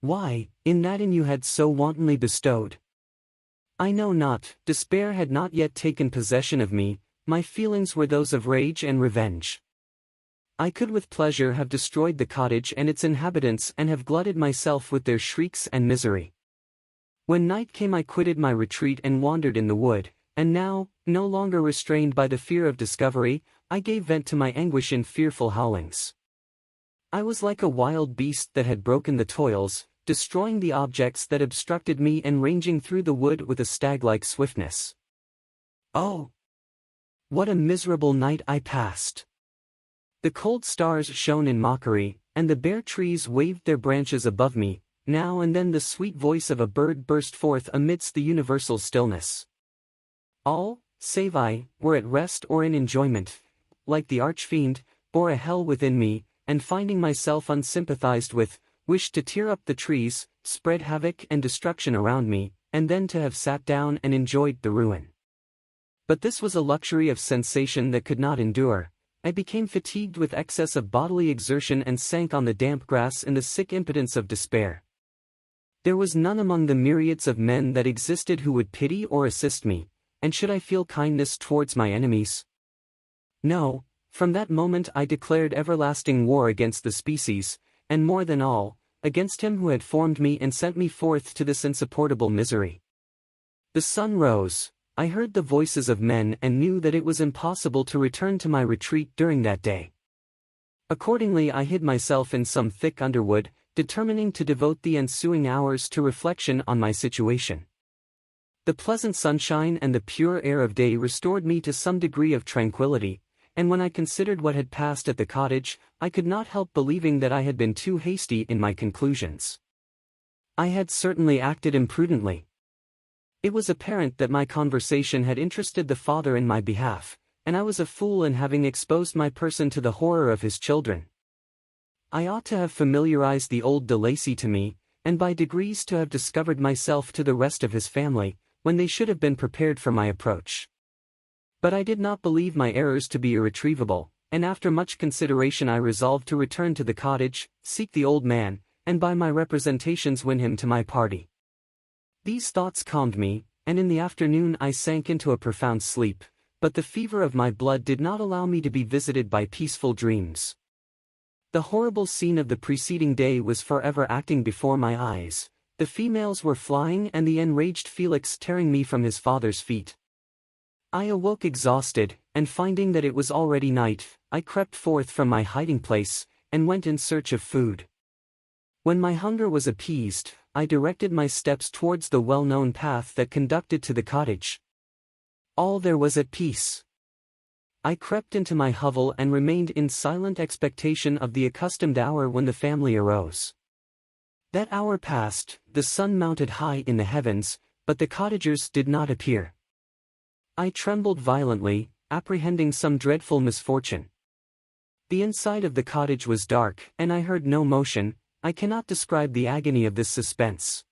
A: Why, in that in you had so wantonly bestowed? I know not, despair had not yet taken possession of me, my feelings were those of rage and revenge. I could with pleasure have destroyed the cottage and its inhabitants and have glutted myself with their shrieks and misery. When night came I quitted my retreat and wandered in the wood, and now, no longer restrained by the fear of discovery, I gave vent to my anguish in fearful howlings. I was like a wild beast that had broken the toils, destroying the objects that obstructed me and ranging through the wood with a stag-like swiftness. Oh! What a miserable night I passed! The cold stars shone in mockery, and the bare trees waved their branches above me. Now and then the sweet voice of a bird burst forth amidst the universal stillness. All, save I, were at rest or in enjoyment, like the archfiend, bore a hell within me, and finding myself unsympathized with, wished to tear up the trees, spread havoc and destruction around me, and then to have sat down and enjoyed the ruin. But this was a luxury of sensation that could not endure. I became fatigued with excess of bodily exertion and sank on the damp grass in the sick impotence of despair. There was none among the myriads of men that existed who would pity or assist me, and should I feel kindness towards my enemies? No, from that moment I declared everlasting war against the species, and more than all, against him who had formed me and sent me forth to this insupportable misery. The sun rose. I heard the voices of men and knew that it was impossible to return to my retreat during that day. Accordingly I hid myself in some thick underwood, determining to devote the ensuing hours to reflection on my situation. The pleasant sunshine and the pure air of day restored me to some degree of tranquility, and when I considered what had passed at the cottage, I could not help believing that I had been too hasty in my conclusions. I had certainly acted imprudently. It was apparent that my conversation had interested the father in my behalf, and I was a fool in having exposed my person to the horror of his children. I ought to have familiarized the old de Lacy to me, and by degrees to have discovered myself to the rest of his family, when they should have been prepared for my approach. But I did not believe my errors to be irretrievable, and after much consideration I resolved to return to the cottage, seek the old man, and by my representations win him to my party. These thoughts calmed me, and in the afternoon I sank into a profound sleep, but the fever of my blood did not allow me to be visited by peaceful dreams. The horrible scene of the preceding day was forever acting before my eyes. The females were flying and the enraged Felix tearing me from his father's feet. I awoke exhausted, and finding that it was already night, I crept forth from my hiding place, and went in search of food. When my hunger was appeased, I directed my steps towards the well-known path that conducted to the cottage. All there was at peace. I crept into my hovel and remained in silent expectation of the accustomed hour when the family arose. That hour passed, the sun mounted high in the heavens, but the cottagers did not appear. I trembled violently, apprehending some dreadful misfortune. The inside of the cottage was dark, and I heard no motion, I cannot describe the agony of this suspense.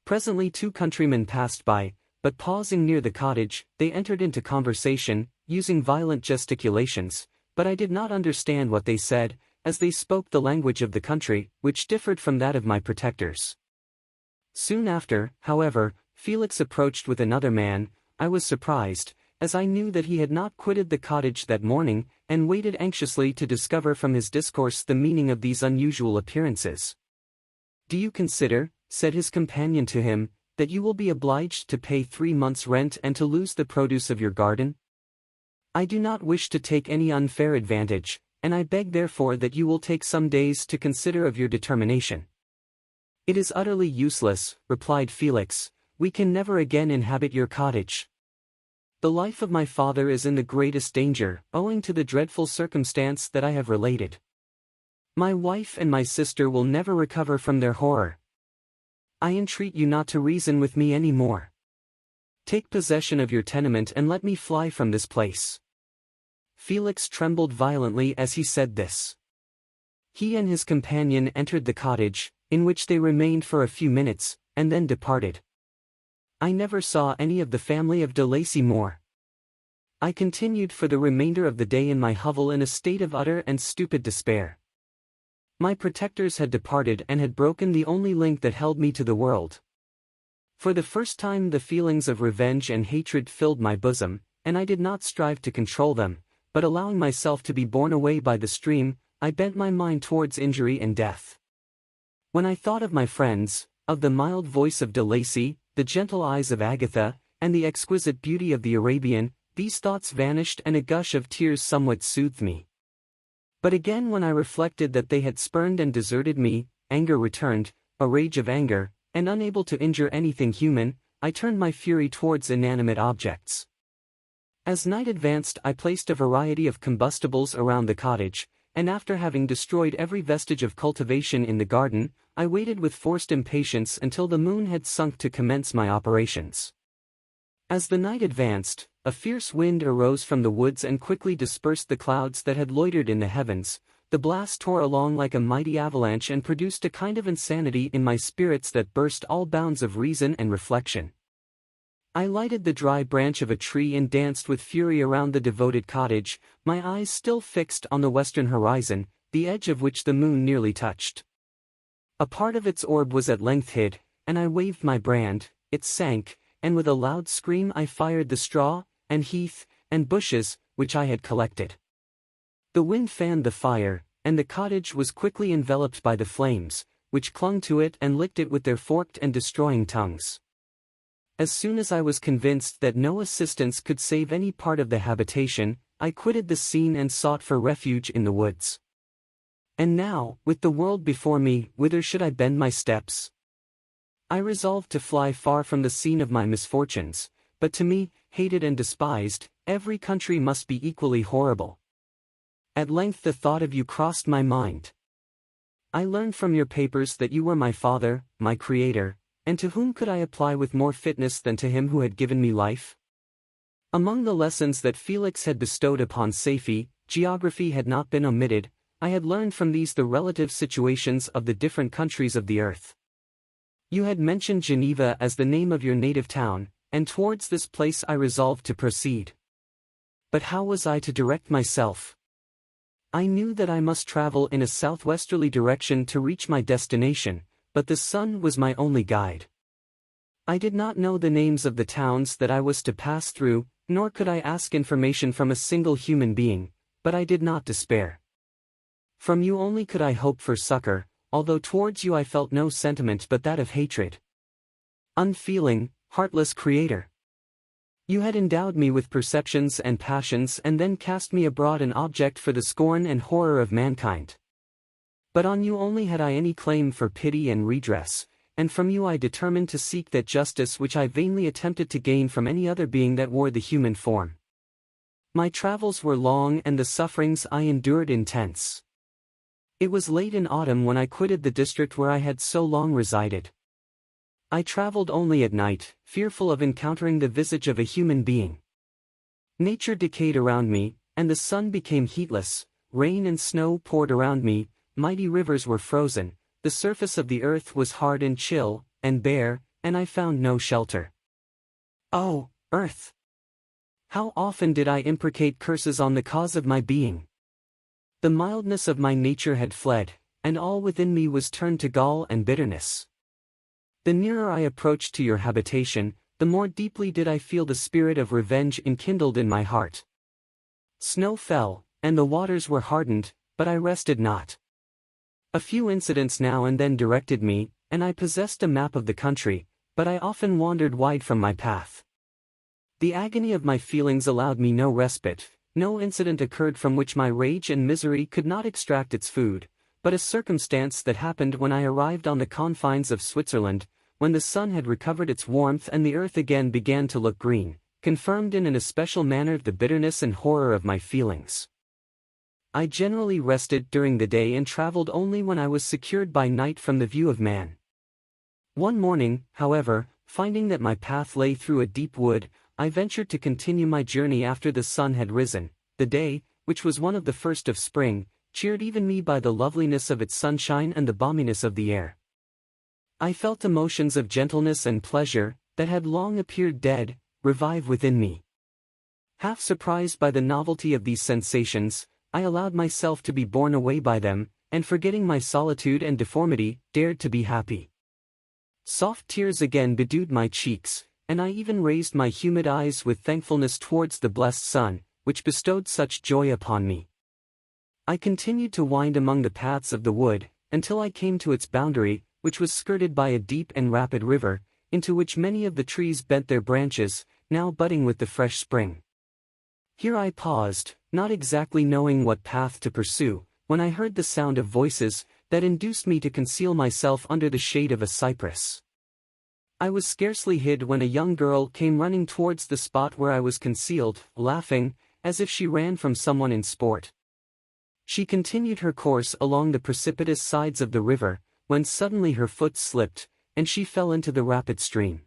A: Presently 2 countrymen passed by, but pausing near the cottage, they entered into conversation, using violent gesticulations, but I did not understand what they said, as they spoke the language of the country, which differed from that of my protectors. Soon after, however, Felix approached with another man. I was surprised, as I knew that he had not quitted the cottage that morning, and waited anxiously to discover from his discourse the meaning of these unusual appearances. "Do you consider," said his companion to him, "that you will be obliged to pay 3 months' rent and to lose the produce of your garden? I do not wish to take any unfair advantage, and I beg therefore that you will take some days to consider of your determination." "It is utterly useless," replied Felix, "we can never again inhabit your cottage. The life of my father is in the greatest danger, owing to the dreadful circumstance that I have related. My wife and my sister will never recover from their horror. I entreat you not to reason with me any more. Take possession of your tenement and let me fly from this place." Felix trembled violently as he said this. He and his companion entered the cottage, in which they remained for a few minutes, and then departed. I never saw any of the family of de Lacy more. I continued for the remainder of the day in my hovel in a state of utter and stupid despair. My protectors had departed and had broken the only link that held me to the world. For the first time the feelings of revenge and hatred filled my bosom, and I did not strive to control them, but allowing myself to be borne away by the stream, I bent my mind towards injury and death. When I thought of my friends, of the mild voice of de Lacy, the gentle eyes of Agatha, and the exquisite beauty of the Arabian, these thoughts vanished and a gush of tears somewhat soothed me. But again when I reflected that they had spurned and deserted me, anger returned, a rage of anger, and unable to injure anything human, I turned my fury towards inanimate objects. As night advanced I placed a variety of combustibles around the cottage, and after having destroyed every vestige of cultivation in the garden, I waited with forced impatience until the moon had sunk to commence my operations. As the night advanced, a fierce wind arose from the woods and quickly dispersed the clouds that had loitered in the heavens. The blast tore along like a mighty avalanche and produced a kind of insanity in my spirits that burst all bounds of reason and reflection. I lighted the dry branch of a tree and danced with fury around the devoted cottage, my eyes still fixed on the western horizon, the edge of which the moon nearly touched. A part of its orb was at length hid, and I waved my brand. It sank, and with a loud scream I fired the straw, and heath, and bushes, which I had collected. The wind fanned the fire, and the cottage was quickly enveloped by the flames, which clung to it and licked it with their forked and destroying tongues. As soon as I was convinced that no assistance could save any part of the habitation, I quitted the scene and sought for refuge in the woods. And now, with the world before me, whither should I bend my steps? I resolved to fly far from the scene of my misfortunes, but to me, hated and despised, every country must be equally horrible. At length the thought of you crossed my mind. I learned from your papers that you were my father, my creator, and to whom could I apply with more fitness than to him who had given me life? Among the lessons that Felix had bestowed upon Safie, geography had not been omitted. I had learned from these the relative situations of the different countries of the earth. You had mentioned Geneva as the name of your native town, and towards this place I resolved to proceed. But how was I to direct myself? I knew that I must travel in a southwesterly direction to reach my destination, but the sun was my only guide. I did not know the names of the towns that I was to pass through, nor could I ask information from a single human being, but I did not despair. From you only could I hope for succor, although towards you I felt no sentiment but that of hatred. Unfeeling, heartless creator! You had endowed me with perceptions and passions and then cast me abroad an object for the scorn and horror of mankind. But on you only had I any claim for pity and redress, and from you I determined to seek that justice which I vainly attempted to gain from any other being that wore the human form. My travels were long and the sufferings I endured intense. It was late in autumn when I quitted the district where I had so long resided. I traveled only at night, fearful of encountering the visage of a human being. Nature decayed around me, and the sun became heatless, rain and snow poured around me, mighty rivers were frozen, the surface of the earth was hard and chill, and bare, and I found no shelter. Oh, earth! How often did I imprecate curses on the cause of my being? The mildness of my nature had fled, and all within me was turned to gall and bitterness. The nearer I approached to your habitation, the more deeply did I feel the spirit of revenge enkindled in my heart. Snow fell, and the waters were hardened, but I rested not. A few incidents now and then directed me, and I possessed a map of the country, but I often wandered wide from my path. The agony of my feelings allowed me no respite, no incident occurred from which my rage and misery could not extract its food, but a circumstance that happened when I arrived on the confines of Switzerland, when the sun had recovered its warmth and the earth again began to look green, confirmed in an especial manner the bitterness and horror of my feelings. I generally rested during the day and traveled only when I was secured by night from the view of man. One morning, however, finding that my path lay through a deep wood, I ventured to continue my journey after the sun had risen. The day, which was one of the first of spring, cheered even me by the loveliness of its sunshine and the balminess of the air. I felt emotions of gentleness and pleasure, that had long appeared dead, revive within me. Half surprised by the novelty of these sensations, I allowed myself to be borne away by them, and forgetting my solitude and deformity, dared to be happy. Soft tears again bedewed my cheeks, and I even raised my humid eyes with thankfulness towards the blessed sun, which bestowed such joy upon me. I continued to wind among the paths of the wood, until I came to its boundary, which was skirted by a deep and rapid river, into which many of the trees bent their branches, now budding with the fresh spring. Here I paused, not exactly knowing what path to pursue, when I heard the sound of voices, that induced me to conceal myself under the shade of a cypress. I was scarcely hid when a young girl came running towards the spot where I was concealed, laughing, as if she ran from someone in sport. She continued her course along the precipitous sides of the river, when suddenly her foot slipped, and she fell into the rapid stream.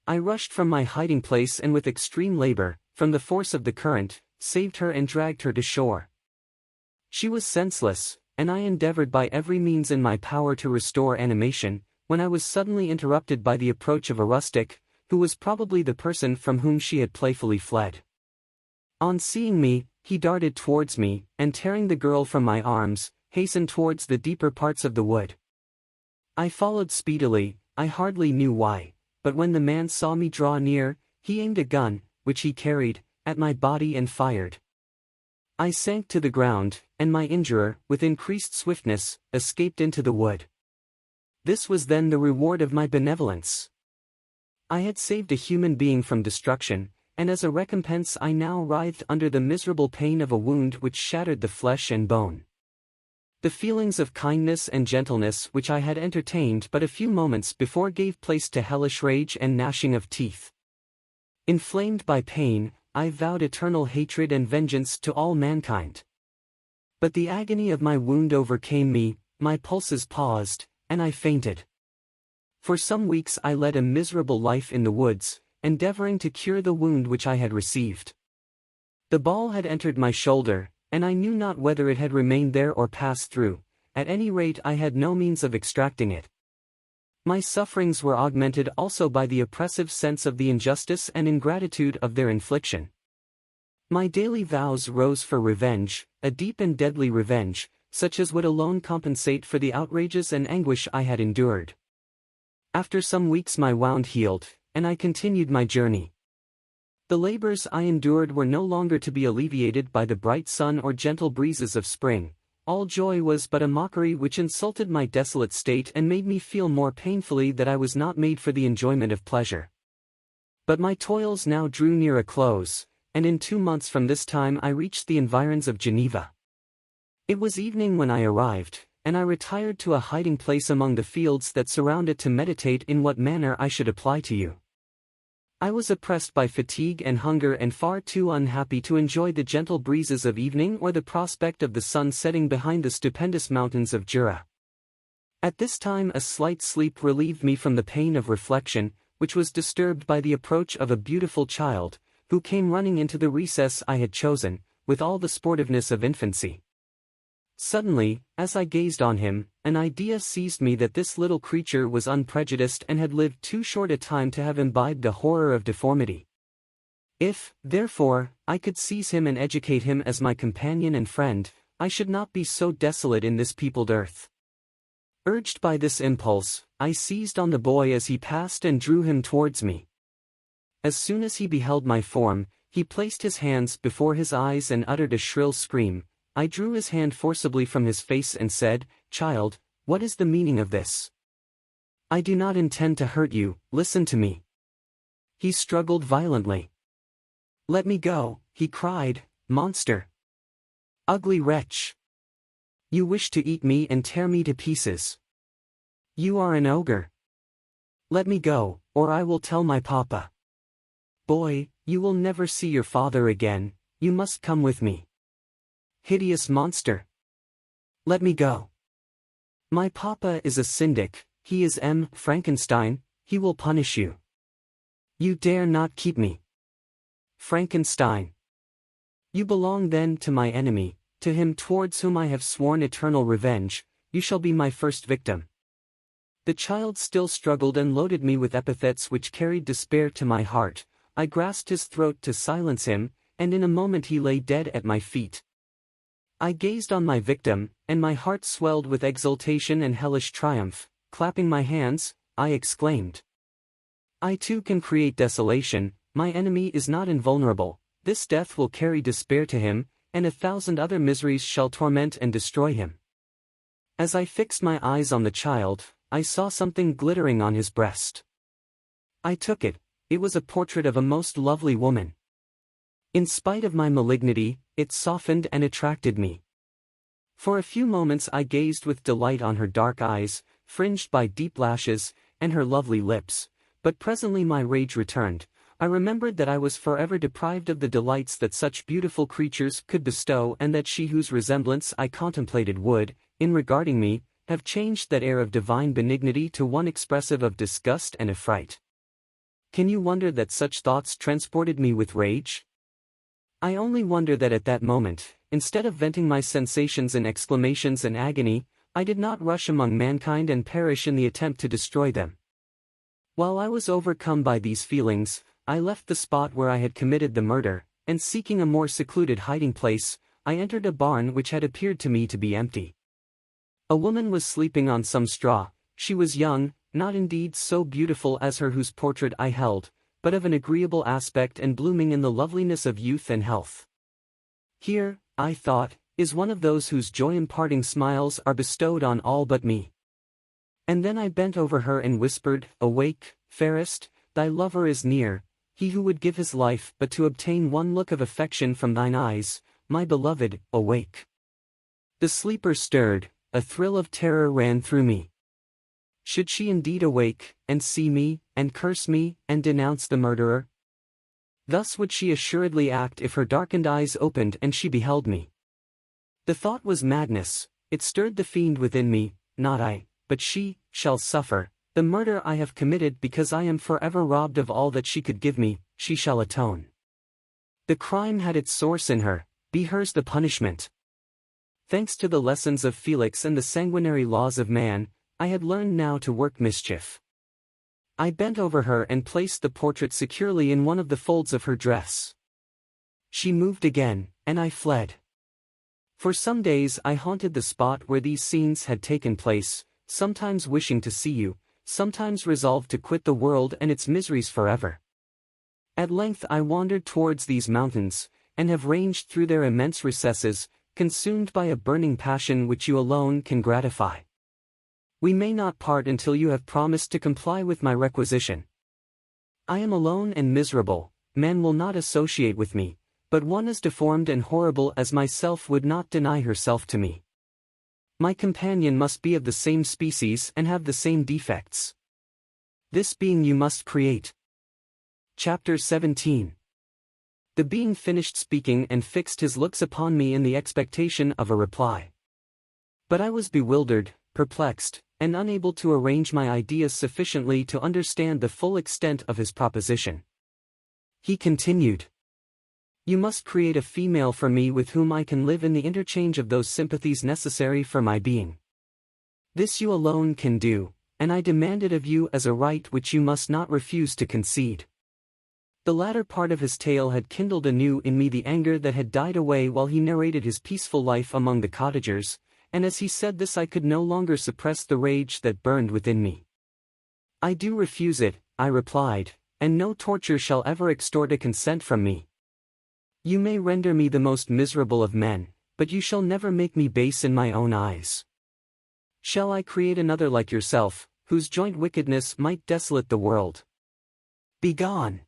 A: I rushed from my hiding place and with extreme labor, from the force of the current, saved her and dragged her to shore. She was senseless, and I endeavored by every means in my power to restore animation, when I was suddenly interrupted by the approach of a rustic, who was probably the person from whom she had playfully fled. On seeing me, he darted towards me, and tearing the girl from my arms, hastened towards the deeper parts of the wood. I followed speedily, I hardly knew why, but when the man saw me draw near, he aimed a gun, which he carried, at my body and fired. I sank to the ground, and my injurer, with increased swiftness, escaped into the wood. This was then the reward of my benevolence. I had saved a human being from destruction, and as a recompense I now writhed under the miserable pain of a wound which shattered the flesh and bone. The feelings of kindness and gentleness which I had entertained but a few moments before gave place to hellish rage and gnashing of teeth. Inflamed by pain, I vowed eternal hatred and vengeance to all mankind. But the agony of my wound overcame me, my pulses paused, and I fainted. For some weeks I led a miserable life in the woods, endeavoring to cure the wound which I had received. The ball had entered my shoulder, and I knew not whether it had remained there or passed through. At any rate I had no means of extracting it. My sufferings were augmented also by the oppressive sense of the injustice and ingratitude of their infliction. My daily vows rose for revenge, a deep and deadly revenge, such as would alone compensate for the outrages and anguish I had endured. After some weeks my wound healed, and I continued my journey. The labors I endured were no longer to be alleviated by the bright sun or gentle breezes of spring. All joy was but a mockery which insulted my desolate state and made me feel more painfully that I was not made for the enjoyment of pleasure. But my toils now drew near a close, and in 2 months from this time I reached the environs of Geneva. It was evening when I arrived, and I retired to a hiding place among the fields that surround it to meditate in what manner I should apply to you. I was oppressed by fatigue and hunger and far too unhappy to enjoy the gentle breezes of evening or the prospect of the sun setting behind the stupendous mountains of Jura. At this time a slight sleep relieved me from the pain of reflection, which was disturbed by the approach of a beautiful child, who came running into the recess I had chosen, with all the sportiveness of infancy. Suddenly, as I gazed on him, an idea seized me that this little creature was unprejudiced and had lived too short a time to have imbibed the horror of deformity. If, therefore, I could seize him and educate him as my companion and friend, I should not be so desolate in this peopled earth. Urged by this impulse, I seized on the boy as he passed and drew him towards me. As soon as he beheld my form, he placed his hands before his eyes and uttered a shrill scream. I drew his hand forcibly from his face and said, "Child, what is the meaning of this? I do not intend to hurt you, listen to me." He struggled violently. "Let me go," he cried, "monster! Ugly wretch! You wish to eat me and tear me to pieces. You are an ogre. Let me go, or I will tell my papa. Boy, you will never see your father again, you must come with me. Hideous monster! Let me go. My papa is a syndic, he is M. Frankenstein, he will punish you. You dare not keep me. Frankenstein! You belong then to my enemy, to him towards whom I have sworn eternal revenge, you shall be my first victim." The child still struggled and loaded me with epithets which carried despair to my heart. I grasped his throat to silence him, and in a moment he lay dead at my feet. I gazed on my victim, and my heart swelled with exultation and hellish triumph. Clapping my hands, I exclaimed, "I too can create desolation, my enemy is not invulnerable, this death will carry despair to him, and 1,000 other miseries shall torment and destroy him." As I fixed my eyes on the child, I saw something glittering on his breast. I took it. It was a portrait of a most lovely woman. In spite of my malignity, it softened and attracted me. For a few moments I gazed with delight on her dark eyes, fringed by deep lashes, and her lovely lips, but presently my rage returned. I remembered that I was forever deprived of the delights that such beautiful creatures could bestow, and that she whose resemblance I contemplated would, in regarding me, have changed that air of divine benignity to one expressive of disgust and affright. Can you wonder that such thoughts transported me with rage? I only wonder that at that moment, instead of venting my sensations in exclamations and agony, I did not rush among mankind and perish in the attempt to destroy them. While I was overcome by these feelings, I left the spot where I had committed the murder, and seeking a more secluded hiding place, I entered a barn which had appeared to me to be empty. A woman was sleeping on some straw. She was young, not indeed so beautiful as her whose portrait I held, but of an agreeable aspect and blooming in the loveliness of youth and health. Here, I thought, is one of those whose joy-imparting smiles are bestowed on all but me. And then I bent over her and whispered, "Awake, fairest, thy lover is near, he who would give his life but to obtain one look of affection from thine eyes, my beloved, awake." The sleeper stirred, a thrill of terror ran through me. Should she indeed awake, and see me, and curse me, and denounce the murderer? Thus would she assuredly act if her darkened eyes opened and she beheld me. The thought was madness, it stirred the fiend within me, not I, but she, shall suffer. The murder I have committed because I am forever robbed of all that she could give me, she shall atone. The crime had its source in her, be hers the punishment. Thanks to the lessons of Felix and the sanguinary laws of man, I had learned now to work mischief. I bent over her and placed the portrait securely in one of the folds of her dress. She moved again, and I fled. For some days I haunted the spot where these scenes had taken place, sometimes wishing to see you, sometimes resolved to quit the world and its miseries forever. At length I wandered towards these mountains, and have ranged through their immense recesses, consumed by a burning passion which you alone can gratify. We may not part until you have promised to comply with my requisition. I am alone and miserable, man will not associate with me, but one as deformed and horrible as myself would not deny herself to me. My companion must be of the same species and have the same defects. This being you must create. Chapter 17. The being finished speaking and fixed his looks upon me in the expectation of a reply. But I was bewildered, perplexed, and unable to arrange my ideas sufficiently to understand the full extent of his proposition. He continued, You must create a female for me with whom I can live in the interchange of those sympathies necessary for my being. This you alone can do, and I demand it of you as a right which you must not refuse to concede." The latter part of his tale had kindled anew in me the anger that had died away while he narrated his peaceful life among the cottagers, and as he said this I could no longer suppress the rage that burned within me. "I do refuse it," I replied, "and no torture shall ever extort a consent from me. You may render me the most miserable of men, but you shall never make me base in my own eyes. Shall I create another like yourself, whose joint wickedness might desolate the world? Begone!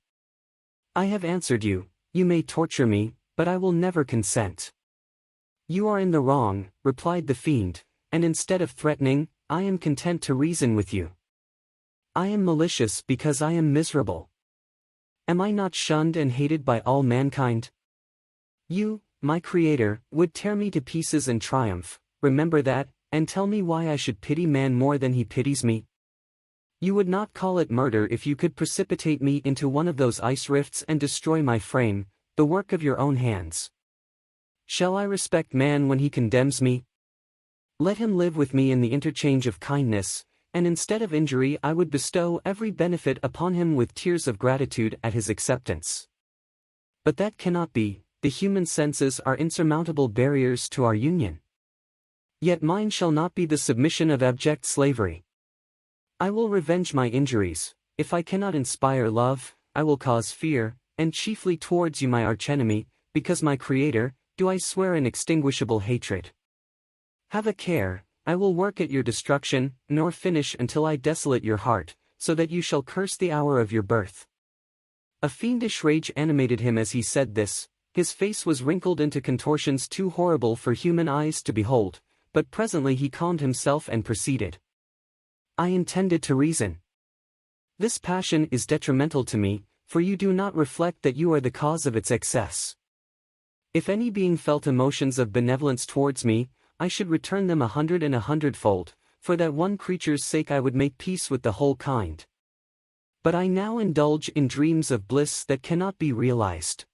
A: I have answered you, you may torture me, but I will never consent." "You are in the wrong," replied the fiend, "and instead of threatening, I am content to reason with you. I am malicious because I am miserable. Am I not shunned and hated by all mankind? You, my Creator, would tear me to pieces and triumph, remember that, and tell me why I should pity man more than he pities me. You would not call it murder if you could precipitate me into one of those ice rifts and destroy my frame, the work of your own hands. Shall I respect man when he condemns me? Let him live with me in the interchange of kindness, and instead of injury I would bestow every benefit upon him with tears of gratitude at his acceptance. But that cannot be, the human senses are insurmountable barriers to our union. Yet mine shall not be the submission of abject slavery. I will revenge my injuries. If I cannot inspire love, I will cause fear, and chiefly towards you my archenemy, because my Creator, do I swear inextinguishable hatred. Have a care, I will work at your destruction, nor finish until I desolate your heart, so that you shall curse the hour of your birth." A fiendish rage animated him as he said this. His face was wrinkled into contortions too horrible for human eyes to behold, but presently he calmed himself and proceeded. "I intended to reason. This passion is detrimental to me, for you do not reflect that you are the cause of its excess. If any being felt emotions of benevolence towards me, I should return them 100 and 100-fold, for that one creature's sake I would make peace with the whole kind. But I now indulge in dreams of bliss that cannot be realized.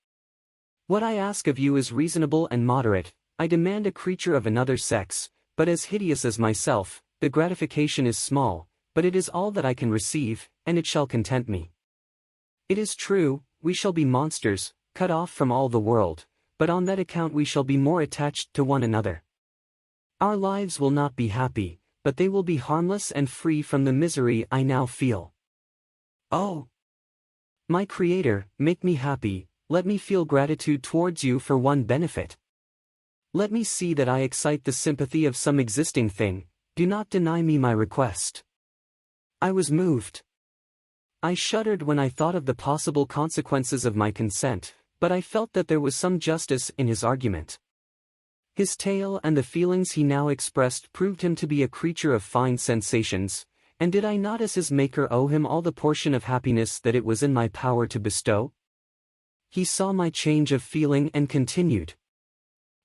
A: What I ask of you is reasonable and moderate. I demand a creature of another sex, but as hideous as myself. The gratification is small, but it is all that I can receive, and it shall content me. It is true, we shall be monsters, cut off from all the world, but on that account we shall be more attached to one another. Our lives will not be happy, but they will be harmless and free from the misery I now feel. Oh! My Creator, make me happy, let me feel gratitude towards you for one benefit. Let me see that I excite the sympathy of some existing thing. Do not deny me my request." I was moved. I shuddered when I thought of the possible consequences of my consent, but I felt that there was some justice in his argument. His tale and the feelings he now expressed proved him to be a creature of fine sensations, and did I not as his maker owe him all the portion of happiness that it was in my power to bestow? He saw my change of feeling and continued.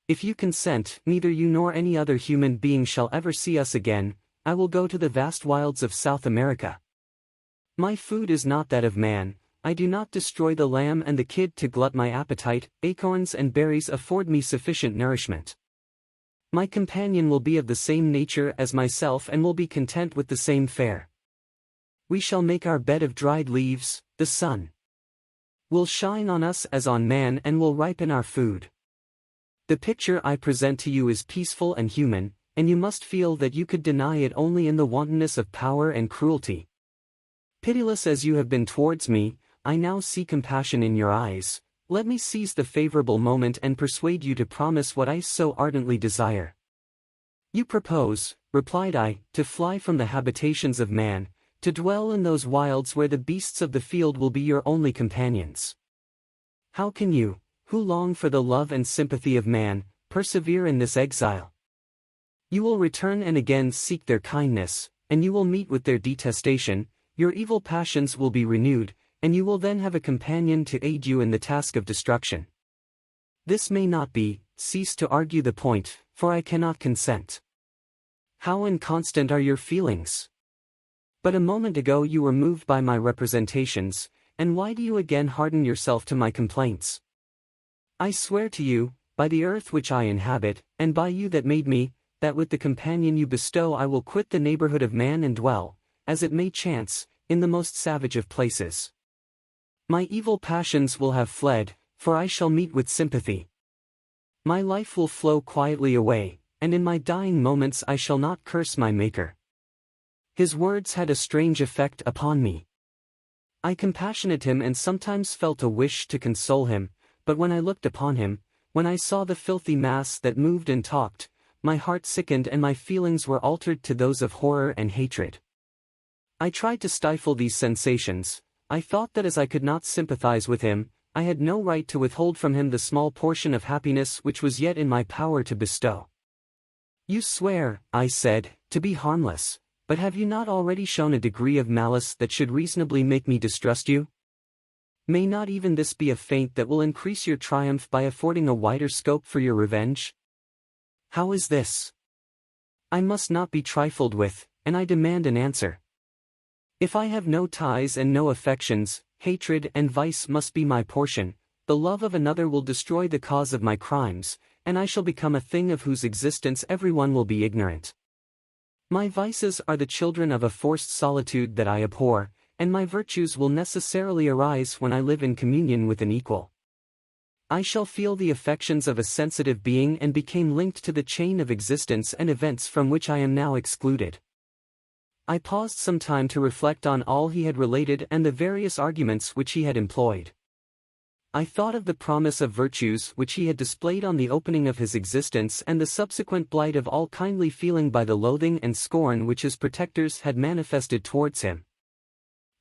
A: "If you consent, neither you nor any other human being shall ever see us again. I will go to the vast wilds of South America. My food is not that of man. I do not destroy the lamb and the kid to glut my appetite. Acorns and berries afford me sufficient nourishment. My companion will be of the same nature as myself and will be content with the same fare. We shall make our bed of dried leaves. The sun will shine on us as on man and will ripen our food. The picture I present to you is peaceful and human, and you must feel that you could deny it only in the wantonness of power and cruelty. Pitiless as you have been towards me, I now see compassion in your eyes. Let me seize the favorable moment and persuade you to promise what I so ardently desire." "You propose," replied I, "to fly from the habitations of man, to dwell in those wilds where the beasts of the field will be your only companions. How can you, who long for the love and sympathy of man, persevere in this exile? You will return and again seek their kindness, and you will meet with their detestation. Your evil passions will be renewed, and you will then have a companion to aid you in the task of destruction. This may not be. Cease to argue the point, for I cannot consent. How inconstant are your feelings? But a moment ago you were moved by my representations, and why do you again harden yourself to my complaints? I swear to you, by the earth which I inhabit, and by you that made me, that with the companion you bestow I will quit the neighborhood of man and dwell, as it may chance, in the most savage of places. My evil passions will have fled, for I shall meet with sympathy. My life will flow quietly away, and in my dying moments I shall not curse my Maker. His words had a strange effect upon me. I compassionated him and sometimes felt a wish to console him, but when I looked upon him, when I saw the filthy mass that moved and talked, my heart sickened and my feelings were altered to those of horror and hatred. I tried to stifle these sensations. I thought that as I could not sympathize with him, I had no right to withhold from him the small portion of happiness which was yet in my power to bestow. You swear, I said, to be harmless, but have you not already shown a degree of malice that should reasonably make me distrust you? May not even this be a feint that will increase your triumph by affording a wider scope for your revenge? How is this? I must not be trifled with, and I demand an answer. If I have no ties and no affections, hatred and vice must be my portion, the love of another will destroy the cause of my crimes, and I shall become a thing of whose existence everyone will be ignorant. My vices are the children of a forced solitude that I abhor, and my virtues will necessarily arise when I live in communion with an equal. I shall feel the affections of a sensitive being and become linked to the chain of existence and events from which I am now excluded. I paused some time to reflect on all he had related and the various arguments which he had employed. I thought of the promise of virtues which he had displayed on the opening of his existence and the subsequent blight of all kindly feeling by the loathing and scorn which his protectors had manifested towards him.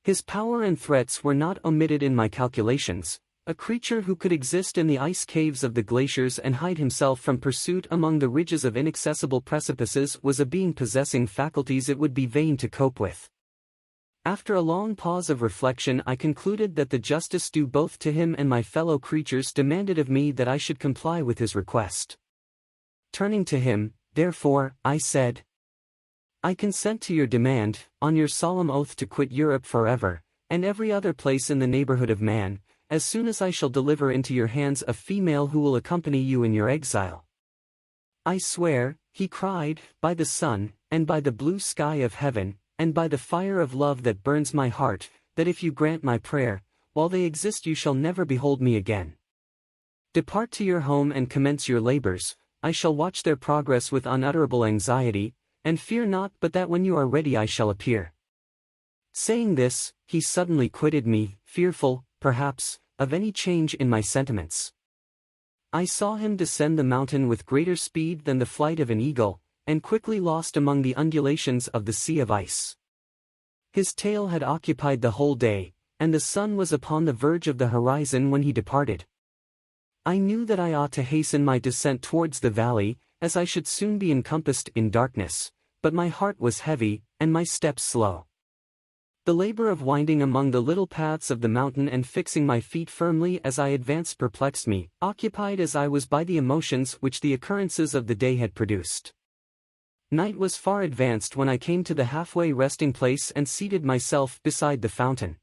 A: His power and threats were not omitted in my calculations. A creature who could exist in the ice caves of the glaciers and hide himself from pursuit among the ridges of inaccessible precipices was a being possessing faculties it would be vain to cope with. After a long pause of reflection I concluded that the justice due both to him and my fellow creatures demanded of me that I should comply with his request. Turning to him, therefore, I said, I consent to your demand, on your solemn oath to quit Europe forever, and every other place in the neighborhood of man, as soon as I shall deliver into your hands a female who will accompany you in your exile. I swear, he cried, by the sun, and by the blue sky of heaven, and by the fire of love that burns my heart, that if you grant my prayer, while they exist you shall never behold me again. Depart to your home and commence your labors, I shall watch their progress with unutterable anxiety, and fear not but that when you are ready I shall appear. Saying this, he suddenly quitted me, fearful, perhaps, of any change in my sentiments. I saw him descend the mountain with greater speed than the flight of an eagle, and quickly lost among the undulations of the sea of ice. His tale had occupied the whole day, and the sun was upon the verge of the horizon when he departed. I knew that I ought to hasten my descent towards the valley, as I should soon be encompassed in darkness, but my heart was heavy, and my steps slow. The labor of winding among the little paths of the mountain and fixing my feet firmly as I advanced perplexed me, occupied as I was by the emotions which the occurrences of the day had produced. Night was far advanced when I came to the halfway resting place and seated myself beside the fountain.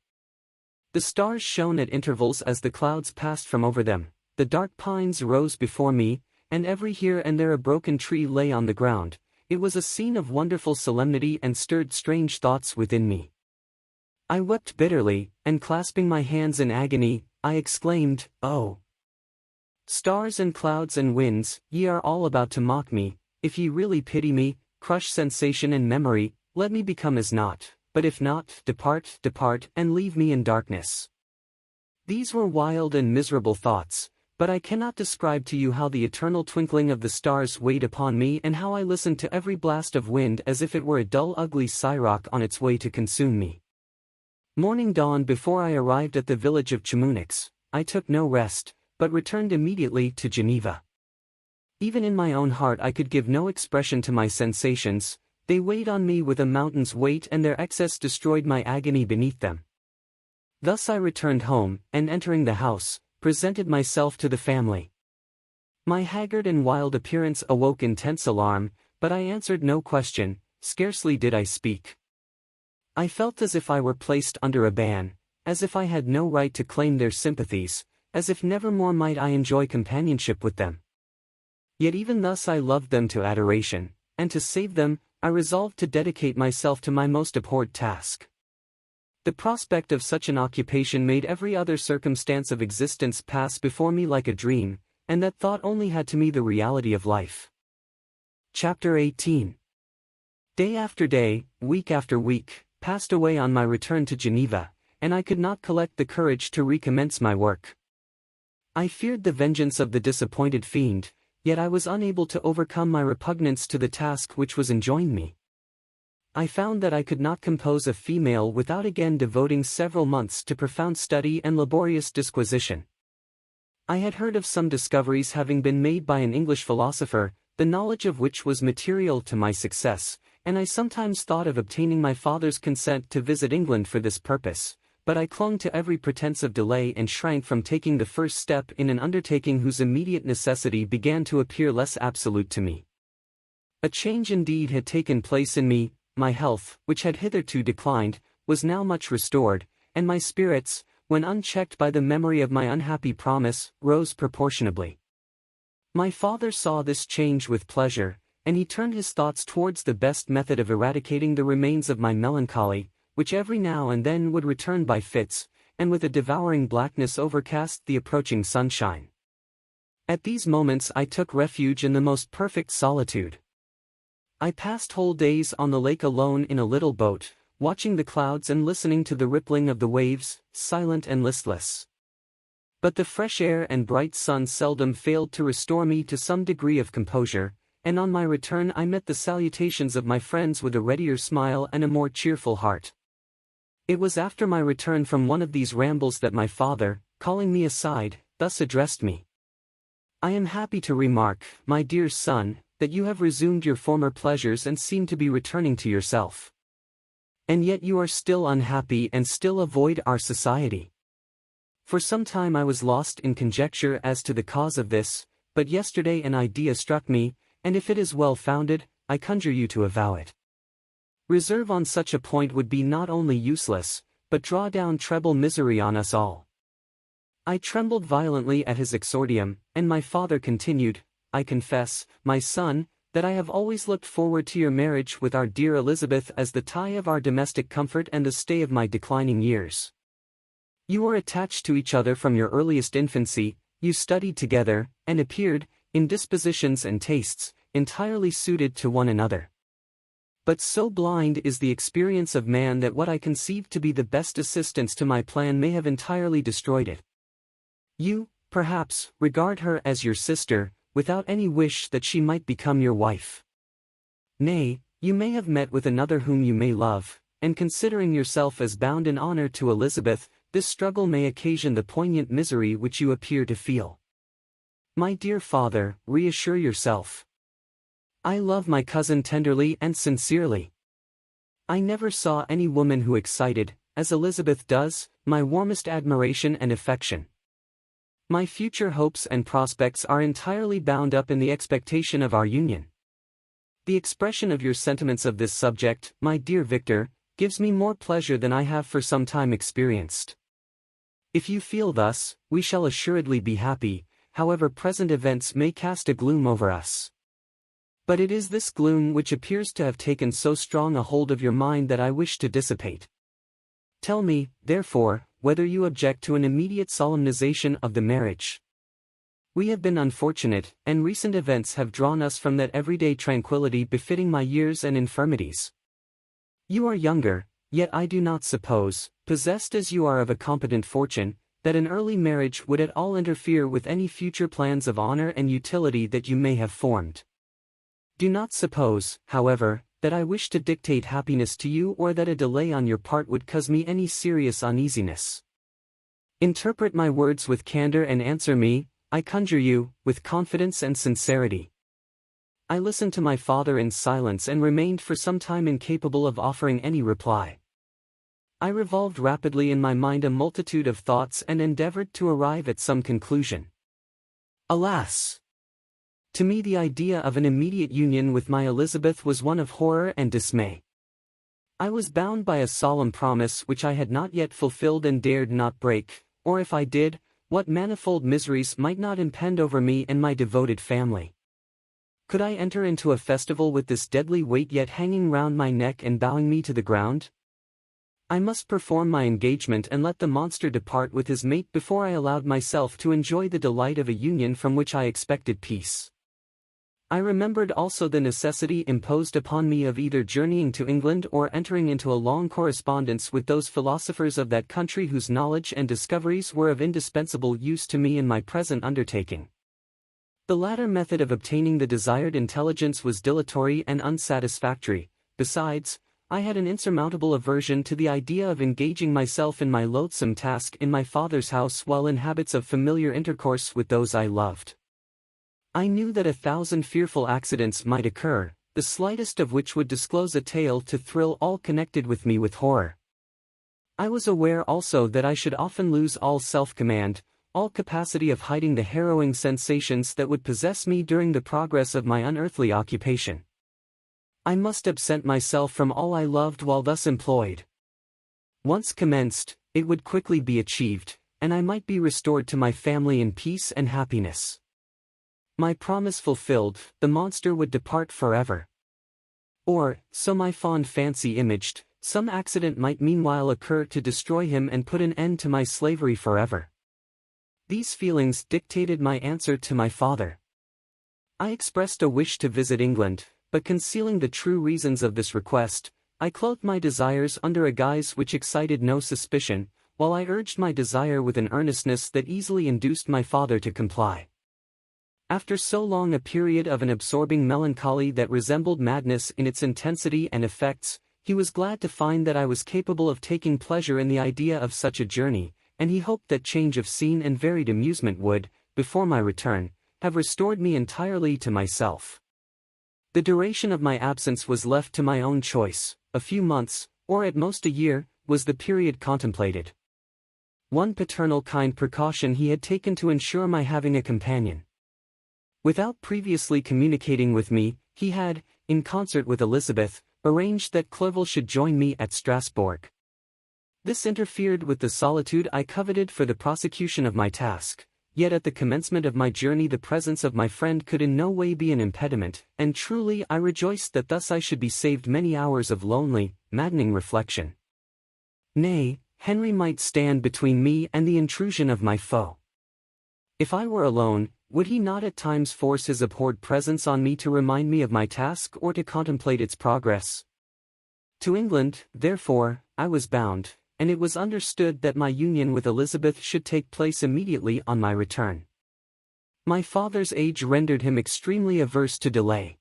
A: The stars shone at intervals as the clouds passed from over them, the dark pines rose before me, and every here and there a broken tree lay on the ground. It was a scene of wonderful solemnity and stirred strange thoughts within me. I wept bitterly, and clasping my hands in agony, I exclaimed, Oh! Stars and clouds and winds, ye are all about to mock me. If ye really pity me, crush sensation and memory, let me become as naught, but if not, depart, depart, and leave me in darkness. These were wild and miserable thoughts, but I cannot describe to you how the eternal twinkling of the stars weighed upon me and how I listened to every blast of wind as if it were a dull ugly siroc on its way to consume me. Morning dawned before I arrived at the village of Chamonix. I took no rest, but returned immediately to Geneva. Even in my own heart I could give no expression to my sensations, they weighed on me with a mountain's weight and their excess destroyed my agony beneath them. Thus I returned home, and entering the house, presented myself to the family. My haggard and wild appearance awoke intense alarm, but I answered no question, scarcely did I speak. I felt as if I were placed under a ban, as if I had no right to claim their sympathies, as if never more might I enjoy companionship with them. Yet even thus I loved them to adoration, and to save them, I resolved to dedicate myself to my most abhorred task. The prospect of such an occupation made every other circumstance of existence pass before me like a dream, and that thought only had to me the reality of life. Chapter 18. Day after day, week after week, passed away on my return to Geneva, and I could not collect the courage to recommence my work. I feared the vengeance of the disappointed fiend, yet I was unable to overcome my repugnance to the task which was enjoined me. I found that I could not compose a female without again devoting several months to profound study and laborious disquisition. I had heard of some discoveries having been made by an English philosopher, the knowledge of which was material to my success, and I sometimes thought of obtaining my father's consent to visit England for this purpose, but I clung to every pretense of delay and shrank from taking the first step in an undertaking whose immediate necessity began to appear less absolute to me. A change indeed had taken place in me. My health, which had hitherto declined, was now much restored, and my spirits, when unchecked by the memory of my unhappy promise, rose proportionably. My father saw this change with pleasure, and he turned his thoughts towards the best method of eradicating the remains of my melancholy, which every now and then would return by fits, and with a devouring blackness overcast the approaching sunshine. At these moments I took refuge in the most perfect solitude. I passed whole days on the lake alone in a little boat, watching the clouds and listening to the rippling of the waves, silent and listless. But the fresh air and bright sun seldom failed to restore me to some degree of composure, and on my return I met the salutations of my friends with a readier smile and a more cheerful heart. It was after my return from one of these rambles that my father, calling me aside, thus addressed me. "I am happy to remark, my dear son, that you have resumed your former pleasures and seem to be returning to yourself. And yet you are still unhappy and still avoid our society." For some time I was lost in conjecture as to the cause of this, but yesterday an idea struck me, and if it is well founded, I conjure you to avow it. Reserve on such a point would be not only useless, but draw down treble misery on us all. I trembled violently at his exordium, and my father continued, "I confess, my son, that I have always looked forward to your marriage with our dear Elizabeth as the tie of our domestic comfort and the stay of my declining years. You were attached to each other from your earliest infancy, you studied together, and appeared, in dispositions and tastes, entirely suited to one another. But so blind is the experience of man that what I conceived to be the best assistance to my plan may have entirely destroyed it. You, perhaps, regard her as your sister, without any wish that she might become your wife. Nay, you may have met with another whom you may love, and considering yourself as bound in honor to Elizabeth, this struggle may occasion the poignant misery which you appear to feel. My dear father, reassure yourself. I love my cousin tenderly and sincerely. I never saw any woman who excited, as Elizabeth does, my warmest admiration and affection. My future hopes and prospects are entirely bound up in the expectation of our union. The expression of your sentiments of this subject, my dear Victor, gives me more pleasure than I have for some time experienced. If you feel thus, we shall assuredly be happy, however present events may cast a gloom over us. But it is this gloom which appears to have taken so strong a hold of your mind that I wish to dissipate. Tell me, therefore, whether you object to an immediate solemnization of the marriage. We have been unfortunate, and recent events have drawn us from that everyday tranquility befitting my years and infirmities. You are younger, yet I do not suppose, possessed as you are of a competent fortune, that an early marriage would at all interfere with any future plans of honor and utility that you may have formed. Do not suppose, however, that I wish to dictate happiness to you or that a delay on your part would cause me any serious uneasiness. Interpret my words with candor and answer me, I conjure you, with confidence and sincerity. I listened to my father in silence and remained for some time incapable of offering any reply. I revolved rapidly in my mind a multitude of thoughts and endeavored to arrive at some conclusion. Alas! To me the idea of an immediate union with my Elizabeth was one of horror and dismay. I was bound by a solemn promise which I had not yet fulfilled and dared not break, or if I did, What manifold miseries might not impend over me and my devoted family? Could I enter into a festival with this deadly weight yet hanging round my neck and bowing me to the ground? I must perform my engagement and let the monster depart with his mate before I allowed myself to enjoy the delight of a union from which I expected peace. I remembered also the necessity imposed upon me of either journeying to England or entering into a long correspondence with those philosophers of that country whose knowledge and discoveries were of indispensable use to me in my present undertaking. The latter method of obtaining the desired intelligence was dilatory and unsatisfactory. Besides, I had an insurmountable aversion to the idea of engaging myself in my loathsome task in my father's house while in habits of familiar intercourse with those I loved. I knew that 1,000 fearful accidents might occur, the slightest of which would disclose a tale to thrill all connected with me with horror. I was aware also that I should often lose all self-command, all capacity of hiding the harrowing sensations that would possess me during the progress of my unearthly occupation. I must absent myself from all I loved while thus employed. Once commenced, it would quickly be achieved, and I might be restored to my family in peace and happiness. My promise fulfilled, the monster would depart forever. Or, so my fond fancy imaged, some accident might meanwhile occur to destroy him and put an end to my slavery forever. These feelings dictated my answer to my father. I expressed a wish to visit England, but concealing the true reasons of this request, I clothed my desires under a guise which excited no suspicion, while I urged my desire with an earnestness that easily induced my father to comply. After so long a period of an absorbing melancholy that resembled madness in its intensity and effects, he was glad to find that I was capable of taking pleasure in the idea of such a journey, and he hoped that change of scene and varied amusement would, before my return, have restored me entirely to myself. The duration of my absence was left to my own choice. A few months, or at most a year, was the period contemplated. One paternal kind precaution he had taken to ensure my having a companion. Without previously communicating with me, he had, in concert with Elizabeth, arranged that Clerval should join me at Strasbourg. This interfered with the solitude I coveted for the prosecution of my task, yet at the commencement of my journey the presence of my friend could in no way be an impediment, and truly I rejoiced that thus I should be saved many hours of lonely, maddening reflection. Nay, Henry might stand between me and the intrusion of my foe. If I were alone, would he not at times force his abhorred presence on me to remind me of my task or to contemplate its progress? To England, therefore, I was bound, and it was understood that my union with Elizabeth should take place immediately on my return. My father's age rendered him extremely averse to delay.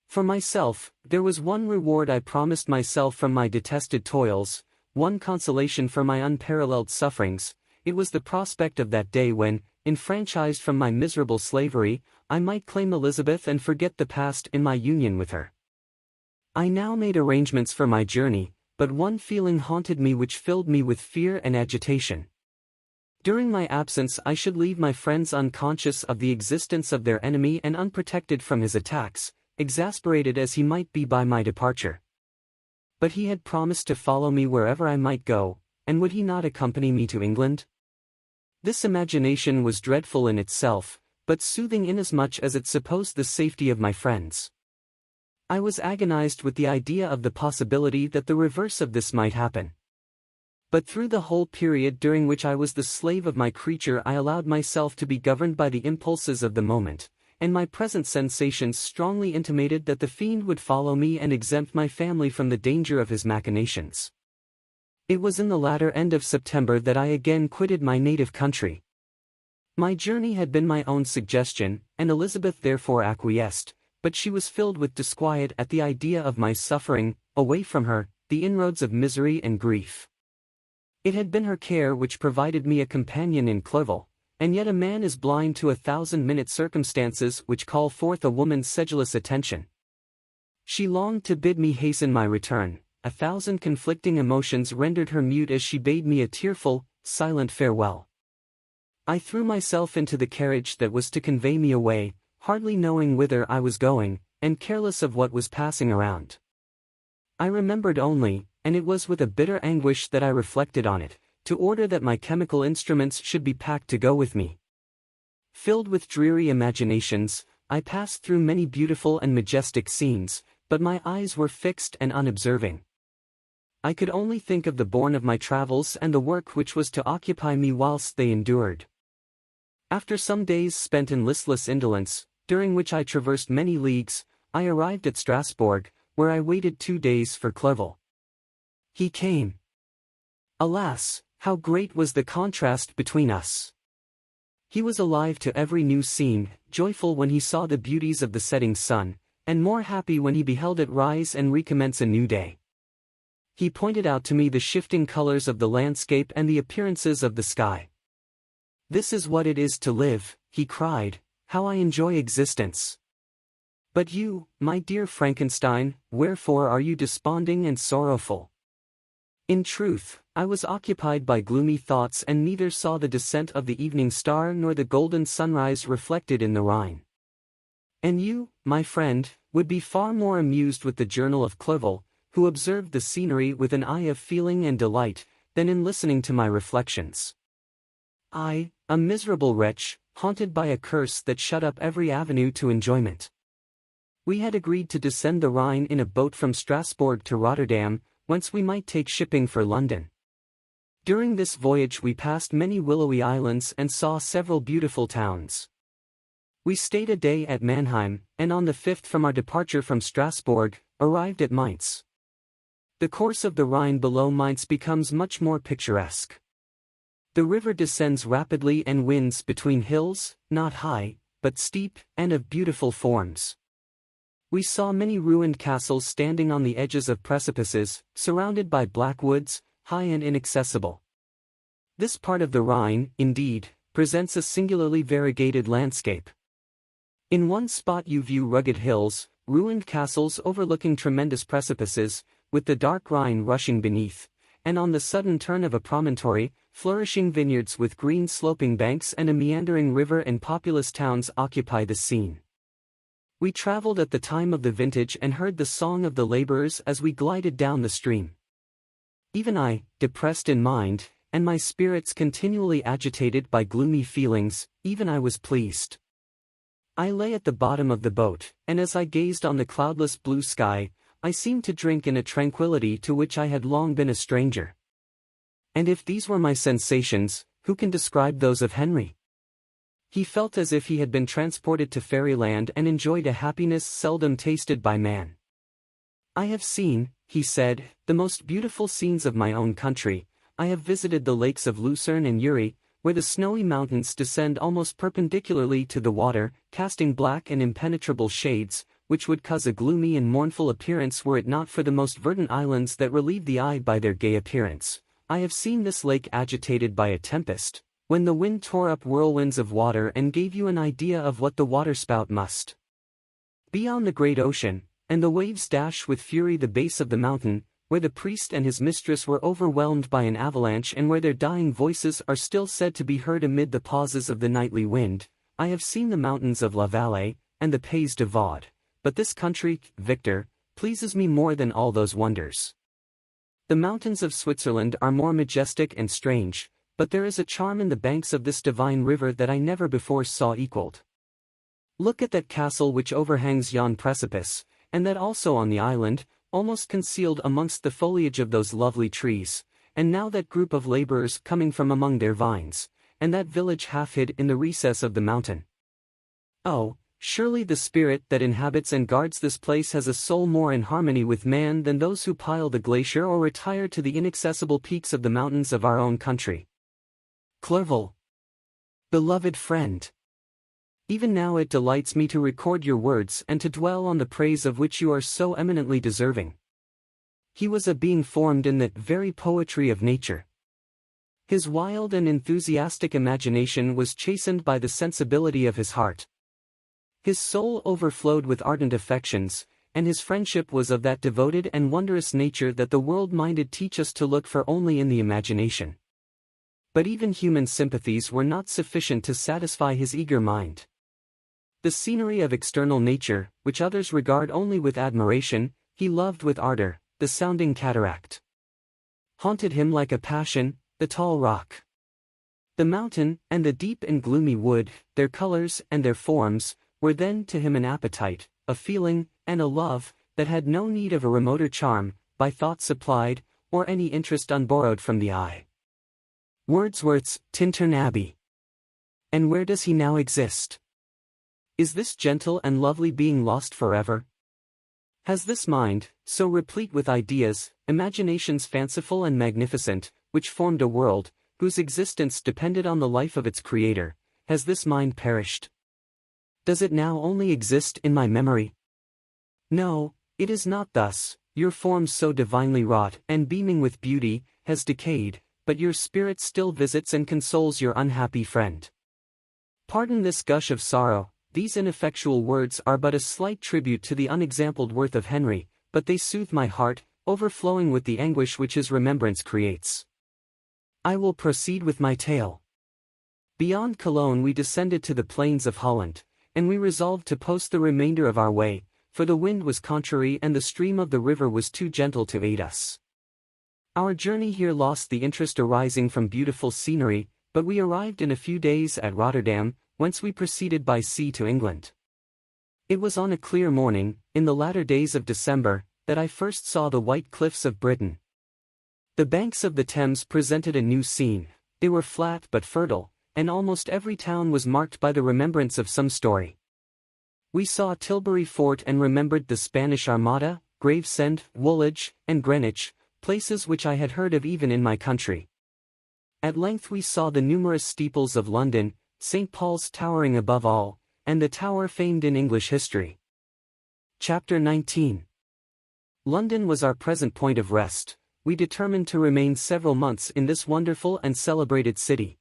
A: For myself, there was one reward I promised myself from my detested toils, one consolation for my unparalleled sufferings. It was the prospect of that day when, enfranchised from my miserable slavery, I might claim Elizabeth and forget the past in my union with her. I now made arrangements for my journey, but one feeling haunted me which filled me with fear and agitation. During my absence I should leave my friends unconscious of the existence of their enemy and unprotected from his attacks, exasperated as he might be by my departure. But he had promised to follow me wherever I might go, and would he not accompany me to England? This imagination was dreadful in itself, but soothing inasmuch as it supposed the safety of my friends. I was agonized with the idea of the possibility that the reverse of this might happen. But through the whole period during which I was the slave of my creature I allowed myself to be governed by the impulses of the moment, and my present sensations strongly intimated that the fiend would follow me and exempt my family from the danger of his machinations. It was in the latter end of September that I again quitted my native country. My journey had been my own suggestion, and Elizabeth therefore acquiesced, but she was filled with disquiet at the idea of my suffering, away from her, the inroads of misery and grief. It had been her care which provided me a companion in Clerval, and yet a man is blind to 1,000-minute circumstances which call forth a woman's sedulous attention. She longed to bid me hasten my return. 1,000 conflicting emotions rendered her mute as she bade me a tearful, silent farewell. I threw myself into the carriage that was to convey me away, hardly knowing whither I was going, and careless of what was passing around. I remembered only, and it was with a bitter anguish that I reflected on it, to order that my chemical instruments should be packed to go with me. Filled with dreary imaginations, I passed through many beautiful and majestic scenes, but my eyes were fixed and unobserving. I could only think of the bourne of my travels and the work which was to occupy me whilst they endured. After some days spent in listless indolence, during which I traversed many leagues, I arrived at Strasbourg, where I waited 2 days for Clerval. He came. Alas, how great was the contrast between us! He was alive to every new scene, joyful when he saw the beauties of the setting sun, and more happy when he beheld it rise and recommence a new day. He pointed out to me the shifting colors of the landscape and the appearances of the sky. "This is what it is to live," he cried, "how I enjoy existence! But you, my dear Frankenstein, wherefore are you desponding and sorrowful?" In truth, I was occupied by gloomy thoughts and neither saw the descent of the evening star nor the golden sunrise reflected in the Rhine. And you, my friend, would be far more amused with the journal of Clerval, who observed the scenery with an eye of feeling and delight, than in listening to my reflections. I, a miserable wretch, haunted by a curse that shut up every avenue to enjoyment. We had agreed to descend the Rhine in a boat from Strasbourg to Rotterdam, whence we might take shipping for London. During this voyage we passed many willowy islands and saw several beautiful towns. We stayed a day at Mannheim, and on the 5th from our departure from Strasbourg, arrived at Mainz. The course of the Rhine below Mainz becomes much more picturesque. The river descends rapidly and winds between hills, not high, but steep, and of beautiful forms. We saw many ruined castles standing on the edges of precipices, surrounded by black woods, high and inaccessible. This part of the Rhine, indeed, presents a singularly variegated landscape. In one spot you view rugged hills, ruined castles overlooking tremendous precipices, with the dark Rhine rushing beneath, and on the sudden turn of a promontory, flourishing vineyards with green sloping banks and a meandering river and populous towns occupy the scene. We traveled at the time of the vintage and heard the song of the laborers as we glided down the stream. Even I, depressed in mind, and my spirits continually agitated by gloomy feelings, even I was pleased. I lay at the bottom of the boat, and as I gazed on the cloudless blue sky, I seemed to drink in a tranquility to which I had long been a stranger. And if these were my sensations, who can describe those of Henry? He felt as if he had been transported to fairyland and enjoyed a happiness seldom tasted by man. "I have seen," he said, "the most beautiful scenes of my own country. I have visited the lakes of Lucerne and Uri, where the snowy mountains descend almost perpendicularly to the water, casting black and impenetrable shades, which would cause a gloomy and mournful appearance were it not for the most verdant islands that relieve the eye by their gay appearance. I have seen this lake agitated by a tempest, when the wind tore up whirlwinds of water and gave you an idea of what the waterspout must be on the great ocean, and the waves dash with fury the base of the mountain, where the priest and his mistress were overwhelmed by an avalanche and where their dying voices are still said to be heard amid the pauses of the nightly wind. I have seen the mountains of La Valais, and the Pays de Vaud, but this country, Victor, pleases me more than all those wonders. The mountains of Switzerland are more majestic and strange, but there is a charm in the banks of this divine river that I never before saw equaled. Look at that castle which overhangs yon precipice, and that also on the island, almost concealed amongst the foliage of those lovely trees, and now that group of laborers coming from among their vines, and that village half hid in the recess of the mountain. Oh, surely the spirit that inhabits and guards this place has a soul more in harmony with man than those who pile the glacier or retire to the inaccessible peaks of the mountains of our own country. Clerval. Beloved friend. Even now it delights me to record your words and to dwell on the praise of which you are so eminently deserving. He was a being formed in the very poetry of nature. His wild and enthusiastic imagination was chastened by the sensibility of his heart. His soul overflowed with ardent affections, and his friendship was of that devoted and wondrous nature that the world-minded teach us to look for only in the imagination. But even human sympathies were not sufficient to satisfy his eager mind. The scenery of external nature, which others regard only with admiration, he loved with ardor. The sounding cataract haunted him like a passion, the tall rock. The mountain, and the deep and gloomy wood, their colors and their forms, were then to him an appetite, a feeling, and a love, that had no need of a remoter charm, by thought supplied, or any interest unborrowed from the eye. Wordsworth's Tintern Abbey. And where does he now exist? Is this gentle and lovely being lost forever? Has this mind, so replete with ideas, imaginations fanciful and magnificent, which formed a world, whose existence depended on the life of its creator, has this mind perished? Does it now only exist in my memory? No, it is not thus. Your form so divinely wrought, and beaming with beauty, has decayed, but your spirit still visits and consoles your unhappy friend. Pardon this gush of sorrow, these ineffectual words are but a slight tribute to the unexampled worth of Henry, but they soothe my heart, overflowing with the anguish which his remembrance creates. I will proceed with my tale. Beyond Cologne we descended to the plains of Holland, and we resolved to post the remainder of our way, for the wind was contrary and the stream of the river was too gentle to aid us. Our journey here lost the interest arising from beautiful scenery, but we arrived in a few days at Rotterdam, whence we proceeded by sea to England. It was on a clear morning, in the latter days of December, that I first saw the white cliffs of Britain. The banks of the Thames presented a new scene. They were flat but fertile, and almost every town was marked by the remembrance of some story. We saw Tilbury Fort and remembered the Spanish Armada, Gravesend, Woolwich, and Greenwich, places which I had heard of even in my country. At length we saw the numerous steeples of London, St. Paul's towering above all, and the tower famed in English history. Chapter 19. London was our present point of rest. We determined to remain several months in this wonderful and celebrated city.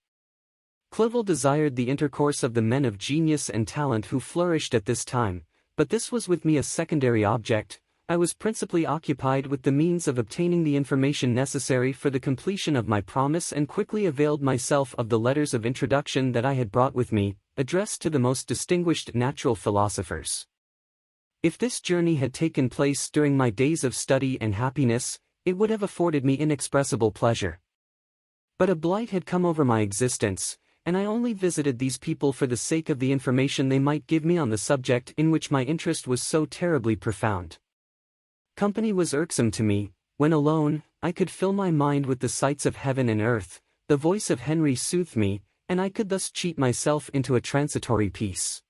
A: Clerval desired the intercourse of the men of genius and talent who flourished at this time, but this was with me a secondary object. I was principally occupied with the means of obtaining the information necessary for the completion of my promise and quickly availed myself of the letters of introduction that I had brought with me, addressed to the most distinguished natural philosophers. If this journey had taken place during my days of study and happiness, it would have afforded me inexpressible pleasure. But a blight had come over my existence, and I only visited these people for the sake of the information they might give me on the subject in which my interest was so terribly profound. Company was irksome to me. When alone, I could fill my mind with the sights of heaven and earth, the voice of Henry soothed me, and I could thus cheat myself into a transitory peace.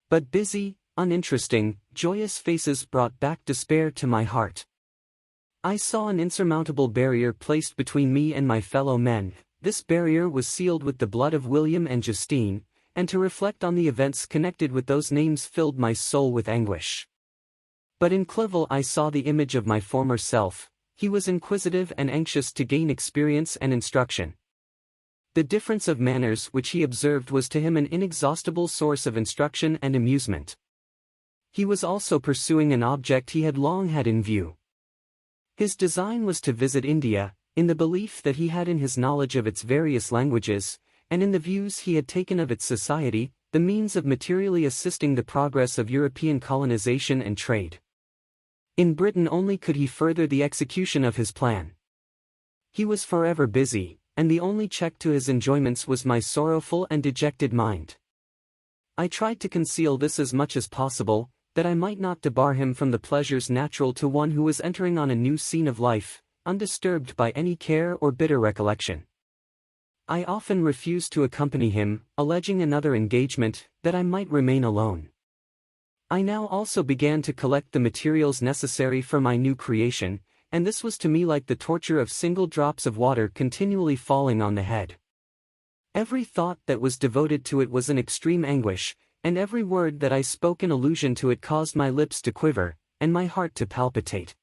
A: But busy, uninteresting, joyous faces brought back despair to my heart. I saw an insurmountable barrier placed between me and my fellow men. This barrier was sealed with the blood of William and Justine, and to reflect on the events connected with those names filled my soul with anguish. But in Clerval I saw the image of my former self. He was inquisitive and anxious to gain experience and instruction. The difference of manners which he observed was to him an inexhaustible source of instruction and amusement. He was also pursuing an object he had long had in view. His design was to visit India, in the belief that he had in his knowledge of its various languages, and in the views he had taken of its society, the means of materially assisting the progress of European colonization and trade. In Britain only could he further the execution of his plan. He was forever busy, and the only check to his enjoyments was my sorrowful and dejected mind. I tried to conceal this as much as possible, that I might not debar him from the pleasures natural to one who was entering on a new scene of life, undisturbed by any care or bitter recollection. I often refused to accompany him, alleging another engagement, that I might remain alone. I now also began to collect the materials necessary for my new creation, and this was to me like the torture of single drops of water continually falling on the head. Every thought that was devoted to it was an extreme anguish, and every word that I spoke in allusion to it caused my lips to quiver, and my heart to palpitate.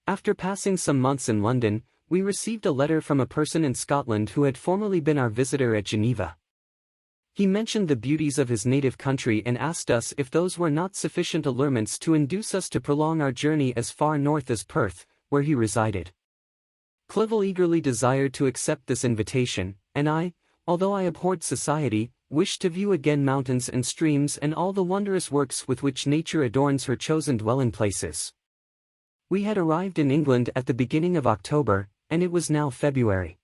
A: After passing some months in London, we received a letter from a person in Scotland who had formerly been our visitor at Geneva. He mentioned the beauties of his native country and asked us if those were not sufficient allurements to induce us to prolong our journey as far north as Perth, where he resided. Clerval eagerly desired to accept this invitation, and I, although I abhorred society, wished to view again mountains and streams and all the wondrous works with which nature adorns her chosen dwelling places. We had arrived in England at the beginning of October, and it was now February.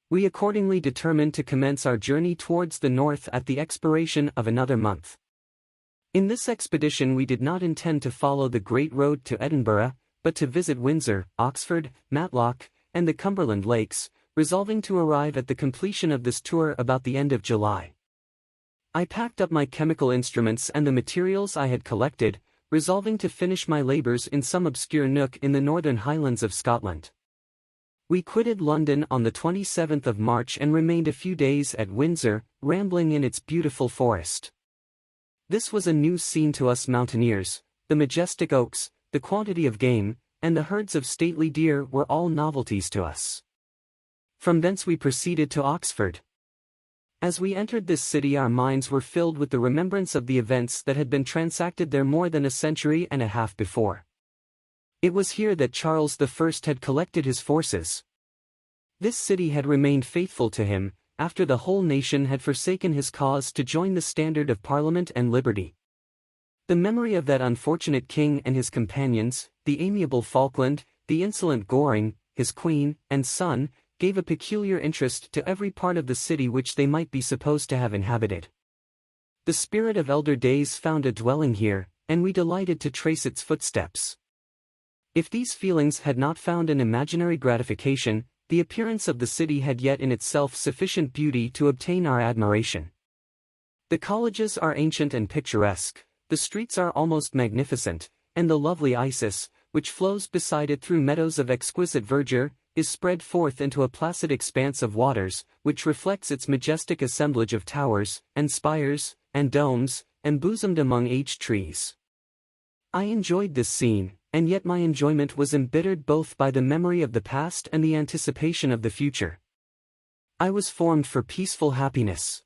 A: We accordingly determined to commence our journey towards the north at the expiration of another month. In this expedition we did not intend to follow the Great Road to Edinburgh, but to visit Windsor, Oxford, Matlock, and the Cumberland Lakes, resolving to arrive at the completion of this tour about the end of July. I packed up my chemical instruments and the materials I had collected, resolving to finish my labors in some obscure nook in the northern Highlands of Scotland. We quitted London on the 27th of March and remained a few days at Windsor, rambling in its beautiful forest. This was a new scene to us mountaineers. The majestic oaks, the quantity of game, and the herds of stately deer were all novelties to us. From thence we proceeded to Oxford. As we entered this city our minds were filled with the remembrance of the events that had been transacted there more than a century and a half before. It was here that Charles I had collected his forces. This city had remained faithful to him, after the whole nation had forsaken his cause to join the standard of Parliament and liberty. The memory of that unfortunate king and his companions, the amiable Falkland, the insolent Goring, his queen, and son, gave a peculiar interest to every part of the city which they might be supposed to have inhabited. The spirit of elder days found a dwelling here, and we delighted to trace its footsteps. If these feelings had not found an imaginary gratification, the appearance of the city had yet in itself sufficient beauty to obtain our admiration. The colleges are ancient and picturesque, the streets are almost magnificent, and the lovely Isis, which flows beside it through meadows of exquisite verdure, is spread forth into a placid expanse of waters, which reflects its majestic assemblage of towers, and spires, and domes, embosomed among aged trees. I enjoyed this scene, and yet my enjoyment was embittered both by the memory of the past and the anticipation of the future. I was formed for peaceful happiness.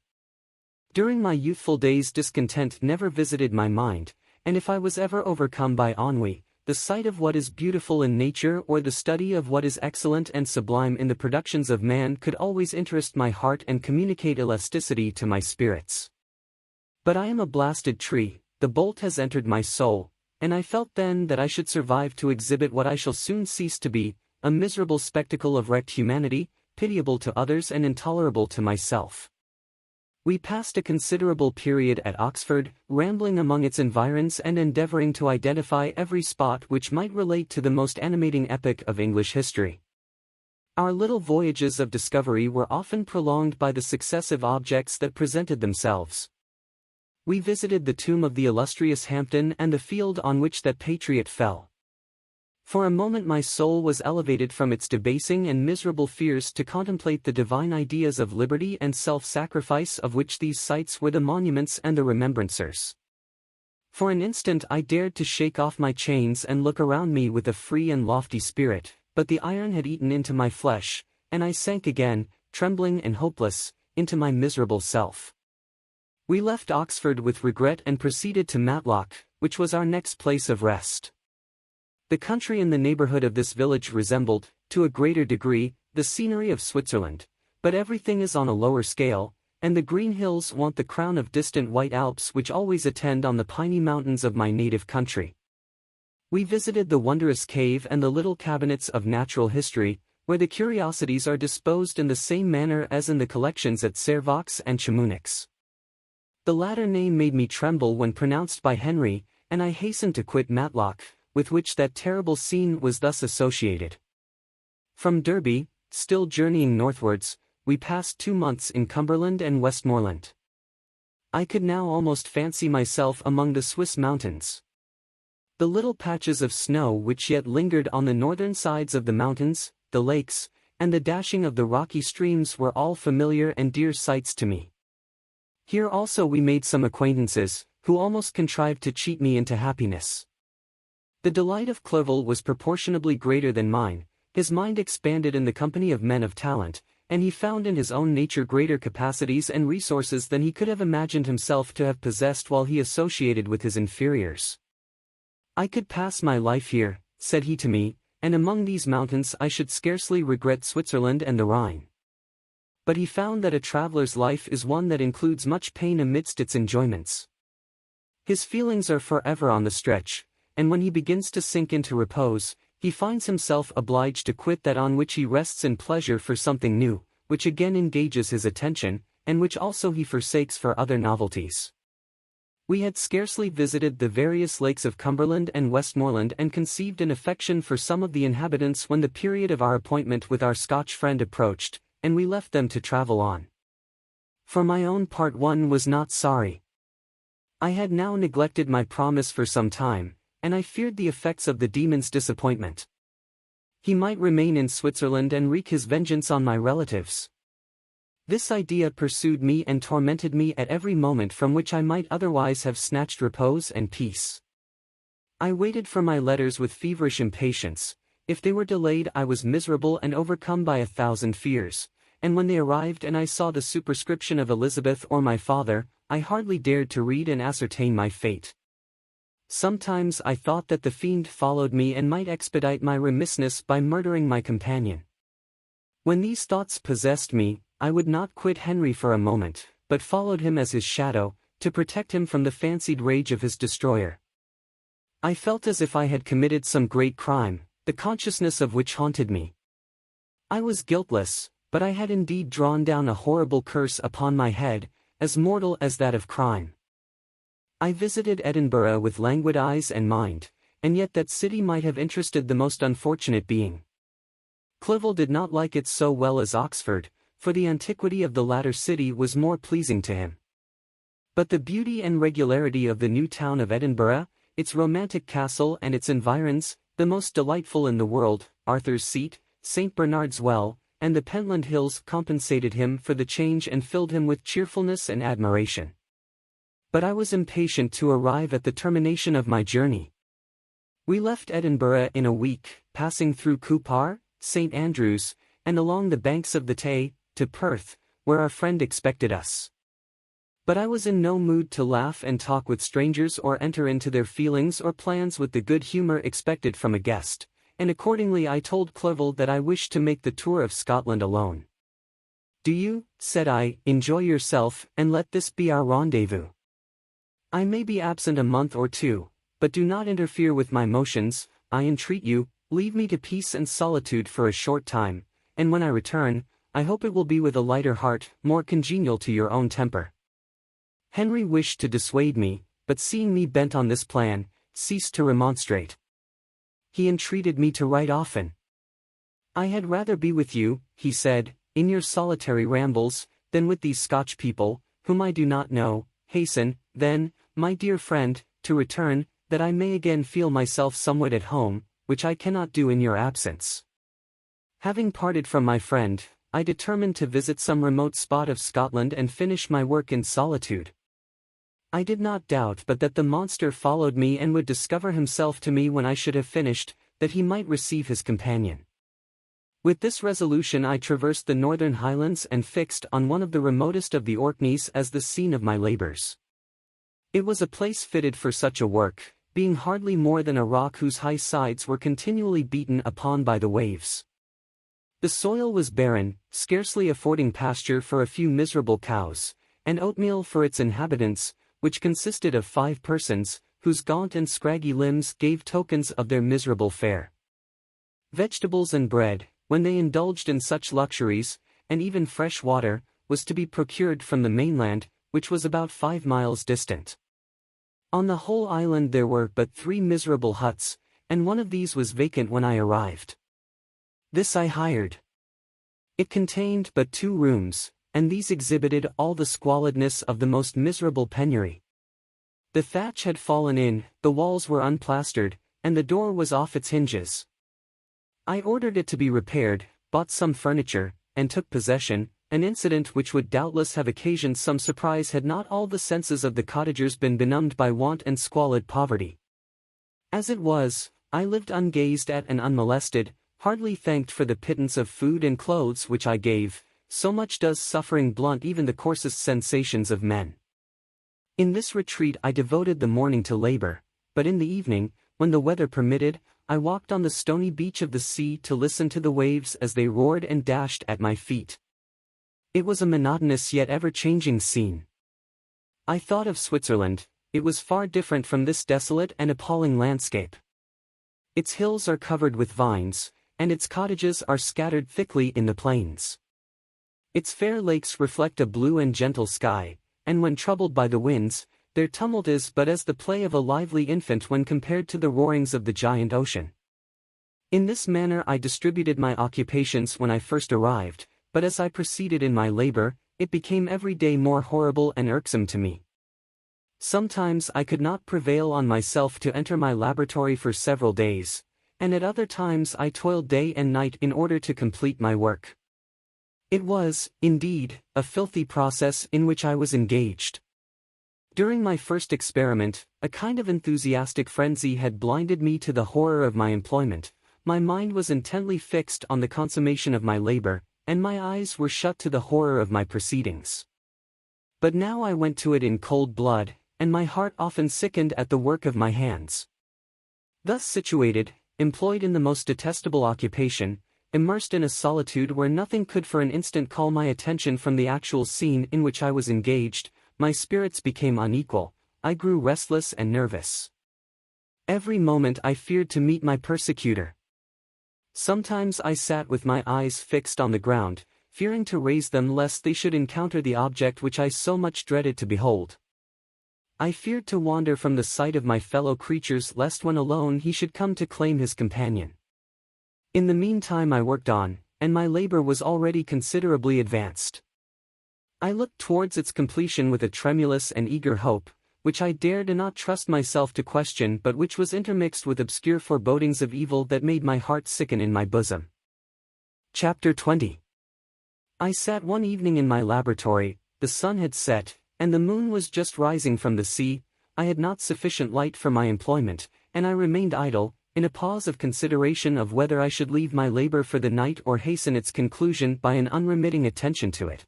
A: During my youthful days discontent never visited my mind, and if I was ever overcome by ennui, the sight of what is beautiful in nature or the study of what is excellent and sublime in the productions of man could always interest my heart and communicate elasticity to my spirits. But I am a blasted tree, the bolt has entered my soul, and I felt then that I should survive to exhibit what I shall soon cease to be, a miserable spectacle of wrecked humanity, pitiable to others and intolerable to myself. We passed a considerable period at Oxford, rambling among its environs and endeavoring to identify every spot which might relate to the most animating epoch of English history. Our little voyages of discovery were often prolonged by the successive objects that presented themselves. We visited the tomb of the illustrious Hampden and the field on which that patriot fell. For a moment my soul was elevated from its debasing and miserable fears to contemplate the divine ideas of liberty and self-sacrifice of which these sites were the monuments and the remembrancers. For an instant I dared to shake off my chains and look around me with a free and lofty spirit, but the iron had eaten into my flesh, and I sank again, trembling and hopeless, into my miserable self. We left Oxford with regret and proceeded to Matlock, which was our next place of rest. The country in the neighborhood of this village resembled, to a greater degree, the scenery of Switzerland, but everything is on a lower scale, and the green hills want the crown of distant white Alps which always attend on the piney mountains of my native country. We visited the wondrous cave and the little cabinets of natural history, where the curiosities are disposed in the same manner as in the collections at Servox and Chamonix. The latter name made me tremble when pronounced by Henry, and I hastened to quit Matlock, with which that terrible scene was thus associated. From Derby, still journeying northwards, we passed 2 months in Cumberland and Westmoreland. I could now almost fancy myself among the Swiss mountains. The little patches of snow which yet lingered on the northern sides of the mountains, the lakes, and the dashing of the rocky streams were all familiar and dear sights to me. Here also we made some acquaintances, who almost contrived to cheat me into happiness. The delight of Clerval was proportionably greater than mine, his mind expanded in the company of men of talent, and he found in his own nature greater capacities and resources than he could have imagined himself to have possessed while he associated with his inferiors. I could pass my life here, said he to me, and among these mountains I should scarcely regret Switzerland and the Rhine. But he found that a traveler's life is one that includes much pain amidst its enjoyments. His feelings are forever on the stretch, and when he begins to sink into repose, he finds himself obliged to quit that on which he rests in pleasure for something new, which again engages his attention, and which also he forsakes for other novelties. We had scarcely visited the various lakes of Cumberland and Westmoreland and conceived an affection for some of the inhabitants when the period of our appointment with our Scotch friend approached, and we left them to travel on. For my own part, one was not sorry. I had now neglected my promise for some time, and I feared the effects of the demon's disappointment. He might remain in Switzerland and wreak his vengeance on my relatives. This idea pursued me and tormented me at every moment from which I might otherwise have snatched repose and peace. I waited for my letters with feverish impatience. If they were delayed, I was miserable and overcome by 1,000 fears, and when they arrived and I saw the superscription of Elizabeth or my father, I hardly dared to read and ascertain my fate. Sometimes I thought that the fiend followed me and might expedite my remissness by murdering my companion. When these thoughts possessed me, I would not quit Henry for a moment, but followed him as his shadow, to protect him from the fancied rage of his destroyer. I felt as if I had committed some great crime, the consciousness of which haunted me. I was guiltless, but I had indeed drawn down a horrible curse upon my head, as mortal as that of crime. I visited Edinburgh with languid eyes and mind, and yet that city might have interested the most unfortunate being. Clerval did not like it so well as Oxford, for the antiquity of the latter city was more pleasing to him. But the beauty and regularity of the new town of Edinburgh, its romantic castle and its environs, the most delightful in the world, Arthur's Seat, St. Bernard's Well, and the Pentland Hills compensated him for the change and filled him with cheerfulness and admiration. But I was impatient to arrive at the termination of my journey. We left Edinburgh in a week, passing through Cupar, St. Andrews, and along the banks of the Tay, to Perth, where our friend expected us. But I was in no mood to laugh and talk with strangers or enter into their feelings or plans with the good humor expected from a guest, and accordingly I told Clerval that I wished to make the tour of Scotland alone. "Do you," said I, "enjoy yourself, and let this be our rendezvous. I may be absent a month or two, but do not interfere with my motions, I entreat you, leave me to peace and solitude for a short time, and when I return, I hope it will be with a lighter heart, more congenial to your own temper." Henry wished to dissuade me, but seeing me bent on this plan, ceased to remonstrate. He entreated me to write often. "I had rather be with you," he said, "in your solitary rambles, than with these Scotch people, whom I do not know. Hasten, then, my dear friend, to return, that I may again feel myself somewhat at home, which I cannot do in your absence." Having parted from my friend, I determined to visit some remote spot of Scotland and finish my work in solitude. I did not doubt but that the monster followed me and would discover himself to me when I should have finished, that he might receive his companion. With this resolution I traversed the northern highlands and fixed on one of the remotest of the Orkneys as the scene of my labors. It was a place fitted for such a work, being hardly more than a rock whose high sides were continually beaten upon by the waves. The soil was barren, scarcely affording pasture for a few miserable cows, and oatmeal for its inhabitants, which consisted of 5 persons, whose gaunt and scraggy limbs gave tokens of their miserable fare. Vegetables and bread, when they indulged in such luxuries, and even fresh water, was to be procured from the mainland, which was about 5 miles distant. On the whole island there were but 3 miserable huts, and one of these was vacant when I arrived. This I hired. It contained but 2 rooms, and these exhibited all the squalidness of the most miserable penury. The thatch had fallen in, the walls were unplastered, and the door was off its hinges. I ordered it to be repaired, bought some furniture, and took possession, an incident which would doubtless have occasioned some surprise had not all the senses of the cottagers been benumbed by want and squalid poverty. As it was, I lived ungazed at and unmolested, hardly thanked for the pittance of food and clothes which I gave, so much does suffering blunt even the coarsest sensations of men. In this retreat I devoted the morning to labor, but in the evening, when the weather permitted, I walked on the stony beach of the sea to listen to the waves as they roared and dashed at my feet. It was a monotonous yet ever-changing scene. I thought of Switzerland. It was far different from this desolate and appalling landscape. Its hills are covered with vines, and its cottages are scattered thickly in the plains. Its fair lakes reflect a blue and gentle sky, and when troubled by the winds, their tumult is but as the play of a lively infant when compared to the roarings of the giant ocean. In this manner I distributed my occupations when I first arrived, but as I proceeded in my labor, it became every day more horrible and irksome to me. Sometimes I could not prevail on myself to enter my laboratory for several days, and at other times I toiled day and night in order to complete my work. It was, indeed, a filthy process in which I was engaged. During my first experiment, a kind of enthusiastic frenzy had blinded me to the horror of my employment. My mind was intently fixed on the consummation of my labor, and my eyes were shut to the horror of my proceedings. But now I went to it in cold blood, and my heart often sickened at the work of my hands. Thus situated, employed in the most detestable occupation, immersed in a solitude where nothing could for an instant call my attention from the actual scene in which I was engaged, my spirits became unequal, I grew restless and nervous. Every moment I feared to meet my persecutor. Sometimes I sat with my eyes fixed on the ground, fearing to raise them lest they should encounter the object which I so much dreaded to behold. I feared to wander from the sight of my fellow creatures lest when alone he should come to claim his companion. In the meantime I worked on, and my labor was already considerably advanced. I looked towards its completion with a tremulous and eager hope, which I dared not trust myself to question but which was intermixed with obscure forebodings of evil that made my heart sicken in my bosom. Chapter 20. I sat one evening in my laboratory, the sun had set, and the moon was just rising from the sea. I had not sufficient light for my employment, and I remained idle, in a pause of consideration of whether I should leave my labor for the night or hasten its conclusion by an unremitting attention to it.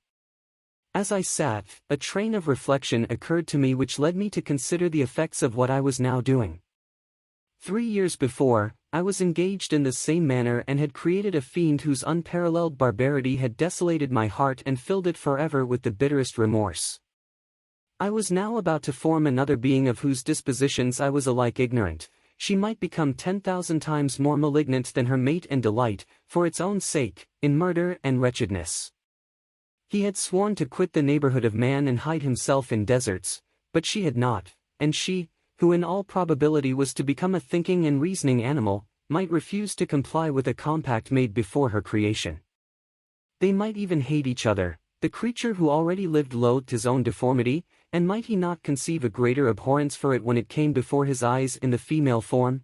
A: As I sat, a train of reflection occurred to me which led me to consider the effects of what I was now doing. 3 years before, I was engaged in the same manner and had created a fiend whose unparalleled barbarity had desolated my heart and filled it forever with the bitterest remorse. I was now about to form another being of whose dispositions I was alike ignorant. She might become 10,000 times more malignant than her mate and delight, for its own sake, in murder and wretchedness. He had sworn to quit the neighborhood of man and hide himself in deserts, but she had not, and she, who in all probability was to become a thinking and reasoning animal, might refuse to comply with a compact made before her creation. They might even hate each other. The creature who already lived loathed his own deformity, and might he not conceive a greater abhorrence for it when it came before his eyes in the female form?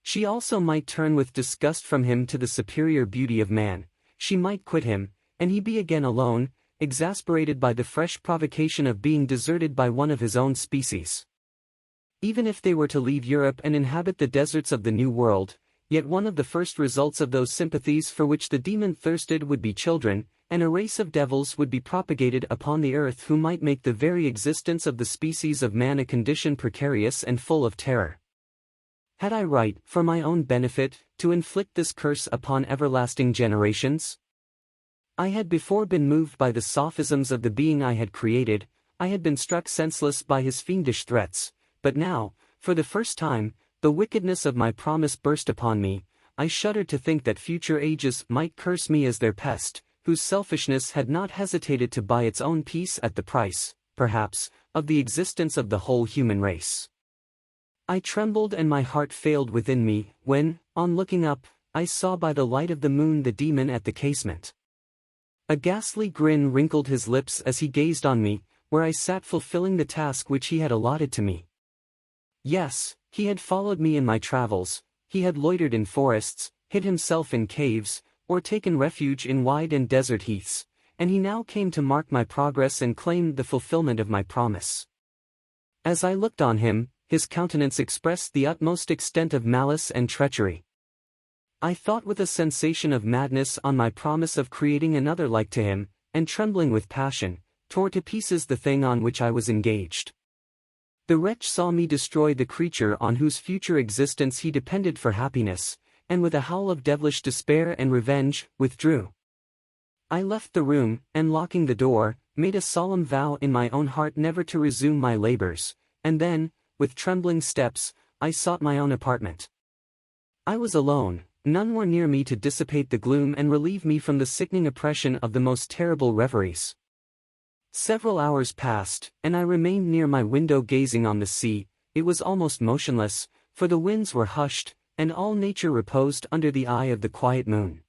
A: She also might turn with disgust from him to the superior beauty of man. She might quit him, and he be again alone, exasperated by the fresh provocation of being deserted by one of his own species. Even if they were to leave Europe and inhabit the deserts of the New World, yet one of the first results of those sympathies for which the demon thirsted would be children, and a race of devils would be propagated upon the earth who might make the very existence of the species of man a condition precarious and full of terror. Had I right, for my own benefit, to inflict this curse upon everlasting generations? I had before been moved by the sophisms of the being I had created, I had been struck senseless by his fiendish threats, but now, for the first time, the wickedness of my promise burst upon me. I shuddered to think that future ages might curse me as their pest, whose selfishness had not hesitated to buy its own peace at the price, perhaps, of the existence of the whole human race. I trembled and my heart failed within me, when, on looking up, I saw by the light of the moon the demon at the casement. A ghastly grin wrinkled his lips as he gazed on me, where I sat fulfilling the task which he had allotted to me. Yes, he had followed me in my travels, he had loitered in forests, hid himself in caves, or taken refuge in wide and desert heaths, and he now came to mark my progress and claimed the fulfillment of my promise. As I looked on him, his countenance expressed the utmost extent of malice and treachery. I thought with a sensation of madness on my promise of creating another like to him, and trembling with passion, tore to pieces the thing on which I was engaged. The wretch saw me destroy the creature on whose future existence he depended for happiness, and with a howl of devilish despair and revenge, withdrew. I left the room, and locking the door, made a solemn vow in my own heart never to resume my labors, and then, with trembling steps, I sought my own apartment. I was alone, none were near me to dissipate the gloom and relieve me from the sickening oppression of the most terrible reveries. Several hours passed, and I remained near my window gazing on the sea. It was almost motionless, for the winds were hushed, and all nature reposed under the eye of the quiet moon.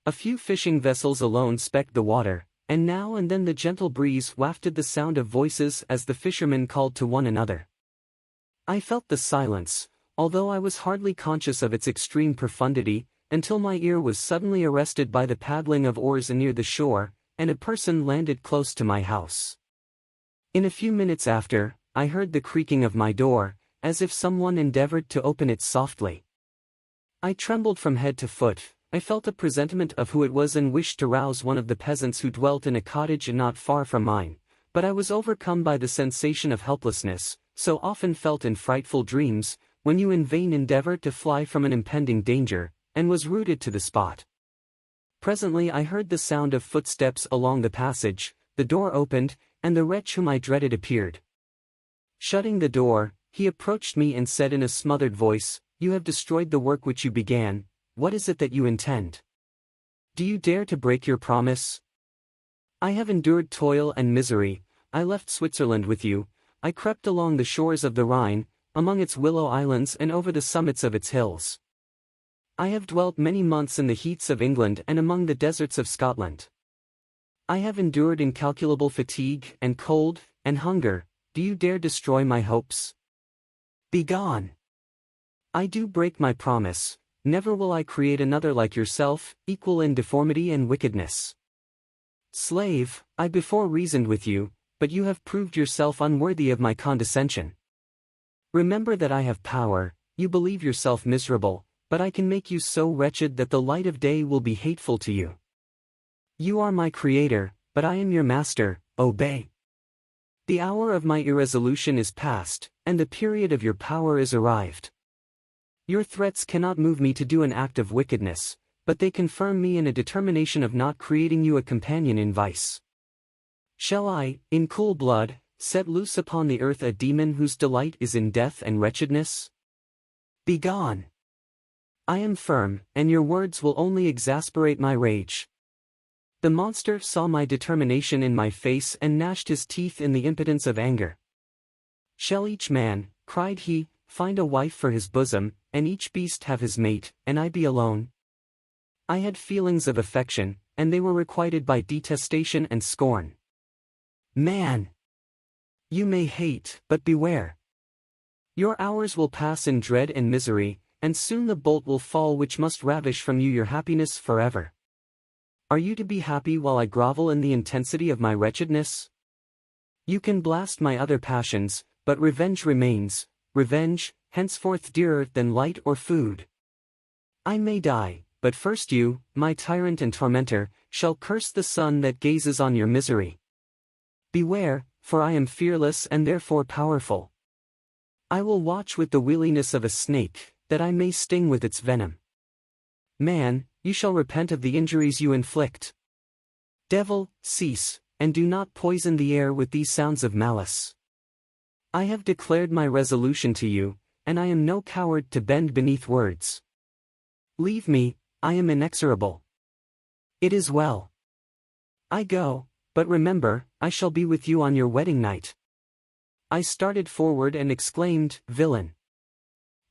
A: A few fishing vessels alone specked the water, and now and then the gentle breeze wafted the sound of voices as the fishermen called to one another. I felt the silence, although I was hardly conscious of its extreme profundity, until my ear was suddenly arrested by the paddling of oars near the shore, and a person landed close to my house. In a few minutes after, I heard the creaking of my door, as if someone endeavored to open it softly. I trembled from head to foot. I felt a presentiment of who it was and wished to rouse one of the peasants who dwelt in a cottage not far from mine, but I was overcome by the sensation of helplessness, so often felt in frightful dreams, when you in vain endeavor to fly from an impending danger, and was rooted to the spot. Presently I heard the sound of footsteps along the passage, the door opened, and the wretch whom I dreaded appeared. Shutting the door, he approached me and said in a smothered voice, "You have destroyed the work which you began. What is it that you intend? Do you dare to break your promise? I have endured toil and misery. I left Switzerland with you. I crept along the shores of the Rhine, among its willow islands and over the summits of its hills. I have dwelt many months in the heats of England and among the deserts of Scotland. I have endured incalculable fatigue and cold and hunger. Do you dare destroy my hopes? Begone! I do break my promise. Never will I create another like yourself, equal in deformity and wickedness. Slave, I before reasoned with you, but you have proved yourself unworthy of my condescension. Remember that I have power. You believe yourself miserable, but I can make you so wretched that the light of day will be hateful to you. You are my creator, but I am your master. Obey. The hour of my irresolution is past, and the period of your power is arrived. Your threats cannot move me to do an act of wickedness, but they confirm me in a determination of not creating you a companion in vice. Shall I, in cool blood, set loose upon the earth a demon whose delight is in death and wretchedness? Begone! I am firm, and your words will only exasperate my rage. The monster saw my determination in my face and gnashed his teeth in the impotence of anger. Shall each man, cried he, find a wife for his bosom, and each beast have his mate, and I be alone? I had feelings of affection, and they were requited by detestation and scorn. Man! You may hate, but beware. Your hours will pass in dread and misery, and soon the bolt will fall which must ravish from you your happiness forever. Are you to be happy while I grovel in the intensity of my wretchedness? You can blast my other passions, but revenge remains, revenge, henceforth dearer than light or food. I may die, but first you, my tyrant and tormentor, shall curse the sun that gazes on your misery. Beware, for I am fearless and therefore powerful. I will watch with the weariness of a snake, that I may sting with its venom. Man, you shall repent of the injuries you inflict. Devil, cease, and do not poison the air with these sounds of malice. I have declared my resolution to you, and I am no coward to bend beneath words. Leave me, I am inexorable. It is well. I go, but remember, I shall be with you on your wedding night. I started forward and exclaimed, Villain!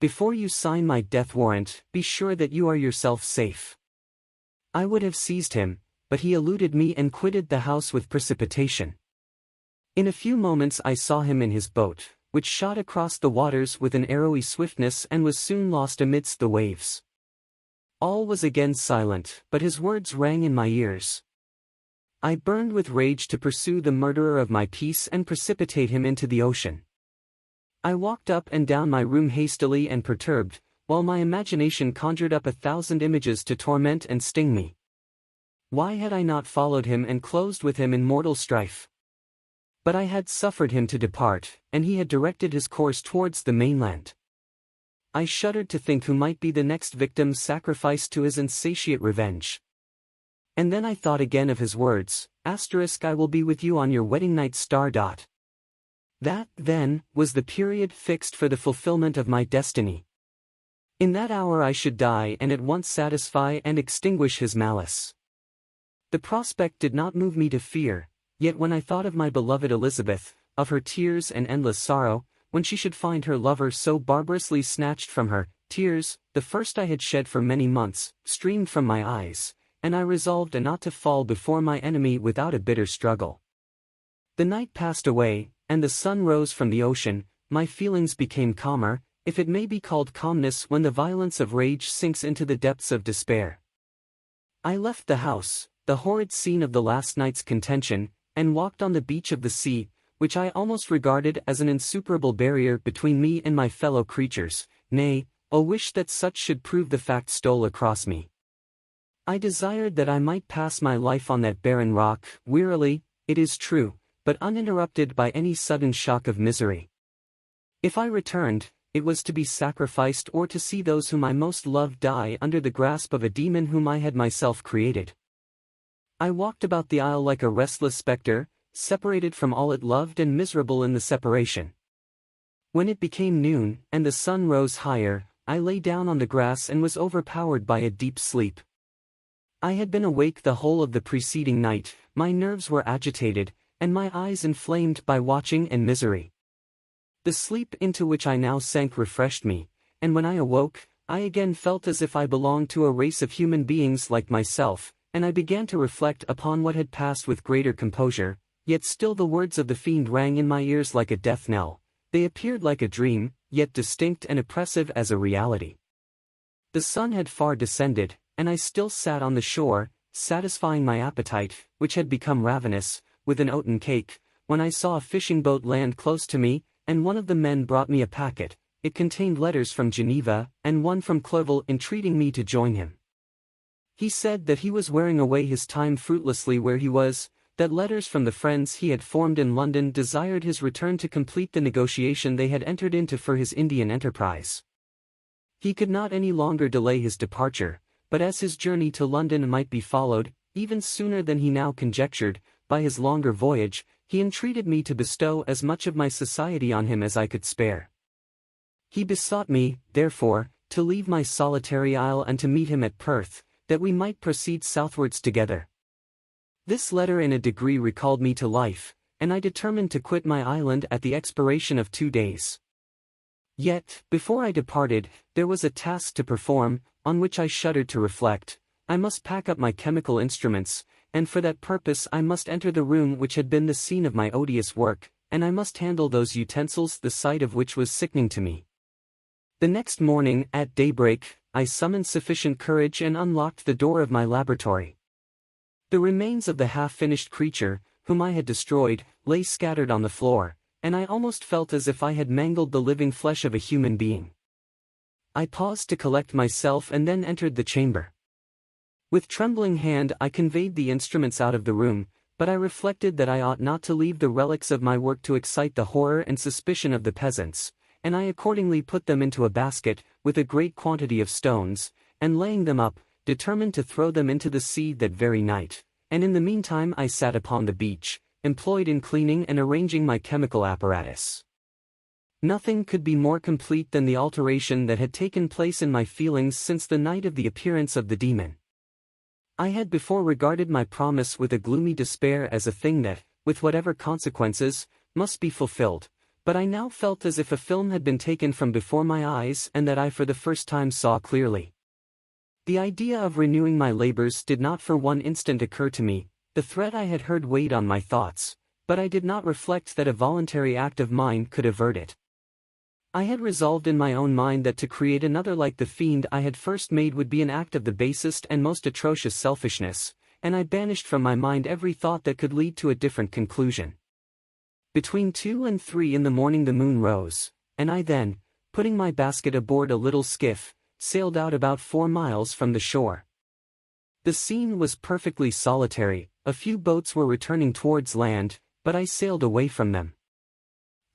A: Before you sign my death warrant, be sure that you are yourself safe. I would have seized him, but he eluded me and quitted the house with precipitation. In a few moments I saw him in his boat, which shot across the waters with an arrowy swiftness and was soon lost amidst the waves. All was again silent, but his words rang in my ears. I burned with rage to pursue the murderer of my peace and precipitate him into the ocean. I walked up and down my room hastily and perturbed, while my imagination conjured up 1,000 images to torment and sting me. Why had I not followed him and closed with him in mortal strife? But I had suffered him to depart, and he had directed his course towards the mainland. I shuddered to think who might be the next victim sacrificed to his insatiate revenge. And then I thought again of his words, I will be with you on your wedding night. That, then, was the period fixed for the fulfillment of my destiny. In that hour I should die and at once satisfy and extinguish his malice. The prospect did not move me to fear, yet when I thought of my beloved Elizabeth, of her tears and endless sorrow, when she should find her lover so barbarously snatched from her, tears, the first I had shed for many months, streamed from my eyes, and I resolved not to fall before my enemy without a bitter struggle. The night passed away, and the sun rose from the ocean. My feelings became calmer, if it may be called calmness when the violence of rage sinks into the depths of despair. I left the house, the horrid scene of the last night's contention, and walked on the beach of the sea, which I almost regarded as an insuperable barrier between me and my fellow creatures. Nay, a wish that such should prove the fact stole across me. I desired that I might pass my life on that barren rock, wearily, it is true, but uninterrupted by any sudden shock of misery. If I returned, it was to be sacrificed or to see those whom I most loved die under the grasp of a demon whom I had myself created. I walked about the isle like a restless spectre, separated from all it loved and miserable in the separation. When it became noon, and the sun rose higher, I lay down on the grass and was overpowered by a deep sleep. I had been awake the whole of the preceding night, my nerves were agitated, and my eyes inflamed by watching and misery. The sleep into which I now sank refreshed me, and when I awoke, I again felt as if I belonged to a race of human beings like myself, and I began to reflect upon what had passed with greater composure, yet still the words of the fiend rang in my ears like a death knell. They appeared like a dream, yet distinct and oppressive as a reality. The sun had far descended, and I still sat on the shore, satisfying my appetite, which had become ravenous, with an oaten cake, when I saw a fishing boat land close to me, and one of the men brought me a packet. It contained letters from Geneva, and one from Clerval entreating me to join him. He said that he was wearing away his time fruitlessly where he was, that letters from the friends he had formed in London desired his return to complete the negotiation they had entered into for his Indian enterprise. He could not any longer delay his departure, but as his journey to London might be followed, even sooner than he now conjectured, by his longer voyage, he entreated me to bestow as much of my society on him as I could spare. He besought me, therefore, to leave my solitary isle and to meet him at Perth, that we might proceed southwards together. This letter in a degree recalled me to life, and I determined to quit my island at the expiration of 2 days. Yet, before I departed, there was a task to perform, on which I shuddered to reflect. I must pack up my chemical instruments, and for that purpose I must enter the room which had been the scene of my odious work, and I must handle those utensils the sight of which was sickening to me. The next morning, at daybreak, I summoned sufficient courage and unlocked the door of my laboratory. The remains of the half-finished creature, whom I had destroyed, lay scattered on the floor, and I almost felt as if I had mangled the living flesh of a human being. I paused to collect myself and then entered the chamber. With trembling hand I conveyed the instruments out of the room, but I reflected that I ought not to leave the relics of my work to excite the horror and suspicion of the peasants, and I accordingly put them into a basket, with a great quantity of stones, and laying them up, determined to throw them into the sea that very night, and in the meantime I sat upon the beach, employed in cleaning and arranging my chemical apparatus. Nothing could be more complete than the alteration that had taken place in my feelings since the night of the appearance of the demon. I had before regarded my promise with a gloomy despair as a thing that, with whatever consequences, must be fulfilled, but I now felt as if a film had been taken from before my eyes and that I for the first time saw clearly. The idea of renewing my labors did not for one instant occur to me. The threat I had heard weighed on my thoughts, but I did not reflect that a voluntary act of mine could avert it. I had resolved in my own mind that to create another like the fiend I had first made would be an act of the basest and most atrocious selfishness, and I banished from my mind every thought that could lead to a different conclusion. Between 2 and 3 in the morning the moon rose, and I then, putting my basket aboard a little skiff, sailed out about 4 miles from the shore. The scene was perfectly solitary. A few boats were returning towards land, but I sailed away from them.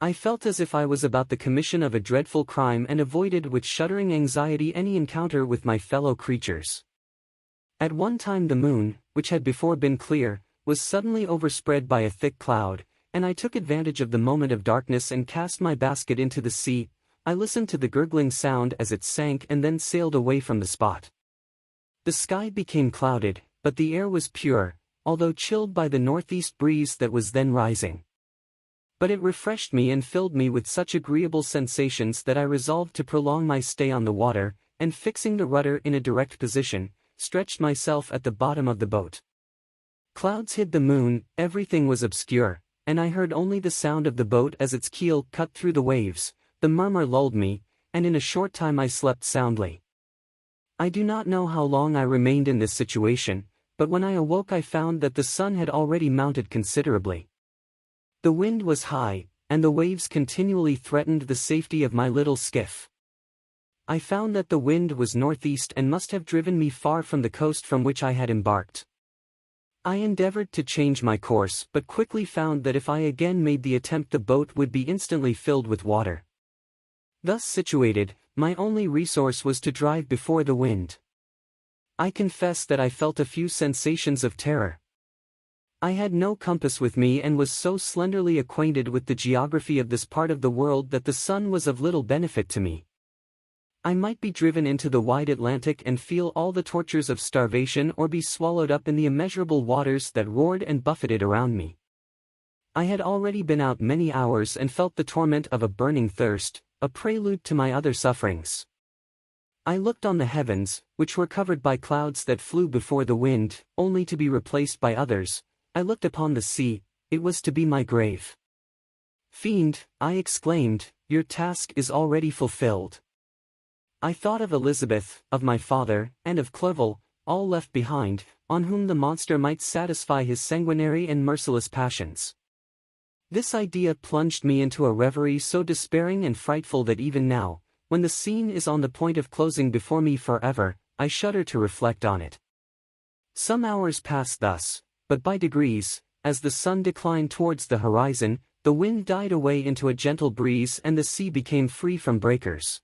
A: I felt as if I was about the commission of a dreadful crime and avoided with shuddering anxiety any encounter with my fellow creatures. At one time the moon, which had before been clear, was suddenly overspread by a thick cloud, and I took advantage of the moment of darkness and cast my basket into the sea, I listened to the gurgling sound as it sank and then sailed away from the spot. The sky became clouded, but the air was pure, although chilled by the northeast breeze that was then rising. But it refreshed me and filled me with such agreeable sensations that I resolved to prolong my stay on the water, and fixing the rudder in a direct position, stretched myself at the bottom of the boat. Clouds hid the moon, everything was obscure, and I heard only the sound of the boat as its keel cut through the waves. The murmur lulled me, and in a short time I slept soundly. I do not know how long I remained in this situation, but when I awoke I found that the sun had already mounted considerably. The wind was high, and the waves continually threatened the safety of my little skiff. I found that the wind was northeast and must have driven me far from the coast from which I had embarked. I endeavored to change my course but quickly found that if I again made the attempt the boat would be instantly filled with water. Thus situated, my only resource was to drive before the wind. I confess that I felt a few sensations of terror. I had no compass with me and was so slenderly acquainted with the geography of this part of the world that the sun was of little benefit to me. I might be driven into the wide Atlantic and feel all the tortures of starvation or be swallowed up in the immeasurable waters that roared and buffeted around me. I had already been out many hours and felt the torment of a burning thirst, a prelude to my other sufferings. I looked on the heavens, which were covered by clouds that flew before the wind, only to be replaced by others. I looked upon the sea, it was to be my grave. "Fiend," I exclaimed, "your task is already fulfilled." I thought of Elizabeth, of my father, and of Clerval, all left behind, on whom the monster might satisfy his sanguinary and merciless passions. This idea plunged me into a reverie so despairing and frightful that even now, when the scene is on the point of closing before me forever, I shudder to reflect on it. Some hours passed thus, but by degrees, as the sun declined towards the horizon, the wind died away into a gentle breeze and the sea became free from breakers.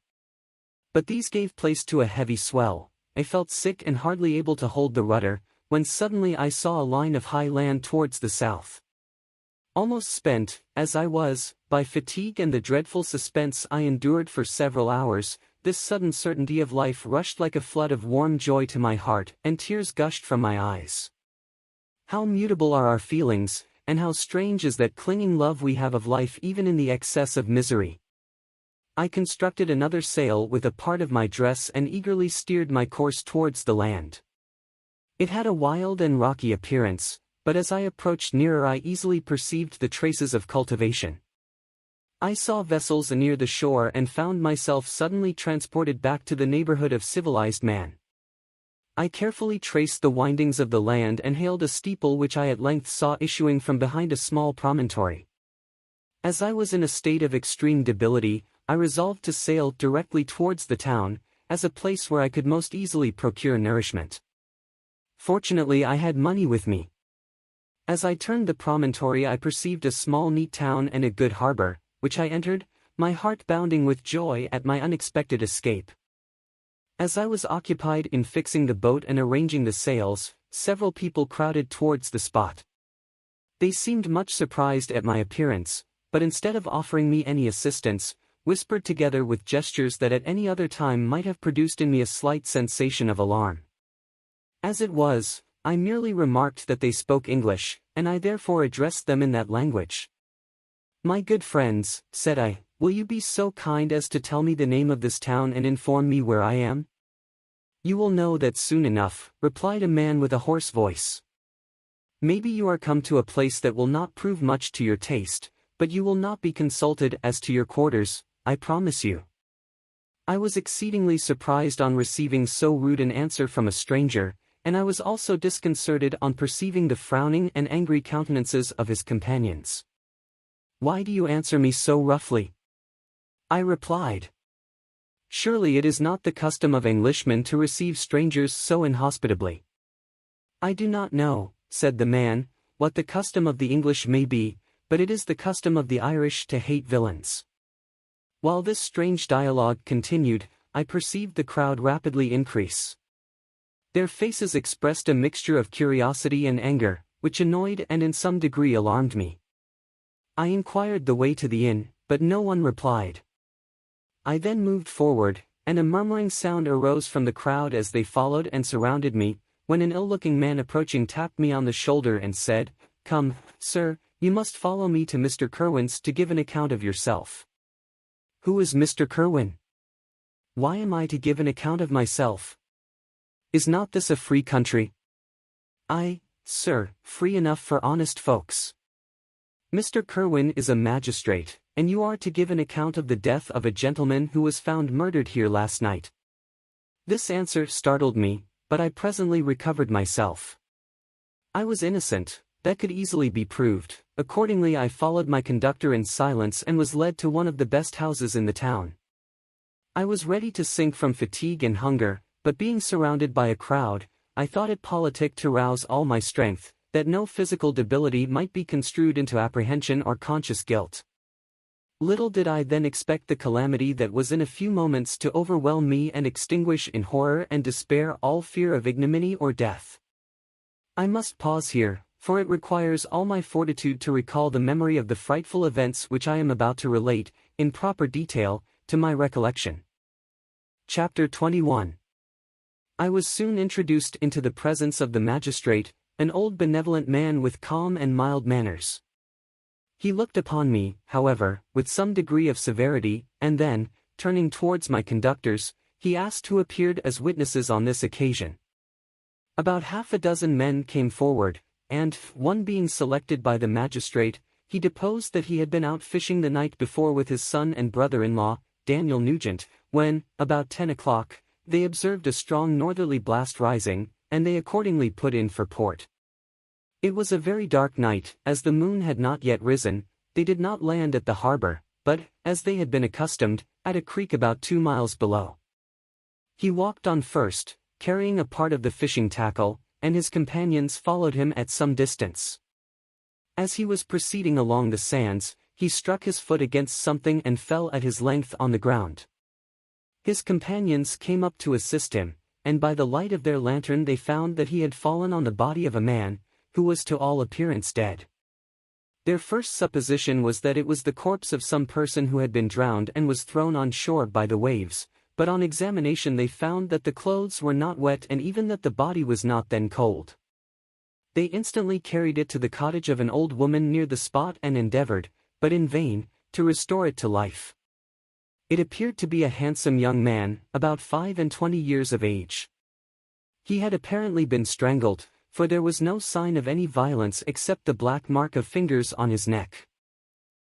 A: But these gave place to a heavy swell. I felt sick and hardly able to hold the rudder, when suddenly I saw a line of high land towards the south. Almost spent, as I was, by fatigue and the dreadful suspense I endured for several hours, this sudden certainty of life rushed like a flood of warm joy to my heart, and tears gushed from my eyes. How mutable are our feelings, and how strange is that clinging love we have of life even in the excess of misery. I constructed another sail with a part of my dress and eagerly steered my course towards the land. It had a wild and rocky appearance, but as I approached nearer I easily perceived the traces of cultivation. I saw vessels near the shore and found myself suddenly transported back to the neighborhood of civilized man. I carefully traced the windings of the land and hailed a steeple which I at length saw issuing from behind a small promontory. As I was in a state of extreme debility, I resolved to sail directly towards the town, as a place where I could most easily procure nourishment. Fortunately I had money with me. As I turned the promontory I perceived a small neat town and a good harbor, which I entered, my heart bounding with joy at my unexpected escape. As I was occupied in fixing the boat and arranging the sails, several people crowded towards the spot. They seemed much surprised at my appearance, but instead of offering me any assistance, whispered together with gestures that at any other time might have produced in me a slight sensation of alarm. As it was, I merely remarked that they spoke English, and I therefore addressed them in that language. "My good friends," said I, "will you be so kind as to tell me the name of this town and inform me where I am?" "You will know that soon enough," replied a man with a hoarse voice. "Maybe you are come to a place that will not prove much to your taste, but you will not be consulted as to your quarters, I promise you." I was exceedingly surprised on receiving so rude an answer from a stranger, and I was also disconcerted on perceiving the frowning and angry countenances of his companions. "Why do you answer me so roughly?" I replied. "Surely it is not the custom of Englishmen to receive strangers so inhospitably." "I do not know," said the man, "what the custom of the English may be, but it is the custom of the Irish to hate villains." While this strange dialogue continued, I perceived the crowd rapidly increase. Their faces expressed a mixture of curiosity and anger, which annoyed and in some degree alarmed me. I inquired the way to the inn, but no one replied. I then moved forward, and a murmuring sound arose from the crowd as they followed and surrounded me, when an ill-looking man approaching tapped me on the shoulder and said, "Come, sir, you must follow me to Mr. Kerwin's to give an account of yourself." "Who is Mr. Kerwin? Why am I to give an account of myself? Is not this a free country?" Sir, free enough for honest folks. Mr. Kerwin is a magistrate, and you are to give an account of the death of a gentleman who was found murdered here last night." This answer startled me, but I presently recovered myself. I was innocent, that could easily be proved. Accordingly I followed my conductor in silence and was led to one of the best houses in the town. I was ready to sink from fatigue and hunger, but being surrounded by a crowd, I thought it politic to rouse all my strength, that no physical debility might be construed into apprehension or conscious guilt. Little did I then expect the calamity that was in a few moments to overwhelm me and extinguish in horror and despair all fear of ignominy or death. I must pause here, for it requires all my fortitude to recall the memory of the frightful events which I am about to relate, in proper detail, to my recollection. Chapter 21. I was soon introduced into the presence of the magistrate, an old benevolent man with calm and mild manners. He looked upon me, however, with some degree of severity, and then, turning towards my conductors, he asked who appeared as witnesses on this occasion. About half a dozen men came forward, and, one being selected by the magistrate, he deposed that he had been out fishing the night before with his son and brother-in-law, Daniel Nugent, when, about 10 o'clock, they observed a strong northerly blast rising, and they accordingly put in for port. It was a very dark night, as the moon had not yet risen. They did not land at the harbor, but, as they had been accustomed, at a creek about 2 miles below. He walked on first, carrying a part of the fishing tackle, and his companions followed him at some distance. As he was proceeding along the sands, he struck his foot against something and fell at his length on the ground. His companions came up to assist him, and by the light of their lantern they found that he had fallen on the body of a man, who was to all appearance dead. Their first supposition was that it was the corpse of some person who had been drowned and was thrown on shore by the waves, but on examination they found that the clothes were not wet and even that the body was not then cold. They instantly carried it to the cottage of an old woman near the spot and endeavored, but in vain, to restore it to life. It appeared to be a handsome young man, about 25 years of age. He had apparently been strangled, for there was no sign of any violence except the black mark of fingers on his neck.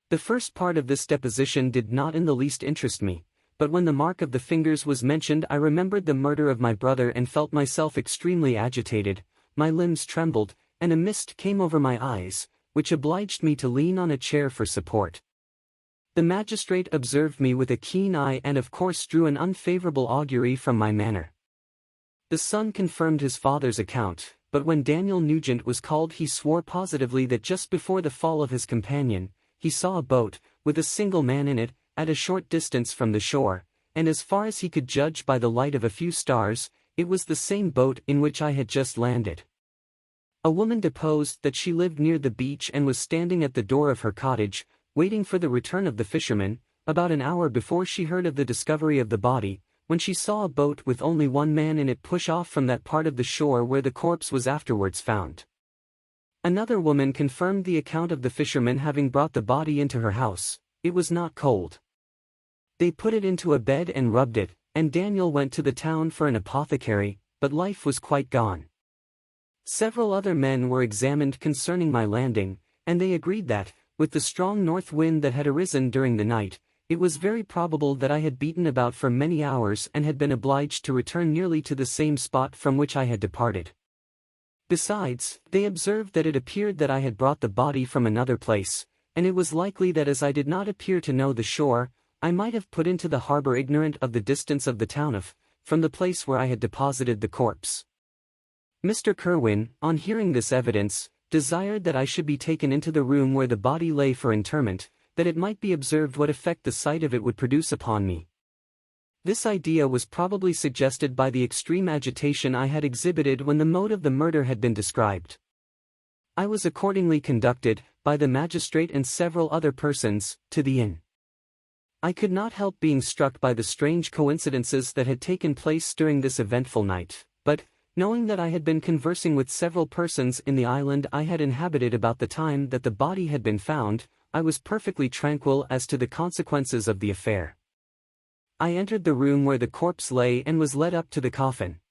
A: The first part of this deposition did not in the least interest me, but when the mark of the fingers was mentioned I remembered the murder of my brother and felt myself extremely agitated. My limbs trembled, and a mist came over my eyes, which obliged me to lean on a chair for support. The magistrate observed me with a keen eye and of course drew an unfavorable augury from my manner. The son confirmed his father's account, but when Daniel Nugent was called he swore positively that just before the fall of his companion, he saw a boat, with a single man in it, at a short distance from the shore, and as far as he could judge by the light of a few stars, it was the same boat in which I had just landed. A woman deposed that she lived near the beach and was standing at the door of her cottage, waiting for the return of the fisherman, about an hour before she heard of the discovery of the body, when she saw a boat with only one man in it push off from that part of the shore where the corpse was afterwards found. Another woman confirmed the account of the fisherman having brought the body into her house. It was not cold. They put it into a bed and rubbed it, and Daniel went to the town for an apothecary, but life was quite gone. Several other men were examined concerning my landing, and they agreed that, with the strong north wind that had arisen during the night, it was very probable that I had beaten about for many hours and had been obliged to return nearly to the same spot from which I had departed. Besides, they observed that it appeared that I had brought the body from another place, and it was likely that as I did not appear to know the shore, I might have put into the harbor ignorant of the distance of the town from the place where I had deposited the corpse. Mr. Kerwin, on hearing this evidence, desired that I should be taken into the room where the body lay for interment, that it might be observed what effect the sight of it would produce upon me. This idea was probably suggested by the extreme agitation I had exhibited when the mode of the murder had been described. I was accordingly conducted, by the magistrate and several other persons, to the inn. I could not help being struck by the strange coincidences that had taken place during this eventful night, but, knowing that I had been conversing with several persons in the island I had inhabited about the time that the body had been found, I was perfectly tranquil as to the consequences of the affair. I entered the room where the corpse lay and was led up to the coffin.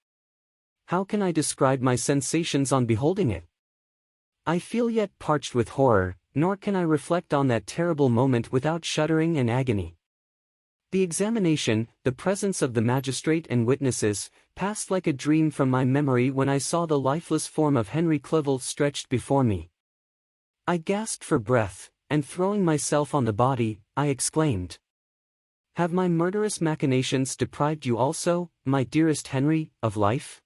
A: How can I describe my sensations on beholding it? I feel yet parched with horror, nor can I reflect on that terrible moment without shuddering and agony. The examination, the presence of the magistrate and witnesses, passed like a dream from my memory when I saw the lifeless form of Henry Clevel stretched before me. I gasped for breath, and throwing myself on the body, I exclaimed, "Have my murderous machinations deprived you also, my dearest Henry, of life?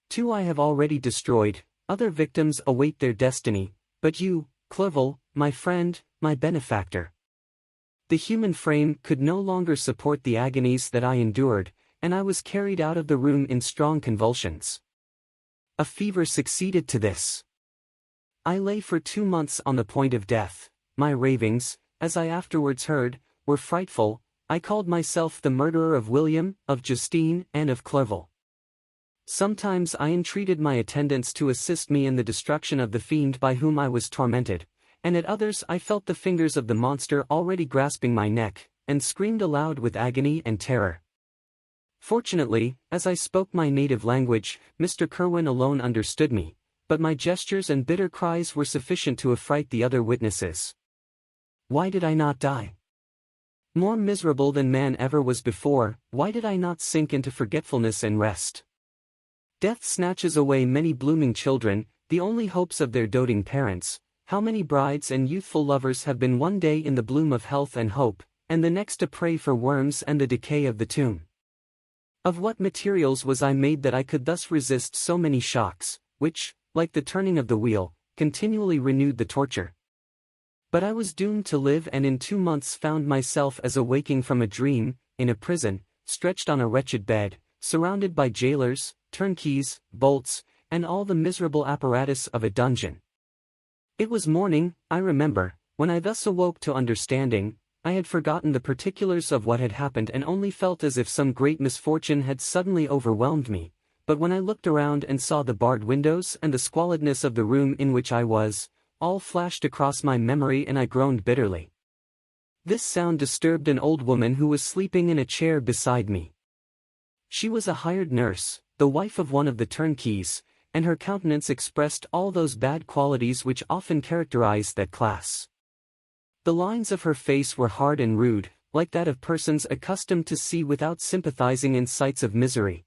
A: 2 I have already destroyed, other victims await their destiny, but you, Clevel, my friend, my benefactor." The human frame could no longer support the agonies that I endured, and I was carried out of the room in strong convulsions. A fever succeeded to this. I lay for 2 months on the point of death. My ravings, as I afterwards heard, were frightful. I called myself the murderer of William, of Justine, and of Clevel. Sometimes I entreated my attendants to assist me in the destruction of the fiend by whom I was tormented, and at others I felt the fingers of the monster already grasping my neck, and screamed aloud with agony and terror. Fortunately, as I spoke my native language, Mr. Kerwin alone understood me, but my gestures and bitter cries were sufficient to affright the other witnesses. Why did I not die? More miserable than man ever was before, why did I not sink into forgetfulness and rest? Death snatches away many blooming children, the only hopes of their doting parents. How many brides and youthful lovers have been one day in the bloom of health and hope, and the next a prey for worms and the decay of the tomb? Of what materials was I made that I could thus resist so many shocks, which, like the turning of the wheel, continually renewed the torture? But I was doomed to live, and in 2 months found myself as awaking from a dream, in a prison, stretched on a wretched bed, surrounded by jailers, turnkeys, bolts, and all the miserable apparatus of a dungeon. It was morning, I remember, when I thus awoke to understanding. I had forgotten the particulars of what had happened and only felt as if some great misfortune had suddenly overwhelmed me, but when I looked around and saw the barred windows and the squalidness of the room in which I was, all flashed across my memory and I groaned bitterly. This sound disturbed an old woman who was sleeping in a chair beside me. She was a hired nurse, the wife of one of the turnkeys, and her countenance expressed all those bad qualities which often characterize that class. The lines of her face were hard and rude, like that of persons accustomed to see without sympathizing in sights of misery.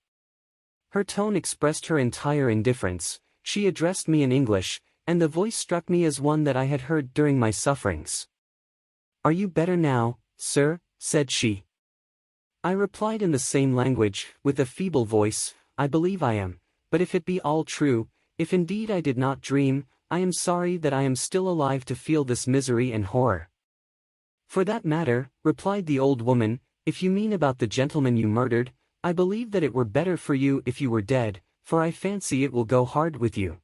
A: Her tone expressed her entire indifference. She addressed me in English, and the voice struck me as one that I had heard during my sufferings. "Are you better now, sir?" said she. I replied in the same language, with a feeble voice, "I believe I am. But if it be all true, if indeed I did not dream, I am sorry that I am still alive to feel this misery and horror." "For that matter," replied the old woman, "if you mean about the gentleman you murdered, I believe that it were better for you if you were dead, for I fancy it will go hard with you.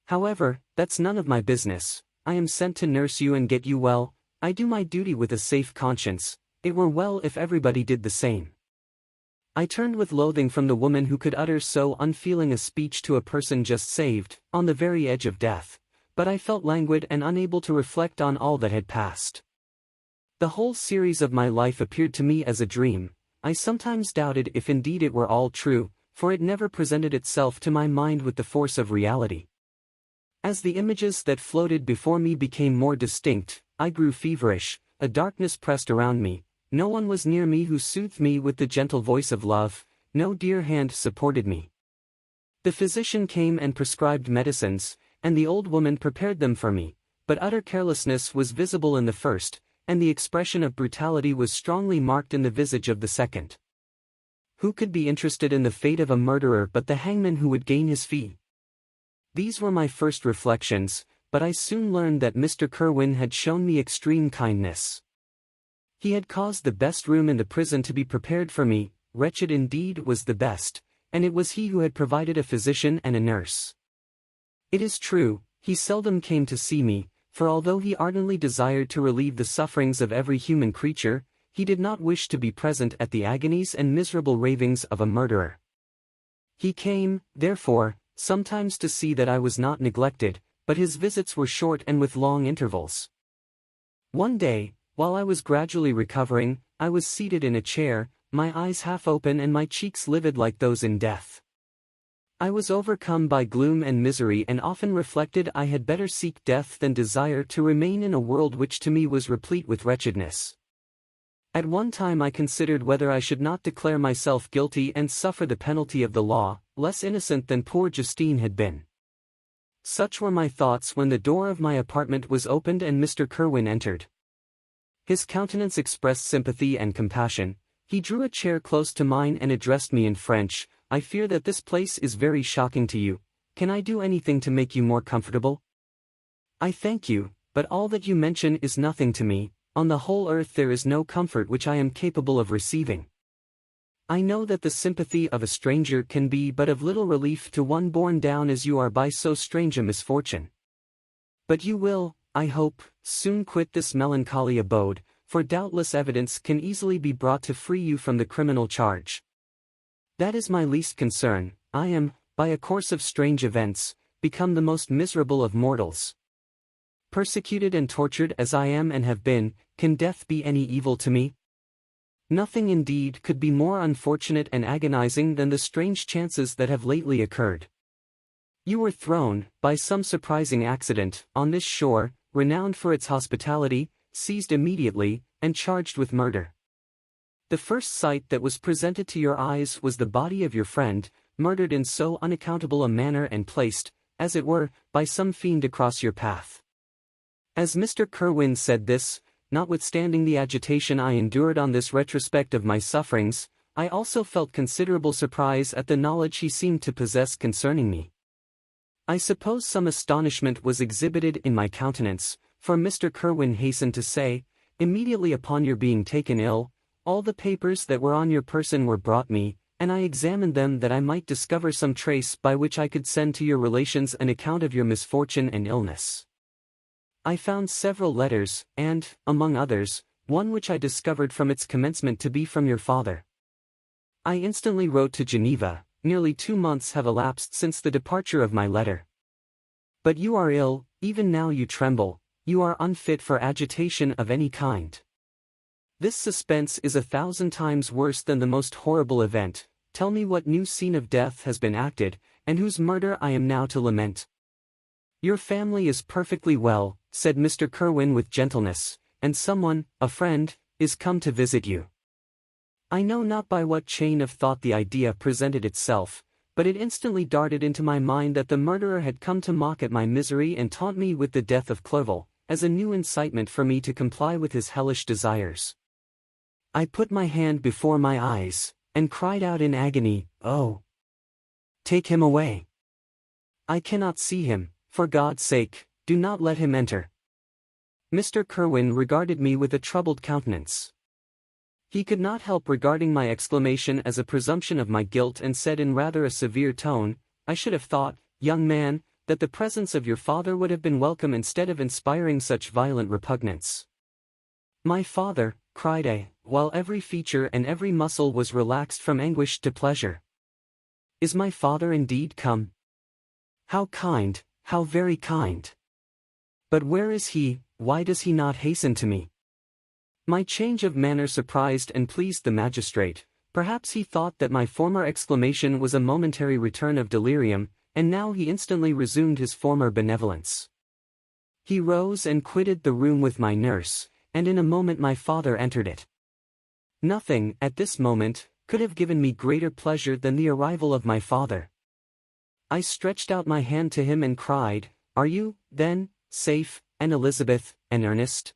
A: However, that's none of my business. I am sent to nurse you and get you well. I do my duty with a safe conscience. It were well if everybody did the same." I turned with loathing from the woman who could utter so unfeeling a speech to a person just saved, on the very edge of death, but I felt languid and unable to reflect on all that had passed. The whole series of my life appeared to me as a dream. I sometimes doubted if indeed it were all true, for it never presented itself to my mind with the force of reality. As the images that floated before me became more distinct, I grew feverish, a darkness pressed around me. No one was near me who soothed me with the gentle voice of love, no dear hand supported me. The physician came and prescribed medicines, and the old woman prepared them for me, but utter carelessness was visible in the first, and the expression of brutality was strongly marked in the visage of the second. Who could be interested in the fate of a murderer but the hangman who would gain his fee? These were my first reflections, but I soon learned that Mr. Kerwin had shown me extreme kindness. He had caused the best room in the prison to be prepared for me. Wretched indeed was the best, and it was he who had provided a physician and a nurse. It is true, he seldom came to see me, for although he ardently desired to relieve the sufferings of every human creature, he did not wish to be present at the agonies and miserable ravings of a murderer. He came, therefore, sometimes to see that I was not neglected, but his visits were short and with long intervals. One day, while I was gradually recovering, I was seated in a chair, my eyes half open and my cheeks livid like those in death. I was overcome by gloom and misery and often reflected I had better seek death than desire to remain in a world which to me was replete with wretchedness. At one time I considered whether I should not declare myself guilty and suffer the penalty of the law, less innocent than poor Justine had been. Such were my thoughts when the door of my apartment was opened and Mr. Kerwin entered. His countenance expressed sympathy and compassion. He drew a chair close to mine and addressed me in French. "I fear that this place is very shocking to you. Can I do anything to make you more comfortable?" "I thank you, but all that you mention is nothing to me. On the whole earth there is no comfort which I am capable of receiving. I know that the sympathy of a stranger can be but of little relief to one borne down as you are by so strange a misfortune. But you will, I hope, soon quit this melancholy abode, for doubtless evidence can easily be brought to free you from the criminal charge. That is my least concern. I am, by a course of strange events, become the most miserable of mortals. Persecuted and tortured as I am and have been, can death be any evil to me? Nothing indeed could be more unfortunate and agonizing than the strange chances that have lately occurred. You were thrown, by some surprising accident, on this shore, renowned for its hospitality, seized immediately, and charged with murder. The first sight that was presented to your eyes was the body of your friend, murdered in so unaccountable a manner and placed, as it were, by some fiend across your path. As Mr. Kerwin said this, notwithstanding the agitation I endured on this retrospect of my sufferings, I also felt considerable surprise at the knowledge he seemed to possess concerning me. I suppose some astonishment was exhibited in my countenance, for Mr. Kerwin hastened to say, "Immediately upon your being taken ill, all the papers that were on your person were brought me, and I examined them that I might discover some trace by which I could send to your relations an account of your misfortune and illness. I found several letters, and, among others, one which I discovered from its commencement to be from your father. I instantly wrote to Geneva. Nearly 2 months have elapsed since the departure of my letter. But you are ill, even now you tremble, you are unfit for agitation of any kind. This suspense is 1,000 times worse than the most horrible event. Tell me what new scene of death has been acted, and whose murder I am now to lament." "Your family is perfectly well," said Mr. Kerwin with gentleness, "and someone, a friend, is come to visit you." I know not by what chain of thought the idea presented itself, but it instantly darted into my mind that the murderer had come to mock at my misery and taunt me with the death of Clerval, as a new incitement for me to comply with his hellish desires. I put my hand before my eyes, and cried out in agony, "Oh! Take him away! I cannot see him, for God's sake, do not let him enter." Mr. Kerwin regarded me with a troubled countenance. He could not help regarding my exclamation as a presumption of my guilt and said in rather a severe tone, "I should have thought, young man, that the presence of your father would have been welcome instead of inspiring such violent repugnance." "My father," cried I, while every feature and every muscle was relaxed from anguish to pleasure. "Is my father indeed come? How kind, how very kind! But where is he? Why does he not hasten to me?" My change of manner surprised and pleased the magistrate. Perhaps he thought that my former exclamation was a momentary return of delirium, and now he instantly resumed his former benevolence. He rose and quitted the room with my nurse, and in a moment my father entered it. Nothing, at this moment, could have given me greater pleasure than the arrival of my father. I stretched out my hand to him and cried, "Are you, then, safe, and Elizabeth, and Ernest?"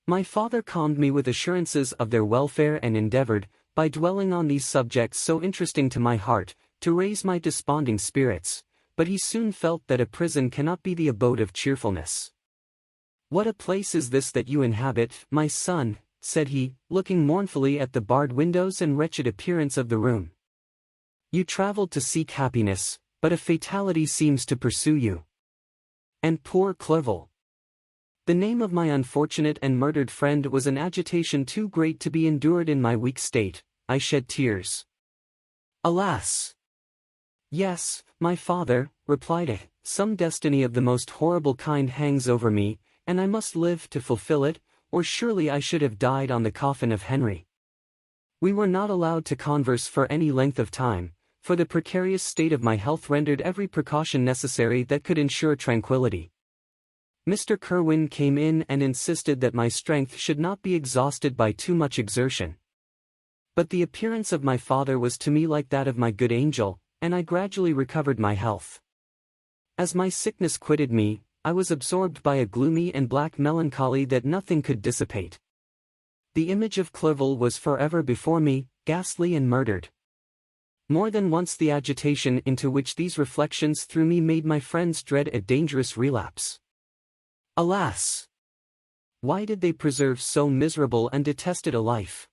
A: My father calmed me with assurances of their welfare and endeavored, by dwelling on these subjects so interesting to my heart, to raise my desponding spirits, but he soon felt that a prison cannot be the abode of cheerfulness. "What a place is this that you inhabit, my son," said he, looking mournfully at the barred windows and wretched appearance of the room. "You traveled to seek happiness, but a fatality seems to pursue you. And poor Clerval! The name of my unfortunate and murdered friend was an agitation too great to be endured in my weak state. I shed tears. Alas! Yes, my father, replied I, some destiny of the most horrible kind hangs over me, and I must live to fulfill it, or surely I should have died on the coffin of Henry. We were not allowed to converse for any length of time, for the precarious state of my health rendered every precaution necessary that could ensure tranquility. Mr. Kerwin came in and insisted that my strength should not be exhausted by too much exertion. But the appearance of my father was to me like that of my good angel, and I gradually recovered my health. As my sickness quitted me, I was absorbed by a gloomy and black melancholy that nothing could dissipate. The image of Clerval was forever before me, ghastly and murdered. More than once the agitation into which these reflections threw me made my friends dread a dangerous relapse. Alas! Why did they preserve so miserable and detested a life?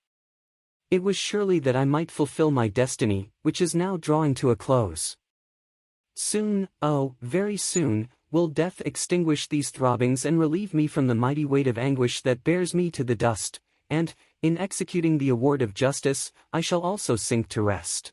A: It was surely that I might fulfill my destiny, which is now drawing to a close. Soon, oh, very soon, will death extinguish these throbbings and relieve me from the mighty weight of anguish that bears me to the dust, and, in executing the award of justice, I shall also sink to rest.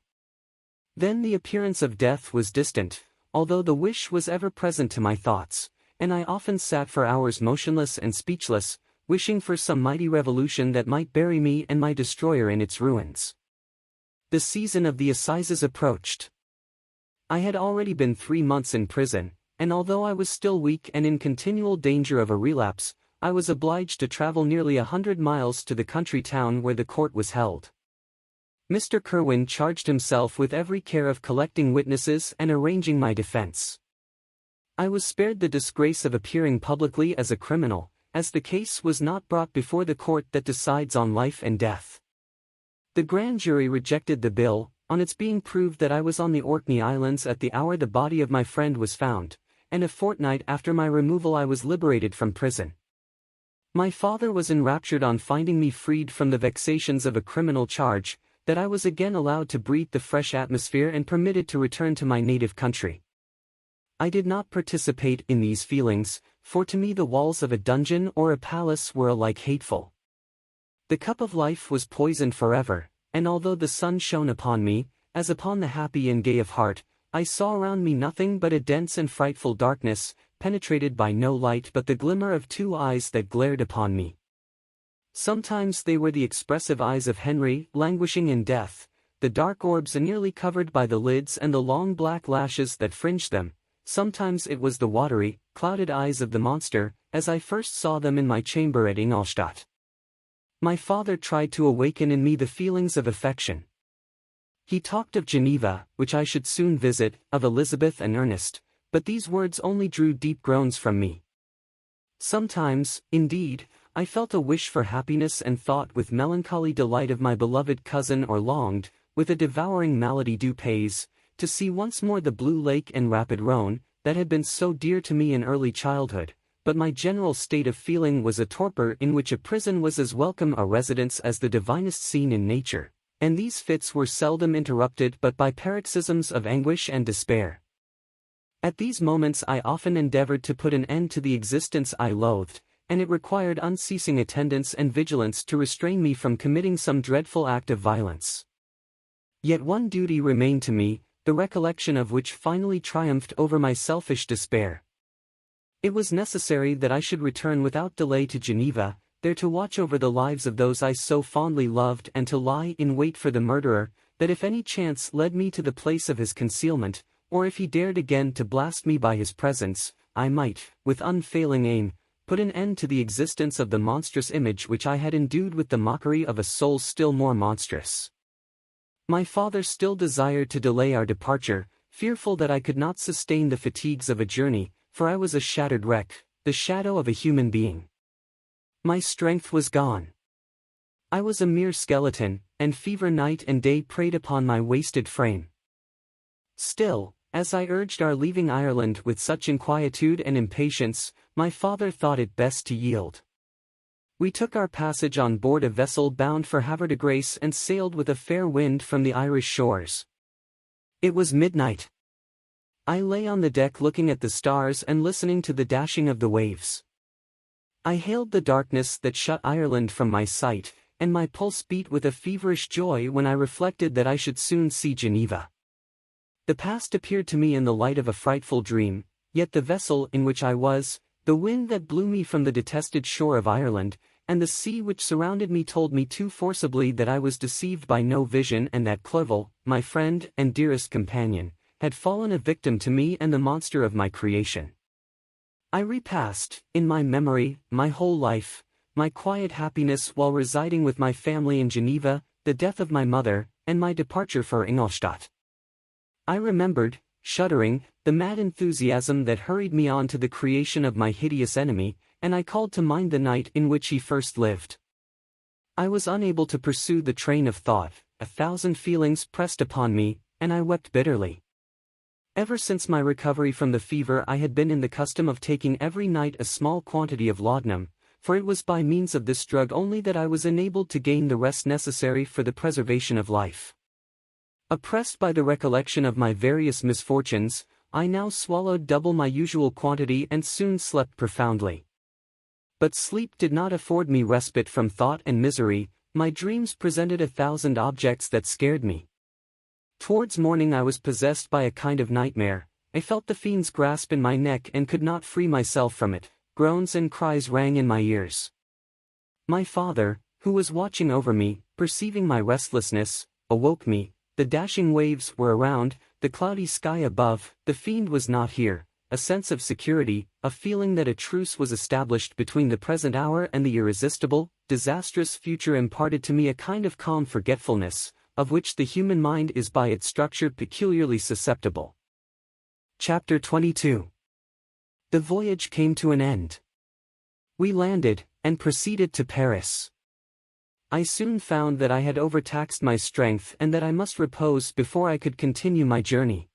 A: Then the appearance of death was distant, although the wish was ever present to my thoughts, and I often sat for hours motionless and speechless, wishing for some mighty revolution that might bury me and my destroyer in its ruins. The season of the assizes approached. I had already been 3 months in prison, and although I was still weak and in continual danger of a relapse, I was obliged to travel nearly 100 miles to the country town where the court was held. Mr. Kerwin charged himself with every care of collecting witnesses and arranging my defense. I was spared the disgrace of appearing publicly as a criminal, as the case was not brought before the court that decides on life and death. The grand jury rejected the bill, on its being proved that I was on the Orkney Islands at the hour the body of my friend was found, and a fortnight after my removal I was liberated from prison. My father was enraptured on finding me freed from the vexations of a criminal charge, that I was again allowed to breathe the fresh atmosphere and permitted to return to my native country. I did not participate in these feelings, for to me the walls of a dungeon or a palace were alike hateful. The cup of life was poisoned forever, and although the sun shone upon me, as upon the happy and gay of heart, I saw around me nothing but a dense and frightful darkness, penetrated by no light but the glimmer of 2 eyes that glared upon me. Sometimes they were the expressive eyes of Henry, languishing in death, the dark orbs nearly covered by the lids and the long black lashes that fringed them. Sometimes it was the watery, clouded eyes of the monster, as I first saw them in my chamber at Ingolstadt. My father tried to awaken in me the feelings of affection. He talked of Geneva, which I should soon visit, of Elizabeth and Ernest, but these words only drew deep groans from me. Sometimes, indeed, I felt a wish for happiness and thought with melancholy delight of my beloved cousin, or longed, with a devouring malady du pays, to see once more the blue lake and rapid Rhone, that had been so dear to me in early childhood, but my general state of feeling was a torpor in which a prison was as welcome a residence as the divinest scene in nature, and these fits were seldom interrupted but by paroxysms of anguish and despair. At these moments I often endeavored to put an end to the existence I loathed, and it required unceasing attendance and vigilance to restrain me from committing some dreadful act of violence. Yet one duty remained to me, the recollection of which finally triumphed over my selfish despair. It was necessary that I should return without delay to Geneva, there to watch over the lives of those I so fondly loved and to lie in wait for the murderer, that if any chance led me to the place of his concealment, or if he dared again to blast me by his presence, I might, with unfailing aim, put an end to the existence of the monstrous image which I had endued with the mockery of a soul still more monstrous. My father still desired to delay our departure, fearful that I could not sustain the fatigues of a journey, for I was a shattered wreck, the shadow of a human being. My strength was gone. I was a mere skeleton, and fever night and day preyed upon my wasted frame. Still, as I urged our leaving Ireland with such inquietude and impatience, my father thought it best to yield. We took our passage on board a vessel bound for Havre de Grace and sailed with a fair wind from the Irish shores. It was midnight. I lay on the deck looking at the stars and listening to the dashing of the waves. I hailed the darkness that shut Ireland from my sight, and my pulse beat with a feverish joy when I reflected that I should soon see Geneva. The past appeared to me in the light of a frightful dream, yet the vessel in which I was, the wind that blew me from the detested shore of Ireland, and the sea which surrounded me told me too forcibly that I was deceived by no vision and that Clerval, my friend and dearest companion, had fallen a victim to me and the monster of my creation. I repassed, in my memory, my whole life, my quiet happiness while residing with my family in Geneva, the death of my mother, and my departure for Ingolstadt. I remembered, shuddering, the mad enthusiasm that hurried me on to the creation of my hideous enemy, and I called to mind the night in which he first lived. I was unable to pursue the train of thought, 1,000 feelings pressed upon me, and I wept bitterly. Ever since my recovery from the fever I had been in the custom of taking every night a small quantity of laudanum, for it was by means of this drug only that I was enabled to gain the rest necessary for the preservation of life. Oppressed by the recollection of my various misfortunes, I now swallowed double my usual quantity and soon slept profoundly. But sleep did not afford me respite from thought and misery, my dreams presented 1,000 objects that scared me. Towards morning I was possessed by a kind of nightmare, I felt the fiend's grasp in my neck and could not free myself from it, groans and cries rang in my ears. My father, who was watching over me, perceiving my restlessness, awoke me. The dashing waves were around, the cloudy sky above, the fiend was not here, a sense of security, a feeling that a truce was established between the present hour and the irresistible, disastrous future imparted to me a kind of calm forgetfulness, of which the human mind is by its structure peculiarly susceptible. Chapter 22. The voyage came to an end. We landed, and proceeded to Paris. I soon found that I had overtaxed my strength and that I must repose before I could continue my journey.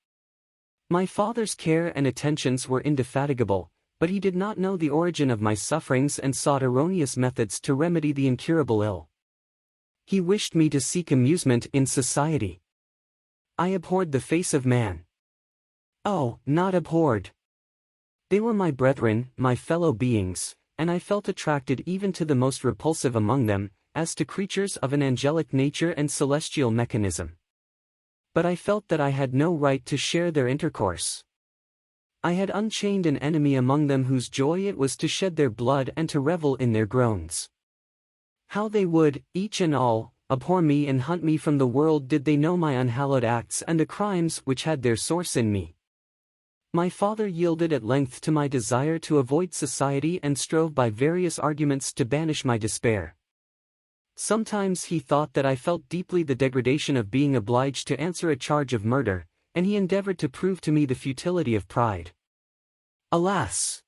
A: My father's care and attentions were indefatigable, but he did not know the origin of my sufferings and sought erroneous methods to remedy the incurable ill. He wished me to seek amusement in society. I abhorred the face of man. Oh, not abhorred. They were my brethren, my fellow beings, and I felt attracted even to the most repulsive among them, as to creatures of an angelic nature and celestial mechanism. But I felt that I had no right to share their intercourse. I had unchained an enemy among them whose joy it was to shed their blood and to revel in their groans. How they would, each and all, abhor me and hunt me from the world did they know my unhallowed acts and the crimes which had their source in me. My father yielded at length to my desire to avoid society and strove by various arguments to banish my despair. Sometimes he thought that I felt deeply the degradation of being obliged to answer a charge of murder, and he endeavored to prove to me the futility of pride. Alas!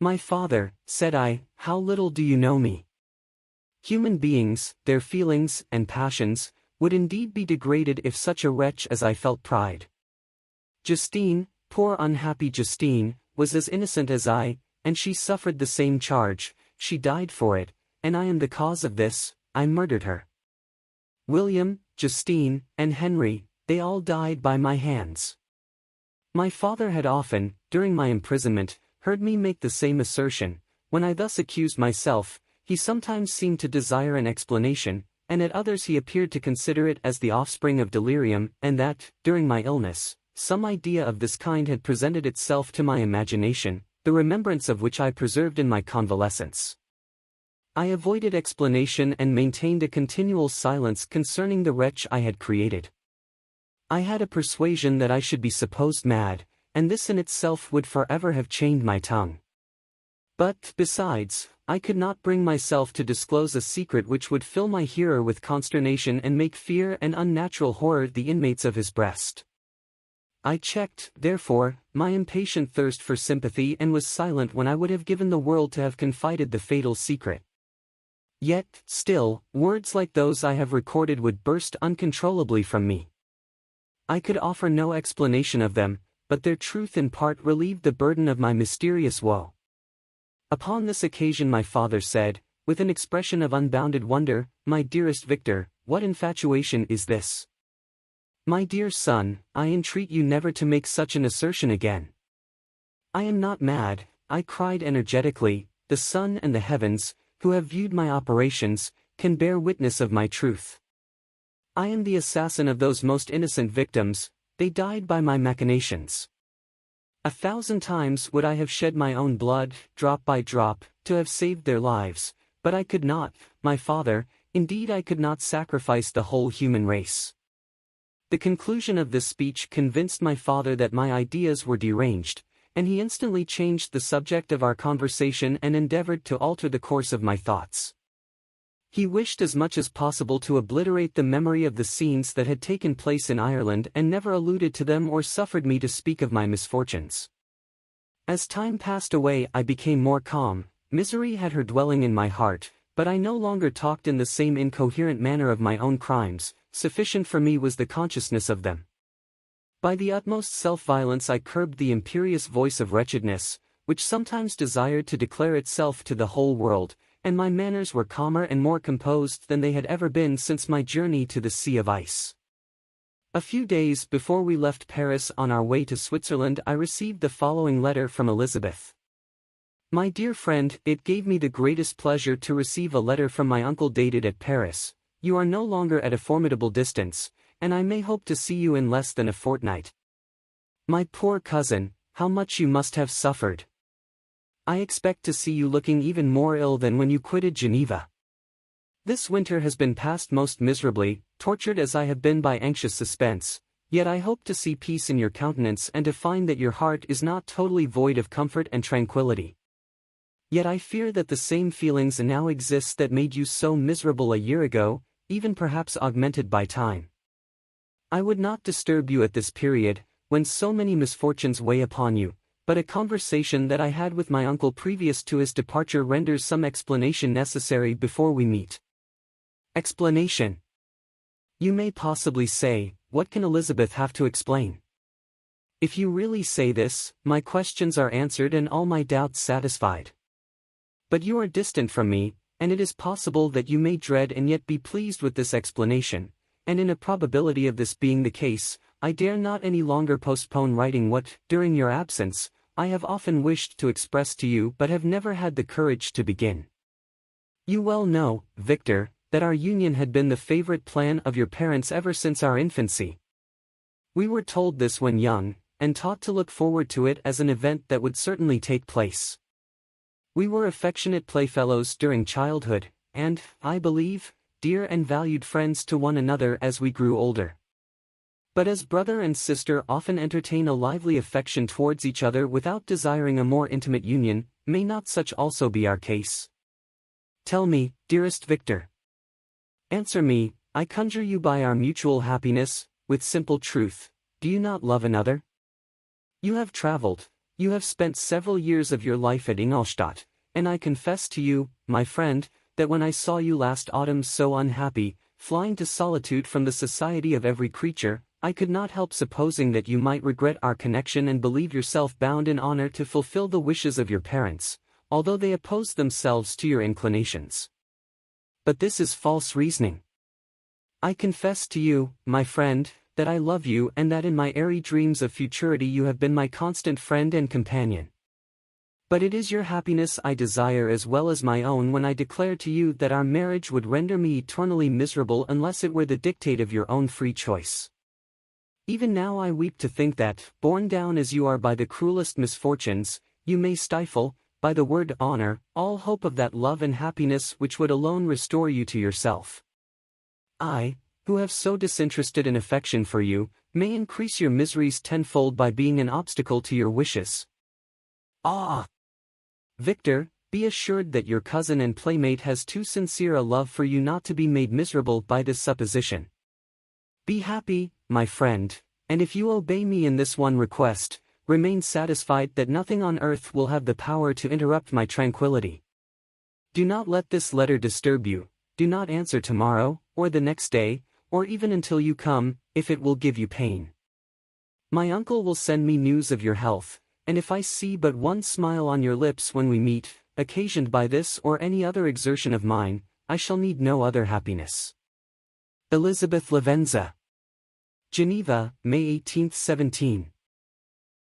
A: My father, said I, how little do you know me? Human beings, their feelings and passions, would indeed be degraded if such a wretch as I felt pride. Justine, poor unhappy Justine, was as innocent as I, and she suffered the same charge, she died for it, and I am the cause of this, I murdered her. William, Justine, and Henry, they all died by my hands. My father had often, during my imprisonment, heard me make the same assertion. When I thus accused myself, he sometimes seemed to desire an explanation, and at others he appeared to consider it as the offspring of delirium, and that, during my illness, some idea of this kind had presented itself to my imagination, the remembrance of which I preserved in my convalescence. I avoided explanation and maintained a continual silence concerning the wretch I had created. I had a persuasion that I should be supposed mad, and this in itself would forever have chained my tongue. But, besides, I could not bring myself to disclose a secret which would fill my hearer with consternation and make fear and unnatural horror the inmates of his breast. I checked, therefore, my impatient thirst for sympathy and was silent when I would have given the world to have confided the fatal secret. Yet, still, words like those I have recorded would burst uncontrollably from me. I could offer no explanation of them, but their truth in part relieved the burden of my mysterious woe. Upon this occasion my father said, with an expression of unbounded wonder, "My dearest Victor, what infatuation is this? My dear son, I entreat you never to make such an assertion again." "I am not mad," I cried energetically, the sun and the heavens, who have viewed my operations, can bear witness of my truth. I am the assassin of those most innocent victims, they died by my machinations. 1,000 times would I have shed my own blood, drop by drop, to have saved their lives, but I could not, my father, indeed I could not sacrifice the whole human race. The conclusion of this speech convinced my father that my ideas were deranged, and he instantly changed the subject of our conversation and endeavored to alter the course of my thoughts. He wished as much as possible to obliterate the memory of the scenes that had taken place in Ireland and never alluded to them or suffered me to speak of my misfortunes. As time passed away I became more calm, misery had her dwelling in my heart, but I no longer talked in the same incoherent manner of my own crimes, sufficient for me was the consciousness of them. By the utmost self-violence I curbed the imperious voice of wretchedness, which sometimes desired to declare itself to the whole world, and my manners were calmer and more composed than they had ever been since my journey to the Sea of Ice. A few days before we left Paris on our way to Switzerland I received the following letter from Elizabeth. My dear friend, it gave me the greatest pleasure to receive a letter from my uncle dated at Paris. You are no longer at a formidable distance, and I may hope to see you in less than a fortnight. My poor cousin, how much you must have suffered. I expect to see you looking even more ill than when you quitted Geneva. This winter has been passed most miserably, tortured as I have been by anxious suspense, yet I hope to see peace in your countenance and to find that your heart is not totally void of comfort and tranquility. Yet I fear that the same feelings now exist that made you so miserable a year ago, even perhaps augmented by time. I would not disturb you at this period, when so many misfortunes weigh upon you, but a conversation that I had with my uncle previous to his departure renders some explanation necessary before we meet. Explanation. You may possibly say, what can Elizabeth have to explain? If you really say this, my questions are answered and all my doubts satisfied. But you are distant from me, and it is possible that you may dread and yet be pleased with this explanation, and in a probability of this being the case, I dare not any longer postpone writing what, during your absence, I have often wished to express to you but have never had the courage to begin. You well know, Victor, that our union had been the favorite plan of your parents ever since our infancy. We were told this when young, and taught to look forward to it as an event that would certainly take place. We were affectionate playfellows during childhood, and, I believe, dear and valued friends to one another as we grew older. But as brother and sister often entertain a lively affection towards each other without desiring a more intimate union, may not such also be our case? Tell me, dearest Victor. Answer me, I conjure you by our mutual happiness, with simple truth, do you not love another? You have traveled, you have spent several years of your life at Ingolstadt, and I confess to you, my friend, that when I saw you last autumn so unhappy, flying to solitude from the society of every creature, I could not help supposing that you might regret our connection and believe yourself bound in honor to fulfill the wishes of your parents, although they opposed themselves to your inclinations. But this is false reasoning. I confess to you, my friend, that I love you and that in my airy dreams of futurity you have been my constant friend and companion. But it is your happiness I desire as well as my own when I declare to you that our marriage would render me eternally miserable unless it were the dictate of your own free choice. Even now I weep to think that, borne down as you are by the cruelest misfortunes, you may stifle, by the word honor, all hope of that love and happiness which would alone restore you to yourself. I, who have so disinterested an affection for you, may increase your miseries tenfold by being an obstacle to your wishes. Ah! Victor, be assured that your cousin and playmate has too sincere a love for you not to be made miserable by this supposition. Be happy, my friend, and if you obey me in this one request, remain satisfied that nothing on earth will have the power to interrupt my tranquility. Do not let this letter disturb you, do not answer tomorrow, or the next day, or even until you come, if it will give you pain. My uncle will send me news of your health, and if I see but one smile on your lips when we meet, occasioned by this or any other exertion of mine, I shall need no other happiness. Elizabeth Lavenza. Geneva, May 18, 17.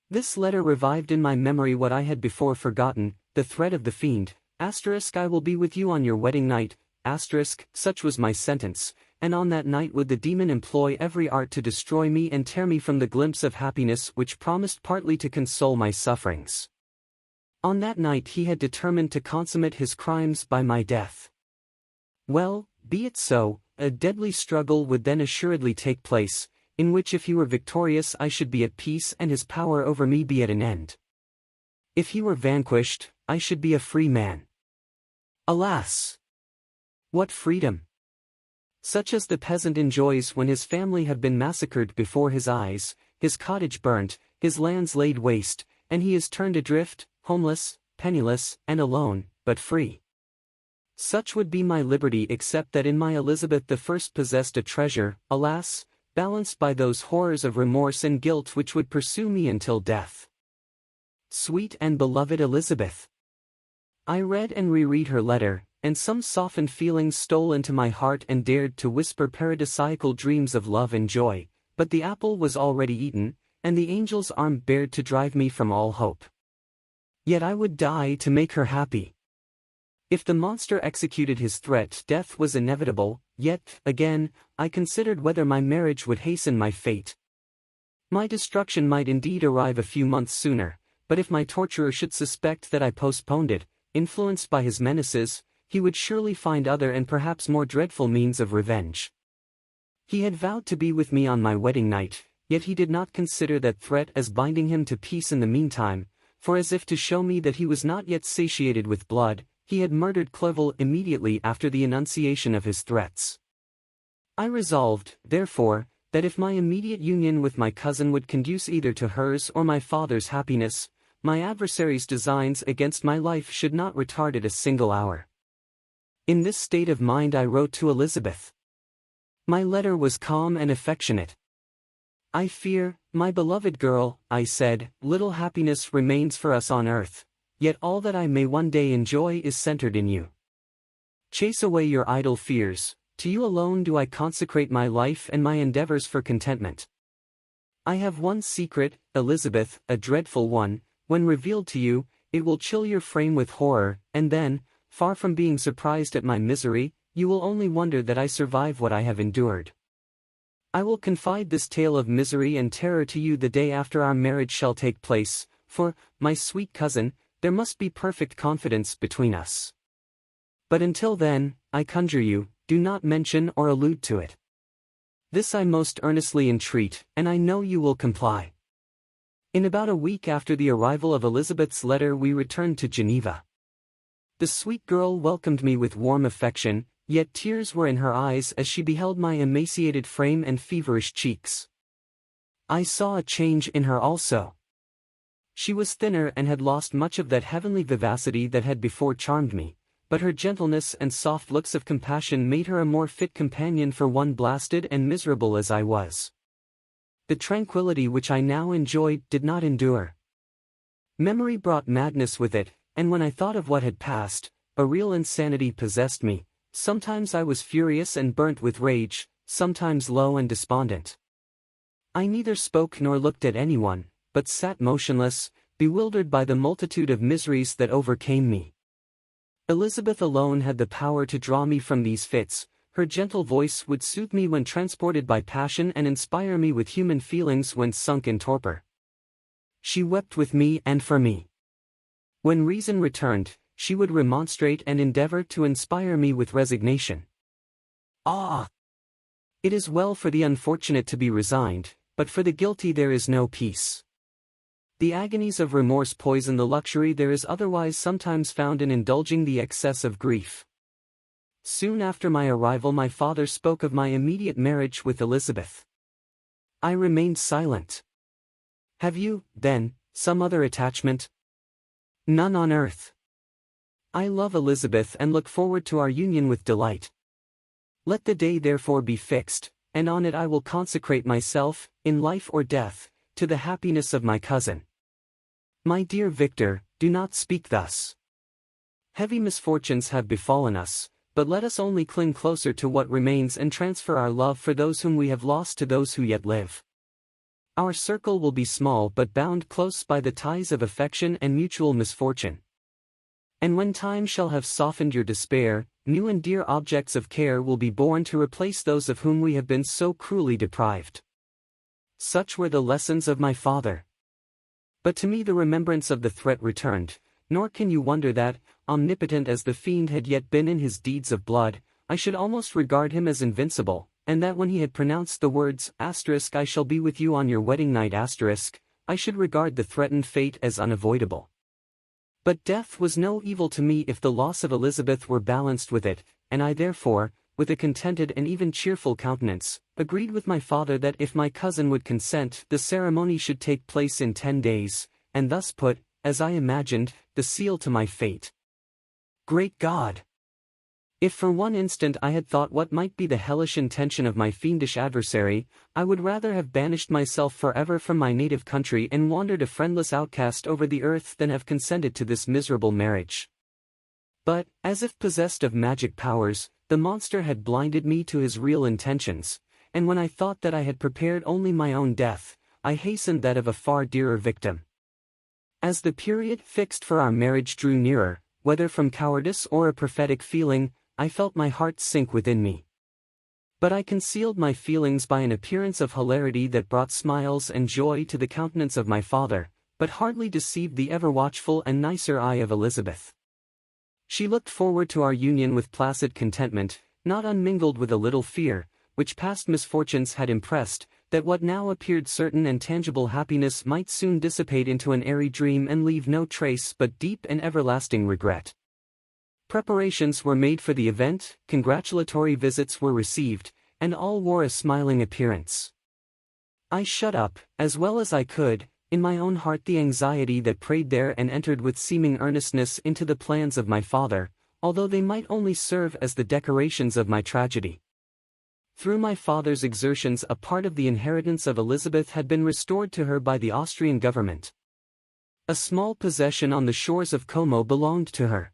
A: This letter revived in my memory what I had before forgotten, the threat of the fiend, I will be with you on your wedding night, such was my sentence, and on that night would the demon employ every art to destroy me and tear me from the glimpse of happiness which promised partly to console my sufferings. On that night he had determined to consummate his crimes by my death. Well, be it so, a deadly struggle would then assuredly take place, in which if he were victorious I should be at peace and his power over me be at an end. If he were vanquished, I should be a free man. Alas! What freedom! Such as the peasant enjoys when his family have been massacred before his eyes, his cottage burnt, his lands laid waste, and he is turned adrift, homeless, penniless, and alone, but free. Such would be my liberty, except that in my Elizabeth the first possessed a treasure, alas, balanced by those horrors of remorse and guilt which would pursue me until death. Sweet and beloved Elizabeth! I read and reread her letter, and some softened feelings stole into my heart and dared to whisper paradisiacal dreams of love and joy, but the apple was already eaten, and the angel's arm bared to drive me from all hope. Yet I would die to make her happy. If the monster executed his threat, death was inevitable, yet, again, I considered whether my marriage would hasten my fate. My destruction might indeed arrive a few months sooner, but if my torturer should suspect that I postponed it, influenced by his menaces, he would surely find other and perhaps more dreadful means of revenge. He had vowed to be with me on my wedding night, yet he did not consider that threat as binding him to peace in the meantime, for as if to show me that he was not yet satiated with blood, he had murdered Clerval immediately after the enunciation of his threats. I resolved, therefore, that if my immediate union with my cousin would conduce either to hers or my father's happiness, my adversary's designs against my life should not retard it a single hour. In this state of mind I wrote to Elizabeth. My letter was calm and affectionate. I fear, my beloved girl, I said, little happiness remains for us on earth, yet all that I may one day enjoy is centered in you. Chase away your idle fears, to you alone do I consecrate my life and my endeavors for contentment. I have one secret, Elizabeth, a dreadful one. When revealed to you, it will chill your frame with horror, and then, far from being surprised at my misery, you will only wonder that I survive what I have endured. I will confide this tale of misery and terror to you the day after our marriage shall take place, for, my sweet cousin, there must be perfect confidence between us. But until then, I conjure you, do not mention or allude to it. This I most earnestly entreat, and I know you will comply. In about a week after the arrival of Elizabeth's letter we returned to Geneva. The sweet girl welcomed me with warm affection, yet tears were in her eyes as she beheld my emaciated frame and feverish cheeks. I saw a change in her also. She was thinner and had lost much of that heavenly vivacity that had before charmed me, but her gentleness and soft looks of compassion made her a more fit companion for one blasted and miserable as I was. The tranquility which I now enjoyed did not endure. Memory brought madness with it, and when I thought of what had passed, a real insanity possessed me. Sometimes I was furious and burnt with rage, sometimes low and despondent. I neither spoke nor looked at anyone, but sat motionless, bewildered by the multitude of miseries that overcame me. Elizabeth alone had the power to draw me from these fits. Her gentle voice would soothe me when transported by passion and inspire me with human feelings when sunk in torpor. She wept with me and for me. When reason returned, she would remonstrate and endeavor to inspire me with resignation. Ah! It is well for the unfortunate to be resigned, but for the guilty there is no peace. The agonies of remorse poison the luxury there is otherwise sometimes found in indulging the excess of grief. Soon after my arrival my father spoke of my immediate marriage with Elizabeth. I remained silent. Have you, then, some other attachment? None on earth. I love Elizabeth and look forward to our union with delight. Let the day therefore be fixed, and on it I will consecrate myself, in life or death, to the happiness of my cousin. My dear Victor, do not speak thus. Heavy misfortunes have befallen us, but let us only cling closer to what remains and transfer our love for those whom we have lost to those who yet live. Our circle will be small but bound close by the ties of affection and mutual misfortune. And when time shall have softened your despair, new and dear objects of care will be born to replace those of whom we have been so cruelly deprived. Such were the lessons of my father. But to me the remembrance of the threat returned, nor can you wonder that, omnipotent as the fiend had yet been in his deeds of blood, I should almost regard him as invincible, and that when he had pronounced the words, *I shall be with you on your wedding night*, I should regard the threatened fate as unavoidable. But death was no evil to me if the loss of Elizabeth were balanced with it, and I therefore, with a contented and even cheerful countenance, agreed with my father that if my cousin would consent, the ceremony should take place in 10 days, and thus put, as I imagined, the seal to my fate. Great God! If for one instant I had thought what might be the hellish intention of my fiendish adversary, I would rather have banished myself forever from my native country and wandered a friendless outcast over the earth than have consented to this miserable marriage. But, as if possessed of magic powers, the monster had blinded me to his real intentions, and when I thought that I had prepared only my own death, I hastened that of a far dearer victim. As the period fixed for our marriage drew nearer, whether from cowardice or a prophetic feeling, I felt my heart sink within me. But I concealed my feelings by an appearance of hilarity that brought smiles and joy to the countenance of my father, but hardly deceived the ever-watchful and nicer eye of Elizabeth. She looked forward to our union with placid contentment, not unmingled with a little fear, which past misfortunes had impressed, that what now appeared certain and tangible happiness might soon dissipate into an airy dream and leave no trace but deep and everlasting regret. Preparations were made for the event, congratulatory visits were received, and all wore a smiling appearance. I shut up, as well as I could, in my own heart the anxiety that preyed there and entered with seeming earnestness into the plans of my father, although they might only serve as the decorations of my tragedy. Through my father's exertions a part of the inheritance of Elizabeth had been restored to her by the Austrian government. A small possession on the shores of Como belonged to her.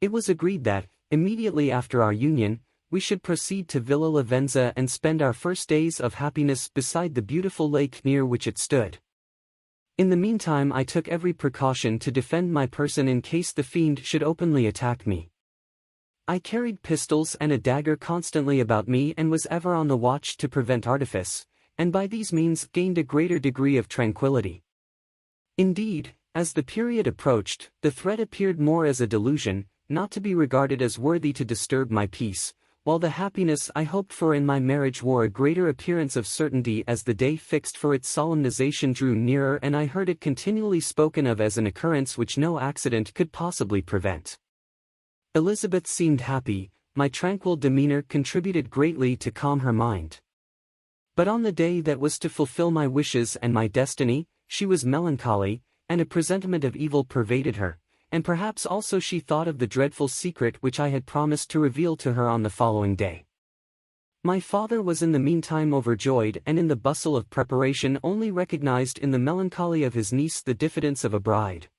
A: It was agreed that, immediately after our union, we should proceed to Villa Lavenza and spend our first days of happiness beside the beautiful lake near which it stood. In the meantime I took every precaution to defend my person in case the fiend should openly attack me. I carried pistols and a dagger constantly about me and was ever on the watch to prevent artifice, and by these means gained a greater degree of tranquillity. Indeed, as the period approached, the threat appeared more as a delusion, not to be regarded as worthy to disturb my peace, while the happiness I hoped for in my marriage wore a greater appearance of certainty as the day fixed for its solemnization drew nearer and I heard it continually spoken of as an occurrence which no accident could possibly prevent. Elizabeth seemed happy, my tranquil demeanor contributed greatly to calm her mind. But on the day that was to fulfill my wishes and my destiny, she was melancholy, and a presentiment of evil pervaded her. And perhaps also she thought of the dreadful secret which I had promised to reveal to her on the following day. My father was in the meantime overjoyed and in the bustle of preparation only recognized in the melancholy of his niece the diffidence of a bride.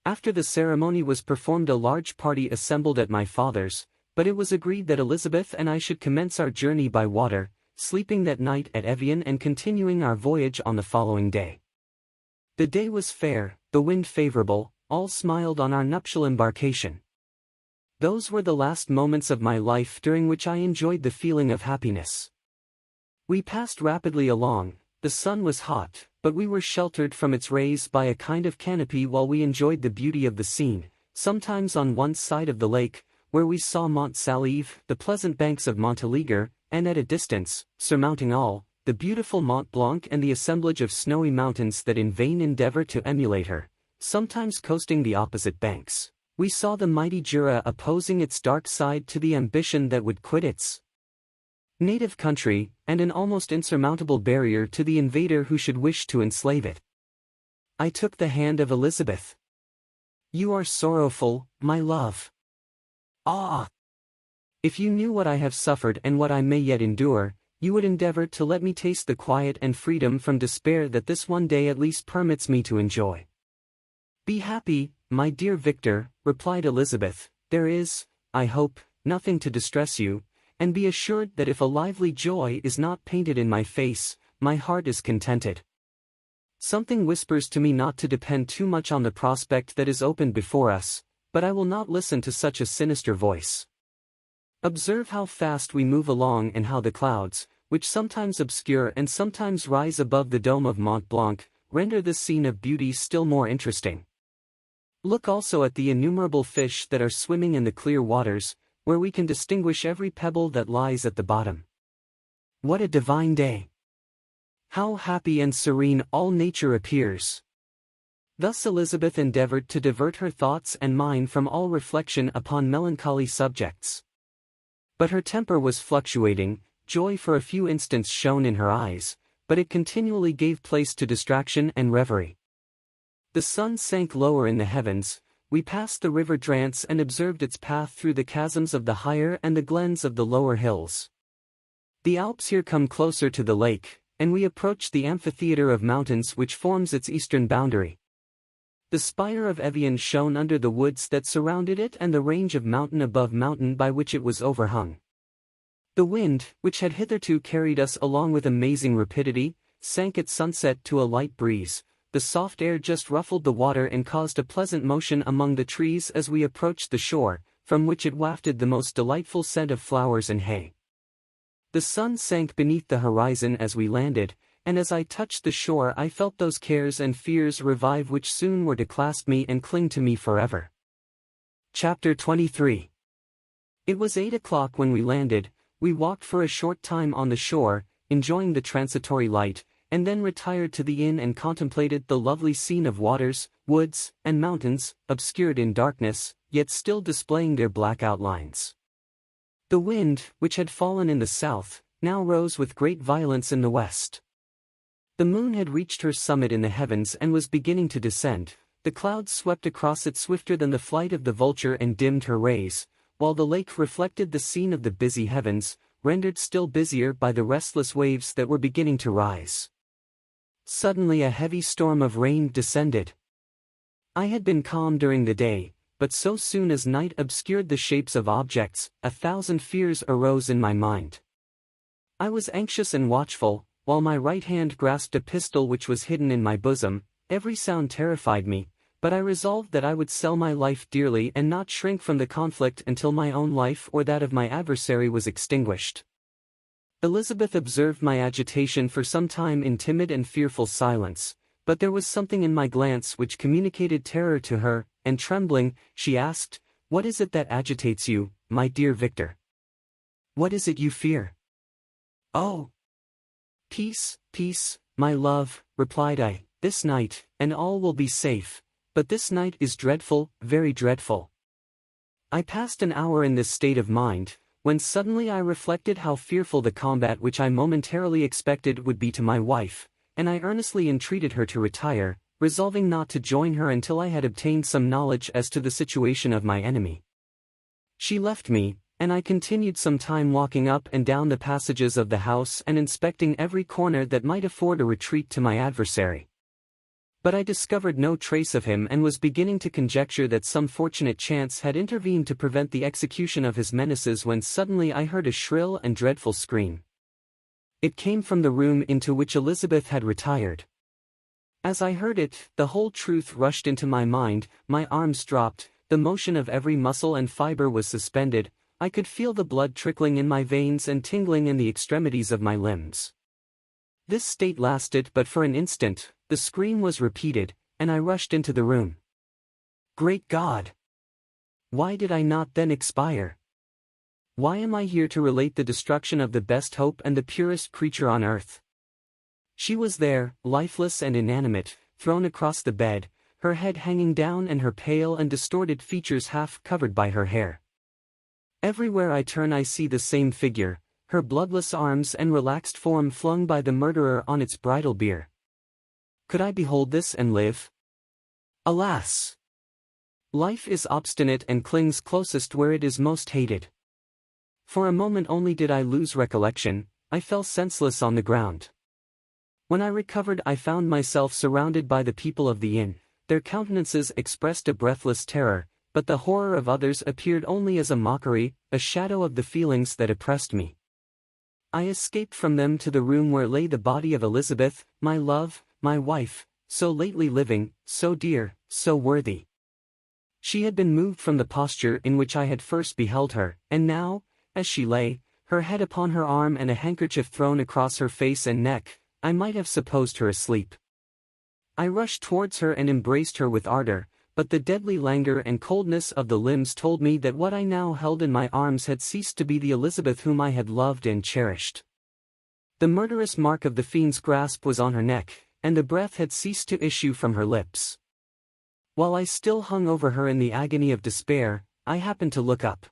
A: After the ceremony was performed a large party assembled at my father's, but it was agreed that Elizabeth and I should commence our journey by water, sleeping that night at Evian and continuing our voyage on the following day. The day was fair, the wind favorable, all smiled on our nuptial embarkation. Those were the last moments of my life during which I enjoyed the feeling of happiness. We passed rapidly along, the sun was hot, but we were sheltered from its rays by a kind of canopy while we enjoyed the beauty of the scene, sometimes on one side of the lake, where we saw Mont Saleve, the pleasant banks of Montélimar, and at a distance, surmounting all, the beautiful Mont Blanc and the assemblage of snowy mountains that in vain endeavor to emulate her. Sometimes coasting the opposite banks, we saw the mighty Jura opposing its dark side to the ambition that would quit its native country, and an almost insurmountable barrier to the invader who should wish to enslave it. I took the hand of Elizabeth. "You are sorrowful, my love. Ah! If you knew what I have suffered and what I may yet endure, you would endeavor to let me taste the quiet and freedom from despair that this one day at least permits me to enjoy." "Be happy, my dear Victor," replied Elizabeth, "there is, I hope, nothing to distress you, and be assured that if a lively joy is not painted in my face, my heart is contented. Something whispers to me not to depend too much on the prospect that is opened before us, But I will not listen to such a sinister voice. Observe how fast we move along and how the clouds, which sometimes obscure and sometimes rise above the dome of Mont Blanc, render this scene of beauty still more interesting. Look also at the innumerable fish that are swimming in the clear waters, where we can distinguish every pebble that lies at the bottom. What a divine day! How happy and serene all nature appears! Thus Elizabeth endeavored to divert her thoughts and mind from all reflection upon melancholy subjects. But her temper was fluctuating, joy for a few instants shone in her eyes, but it continually gave place to distraction and reverie. The sun sank lower in the heavens, we passed the river Drance and observed its path through the chasms of the higher and the glens of the lower hills. The Alps here come closer to the lake, and we approached the amphitheatre of mountains which forms its eastern boundary. The spire of Evian shone under the woods that surrounded it and the range of mountain above mountain by which it was overhung. The wind, which had hitherto carried us along with amazing rapidity, sank at sunset to a light breeze. The soft air just ruffled the water and caused a pleasant motion among the trees as we approached the shore, from which it wafted the most delightful scent of flowers and hay. The sun sank beneath the horizon as we landed, and as I touched the shore I felt those cares and fears revive which soon were to clasp me and cling to me forever. Chapter 23. It was 8 o'clock when we landed. We walked for a short time on the shore, enjoying the transitory light, and then retired to the inn and contemplated the lovely scene of waters, woods, and mountains, obscured in darkness, yet still displaying their black outlines. The wind, which had fallen in the south, now rose with great violence in the west. The moon had reached her summit in the heavens and was beginning to descend. The clouds swept across it swifter than the flight of the vulture and dimmed her rays, while the lake reflected the scene of the busy heavens, rendered still busier by the restless waves that were beginning to rise. Suddenly a heavy storm of rain descended. I had been calm during the day, but so soon as night obscured the shapes of objects, 1,000 fears arose in my mind. I was anxious and watchful, while my right hand grasped a pistol which was hidden in my bosom. Every sound terrified me, but I resolved that I would sell my life dearly and not shrink from the conflict until my own life or that of my adversary was extinguished. Elizabeth observed my agitation for some time in timid and fearful silence, but there was something in my glance which communicated terror to her, and trembling, she asked, "What is it that agitates you, my dear Victor? What is it you fear?" "Oh! Peace, peace, my love," replied I, "this night, and all will be safe, but this night is dreadful, very dreadful." I passed an hour in this state of mind, when suddenly I reflected how fearful the combat which I momentarily expected would be to my wife, and I earnestly entreated her to retire, resolving not to join her until I had obtained some knowledge as to the situation of my enemy. She left me, and I continued some time walking up and down the passages of the house and inspecting every corner that might afford a retreat to my adversary. But I discovered no trace of him and was beginning to conjecture that some fortunate chance had intervened to prevent the execution of his menaces when suddenly I heard a shrill and dreadful scream. It came from the room into which Elizabeth had retired. As I heard it, the whole truth rushed into my mind, my arms dropped, the motion of every muscle and fiber was suspended, I could feel the blood trickling in my veins and tingling in the extremities of my limbs. This state lasted but for an instant. The scream was repeated, and I rushed into the room. Great God! Why did I not then expire? Why am I here to relate the destruction of the best hope and the purest creature on earth? She was there, lifeless and inanimate, thrown across the bed, her head hanging down and her pale and distorted features half covered by her hair. Everywhere I turn I see the same figure, her bloodless arms and relaxed form flung by the murderer on its bridal bier. Could I behold this and live? Alas! Life is obstinate and clings closest where it is most hated. For a moment only did I lose recollection, I fell senseless on the ground. When I recovered I found myself surrounded by the people of the inn. Their countenances expressed a breathless terror, but the horror of others appeared only as a mockery, a shadow of the feelings that oppressed me. I escaped from them to the room where lay the body of Elizabeth, my love, my wife, so lately living, so dear, so worthy. She had been moved from the posture in which I had first beheld her, and now, as she lay, her head upon her arm and a handkerchief thrown across her face and neck, I might have supposed her asleep. I rushed towards her and embraced her with ardor, but the deadly languor and coldness of the limbs told me that what I now held in my arms had ceased to be the Elizabeth whom I had loved and cherished. The murderous mark of the fiend's grasp was on her neck, and the breath had ceased to issue from her lips. While I still hung over her in the agony of despair, I happened to look up.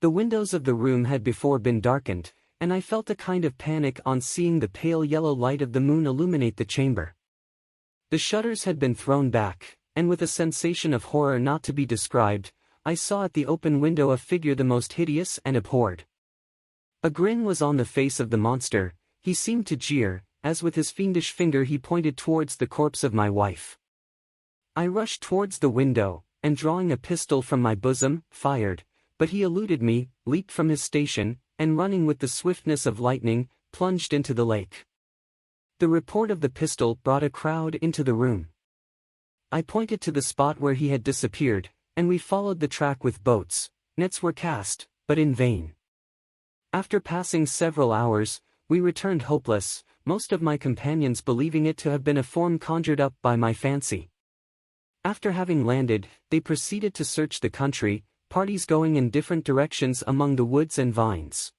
A: The windows of the room had before been darkened, and I felt a kind of panic on seeing the pale yellow light of the moon illuminate the chamber. The shutters had been thrown back, and with a sensation of horror not to be described, I saw at the open window a figure the most hideous and abhorred. A grin was on the face of the monster. He seemed to jeer, as with his fiendish finger he pointed towards the corpse of my wife. I rushed towards the window, and drawing a pistol from my bosom, fired, but he eluded me, leaped from his station, and running with the swiftness of lightning, plunged into the lake. The report of the pistol brought a crowd into the room. I pointed to the spot where he had disappeared, and we followed the track with boats. Nets were cast, but in vain. After passing several hours, we returned hopeless, most of my companions believing it to have been a form conjured up by my fancy. After having landed, they proceeded to search the country, parties going in different directions among the woods and vines.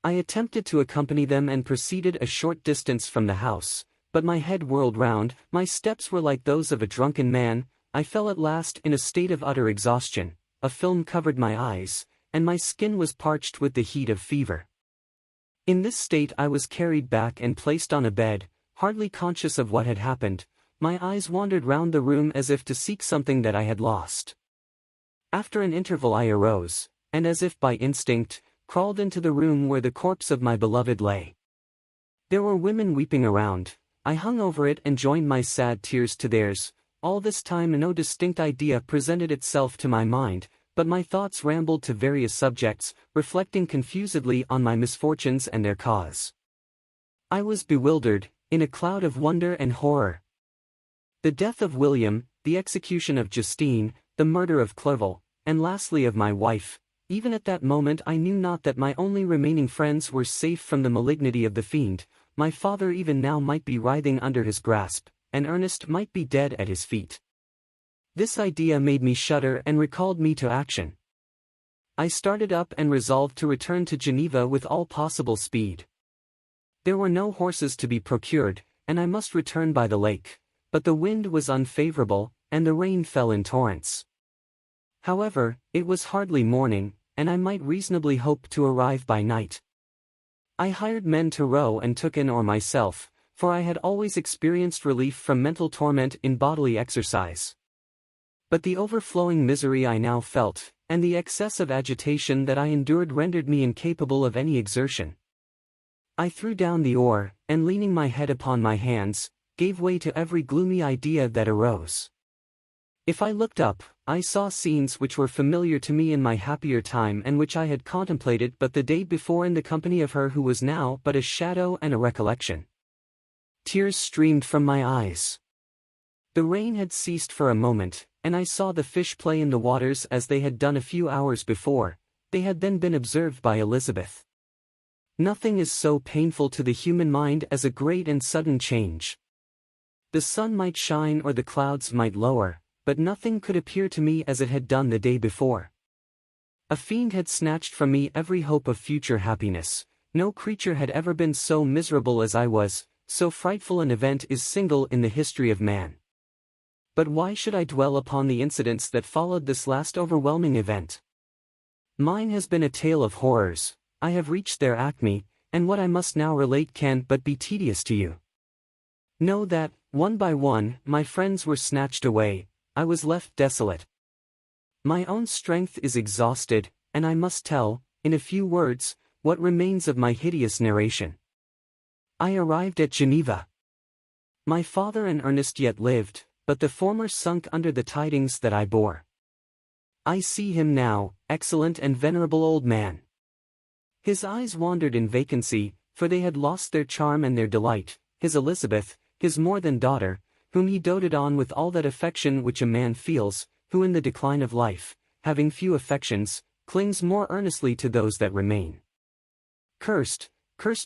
A: I attempted to accompany them and proceeded a short distance from the house, but my head whirled round, my steps were like those of a drunken man. I fell at last in a state of utter exhaustion, a film covered my eyes, and my skin was parched with the heat of fever. In this state I was carried back and placed on a bed, hardly conscious of what had happened. My eyes wandered round the room as if to seek something that I had lost. After an interval I arose, and as if by instinct, crawled into the room where the corpse of my beloved lay. There were women weeping around. I hung over it and joined my sad tears to theirs. All this time no distinct idea presented itself to my mind, but my thoughts rambled to various subjects, reflecting confusedly on my misfortunes and their cause. I was bewildered, in a cloud of wonder and horror. The death of William, the execution of Justine, the murder of Clerval, and lastly of my wife. Even at that moment I knew not that my only remaining friends were safe from the malignity of the fiend. My father even now might be writhing under his grasp, and Ernest might be dead at his feet. This idea made me shudder and recalled me to action. I started up and resolved to return to Geneva with all possible speed. There were no horses to be procured, and I must return by the lake, but the wind was unfavorable, and the rain fell in torrents. However, it was hardly morning, and I might reasonably hope to arrive by night. I hired men to row and took an oar myself, for I had always experienced relief from mental torment in bodily exercise. But the overflowing misery I now felt, and the excess of agitation that I endured rendered me incapable of any exertion. I threw down the oar, and leaning my head upon my hands, gave way to every gloomy idea that arose. If I looked up, I saw scenes which were familiar to me in my happier time and which I had contemplated but the day before in the company of her who was now but a shadow and a recollection. Tears streamed from my eyes. The rain had ceased for a moment, and I saw the fish play in the waters as they had done a few hours before. They had then been observed by Elizabeth. Nothing is so painful to the human mind as a great and sudden change. The sun might shine or the clouds might lower, but nothing could appear to me as it had done the day before. A fiend had snatched from me every hope of future happiness. No creature had ever been so miserable as I was. So frightful an event is single in the history of man. But why should I dwell upon the incidents that followed this last overwhelming event? Mine has been a tale of horrors. I have reached their acme, and what I must now relate can but be tedious to you. Know that, one by one, my friends were snatched away. I was left desolate. My own strength is exhausted, and I must tell, in a few words, what remains of my hideous narration. I arrived at Geneva. My father and Ernest yet lived, but the former sunk under the tidings that I bore. I see him now, excellent and venerable old man. His eyes wandered in vacancy, for they had lost their charm and their delight. His Elizabeth, his more than daughter, whom he doted on with all that affection which a man feels, who in the decline of life, having few affections, clings more earnestly to those that remain. Cursed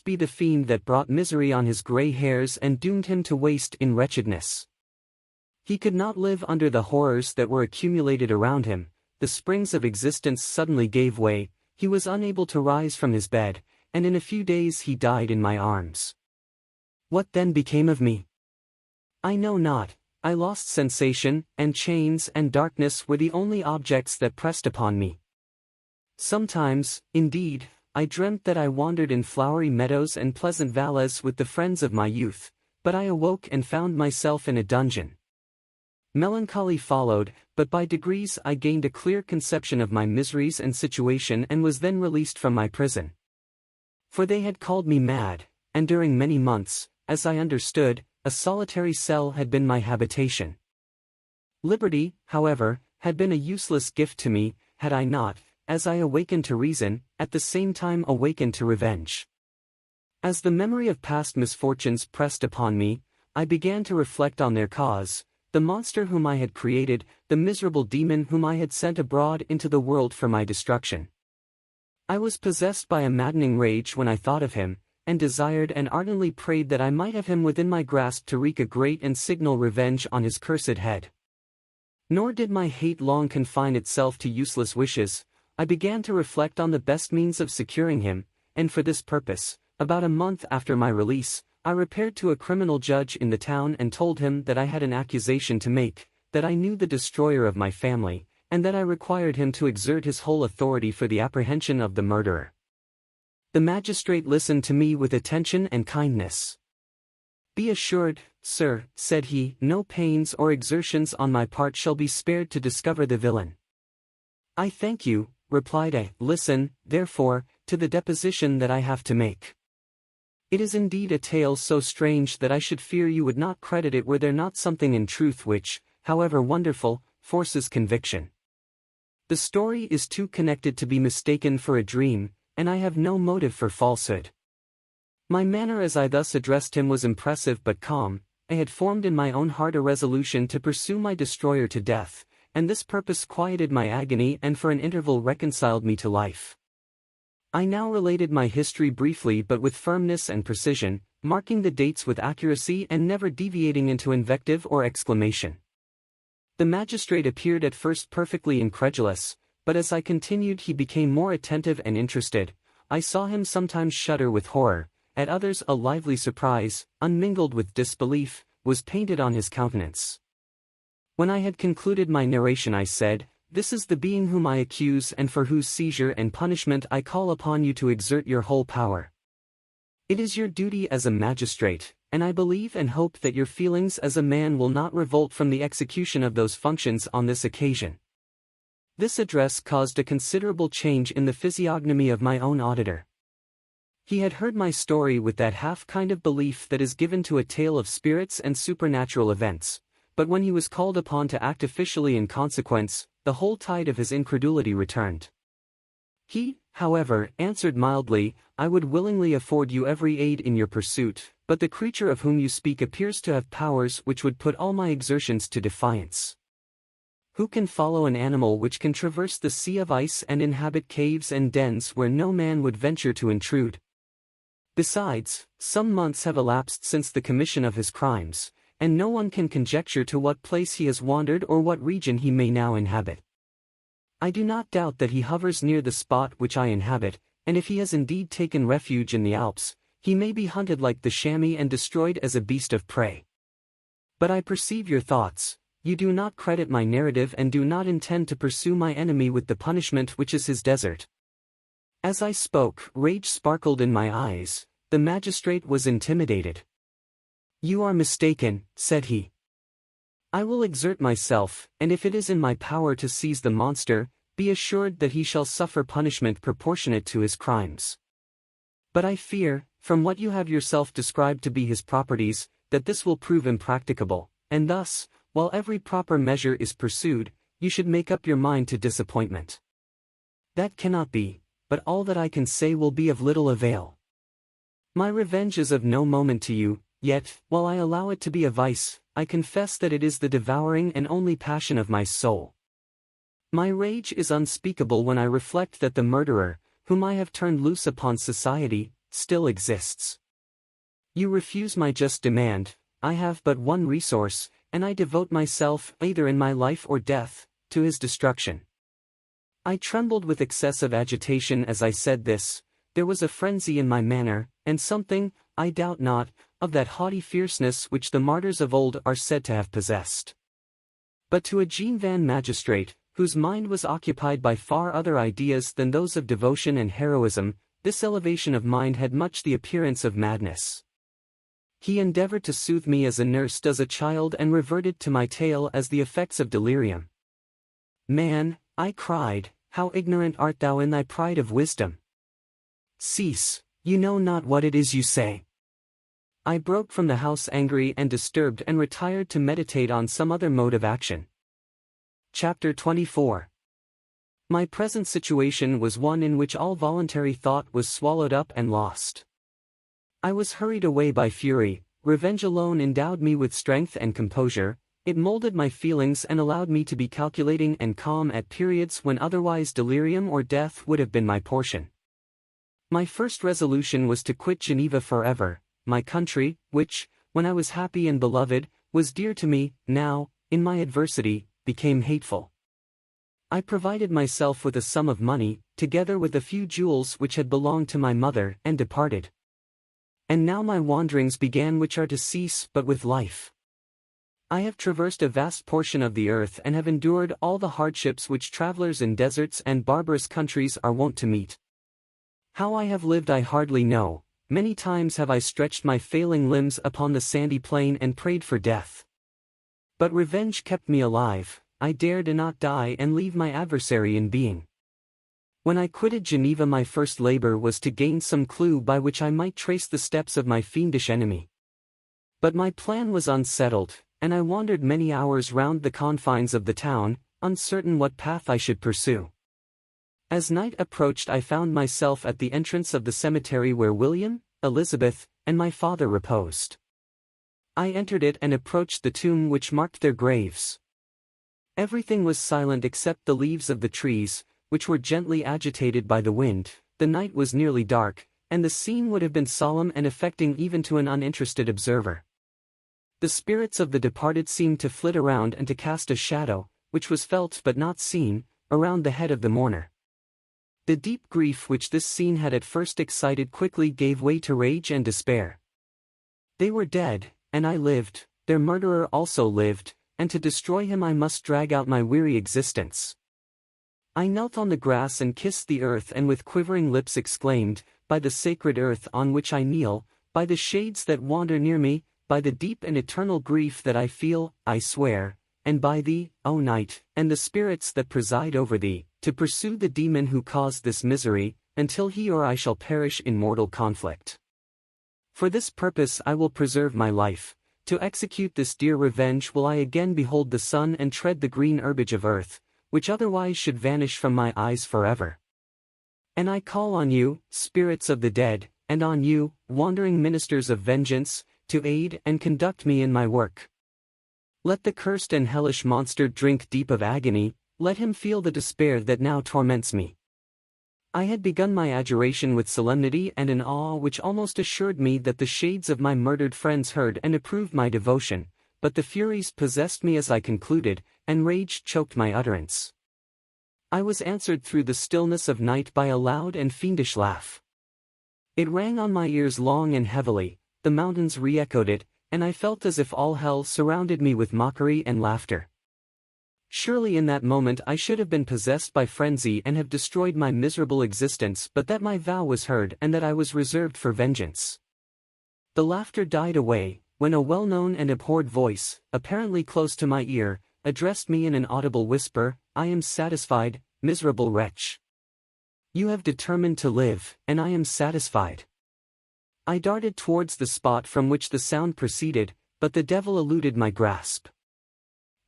A: be the fiend that brought misery on his grey hairs and doomed him to waste in wretchedness. He could not live under the horrors that were accumulated around him, the springs of existence suddenly gave way, he was unable to rise from his bed, and in a few days he died in my arms. What then became of me? I know not. I lost sensation, and chains and darkness were the only objects that pressed upon me. Sometimes, indeed, I dreamt that I wandered in flowery meadows and pleasant valleys with the friends of my youth, but I awoke and found myself in a dungeon. Melancholy followed, but by degrees I gained a clear conception of my miseries and situation and was then released from my prison. For they had called me mad, and during many months, as I understood, a solitary cell had been my habitation. Liberty, however, had been a useless gift to me, had I not, as I awakened to reason, at the same time awakened to revenge. As the memory of past misfortunes pressed upon me, I began to reflect on their cause, the monster whom I had created, the miserable demon whom I had sent abroad into the world for my destruction. I was possessed by a maddening rage when I thought of him, and desired and ardently prayed that I might have him within my grasp to wreak a great and signal revenge on his cursed head. Nor did my hate long confine itself to useless wishes. I began to reflect on the best means of securing him, and for this purpose, about a month after my release, I repaired to a criminal judge in the town and told him that I had an accusation to make, that I knew the destroyer of my family, and that I required him to exert his whole authority for the apprehension of the murderer. The magistrate listened to me with attention and kindness. "Be assured, sir," said he, "no pains or exertions on my part shall be spared to discover the villain." "I thank you," replied I. "Listen, therefore, to the deposition that I have to make. It is indeed a tale so strange that I should fear you would not credit it were there not something in truth which, however wonderful, forces conviction. The story is too connected to be mistaken for a dream, and I have no motive for falsehood." My manner as I thus addressed him was impressive but calm. I had formed in my own heart a resolution to pursue my destroyer to death, and this purpose quieted my agony and for an interval reconciled me to life. I now related my history briefly but with firmness and precision, marking the dates with accuracy and never deviating into invective or exclamation. The magistrate appeared at first perfectly incredulous, but as I continued he became more attentive and interested. I saw him sometimes shudder with horror, at others a lively surprise, unmingled with disbelief, was painted on his countenance. When I had concluded my narration I said, "This is the being whom I accuse and for whose seizure and punishment I call upon you to exert your whole power. It is your duty as a magistrate, and I believe and hope that your feelings as a man will not revolt from the execution of those functions on this occasion." This address caused a considerable change in the physiognomy of my own auditor. He had heard my story with that half kind of belief that is given to a tale of spirits and supernatural events, but when he was called upon to act officially in consequence, the whole tide of his incredulity returned. He, however, answered mildly, "I would willingly afford you every aid in your pursuit, but the creature of whom you speak appears to have powers which would put all my exertions to defiance. Who can follow an animal which can traverse the sea of ice and inhabit caves and dens where no man would venture to intrude? Besides, some months have elapsed since the commission of his crimes, and no one can conjecture to what place he has wandered or what region he may now inhabit. I do not doubt that he hovers near the spot which I inhabit, and if he has indeed taken refuge in the Alps, he may be hunted like the chamois and destroyed as a beast of prey. But I perceive your thoughts. You do not credit my narrative and do not intend to pursue my enemy with the punishment which is his desert." As I spoke, rage sparkled in my eyes. The magistrate was intimidated. "You are mistaken," said he. "I will exert myself, and if it is in my power to seize the monster, be assured that he shall suffer punishment proportionate to his crimes. But I fear, from what you have yourself described to be his properties, that this will prove impracticable, and thus, while every proper measure is pursued, you should make up your mind to disappointment. That cannot be, but all that I can say will be of little avail. My revenge is of no moment to you, yet, while I allow it to be a vice, I confess that it is the devouring and only passion of my soul. My rage is unspeakable when I reflect that the murderer, whom I have turned loose upon society, still exists. You refuse my just demand. I have but one resource, and I devote myself, either in my life or death, to his destruction. I trembled with excessive agitation as I said this. There was a frenzy in my manner, and something, I doubt not, of that haughty fierceness which the martyrs of old are said to have possessed. But to a Jean Van magistrate, whose mind was occupied by far other ideas than those of devotion and heroism, this elevation of mind had much the appearance of madness. He endeavored to soothe me as a nurse does a child and reverted to my tale as the effects of delirium. Man, I cried, how ignorant art thou in thy pride of wisdom! Cease, you know not what it is you say. I broke from the house angry and disturbed and retired to meditate on some other mode of action. Chapter 24. My present situation was one in which all voluntary thought was swallowed up and lost. I was hurried away by fury. Revenge alone endowed me with strength and composure. It molded my feelings and allowed me to be calculating and calm at periods when otherwise delirium or death would have been my portion. My first resolution was to quit Geneva forever, my country, which, when I was happy and beloved, was dear to me, now, in my adversity, became hateful. I provided myself with a sum of money, together with a few jewels which had belonged to my mother, and departed. And now my wanderings began, which are to cease but with life. I have traversed a vast portion of the earth and have endured all the hardships which travelers in deserts and barbarous countries are wont to meet. How I have lived I hardly know. Many times have I stretched my failing limbs upon the sandy plain and prayed for death. But revenge kept me alive. I dared not die and leave my adversary in being. When I quitted Geneva, my first labor was to gain some clue by which I might trace the steps of my fiendish enemy. But my plan was unsettled, and I wandered many hours round the confines of the town, uncertain what path I should pursue. As night approached, I found myself at the entrance of the cemetery where William, Elizabeth, and my father reposed. I entered it and approached the tomb which marked their graves. Everything was silent except the leaves of the trees, which were gently agitated by the wind. The night was nearly dark, and the scene would have been solemn and affecting even to an uninterested observer. The spirits of the departed seemed to flit around and to cast a shadow, which was felt but not seen, around the head of the mourner. The deep grief which this scene had at first excited quickly gave way to rage and despair. They were dead, and I lived. Their murderer also lived, and to destroy him I must drag out my weary existence. I knelt on the grass and kissed the earth, and with quivering lips exclaimed, "By the sacred earth on which I kneel, by the shades that wander near me, by the deep and eternal grief that I feel, I swear, and by thee, O night, and the spirits that preside over thee, to pursue the demon who caused this misery, until he or I shall perish in mortal conflict. For this purpose I will preserve my life. To execute this dear revenge will I again behold the sun and tread the green herbage of earth, which otherwise should vanish from my eyes forever. And I call on you, spirits of the dead, and on you, wandering ministers of vengeance, to aid and conduct me in my work. Let the cursed and hellish monster drink deep of agony, let him feel the despair that now torments me." I had begun my adjuration with solemnity and an awe which almost assured me that the shades of my murdered friends heard and approved my devotion, but the furies possessed me as I concluded, and rage choked my utterance. I was answered through the stillness of night by a loud and fiendish laugh. It rang on my ears long and heavily, the mountains re-echoed it, and I felt as if all hell surrounded me with mockery and laughter. Surely in that moment I should have been possessed by frenzy and have destroyed my miserable existence, but that my vow was heard and that I was reserved for vengeance. The laughter died away, when a well-known and abhorred voice, apparently close to my ear, addressed me in an audible whisper, "I am satisfied, miserable wretch. You have determined to live, and I am satisfied." I darted towards the spot from which the sound proceeded, but the devil eluded my grasp.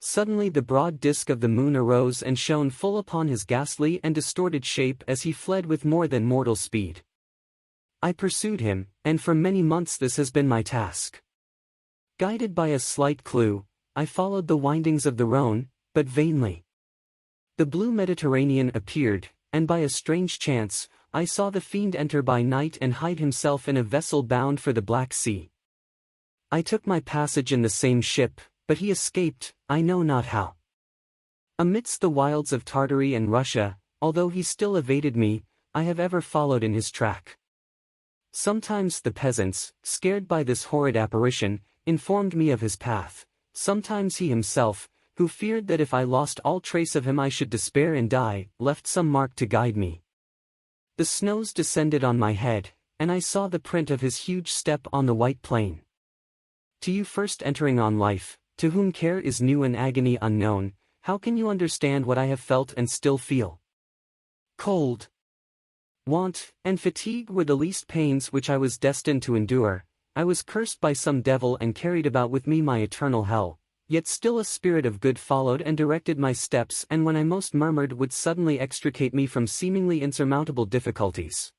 A: Suddenly the broad disk of the moon arose and shone full upon his ghastly and distorted shape as he fled with more than mortal speed. I pursued him, and for many months this has been my task. Guided by a slight clue, I followed the windings of the Rhône, but vainly. The blue Mediterranean appeared, and by a strange chance, I saw the fiend enter by night and hide himself in a vessel bound for the Black Sea. I took my passage in the same ship, but he escaped, I know not how. Amidst the wilds of Tartary and Russia, although he still evaded me, I have ever followed in his track. Sometimes the peasants, scared by this horrid apparition, informed me of his path. Sometimes he himself, who feared that if I lost all trace of him I should despair and die, left some mark to guide me. The snows descended on my head, and I saw the print of his huge step on the white plain. To you first entering on life, to whom care is new and agony unknown, how can you understand what I have felt and still feel? Cold, want, and fatigue were the least pains which I was destined to endure. I was cursed by some devil and carried about with me my eternal hell, yet still a spirit of good followed and directed my steps, and when I most murmured would suddenly extricate me from seemingly insurmountable difficulties.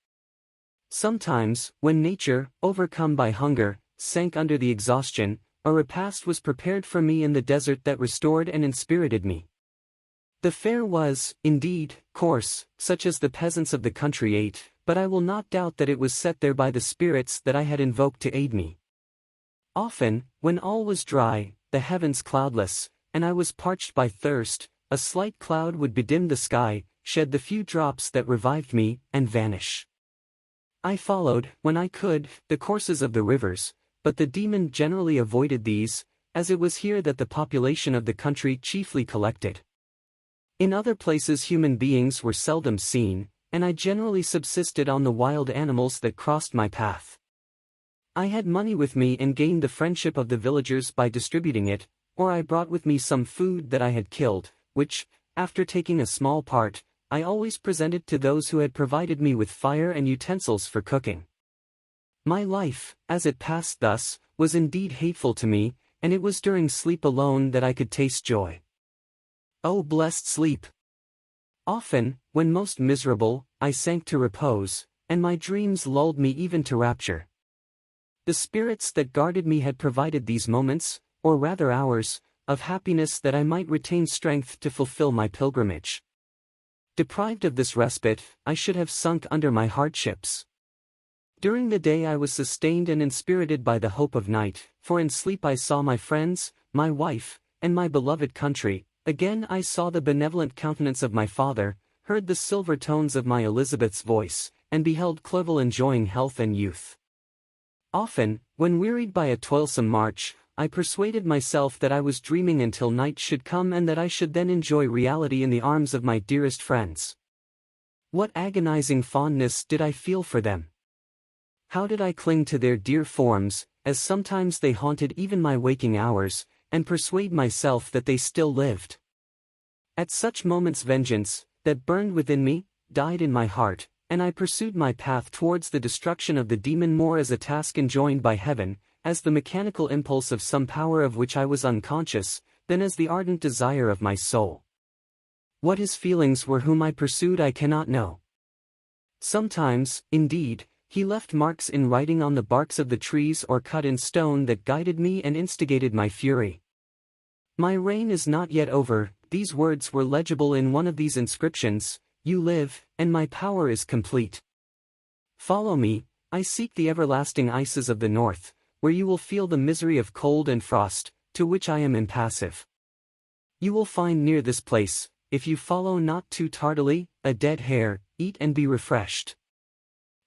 A: Sometimes, when nature, overcome by hunger, sank under the exhaustion, a repast was prepared for me in the desert that restored and inspirited me. The fare was, indeed, coarse, such as the peasants of the country ate, but I will not doubt that it was set there by the spirits that I had invoked to aid me. Often, when all was dry, the heavens cloudless, and I was parched by thirst, a slight cloud would bedim the sky, shed the few drops that revived me, and vanish. I followed, when I could, the courses of the rivers, but the demon generally avoided these, as it was here that the population of the country chiefly collected. In other places human beings were seldom seen, and I generally subsisted on the wild animals that crossed my path. I had money with me and gained the friendship of the villagers by distributing it, or I brought with me some food that I had killed, which, after taking a small part, I always presented to those who had provided me with fire and utensils for cooking. My life, as it passed thus, was indeed hateful to me, and it was during sleep alone that I could taste joy. Oh, blessed sleep! Often, when most miserable, I sank to repose, and my dreams lulled me even to rapture. The spirits that guarded me had provided these moments, or rather hours, of happiness that I might retain strength to fulfill my pilgrimage. Deprived of this respite, I should have sunk under my hardships. During the day I was sustained and inspirited by the hope of night, for in sleep I saw my friends, my wife, and my beloved country. Again I saw the benevolent countenance of my father, heard the silver tones of my Elizabeth's voice, and beheld Clovel enjoying health and youth. Often, when wearied by a toilsome march, I persuaded myself that I was dreaming until night should come and that I should then enjoy reality in the arms of my dearest friends. What agonizing fondness did I feel for them! How did I cling to their dear forms, as sometimes they haunted even my waking hours, and persuade myself that they still lived. At such moments vengeance, that burned within me, died in my heart, and I pursued my path towards the destruction of the demon more as a task enjoined by heaven, as the mechanical impulse of some power of which I was unconscious, than as the ardent desire of my soul. What his feelings were whom I pursued I cannot know. Sometimes, indeed, he left marks in writing on the barks of the trees or cut in stone that guided me and instigated my fury. My reign is not yet over. These words were legible in one of these inscriptions: you live, and my power is complete. Follow me, I seek the everlasting ices of the north, where you will feel the misery of cold and frost, to which I am impassive. You will find near this place, if you follow not too tardily, a dead hare. Eat and be refreshed.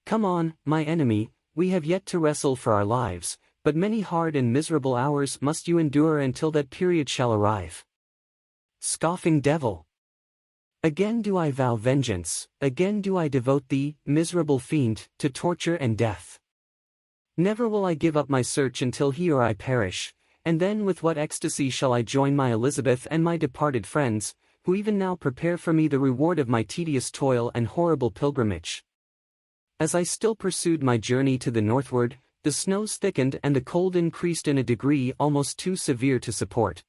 A: Come on, my enemy, we have yet to wrestle for our lives, but many hard and miserable hours must you endure until that period shall arrive. Scoffing devil! Again do I vow vengeance, again do I devote thee, miserable fiend, to torture and death. Never will I give up my search until he or I perish, and then with what ecstasy shall I join my Elizabeth and my departed friends, who even now prepare for me the reward of my tedious toil and horrible pilgrimage. As I still pursued my journey to the northward, the snows thickened and the cold increased in a degree almost too severe to support.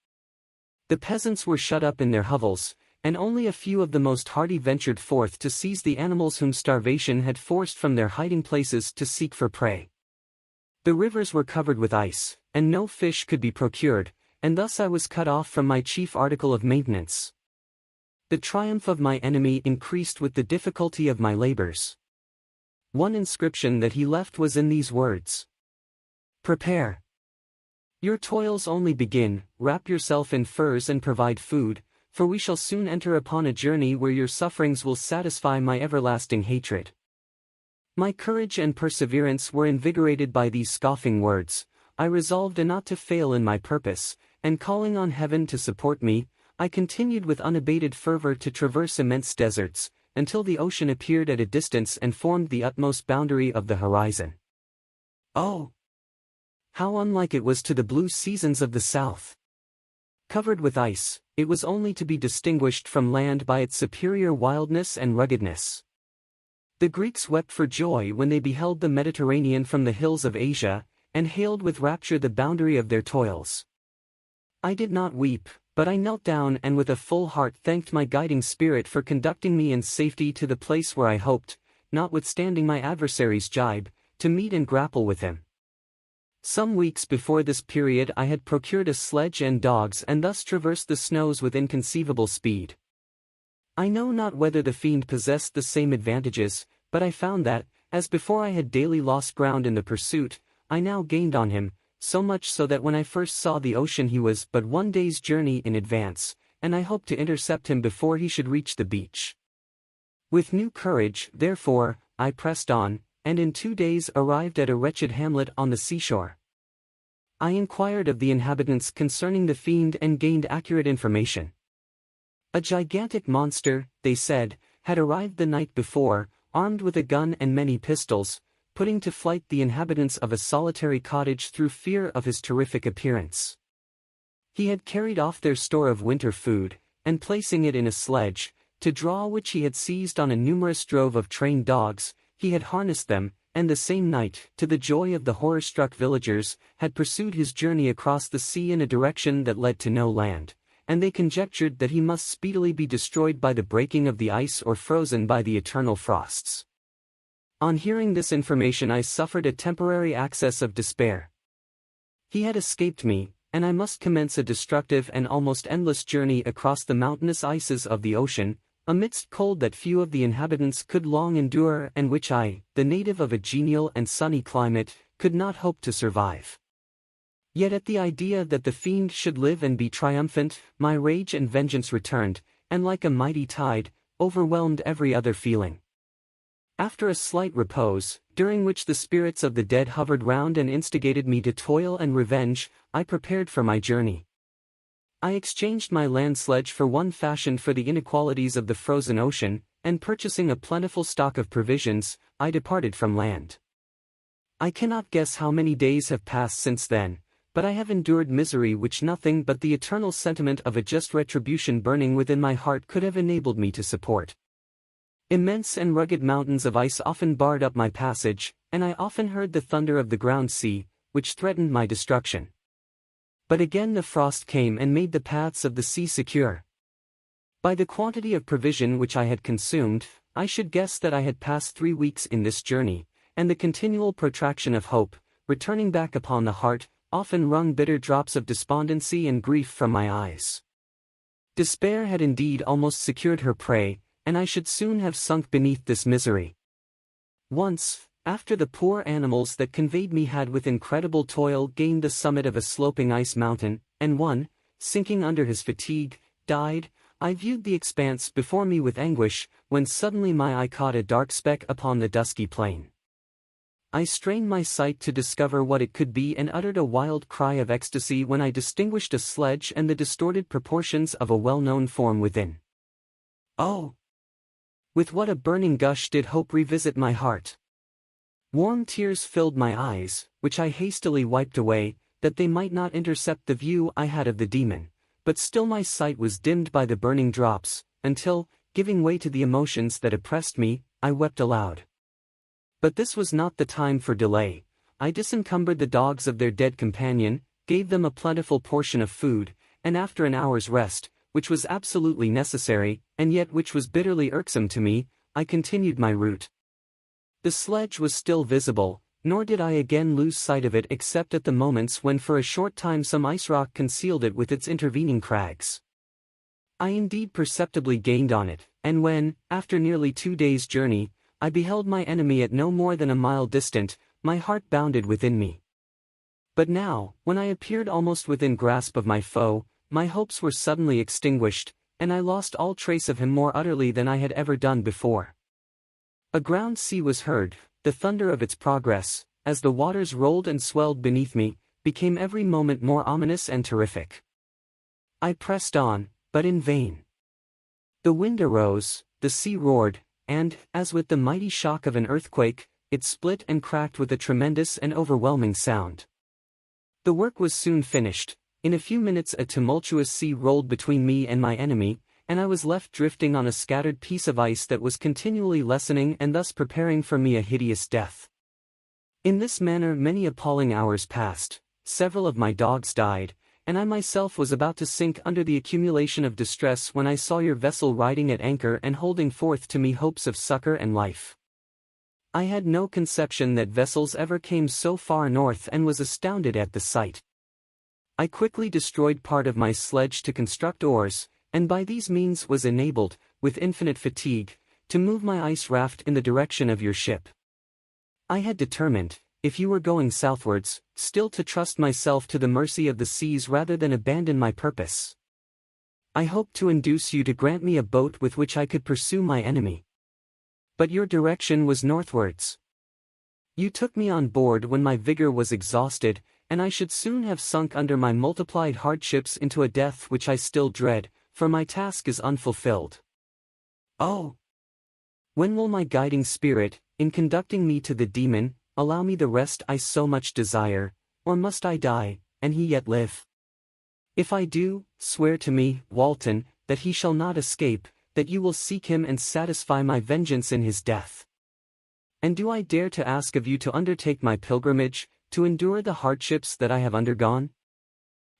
A: The peasants were shut up in their hovels, and only a few of the most hardy ventured forth to seize the animals whom starvation had forced from their hiding places to seek for prey. The rivers were covered with ice, and no fish could be procured, and thus I was cut off from my chief article of maintenance. The triumph of my enemy increased with the difficulty of my labors. One inscription that he left was in these words: "Prepare. Your toils only begin, wrap yourself in furs and provide food, for we shall soon enter upon a journey where your sufferings will satisfy my everlasting hatred." My courage and perseverance were invigorated by these scoffing words. I resolved not to fail in my purpose, and calling on heaven to support me, I continued with unabated fervor to traverse immense deserts, until the ocean appeared at a distance and formed the utmost boundary of the horizon. Oh! How unlike it was to the blue seasons of the south! Covered with ice, it was only to be distinguished from land by its superior wildness and ruggedness. The Greeks wept for joy when they beheld the Mediterranean from the hills of Asia, and hailed with rapture the boundary of their toils. I did not weep, but I knelt down and with a full heart thanked my guiding spirit for conducting me in safety to the place where I hoped, notwithstanding my adversary's gibe, to meet and grapple with him. Some weeks before this period I had procured a sledge and dogs and thus traversed the snows with inconceivable speed. I know not whether the fiend possessed the same advantages, but I found that, as before I had daily lost ground in the pursuit, I now gained on him, so much so that when I first saw the ocean he was but one day's journey in advance, and I hoped to intercept him before he should reach the beach. With new courage, therefore, I pressed on, and in 2 days arrived at a wretched hamlet on the seashore. I inquired of the inhabitants concerning the fiend and gained accurate information. A gigantic monster, they said, had arrived the night before, armed with a gun and many pistols, putting to flight the inhabitants of a solitary cottage through fear of his terrific appearance. He had carried off their store of winter food, and placing it in a sledge, to draw which he had seized on a numerous drove of trained dogs, he had harnessed them, and the same night, to the joy of the horror-struck villagers, had pursued his journey across the sea in a direction that led to no land, and they conjectured that he must speedily be destroyed by the breaking of the ice or frozen by the eternal frosts. On hearing this information I suffered a temporary access of despair. He had escaped me, and I must commence a destructive and almost endless journey across the mountainous ices of the ocean, amidst cold that few of the inhabitants could long endure and which I, the native of a genial and sunny climate, could not hope to survive. Yet at the idea that the fiend should live and be triumphant, my rage and vengeance returned, and like a mighty tide, overwhelmed every other feeling. After a slight repose, during which the spirits of the dead hovered round and instigated me to toil and revenge, I prepared for my journey. I exchanged my land sledge for one fashioned for the inequalities of the frozen ocean, and purchasing a plentiful stock of provisions, I departed from land. I cannot guess how many days have passed since then, but I have endured misery which nothing but the eternal sentiment of a just retribution burning within my heart could have enabled me to support. Immense and rugged mountains of ice often barred up my passage, and I often heard the thunder of the ground sea, which threatened my destruction. But again the frost came and made the paths of the sea secure. By the quantity of provision which I had consumed, I should guess that I had passed 3 weeks in this journey, and the continual protraction of hope, returning back upon the heart, often wrung bitter drops of despondency and grief from my eyes. Despair had indeed almost secured her prey, and I should soon have sunk beneath this misery. Once, after the poor animals that conveyed me had with incredible toil gained the summit of a sloping ice mountain, and one, sinking under his fatigue, died, I viewed the expanse before me with anguish, when suddenly my eye caught a dark speck upon the dusky plain. I strained my sight to discover what it could be and uttered a wild cry of ecstasy when I distinguished a sledge and the distorted proportions of a well-known form within. Oh! With what a burning gush did hope revisit my heart! Warm tears filled my eyes, which I hastily wiped away, that they might not intercept the view I had of the demon, but still my sight was dimmed by the burning drops, until, giving way to the emotions that oppressed me, I wept aloud. But this was not the time for delay. I disencumbered the dogs of their dead companion, gave them a plentiful portion of food, and after an hour's rest, which was absolutely necessary, and yet which was bitterly irksome to me, I continued my route. The sledge was still visible, nor did I again lose sight of it except at the moments when for a short time some ice rock concealed it with its intervening crags. I indeed perceptibly gained on it, and when, after nearly 2 days' journey, I beheld my enemy at no more than a mile distant, my heart bounded within me. But now, when I appeared almost within grasp of my foe, my hopes were suddenly extinguished, and I lost all trace of him more utterly than I had ever done before. A ground sea was heard, the thunder of its progress, as the waters rolled and swelled beneath me, became every moment more ominous and terrific. I pressed on, but in vain. The wind arose, the sea roared, and, as with the mighty shock of an earthquake, it split and cracked with a tremendous and overwhelming sound. The work was soon finished. In a few minutes a tumultuous sea rolled between me and my enemy, and I was left drifting on a scattered piece of ice that was continually lessening and thus preparing for me a hideous death. In this manner many appalling hours passed, several of my dogs died, and I myself was about to sink under the accumulation of distress when I saw your vessel riding at anchor and holding forth to me hopes of succor and life. I had no conception that vessels ever came so far north and was astounded at the sight. I quickly destroyed part of my sledge to construct oars, and by these means was enabled, with infinite fatigue, to move my ice raft in the direction of your ship. I had determined, if you were going southwards, still to trust myself to the mercy of the seas rather than abandon my purpose. I hoped to induce you to grant me a boat with which I could pursue my enemy. But your direction was northwards. You took me on board when my vigor was exhausted, and I should soon have sunk under my multiplied hardships into a death which I still dread, for my task is unfulfilled. Oh! When will my guiding spirit, in conducting me to the demon, allow me the rest I so much desire, or must I die, and he yet live? If I do, swear to me, Walton, that he shall not escape, that you will seek him and satisfy my vengeance in his death. And do I dare to ask of you to undertake my pilgrimage, to endure the hardships that I have undergone?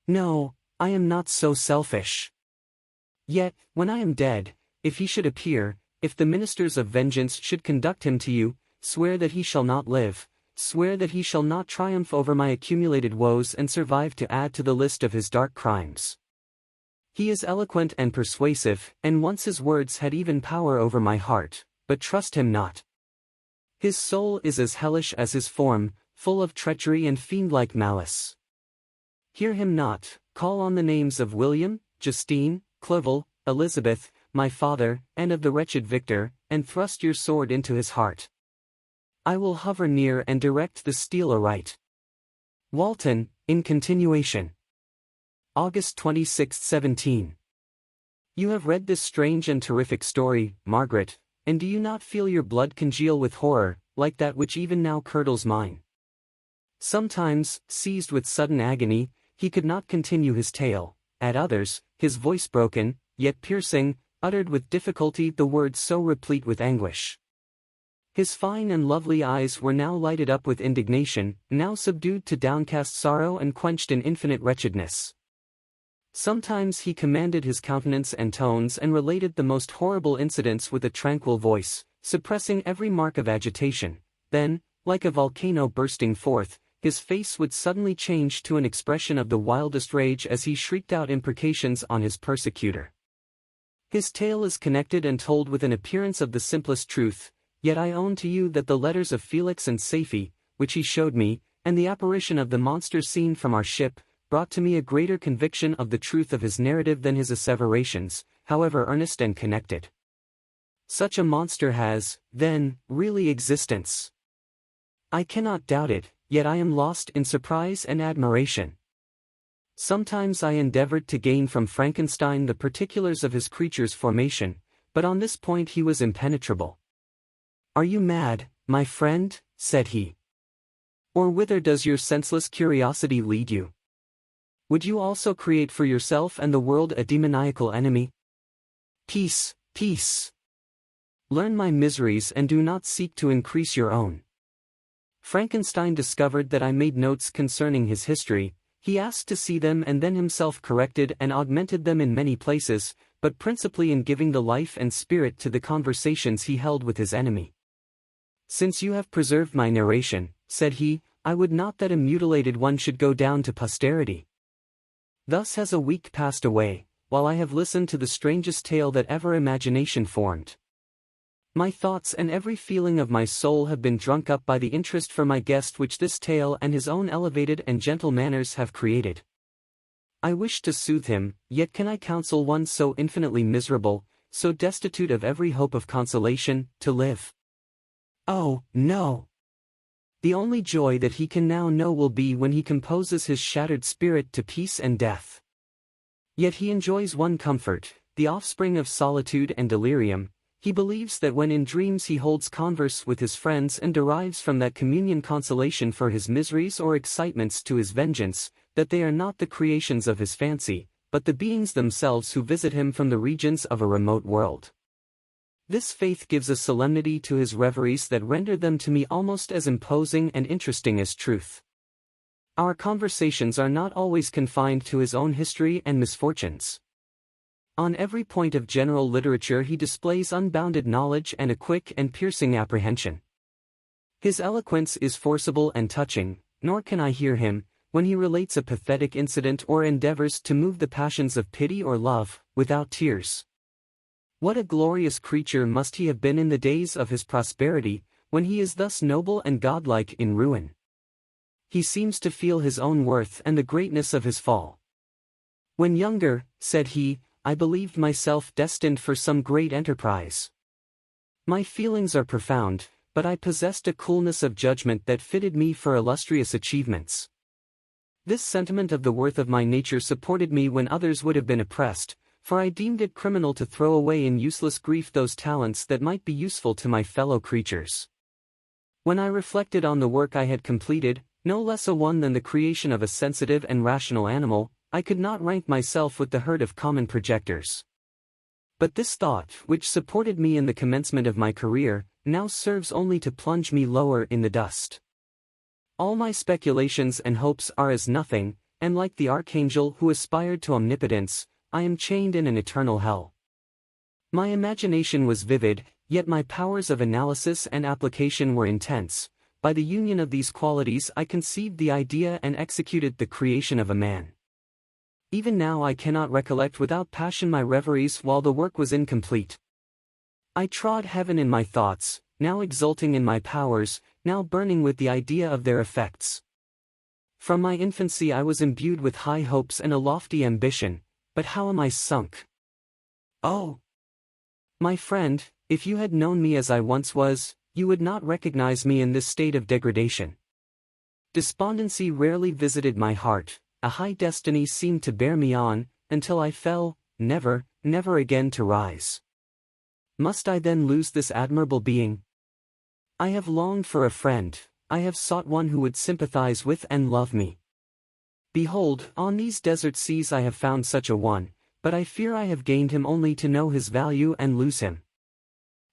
A: No, I am not so selfish. Yet, when I am dead, if he should appear, if the ministers of vengeance should conduct him to you, swear that he shall not live, swear that he shall not triumph over my accumulated woes and survive to add to the list of his dark crimes. He is eloquent and persuasive, and once his words had even power over my heart, but trust him not. His soul is as hellish as his form, full of treachery and fiend-like malice. Hear him not, call on the names of William, Justine, Clerval, Elizabeth, my father, and of the wretched Victor, and thrust your sword into his heart. I will hover near and direct the steel aright. Walton, in continuation. August 26, 17. You have read this strange and terrific story, Margaret, and do you not feel your blood congeal with horror, like that which even now curdles mine? Sometimes, seized with sudden agony, he could not continue his tale; at others, his voice broken, yet piercing, uttered with difficulty the words so replete with anguish. His fine and lovely eyes were now lighted up with indignation, now subdued to downcast sorrow and quenched in infinite wretchedness. Sometimes he commanded his countenance and tones and related the most horrible incidents with a tranquil voice, suppressing every mark of agitation. Then, like a volcano bursting forth, his face would suddenly change to an expression of the wildest rage as he shrieked out imprecations on his persecutor. His tale is connected and told with an appearance of the simplest truth, yet I own to you that the letters of Felix and Safie, which he showed me, and the apparition of the monster seen from our ship, brought to me a greater conviction of the truth of his narrative than his asseverations, however earnest and connected. Such a monster has, then, really existence. I cannot doubt it, yet I am lost in surprise and admiration. Sometimes I endeavored to gain from Frankenstein the particulars of his creature's formation, but on this point he was impenetrable. "Are you mad, my friend?" said he. "Or whither does your senseless curiosity lead you? Would you also create for yourself and the world a demoniacal enemy? Peace, peace! Learn my miseries and do not seek to increase your own." Frankenstein discovered that I made notes concerning his history. He asked to see them and then himself corrected and augmented them in many places, but principally in giving the life and spirit to the conversations he held with his enemy. "Since you have preserved my narration," said he, "I would not that a mutilated one should go down to posterity." Thus has a week passed away, while I have listened to the strangest tale that ever imagination formed. My thoughts and every feeling of my soul have been drunk up by the interest for my guest which this tale and his own elevated and gentle manners have created. I wish to soothe him, yet can I counsel one so infinitely miserable, so destitute of every hope of consolation, to live? Oh, no! The only joy that he can now know will be when he composes his shattered spirit to peace and death. Yet he enjoys one comfort, the offspring of solitude and delirium. He believes that when in dreams he holds converse with his friends and derives from that communion consolation for his miseries or excitements to his vengeance, that they are not the creations of his fancy, but the beings themselves who visit him from the regions of a remote world. This faith gives a solemnity to his reveries that render them to me almost as imposing and interesting as truth. Our conversations are not always confined to his own history and misfortunes. On every point of general literature he displays unbounded knowledge and a quick and piercing apprehension. His eloquence is forcible and touching, nor can I hear him, when he relates a pathetic incident or endeavors to move the passions of pity or love, without tears. What a glorious creature must he have been in the days of his prosperity, when he is thus noble and godlike in ruin. He seems to feel his own worth and the greatness of his fall. When younger, said he, I believed myself destined for some great enterprise. My feelings are profound, but I possessed a coolness of judgment that fitted me for illustrious achievements. This sentiment of the worth of my nature supported me when others would have been oppressed, for I deemed it criminal to throw away in useless grief those talents that might be useful to my fellow creatures. When I reflected on the work I had completed, no less a one than the creation of a sensitive and rational animal, I could not rank myself with the herd of common projectors. But this thought, which supported me in the commencement of my career, now serves only to plunge me lower in the dust. All my speculations and hopes are as nothing, and like the archangel who aspired to omnipotence, I am chained in an eternal hell. My imagination was vivid, yet my powers of analysis and application were intense. By the union of these qualities I conceived the idea and executed the creation of a man. Even now I cannot recollect without passion my reveries while the work was incomplete. I trod heaven in my thoughts, now exulting in my powers, now burning with the idea of their effects. From my infancy I was imbued with high hopes and a lofty ambition, but how am I sunk? Oh! My friend, if you had known me as I once was, you would not recognize me in this state of degradation. Despondency rarely visited my heart. A high destiny seemed to bear me on, until I fell, never, never again to rise. Must I then lose this admirable being? I have longed for a friend, I have sought one who would sympathize with and love me. Behold, on these desert seas I have found such a one, but I fear I have gained him only to know his value and lose him.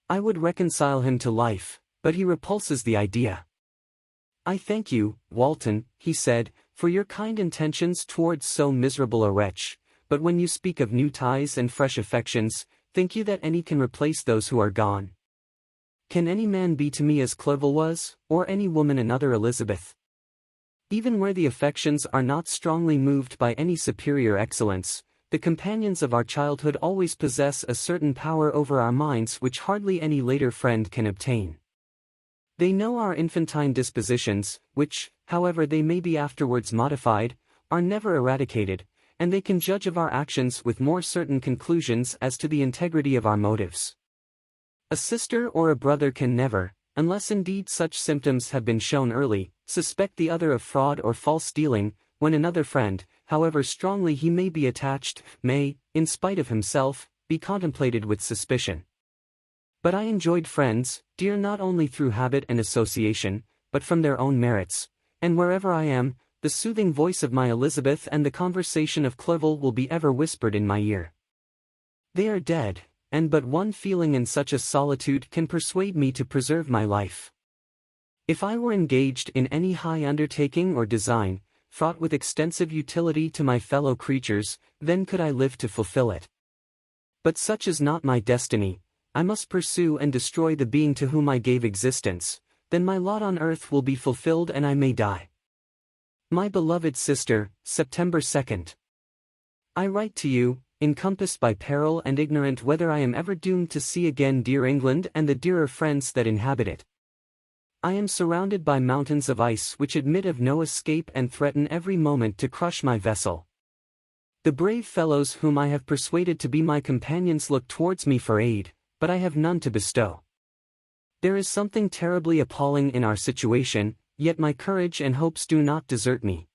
A: I would reconcile him to life, but he repulses the idea. I thank you, Walton, he said, for your kind intentions towards so miserable a wretch, but when you speak of new ties and fresh affections, think you that any can replace those who are gone? Can any man be to me as Clerval was, or any woman another Elizabeth? Even where the affections are not strongly moved by any superior excellence, the companions of our childhood always possess a certain power over our minds which hardly any later friend can obtain. They know our infantine dispositions, which, however they may be afterwards modified, are never eradicated, and they can judge of our actions with more certain conclusions as to the integrity of our motives. A sister or a brother can never, unless indeed such symptoms have been shown early, suspect the other of fraud or false dealing, when another friend, however strongly he may be attached, may, in spite of himself, be contemplated with suspicion. But I enjoyed friends, dear not only through habit and association, but from their own merits, and wherever I am, the soothing voice of my Elizabeth and the conversation of Clerval will be ever whispered in my ear. They are dead, and but one feeling in such a solitude can persuade me to preserve my life. If I were engaged in any high undertaking or design, fraught with extensive utility to my fellow creatures, then could I live to fulfill it. But such is not my destiny. I must pursue and destroy the being to whom I gave existence, then my lot on earth will be fulfilled and I may die. My beloved sister, September 2nd. I write to you, encompassed by peril and ignorant whether I am ever doomed to see again dear England and the dearer friends that inhabit it. I am surrounded by mountains of ice which admit of no escape and threaten every moment to crush my vessel. The brave fellows whom I have persuaded to be my companions look towards me for aid, but I have none to bestow. There is something terribly appalling in our situation, yet my courage and hopes do not desert me.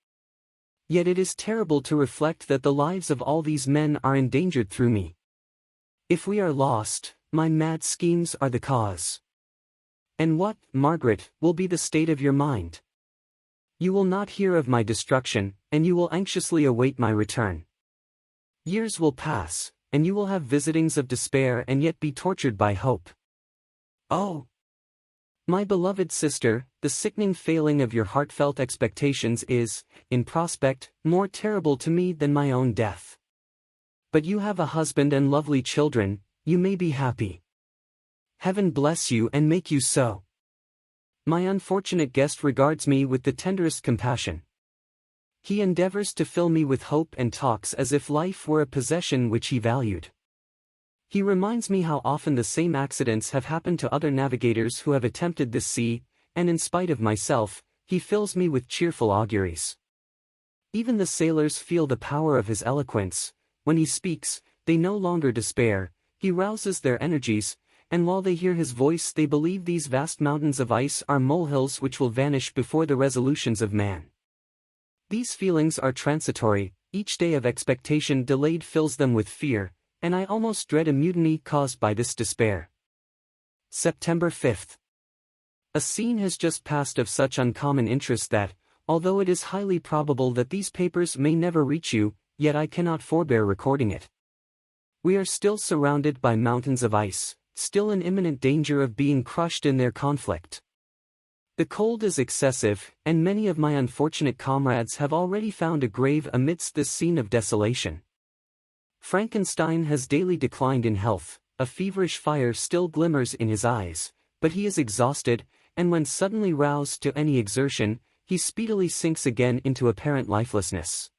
A: Yet it is terrible to reflect that the lives of all these men are endangered through me. If we are lost, my mad schemes are the cause. And what, Margaret, will be the state of your mind? You will not hear of my destruction, and you will anxiously await my return. Years will pass, and you will have visitings of despair and yet be tortured by hope. Oh! My beloved sister, the sickening failing of your heartfelt expectations is, in prospect, more terrible to me than my own death. But you have a husband and lovely children, you may be happy. Heaven bless you and make you so. My unfortunate guest regards me with the tenderest compassion. He endeavors to fill me with hope and talks as if life were a possession which he valued. He reminds me how often the same accidents have happened to other navigators who have attempted this sea, and in spite of myself, he fills me with cheerful auguries. Even the sailors feel the power of his eloquence. When he speaks, they no longer despair, he rouses their energies, and while they hear his voice they believe these vast mountains of ice are molehills which will vanish before the resolutions of man. These feelings are transitory, each day of expectation delayed fills them with fear, and I almost dread a mutiny caused by this despair. September 5th. A scene has just passed of such uncommon interest that, although it is highly probable that these papers may never reach you, yet I cannot forbear recording it. We are still surrounded by mountains of ice, still in imminent danger of being crushed in their conflict. The cold is excessive, and many of my unfortunate comrades have already found a grave amidst this scene of desolation. Frankenstein has daily declined in health, a feverish fire still glimmers in his eyes, but he is exhausted, and when suddenly roused to any exertion, he speedily sinks again into apparent lifelessness.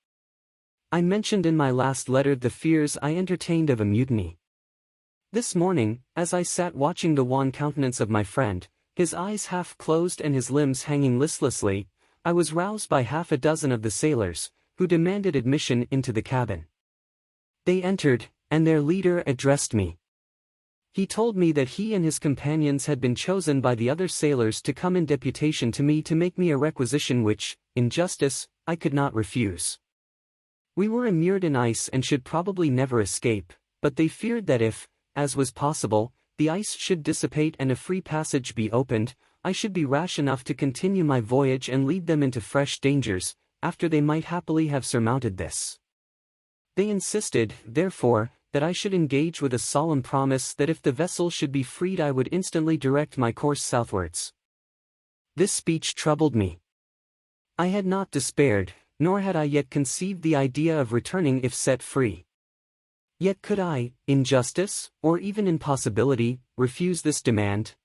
A: I mentioned in my last letter the fears I entertained of a mutiny. This morning, as I sat watching the wan countenance of my friend, his eyes half closed and his limbs hanging listlessly, I was roused by half a dozen of the sailors, who demanded admission into the cabin. They entered, and their leader addressed me. He told me that he and his companions had been chosen by the other sailors to come in deputation to me to make me a requisition which, in justice, I could not refuse. We were immured in ice and should probably never escape, but they feared that if, as was possible, the ice should dissipate and a free passage be opened, I should be rash enough to continue my voyage and lead them into fresh dangers, after they might happily have surmounted this. They insisted, therefore, that I should engage with a solemn promise that if the vessel should be freed I would instantly direct my course southwards. This speech troubled me. I had not despaired, nor had I yet conceived the idea of returning if set free. Yet could I, in justice, or even in possibility, refuse this demand?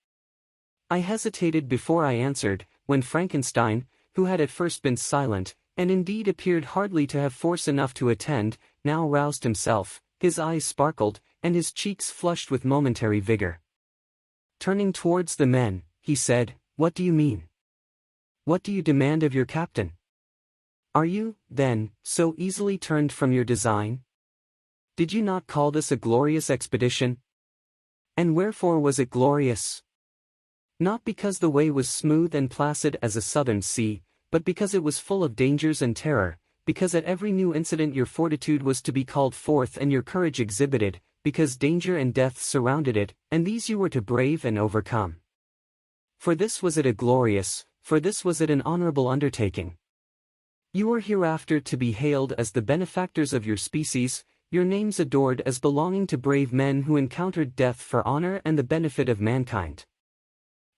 A: I hesitated before I answered, when Frankenstein, who had at first been silent, and indeed appeared hardly to have force enough to attend, now roused himself, his eyes sparkled, and his cheeks flushed with momentary vigor. Turning towards the men, he said, "What do you mean? What do you demand of your captain? Are you, then, so easily turned from your design? Did you not call this a glorious expedition? And wherefore was it glorious? Not because the way was smooth and placid as a southern sea, but because it was full of dangers and terror, because at every new incident your fortitude was to be called forth and your courage exhibited, because danger and death surrounded it, and these you were to brave and overcome. For this was it a glorious, for this was it an honorable undertaking. You are hereafter to be hailed as the benefactors of your species, your names adored as belonging to brave men who encountered death for honor and the benefit of mankind.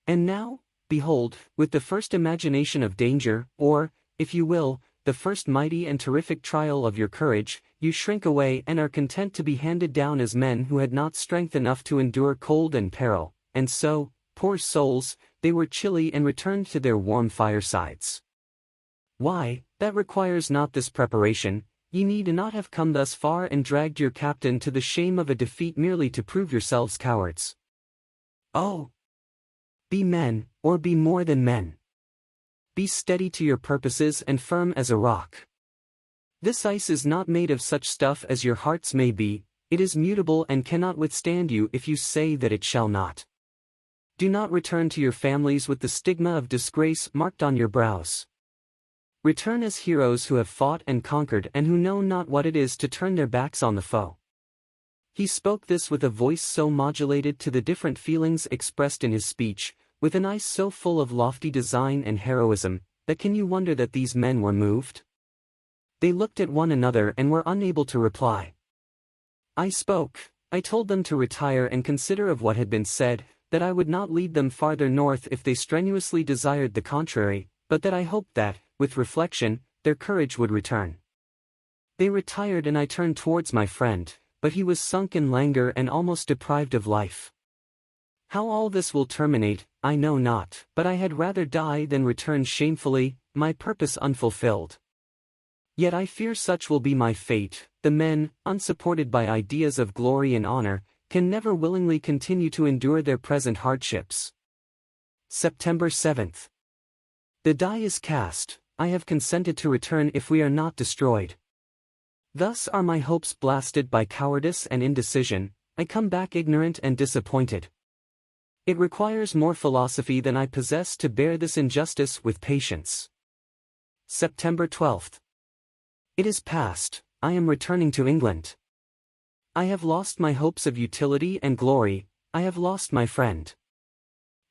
A: And now, behold, with the first imagination of danger, or, if you will, the first mighty and terrific trial of your courage, you shrink away and are content to be handed down as men who had not strength enough to endure cold and peril, and so, poor souls, they were chilly and returned to their warm firesides. Why, that requires not this preparation, ye need not have come thus far and dragged your captain to the shame of a defeat merely to prove yourselves cowards. Oh! Be men, or be more than men. Be steady to your purposes and firm as a rock. This ice is not made of such stuff as your hearts may be, it is mutable and cannot withstand you if you say that it shall not. Do not return to your families with the stigma of disgrace marked on your brows. Return as heroes who have fought and conquered and who know not what it is to turn their backs on the foe. He spoke this with a voice so modulated to the different feelings expressed in his speech, with an eye so full of lofty design and heroism, that can you wonder that these men were moved? They looked at one another and were unable to reply. I spoke. I told them to retire and consider of what had been said, that I would not lead them farther north if they strenuously desired the contrary, but that I hoped that, with reflection, their courage would return. They retired and I turned towards my friend, but he was sunk in languor and almost deprived of life. How all this will terminate, I know not, but I had rather die than return shamefully, my purpose unfulfilled. Yet I fear such will be my fate. The men, unsupported by ideas of glory and honor, can never willingly continue to endure their present hardships. September 7th. The die is cast, I have consented to return if we are not destroyed. Thus are my hopes blasted by cowardice and indecision, I come back ignorant and disappointed. It requires more philosophy than I possess to bear this injustice with patience. September 12th. It is past, I am returning to England. I have lost my hopes of utility and glory, I have lost my friend.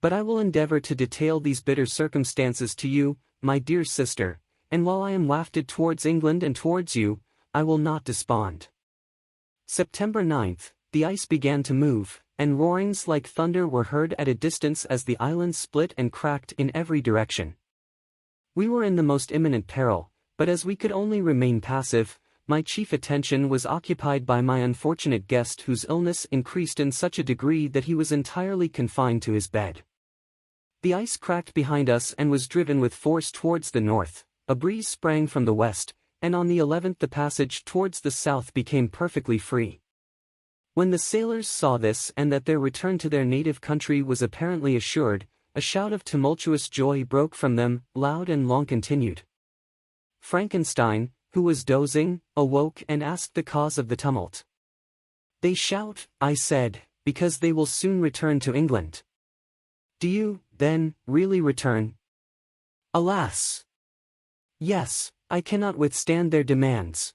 A: But I will endeavor to detail these bitter circumstances to you, my dear sister, and while I am wafted towards England and towards you, I will not despond. September 9th, the ice began to move, and roarings like thunder were heard at a distance as the island split and cracked in every direction. We were in the most imminent peril, but as we could only remain passive, my chief attention was occupied by my unfortunate guest whose illness increased in such a degree that he was entirely confined to his bed. The ice cracked behind us and was driven with force towards the north, a breeze sprang from the west, and on the 11th the passage towards the south became perfectly free. When the sailors saw this and that their return to their native country was apparently assured, a shout of tumultuous joy broke from them, loud and long continued. Frankenstein, who was dozing, awoke and asked the cause of the tumult. They shout, I said, because they will soon return to England. Do you, then, really return? Alas! Yes, I cannot withstand their demands.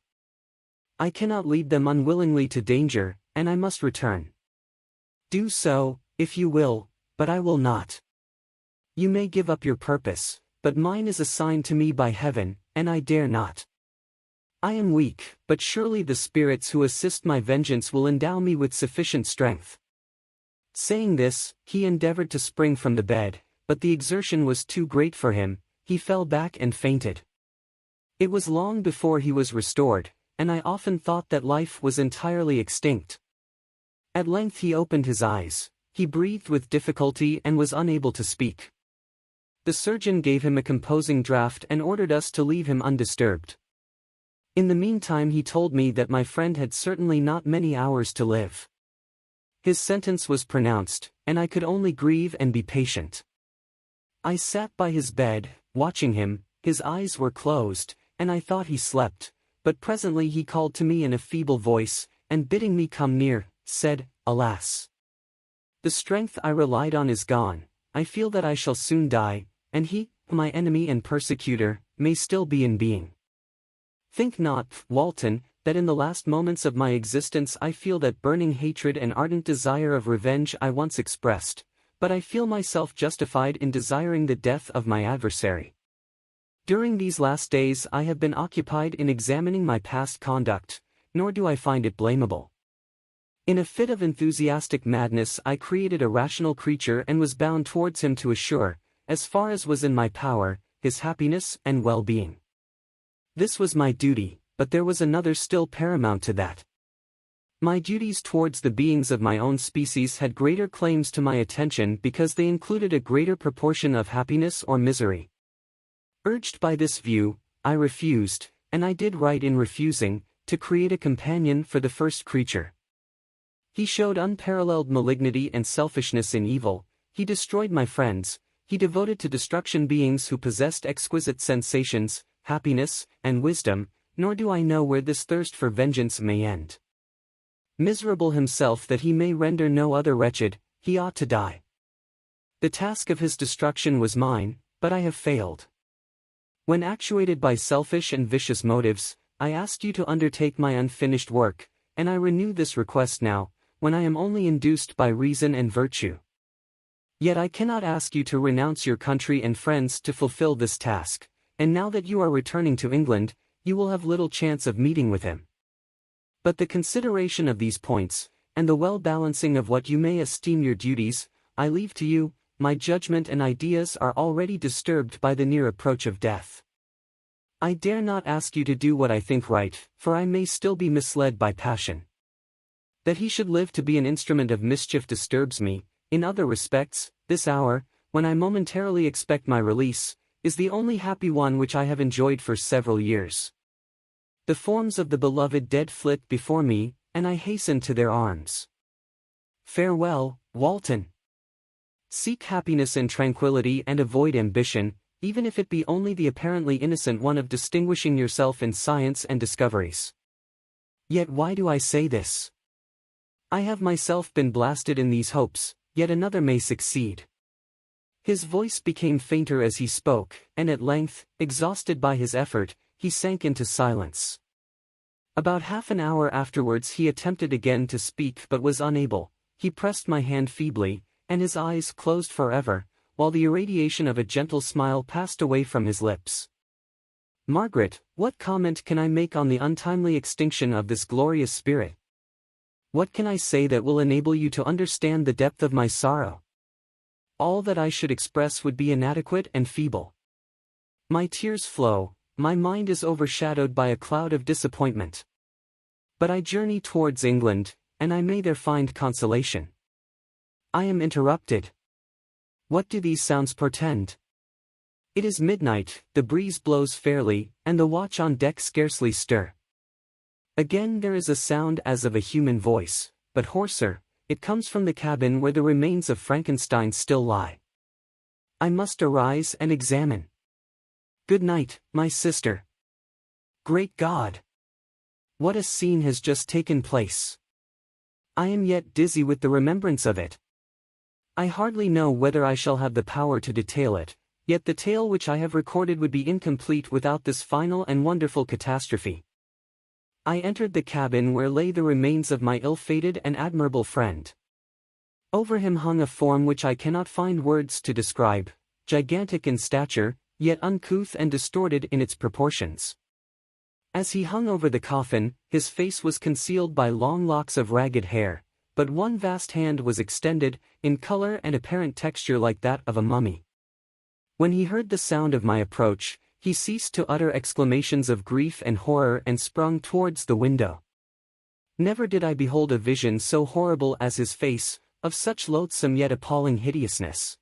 A: I cannot lead them unwillingly to danger, and I must return. Do so, if you will, but I will not. You may give up your purpose, but mine is assigned to me by heaven, and I dare not. I am weak, but surely the spirits who assist my vengeance will endow me with sufficient strength. Saying this, he endeavored to spring from the bed, but the exertion was too great for him, he fell back and fainted. It was long before he was restored, and I often thought that life was entirely extinct. At length he opened his eyes, he breathed with difficulty and was unable to speak. The surgeon gave him a composing draught and ordered us to leave him undisturbed. In the meantime he told me that my friend had certainly not many hours to live. His sentence was pronounced, and I could only grieve and be patient. I sat by his bed, watching him, his eyes were closed, and I thought he slept, but presently he called to me in a feeble voice, and bidding me come near, said, Alas! The strength I relied on is gone, I feel that I shall soon die, and he, my enemy and persecutor, may still be in being. Think not, Walton, that in the last moments of my existence I feel that burning hatred and ardent desire of revenge I once expressed, but I feel myself justified in desiring the death of my adversary. During these last days I have been occupied in examining my past conduct, nor do I find it blamable. In a fit of enthusiastic madness I created a rational creature and was bound towards him to assure, as far as was in my power, his happiness and well-being. This was my duty, but there was another still paramount to that. My duties towards the beings of my own species had greater claims to my attention because they included a greater proportion of happiness or misery. Urged by this view, I refused, and I did right in refusing to create a companion for the first creature. He showed unparalleled malignity and selfishness in evil. He destroyed my friends. He devoted to destruction beings who possessed exquisite sensations, happiness, and wisdom, nor do I know where this thirst for vengeance may end. Miserable himself that he may render no other wretched, he ought to die. The task of his destruction was mine, but I have failed. When actuated by selfish and vicious motives, I asked you to undertake my unfinished work, and I renew this request now, when I am only induced by reason and virtue. Yet I cannot ask you to renounce your country and friends to fulfill this task, and now that you are returning to England, you will have little chance of meeting with him. But the consideration of these points, and the well-balancing of what you may esteem your duties, I leave to you. My judgment and ideas are already disturbed by the near approach of death. I dare not ask you to do what I think right, for I may still be misled by passion. That he should live to be an instrument of mischief disturbs me. In other respects, this hour, when I momentarily expect my release, is the only happy one which I have enjoyed for several years. The forms of the beloved dead flit before me, and I hasten to their arms. Farewell, Walton. Seek happiness and tranquility and avoid ambition, even if it be only the apparently innocent one of distinguishing yourself in science and discoveries. Yet why do I say this? I have myself been blasted in these hopes, yet another may succeed. His voice became fainter as he spoke, and at length, exhausted by his effort, he sank into silence. About half an hour afterwards he attempted again to speak but was unable. He pressed my hand feebly, and his eyes closed forever, while the irradiation of a gentle smile passed away from his lips. Margaret, what comment can I make on the untimely extinction of this glorious spirit? What can I say that will enable you to understand the depth of my sorrow? All that I should express would be inadequate and feeble. My tears flow, my mind is overshadowed by a cloud of disappointment. But I journey towards England, and I may there find consolation. I am interrupted. What do these sounds portend? It is midnight, the breeze blows fairly, and the watch on deck scarcely stir. Again there is a sound as of a human voice, but hoarser. It comes from the cabin where the remains of Frankenstein still lie. I must arise and examine. Good night, my sister. Great God! What a scene has just taken place! I am yet dizzy with the remembrance of it. I hardly know whether I shall have the power to detail it, yet the tale which I have recorded would be incomplete without this final and wonderful catastrophe. I entered the cabin where lay the remains of my ill-fated and admirable friend. Over him hung a form which I cannot find words to describe, gigantic in stature, yet uncouth and distorted in its proportions. As he hung over the coffin, his face was concealed by long locks of ragged hair, but one vast hand was extended, in color and apparent texture like that of a mummy. When he heard the sound of my approach, he ceased to utter exclamations of grief and horror and sprung towards the window. Never did I behold a vision so horrible as his face, of such loathsome yet appalling hideousness.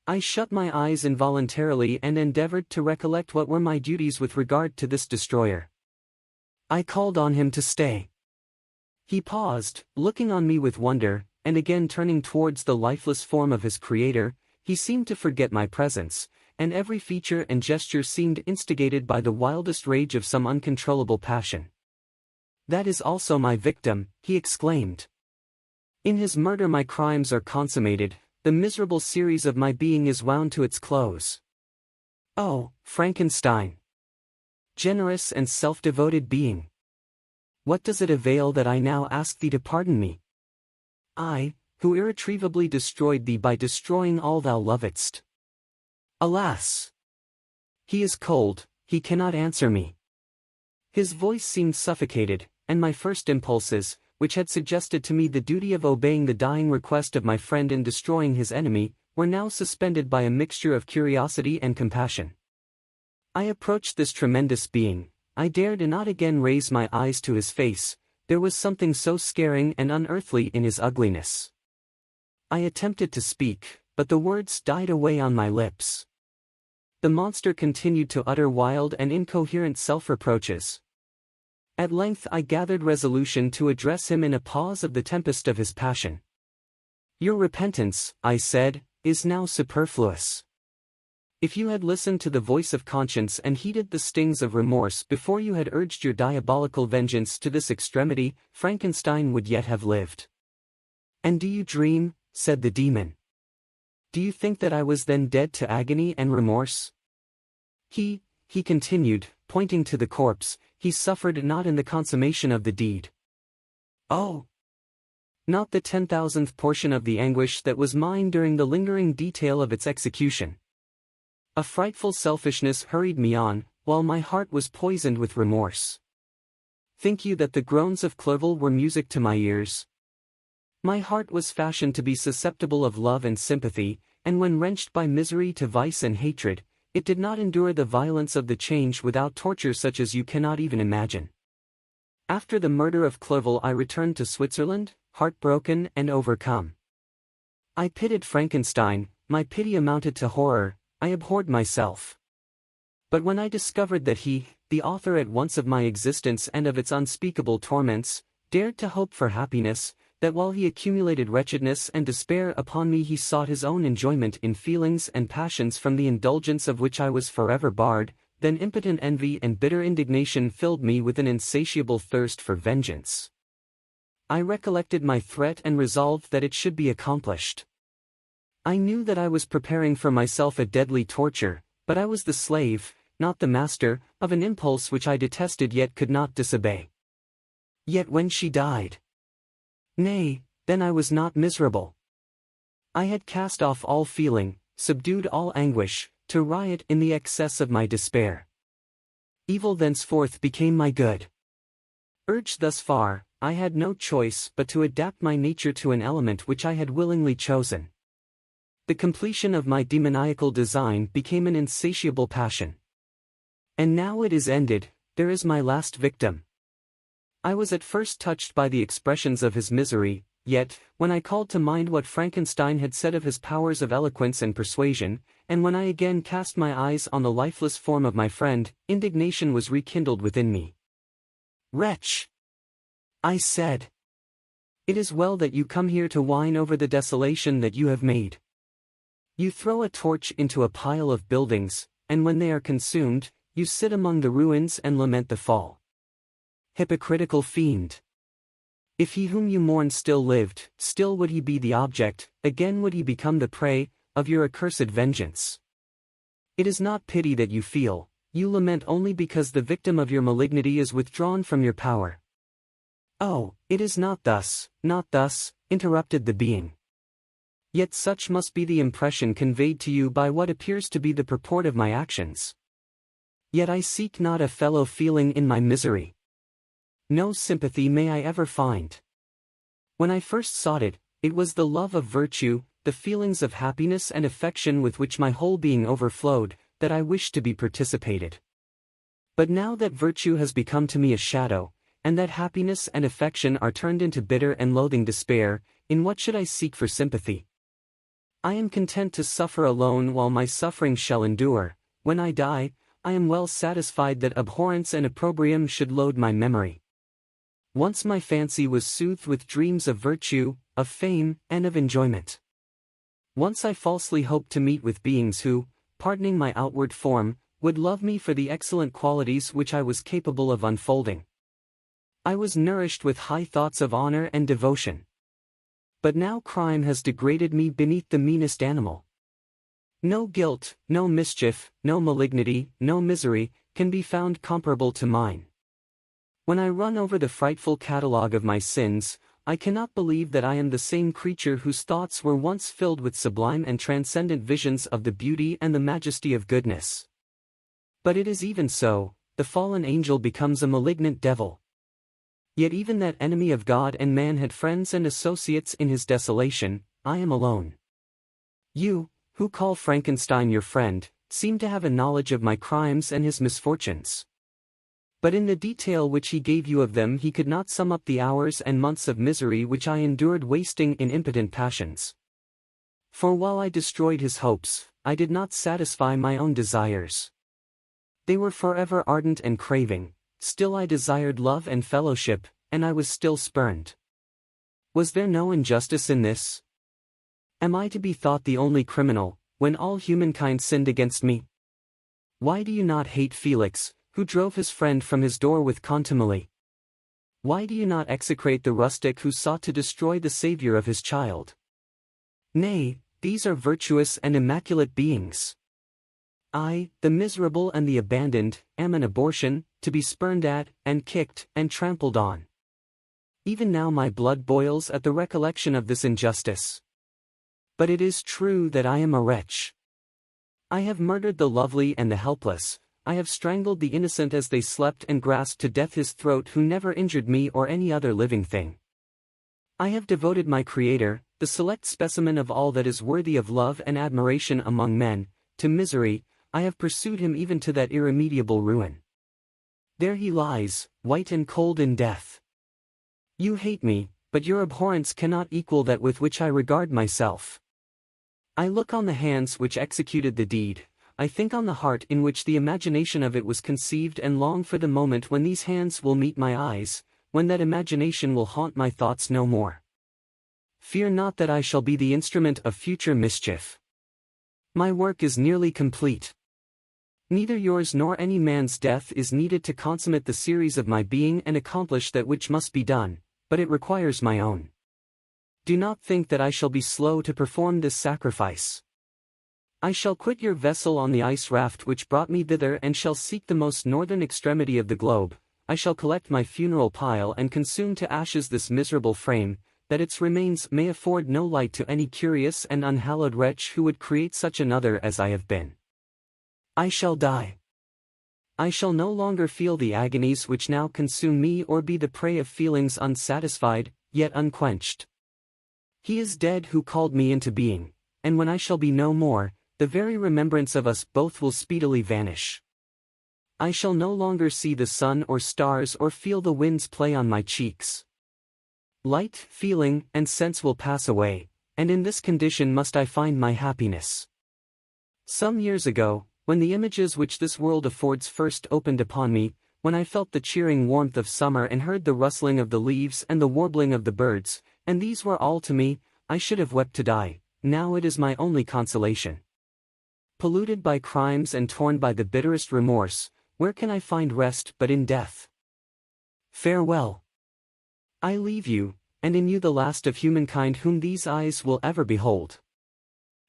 A: I shut my eyes involuntarily and endeavored to recollect what were my duties with regard to this destroyer. I called on him to stay. He paused, looking on me with wonder, and again turning towards the lifeless form of his creator. He seemed to forget my presence, and every feature and gesture seemed instigated by the wildest rage of some uncontrollable passion. That is also my victim, he exclaimed. In his murder my crimes are consummated, the miserable series of my being is wound to its close. Oh, Frankenstein! Generous and self-devoted being! What does it avail that I now ask thee to pardon me? I, who irretrievably destroyed thee by destroying all thou lovedst. Alas! He is cold, he cannot answer me. His voice seemed suffocated, and my first impulses, which had suggested to me the duty of obeying the dying request of my friend in destroying his enemy, were now suspended by a mixture of curiosity and compassion. I approached this tremendous being. I dared not again raise my eyes to his face. There was something so scaring and unearthly in his ugliness. I attempted to speak, but the words died away on my lips. The monster continued to utter wild and incoherent self-reproaches. At length I gathered resolution to address him in a pause of the tempest of his passion. "Your repentance," I said, "is now superfluous. If you had listened to the voice of conscience and heeded the stings of remorse before you had urged your diabolical vengeance to this extremity, Frankenstein would yet have lived." "And do you dream?" said the demon. "Do you think that I was then dead to agony and remorse? He continued, pointing to the corpse, "he suffered not in the consummation of the deed. Oh! Not the 10,000th portion of the anguish that was mine during the lingering detail of its execution. A frightful selfishness hurried me on, while my heart was poisoned with remorse. Think you that the groans of Clerval were music to my ears? My heart was fashioned to be susceptible of love and sympathy, and when wrenched by misery to vice and hatred, it did not endure the violence of the change without torture such as you cannot even imagine. After the murder of Clerval I returned to Switzerland, heartbroken and overcome. I pitied Frankenstein, my pity amounted to horror, I abhorred myself. But when I discovered that he, the author at once of my existence and of its unspeakable torments, dared to hope for happiness, that while he accumulated wretchedness and despair upon me he sought his own enjoyment in feelings and passions from the indulgence of which I was forever barred, then impotent envy and bitter indignation filled me with an insatiable thirst for vengeance. I recollected my threat and resolved that it should be accomplished. I knew that I was preparing for myself a deadly torture, but I was the slave, not the master, of an impulse which I detested yet could not disobey. Yet when she died, nay, then I was not miserable. I had cast off all feeling, subdued all anguish, to riot in the excess of my despair. Evil thenceforth became my good. Urged thus far, I had no choice but to adapt my nature to an element which I had willingly chosen. The completion of my demoniacal design became an insatiable passion. And now it is ended, there is my last victim. I was at first touched by the expressions of his misery, yet, when I called to mind what Frankenstein had said of his powers of eloquence and persuasion, and when I again cast my eyes on the lifeless form of my friend, indignation was rekindled within me. "Wretch!" I said. "It is well that you come here to whine over the desolation that you have made. You throw a torch into a pile of buildings, and when they are consumed, you sit among the ruins and lament the fall. Hypocritical fiend! If he whom you mourn still lived, still would he be the object, again would he become the prey, of your accursed vengeance. It is not pity that you feel, you lament only because the victim of your malignity is withdrawn from your power." "Oh, it is not thus, interrupted the being. "Yet such must be the impression conveyed to you by what appears to be the purport of my actions. Yet I seek not a fellow feeling in my misery. No sympathy may I ever find. When I first sought it, it was the love of virtue, the feelings of happiness and affection with which my whole being overflowed, that I wished to be participated. But now that virtue has become to me a shadow, and that happiness and affection are turned into bitter and loathing despair, in what should I seek for sympathy? I am content to suffer alone while my suffering shall endure. When I die, I am well satisfied that abhorrence and opprobrium should load my memory. Once my fancy was soothed with dreams of virtue, of fame, and of enjoyment. Once I falsely hoped to meet with beings who, pardoning my outward form, would love me for the excellent qualities which I was capable of unfolding. I was nourished with high thoughts of honor and devotion. But now crime has degraded me beneath the meanest animal. No guilt, no mischief, no malignity, no misery, can be found comparable to mine. When I run over the frightful catalogue of my sins, I cannot believe that I am the same creature whose thoughts were once filled with sublime and transcendent visions of the beauty and the majesty of goodness. But it is even so, the fallen angel becomes a malignant devil. Yet even that enemy of God and man had friends and associates in his desolation. I am alone. You, who call Frankenstein your friend, seem to have a knowledge of my crimes and his misfortunes. But in the detail which he gave you of them he could not sum up the hours and months of misery which I endured wasting in impotent passions. For while I destroyed his hopes, I did not satisfy my own desires. They were forever ardent and craving, still I desired love and fellowship, and I was still spurned. Was there no injustice in this? Am I to be thought the only criminal, when all humankind sinned against me? Why do you not hate Felix, who drove his friend from his door with contumely? Why do you not execrate the rustic who sought to destroy the Saviour of his child? Nay, these are virtuous and immaculate beings. I, the miserable and the abandoned, am an abortion, to be spurned at, and kicked, and trampled on. Even now my blood boils at the recollection of this injustice. But it is true that I am a wretch. I have murdered the lovely and the helpless, I have strangled the innocent as they slept and grasped to death his throat who never injured me or any other living thing. I have devoted my Creator, the select specimen of all that is worthy of love and admiration among men, to misery. I have pursued him even to that irremediable ruin. There he lies, white and cold in death. You hate me, but your abhorrence cannot equal that with which I regard myself. I look on the hands which executed the deed, I think on the heart in which the imagination of it was conceived and long for the moment when these hands will meet my eyes, when that imagination will haunt my thoughts no more. Fear not that I shall be the instrument of future mischief. My work is nearly complete. Neither yours nor any man's death is needed to consummate the series of my being and accomplish that which must be done, but it requires my own. Do not think that I shall be slow to perform this sacrifice. I shall quit your vessel on the ice raft which brought me thither and shall seek the most northern extremity of the globe. I shall collect my funeral pile and consume to ashes this miserable frame, that its remains may afford no light to any curious and unhallowed wretch who would create such another as I have been. I shall die. I shall no longer feel the agonies which now consume me or be the prey of feelings unsatisfied, yet unquenched. He is dead who called me into being, and when I shall be no more, the very remembrance of us both will speedily vanish. I shall no longer see the sun or stars or feel the winds play on my cheeks. Light, feeling, and sense will pass away, and in this condition must I find my happiness. Some years ago, when the images which this world affords first opened upon me, when I felt the cheering warmth of summer and heard the rustling of the leaves and the warbling of the birds, and these were all to me, I should have wept to die. Now it is my only consolation. Polluted by crimes and torn by the bitterest remorse, where can I find rest but in death? Farewell. I leave you, and in you the last of humankind whom these eyes will ever behold.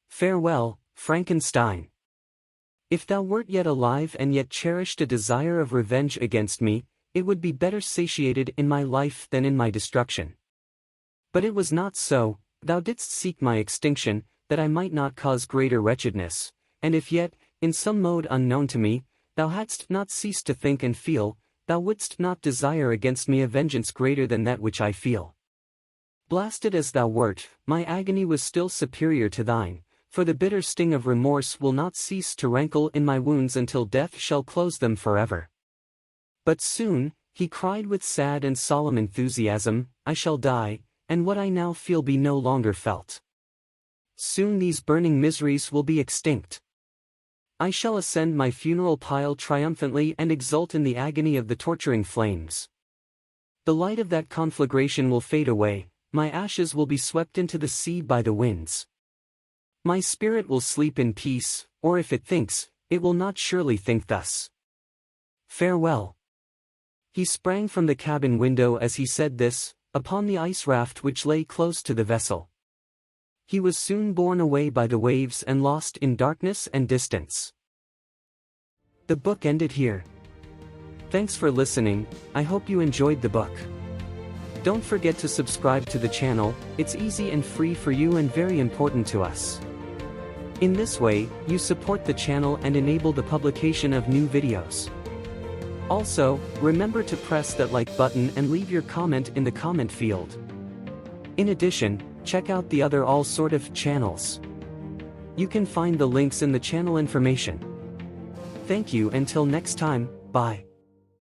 A: Farewell, Frankenstein. If thou wert yet alive and yet cherished a desire of revenge against me, it would be better satiated in my life than in my destruction. But it was not so, thou didst seek my extinction, that I might not cause greater wretchedness, and if yet, in some mode unknown to me, thou hadst not ceased to think and feel, thou wouldst not desire against me a vengeance greater than that which I feel. Blasted as thou wert, my agony was still superior to thine, for the bitter sting of remorse will not cease to rankle in my wounds until death shall close them forever. But soon, he cried with sad and solemn enthusiasm, I shall die, and what I now feel be no longer felt. Soon these burning miseries will be extinct. I shall ascend my funeral pile triumphantly and exult in the agony of the torturing flames. The light of that conflagration will fade away, my ashes will be swept into the sea by the winds. My spirit will sleep in peace, or if it thinks, it will not surely think thus. Farewell. He sprang from the cabin window as he said this, upon the ice raft which lay close to the vessel. He was soon borne away by the waves and lost in darkness and distance. The book ended here. Thanks for listening, I hope you enjoyed the book. Don't forget to subscribe to the channel, it's easy and free for you and very important to us. In this way, you support the channel and enable the publication of new videos. Also, remember to press that like button and leave your comment in the comment field. In addition, check out the other all sort of channels. You can find the links in the channel information. Thank you until next time, bye.